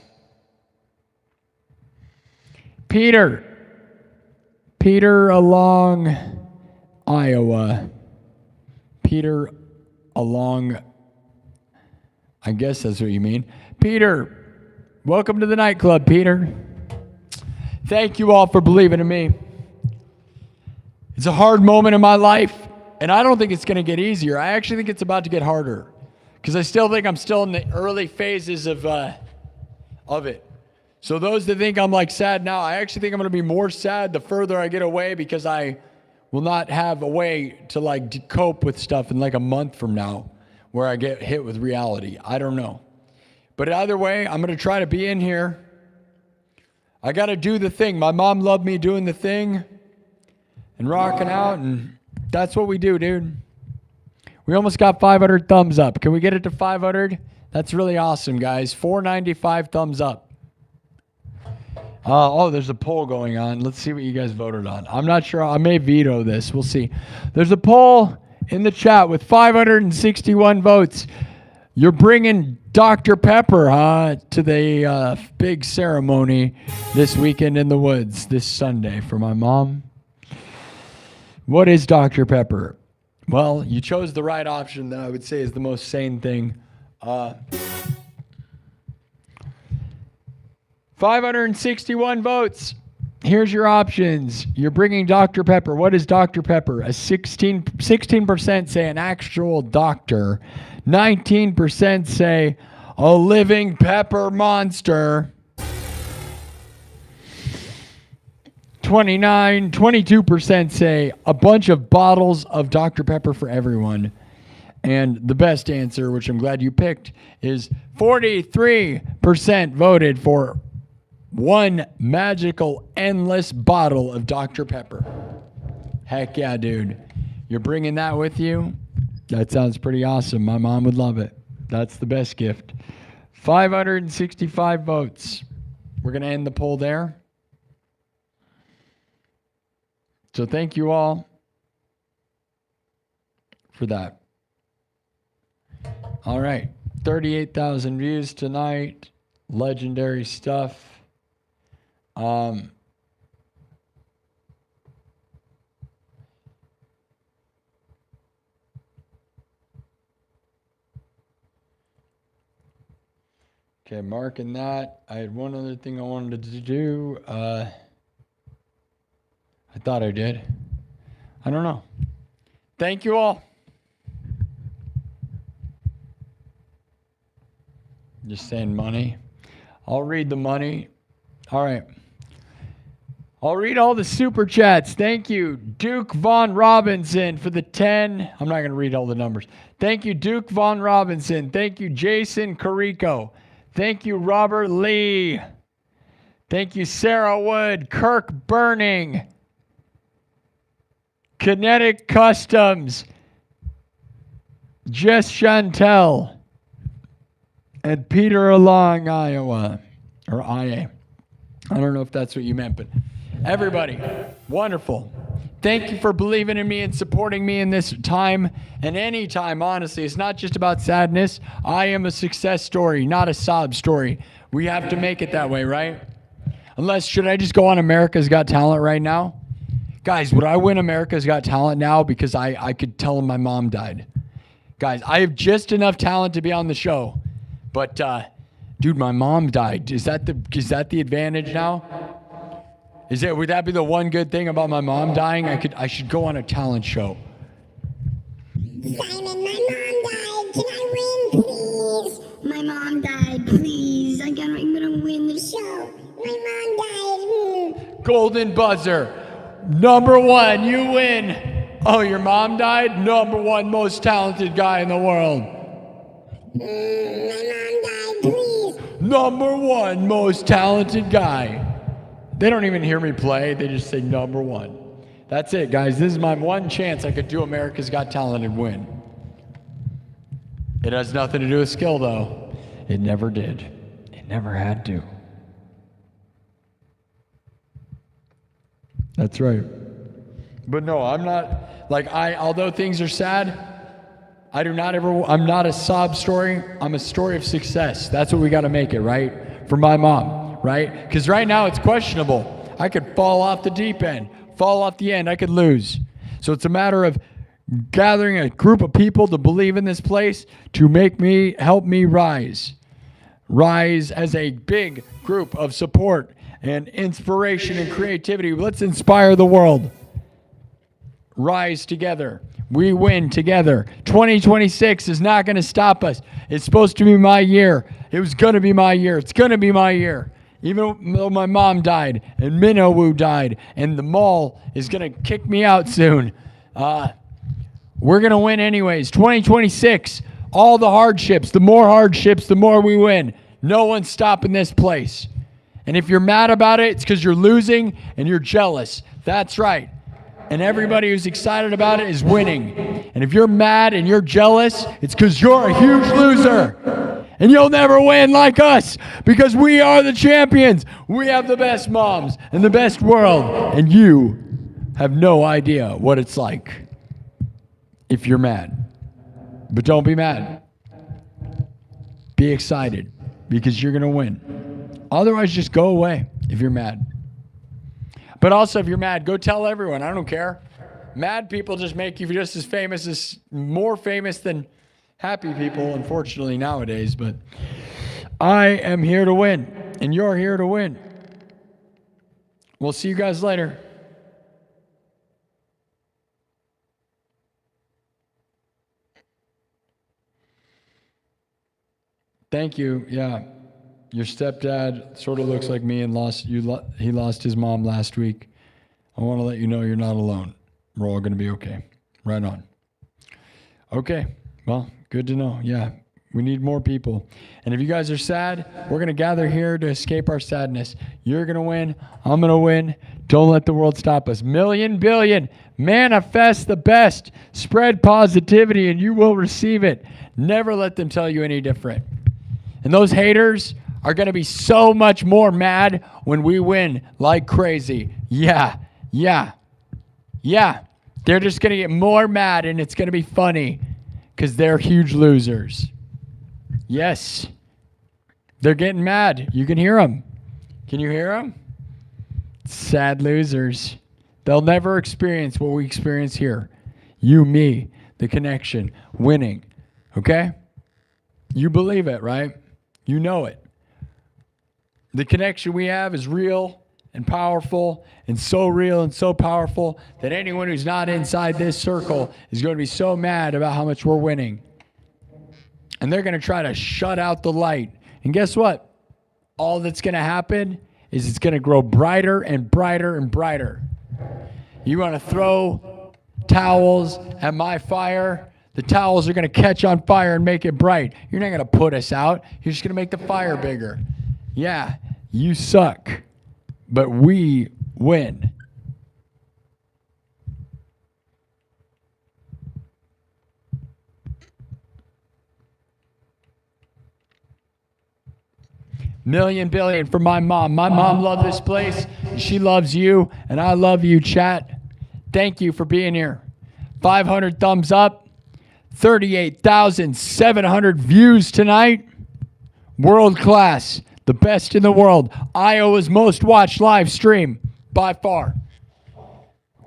Peter along Iowa. Peter along, I guess that's what you mean. Peter, welcome to the nightclub, Peter. Thank you all for believing in me. It's a hard moment in my life, and I don't think it's going to get easier. I actually think it's about to get harder, because I still think I'm still in the early phases of it. So those that think I'm like sad now, I actually think I'm going to be more sad the further I get away, because I will not have a way to like cope with stuff in like a month from now where I get hit with reality. I don't know. But either way, I'm going to try to be in here. I got to do the thing. My mom loved me doing the thing and rocking out, and that's what we do, dude. We almost got 500 thumbs up. Can we get it to 500? That's really awesome, guys. 495 thumbs up. There's a poll going on. Let's see what you guys voted on. I'm not sure. I may veto this. We'll see. There's a poll in the chat with 561 votes. You're bringing Dr. Pepper, to the big ceremony this weekend in the woods this Sunday for my mom. What is Dr. Pepper? Well, you chose the right option that I would say is the most sane thing. 561 votes. Here's your options. You're bringing Dr. Pepper. What is Dr. Pepper? A 16% say an actual doctor. 19% say a living pepper monster. 22% say a bunch of bottles of Dr. Pepper for everyone. And the best answer, which I'm glad you picked, is 43% voted for one magical, endless bottle of Dr. Pepper. Heck yeah, dude. You're bringing that with you? That sounds pretty awesome. My mom would love it. That's the best gift. 565 votes. We're going to end the poll there. So thank you all for that. All right. 38,000 views tonight. Legendary stuff. Okay, marking that. I had one other thing I wanted to do. I thought I did. I don't know. Thank you all. Just saying money. I'll read the money. All right. I'll read all the super chats. Thank you, Duke Von Robinson, for the 10. I'm not going to read all the numbers. Thank you, Duke Von Robinson. Thank you, Jason Carico. Thank you, Robert Lee. Thank you, Sarah Wood, Kirk Burning, Kinetic Customs, Jess Chantel, and Peter along Iowa, or IA. I don't know if that's what you meant, but everybody, wonderful. Thank you for believing in me and supporting me in this time and any time, honestly. It's not just about sadness. I am a success story, not a sob story. We have to make it that way, right? Unless, should I just go on America's Got Talent right now? Guys, would I win America's Got Talent now because I could tell them my mom died? Guys, I have just enough talent to be on the show. But, dude, my mom died. Is that the advantage now? Would that be the one good thing about my mom dying? I should go on a talent show. Simon, my mom died. Can I win, please? My mom died, please. I'm gonna win the show. My mom died. Golden buzzer. Number 1, you win. Oh, your mom died? Number 1 most talented guy in the world. My mom died, please. Number 1 most talented guy. They don't even hear me play. They just say number 1. That's it, guys. This is my one chance I could do America's Got Talent and win. It has nothing to do with skill, though. It never did. It never had to. That's right. But no, I'm not, although things are sad, I'm not a sob story. I'm a story of success. That's what we got to make it, right? For my mom, right? Because right now it's questionable. I could fall off the deep end, fall off the end. I could lose. So it's a matter of gathering a group of people to believe in this place to help me rise. Rise as a big group of support and inspiration and creativity. Let's inspire the world. Rise together. We win together. 2026 is not going to stop us. It's supposed to be my year. It was going to be my year. It's going to be my year. Even though my mom died and Minnowu died and the mall is going to kick me out soon. We're going to win anyways. 2026, all the hardships, the more we win. No one's stopping this place. And if you're mad about it, it's because you're losing and you're jealous. That's right. And everybody who's excited about it is winning. And if you're mad and you're jealous, it's because you're a huge loser. And you'll never win like us because we are the champions. We have the best moms and the best world. And you have no idea what it's like if you're mad. But don't be mad. Be excited because you're going to win. Otherwise, just go away if you're mad. But also, if you're mad, go tell everyone. I don't care. Mad people just make you just as famous, more famous than happy people, unfortunately, nowadays. But I am here to win, and you're here to win. We'll see you guys later. Thank you. Yeah. Your stepdad sort of looks like me and he lost his mom last week. I want to let you know you're not alone. We're all going to be okay. Right on. Okay. Well, good to know. Yeah. We need more people. And if you guys are sad, we're going to gather here to escape our sadness. You're going to win. I'm going to win. Don't let the world stop us. Million, billion. Manifest the best. Spread positivity and you will receive it. Never let them tell you any different. And those haters are going to be so much more mad when we win like crazy. Yeah. They're just going to get more mad and it's going to be funny because they're huge losers. Yes. They're getting mad. You can hear them. Can you hear them? Sad losers. They'll never experience what we experience here. You, me, the connection, winning. Okay? You believe it, right? You know it. The connection we have is real and powerful and so real and so powerful that anyone who's not inside this circle is going to be so mad about how much we're winning. And they're going to try to shut out the light. And guess what? All that's going to happen is it's going to grow brighter and brighter and brighter. You want to throw towels at my fire? The towels are going to catch on fire and make it bright. You're not going to put us out. You're just going to make the fire bigger. Yeah, you suck, but we win. Million, billion for my mom. My mom loved this place. She loves you, and I love you, chat. Thank you for being here. 500 thumbs up. 38,700 views tonight. World class. The best in the world. Iowa's most watched live stream by far.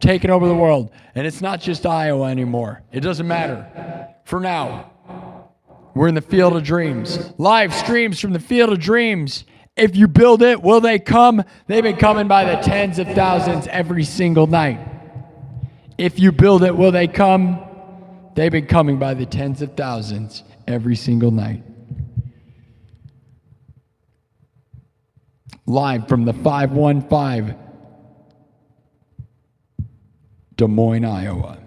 Taking over the world. And it's not just Iowa anymore. It doesn't matter. For now, we're in the field of dreams. Live streams from the field of dreams If you build it, will they come? They've been coming by the tens of thousands every single night. If you build it, will they come? They've been coming by the tens of thousands every single night. Live from the 515, Des Moines, Iowa.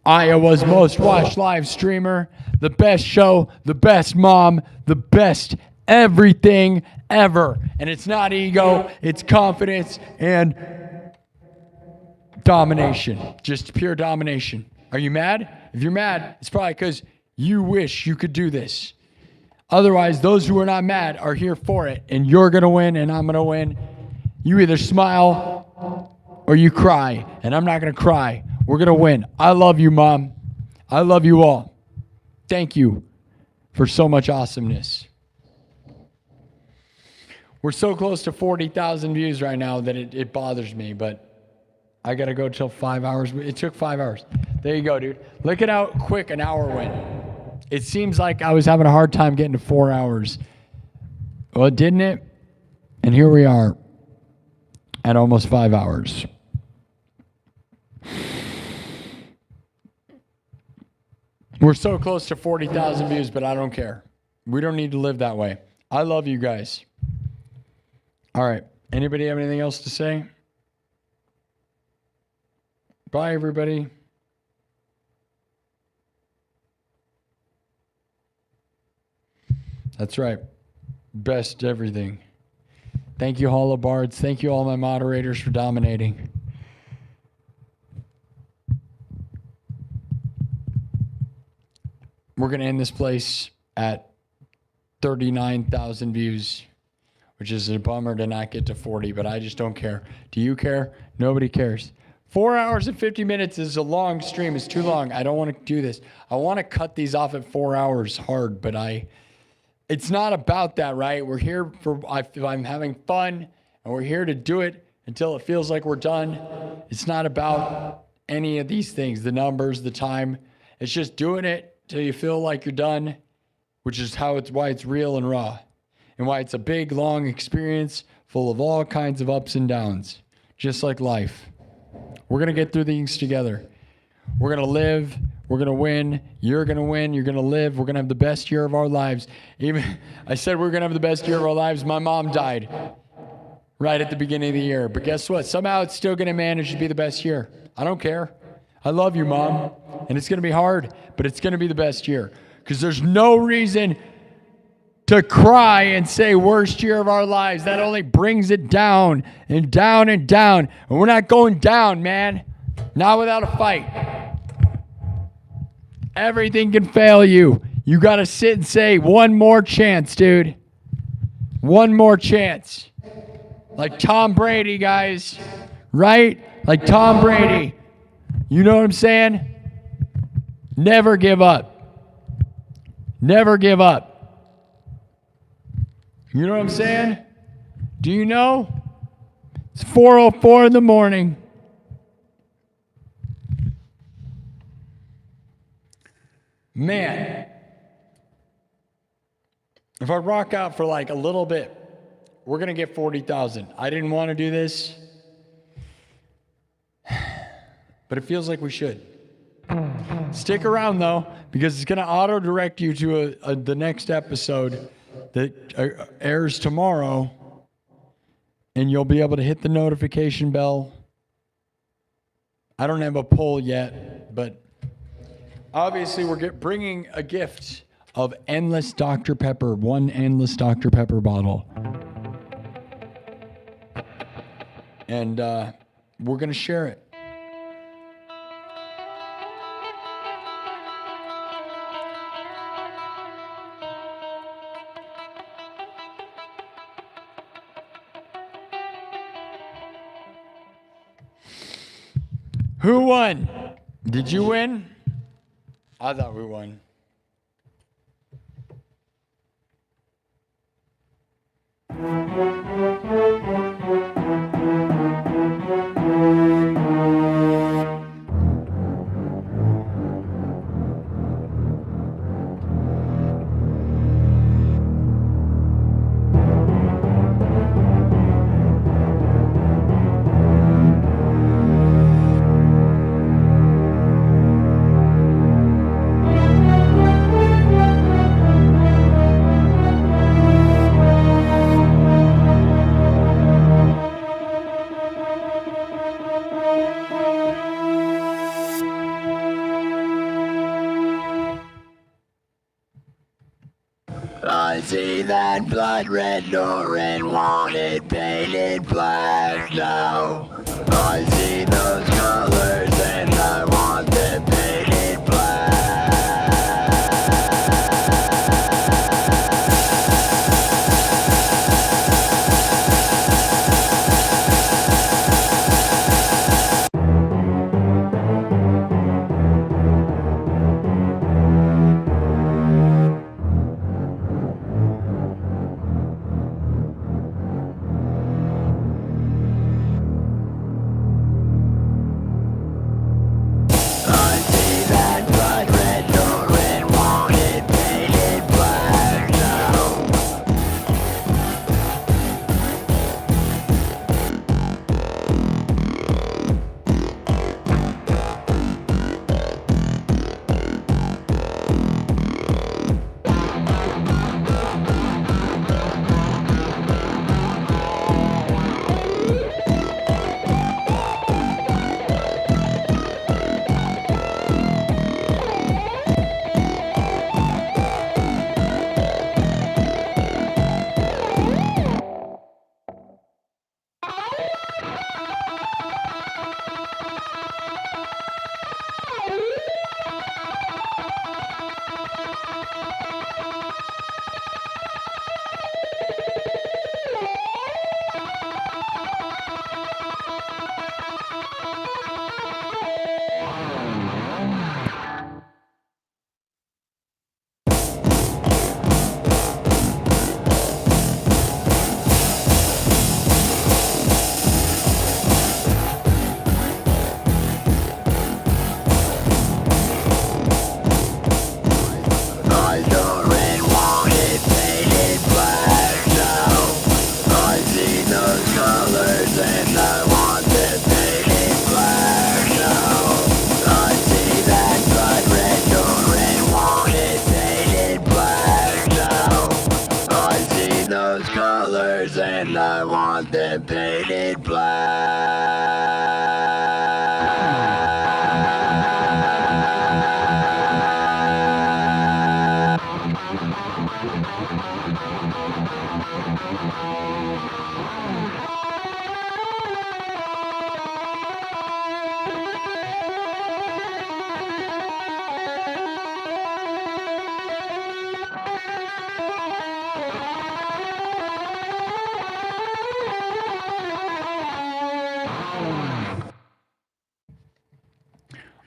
Iowa's most watched live streamer, the best show, the best mom, the best everything ever. And it's not ego, it's confidence and domination. Just pure domination. Are you mad? If you're mad, it's probably because you wish you could do this. Otherwise, those who are not mad are here for it. And you're going to win and I'm going to win. You either smile or you cry. And I'm not going to cry. We're going to win. I love you, Mom. I love you all. Thank you for so much awesomeness. We're so close to 40,000 views right now that it bothers me, but I got to go till 5 hours. It took 5 hours. There you go, dude. Look at how quick an hour went. It seems like I was having a hard time getting to 4 hours. Well, didn't it? And here we are at almost 5 hours. We're so close to 40,000 views, but I don't care. We don't need to live that way. I love you guys. All right. Anybody have anything else to say? Bye, everybody. That's right. Best everything. Thank you, Hollow Bards. Thank you, all my moderators, for dominating. We're going to end this place at 39,000 views, which is a bummer to not get to 40, but I just don't care. Do you care? Nobody cares. 4 hours and 50 minutes is a long stream. It's too long. I don't want to do this. I want to cut these off at 4 hours hard, but it's not about that, right? We're here I'm having fun, and we're here to do it until it feels like we're done. It's not about any of these things, the numbers, the time. It's just doing it till you feel like you're done, which is why it's real and raw, and why it's a big, long experience full of all kinds of ups and downs, just like life. We're going to get through things together. We're going to live. We're going to win. You're going to win. You're going to live. We're going to have the best year of our lives. I said we're going to have the best year of our lives. My mom died right at the beginning of the year. But guess what? Somehow it's still going to manage to be the best year. I don't care. I love you, Mom. And it's going to be hard, but it's going to be the best year. Because there's no reason to cry and say worst year of our lives. That only brings it down and down and down. And we're not going down, man. Not without a fight. Everything can fail you. You got to sit and say, one more chance, dude. One more chance. Like Tom Brady, guys. Right? Like Tom Brady. You know what I'm saying? Never give up. Never give up. You know what I'm saying? Do you know? It's 4:04 in the morning. Man. If I rock out for like a little bit, we're going to get 40,000. I didn't want to do this, but it feels like we should. Stick around, though, because it's going to auto-direct you to the next episode that airs tomorrow, and you'll be able to hit the notification bell. I don't have a poll yet, but obviously we're bringing a gift of endless Dr. Pepper, one endless Dr. Pepper bottle. And we're going to share it. Who won? Did you win? I thought we won. I see that blood red door and want it painted black now. I see those colors and I want them painted black. And I want them painted black.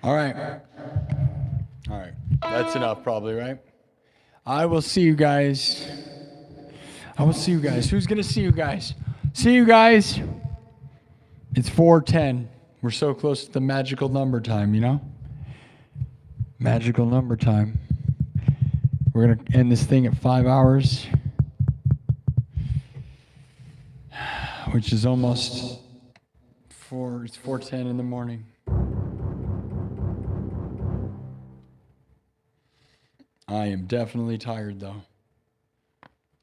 All right. That's enough probably, right? I will see you guys. Who's going to see you guys? See you guys. It's 4:10. We're so close to the magical number time, you know? Magical number time. We're going to end this thing at 5 hours, which is almost it's 4:10 in the morning. I am definitely tired though.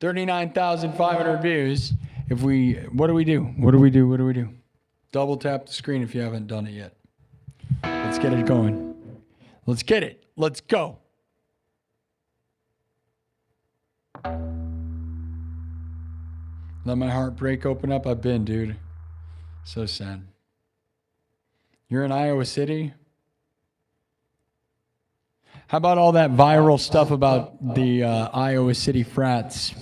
39,500 views. What do we do? Double tap the screen if you haven't done it yet. Let's get it going. Let's get it. Let's go. Let my heart break open up. I've been, dude. So sad. You're in Iowa City? How about all that viral stuff about the Iowa City frats?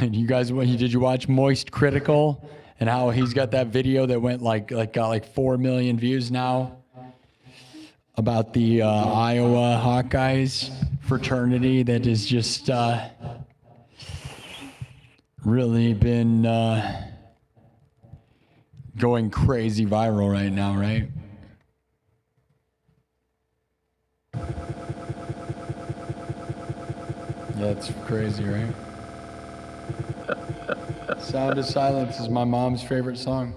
You guys, did you watch Moist Critical and how he's got that video that went got 4 million views now about the Iowa Hawkeyes fraternity that has just really been going crazy viral right now, right? That's crazy, right? Sound of Silence is my mom's favorite song.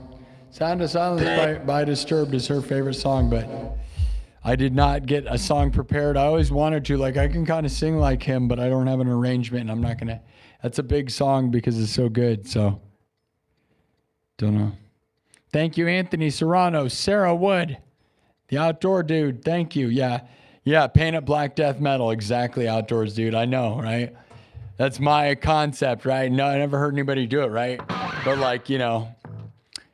Sound of Silence by Disturbed is her favorite song, but I did not get a song prepared. I always wanted to. I can kind of sing like him, but I don't have an arrangement, and I'm not going to. That's a big song because it's so good, so. Don't know. Thank you, Anthony Serrano. Sarah Wood, the outdoor dude. Thank you. Yeah, Paint It Black Death Metal. Exactly, Outdoors dude. I know, right? That's my concept, right? No, I never heard anybody do it, right? But like, you know,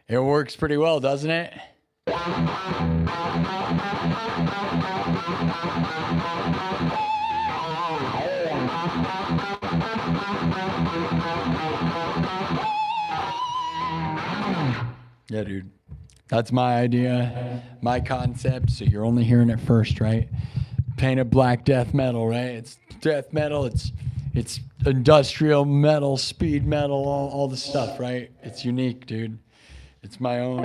it works pretty well, doesn't it? Yeah, dude. That's my idea, my concept. So you're only hearing it first, right? Painted black death metal, right? It's death metal. It's industrial metal, speed metal, all the stuff, right? It's unique, dude. It's my own.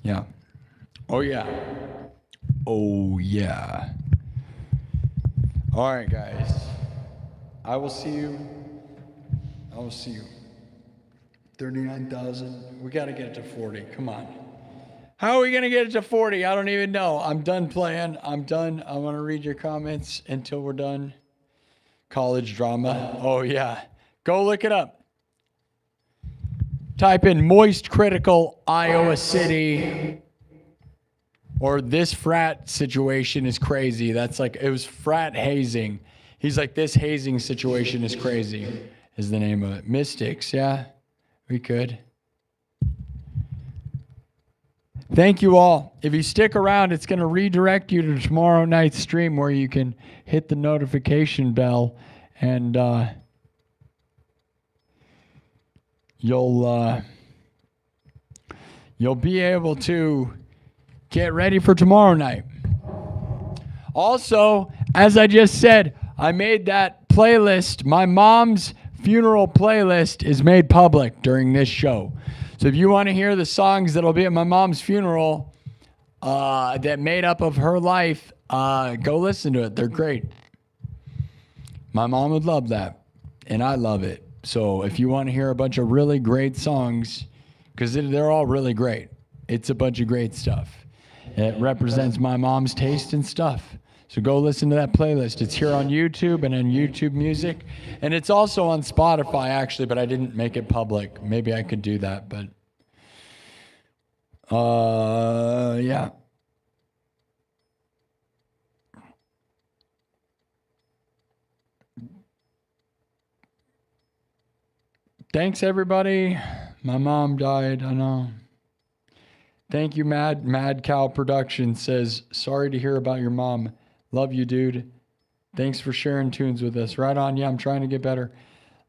Yeah. Oh, yeah. Oh, yeah. All right, guys. I will see you. 39,000. We got to get it to 40. Come on. How are we going to get it to 40? I don't even know. I'm done playing. I'm done. I want to read your comments until we're done. College drama. Oh, yeah. Go look it up. Type in Moist Critical Iowa City. Or this frat situation is crazy. That's like, it was frat hazing. He's like, this hazing situation is crazy, is the name of it. Mystics, yeah. We could. Thank you all. If you stick around, it's going to redirect you to tomorrow night's stream where you can hit the notification bell and you'll be able to get ready for tomorrow night. Also, as I just said, I made that playlist. My mom's funeral playlist is made public during this show. So if you want to hear the songs that'll be at my mom's funeral that made up of her life, go listen to it. They're great. My mom would love that, and I love it. So if you want to hear a bunch of really great songs, because they're all really great, it's a bunch of great stuff. It represents my mom's taste and stuff. So go listen to that playlist. It's here on YouTube and on YouTube Music. And it's also on Spotify, actually, but I didn't make it public. Maybe I could do that, but... yeah. Thanks, everybody. My mom died, I know. Thank you, Mad Cow Productions says, sorry to hear about your mom. Love you, dude. Thanks for sharing tunes with us. Right on. Yeah, I'm trying to get better.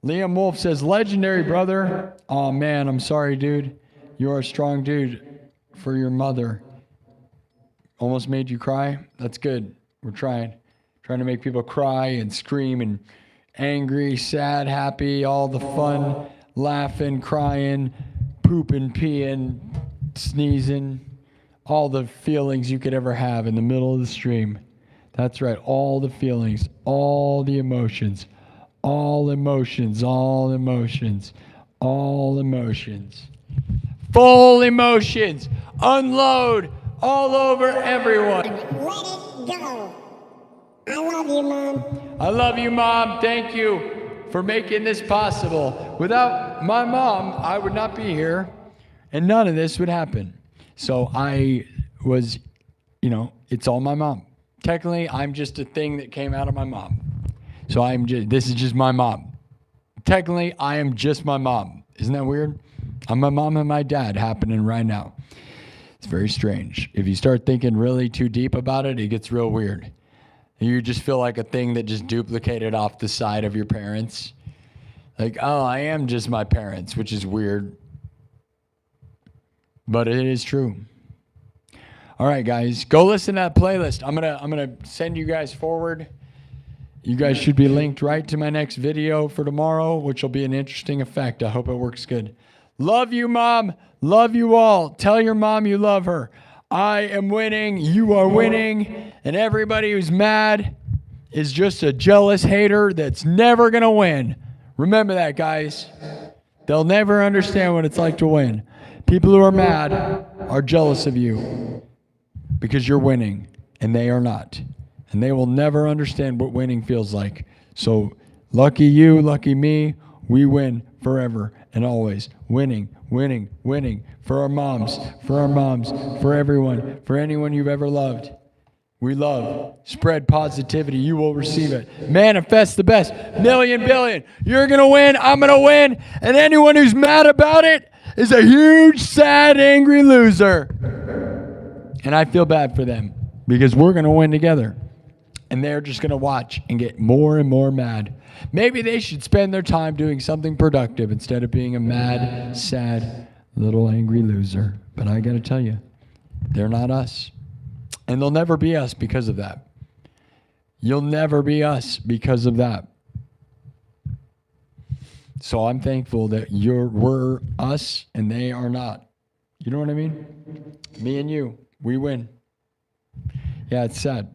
Liam Wolf says, legendary, brother. Oh, man, I'm sorry, dude. You are a strong dude for your mother. Almost made you cry? That's good. We're trying. Trying to make people cry and scream and angry, sad, happy, all the fun, laughing, crying, pooping, peeing, sneezing, all the feelings you could ever have in the middle of the stream. That's right, all the feelings, all the emotions, all emotions, all emotions, all emotions. Full emotions, unload all over everyone. Let it go. I love you, Mom. I love you, Mom. Thank you for making this possible. Without my mom, I would not be here, and none of this would happen. So I was, it's all my mom. Technically, I'm just a thing that came out of my mom. So this is just my mom. Technically, I am just my mom. Isn't that weird? I'm my mom and my dad happening right now. It's very strange. If you start thinking really too deep about it, it gets real weird. You just feel like a thing that just duplicated off the side of your parents. Like, oh, I am just my parents, which is weird. But it is true. All right, guys, go listen to that playlist. I'm gonna send you guys forward, You guys should be linked right to my next video for tomorrow, which will be an interesting effect. I hope it works good. Love you, Mom. Love you all. Tell your mom you love her. I am winning. You are winning. And everybody who's mad is just a jealous hater that's never going to win. Remember that, guys. They'll never understand what it's like to win. People who are mad are jealous of you because you're winning and they are not. And they will never understand what winning feels like. So lucky you, lucky me, we win forever and always. Winning, winning, winning for our moms, for everyone, for anyone you've ever loved. We love. Spread positivity. You will receive it. Manifest the best. Million, billion. You're going to win. I'm going to win. And anyone who's mad about it is a huge, sad, angry loser. And I feel bad for them because we're going to win together. And they're just going to watch and get more and more mad. Maybe they should spend their time doing something productive instead of being a mad, sad, little angry loser. But I got to tell you, they're not us. And they'll never be us because of that. You'll never be us because of that. So I'm thankful that we're us and they are not. You know what I mean? Me and you, we win. Yeah, it's sad.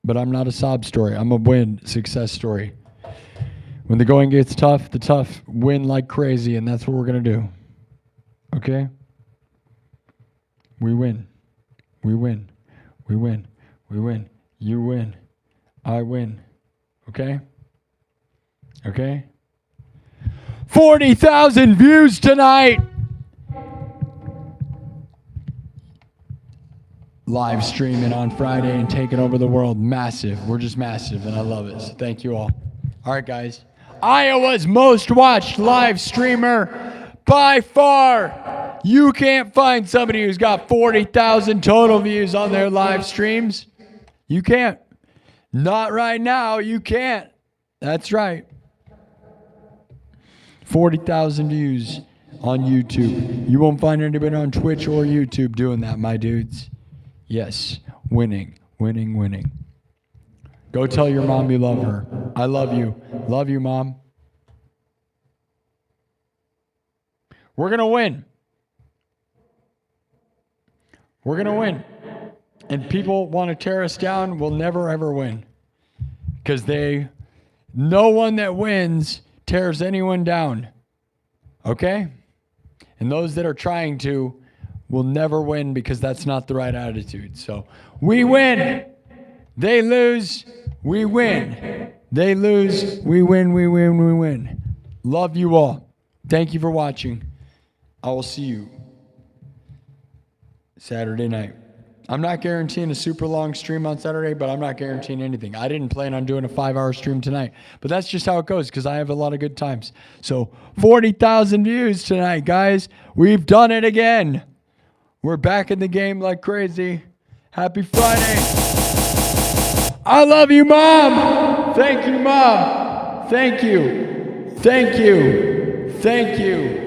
But I'm not a sob story. I'm a win success story. When the going gets tough, the tough win like crazy, and that's what we're going to do. Okay? We win. We win. We win. We win. You win. I win. Okay? Okay? 40,000 views tonight. Live streaming on Friday and taking over the world. Massive. We're just massive, and I love it. So thank you all. All right, guys. Iowa's most watched live streamer by far. You can't find somebody who's got 40,000 total views on their live streams. You can't. Not right now. You can't. That's right. 40,000 views on YouTube. You won't find anybody on Twitch or YouTube doing that, my dudes. Yes. Winning. Winning. Winning. Go tell your mom you love her. I love you. Love you, Mom. We're going to win. We're going to win. And people want to tear us down will never, ever win. Because no one that wins tears anyone down. Okay? And those that are trying to will never win because that's not the right attitude. So we win. They lose. We win. They lose. We win. We win. We win. Love you all. Thank you for watching. I will see you Saturday night. I'm not guaranteeing a super long stream on Saturday, but I'm not guaranteeing anything. I didn't plan on doing a 5-hour stream tonight, but that's just how it goes because I have a lot of good times. So 40,000 views tonight, guys. We've done it again. We're back in the game like crazy. Happy Friday. I love you, Mom. Thank you, Mom. Thank you. Thank you. Thank you.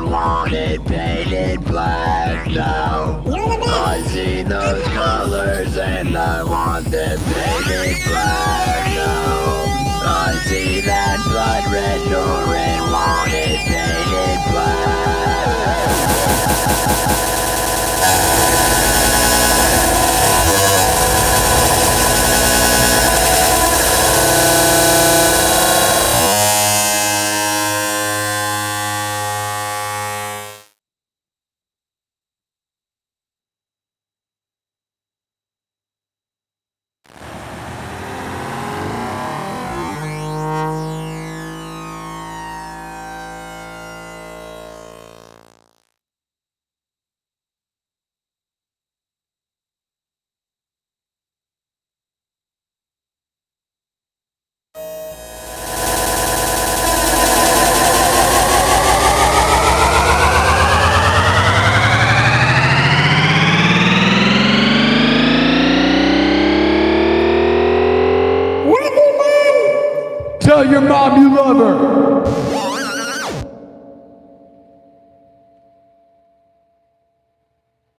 Wanted painted black now. I see those colors and I want them painted black now. I see that blood red door and want it painted black. Tell your mom you love her.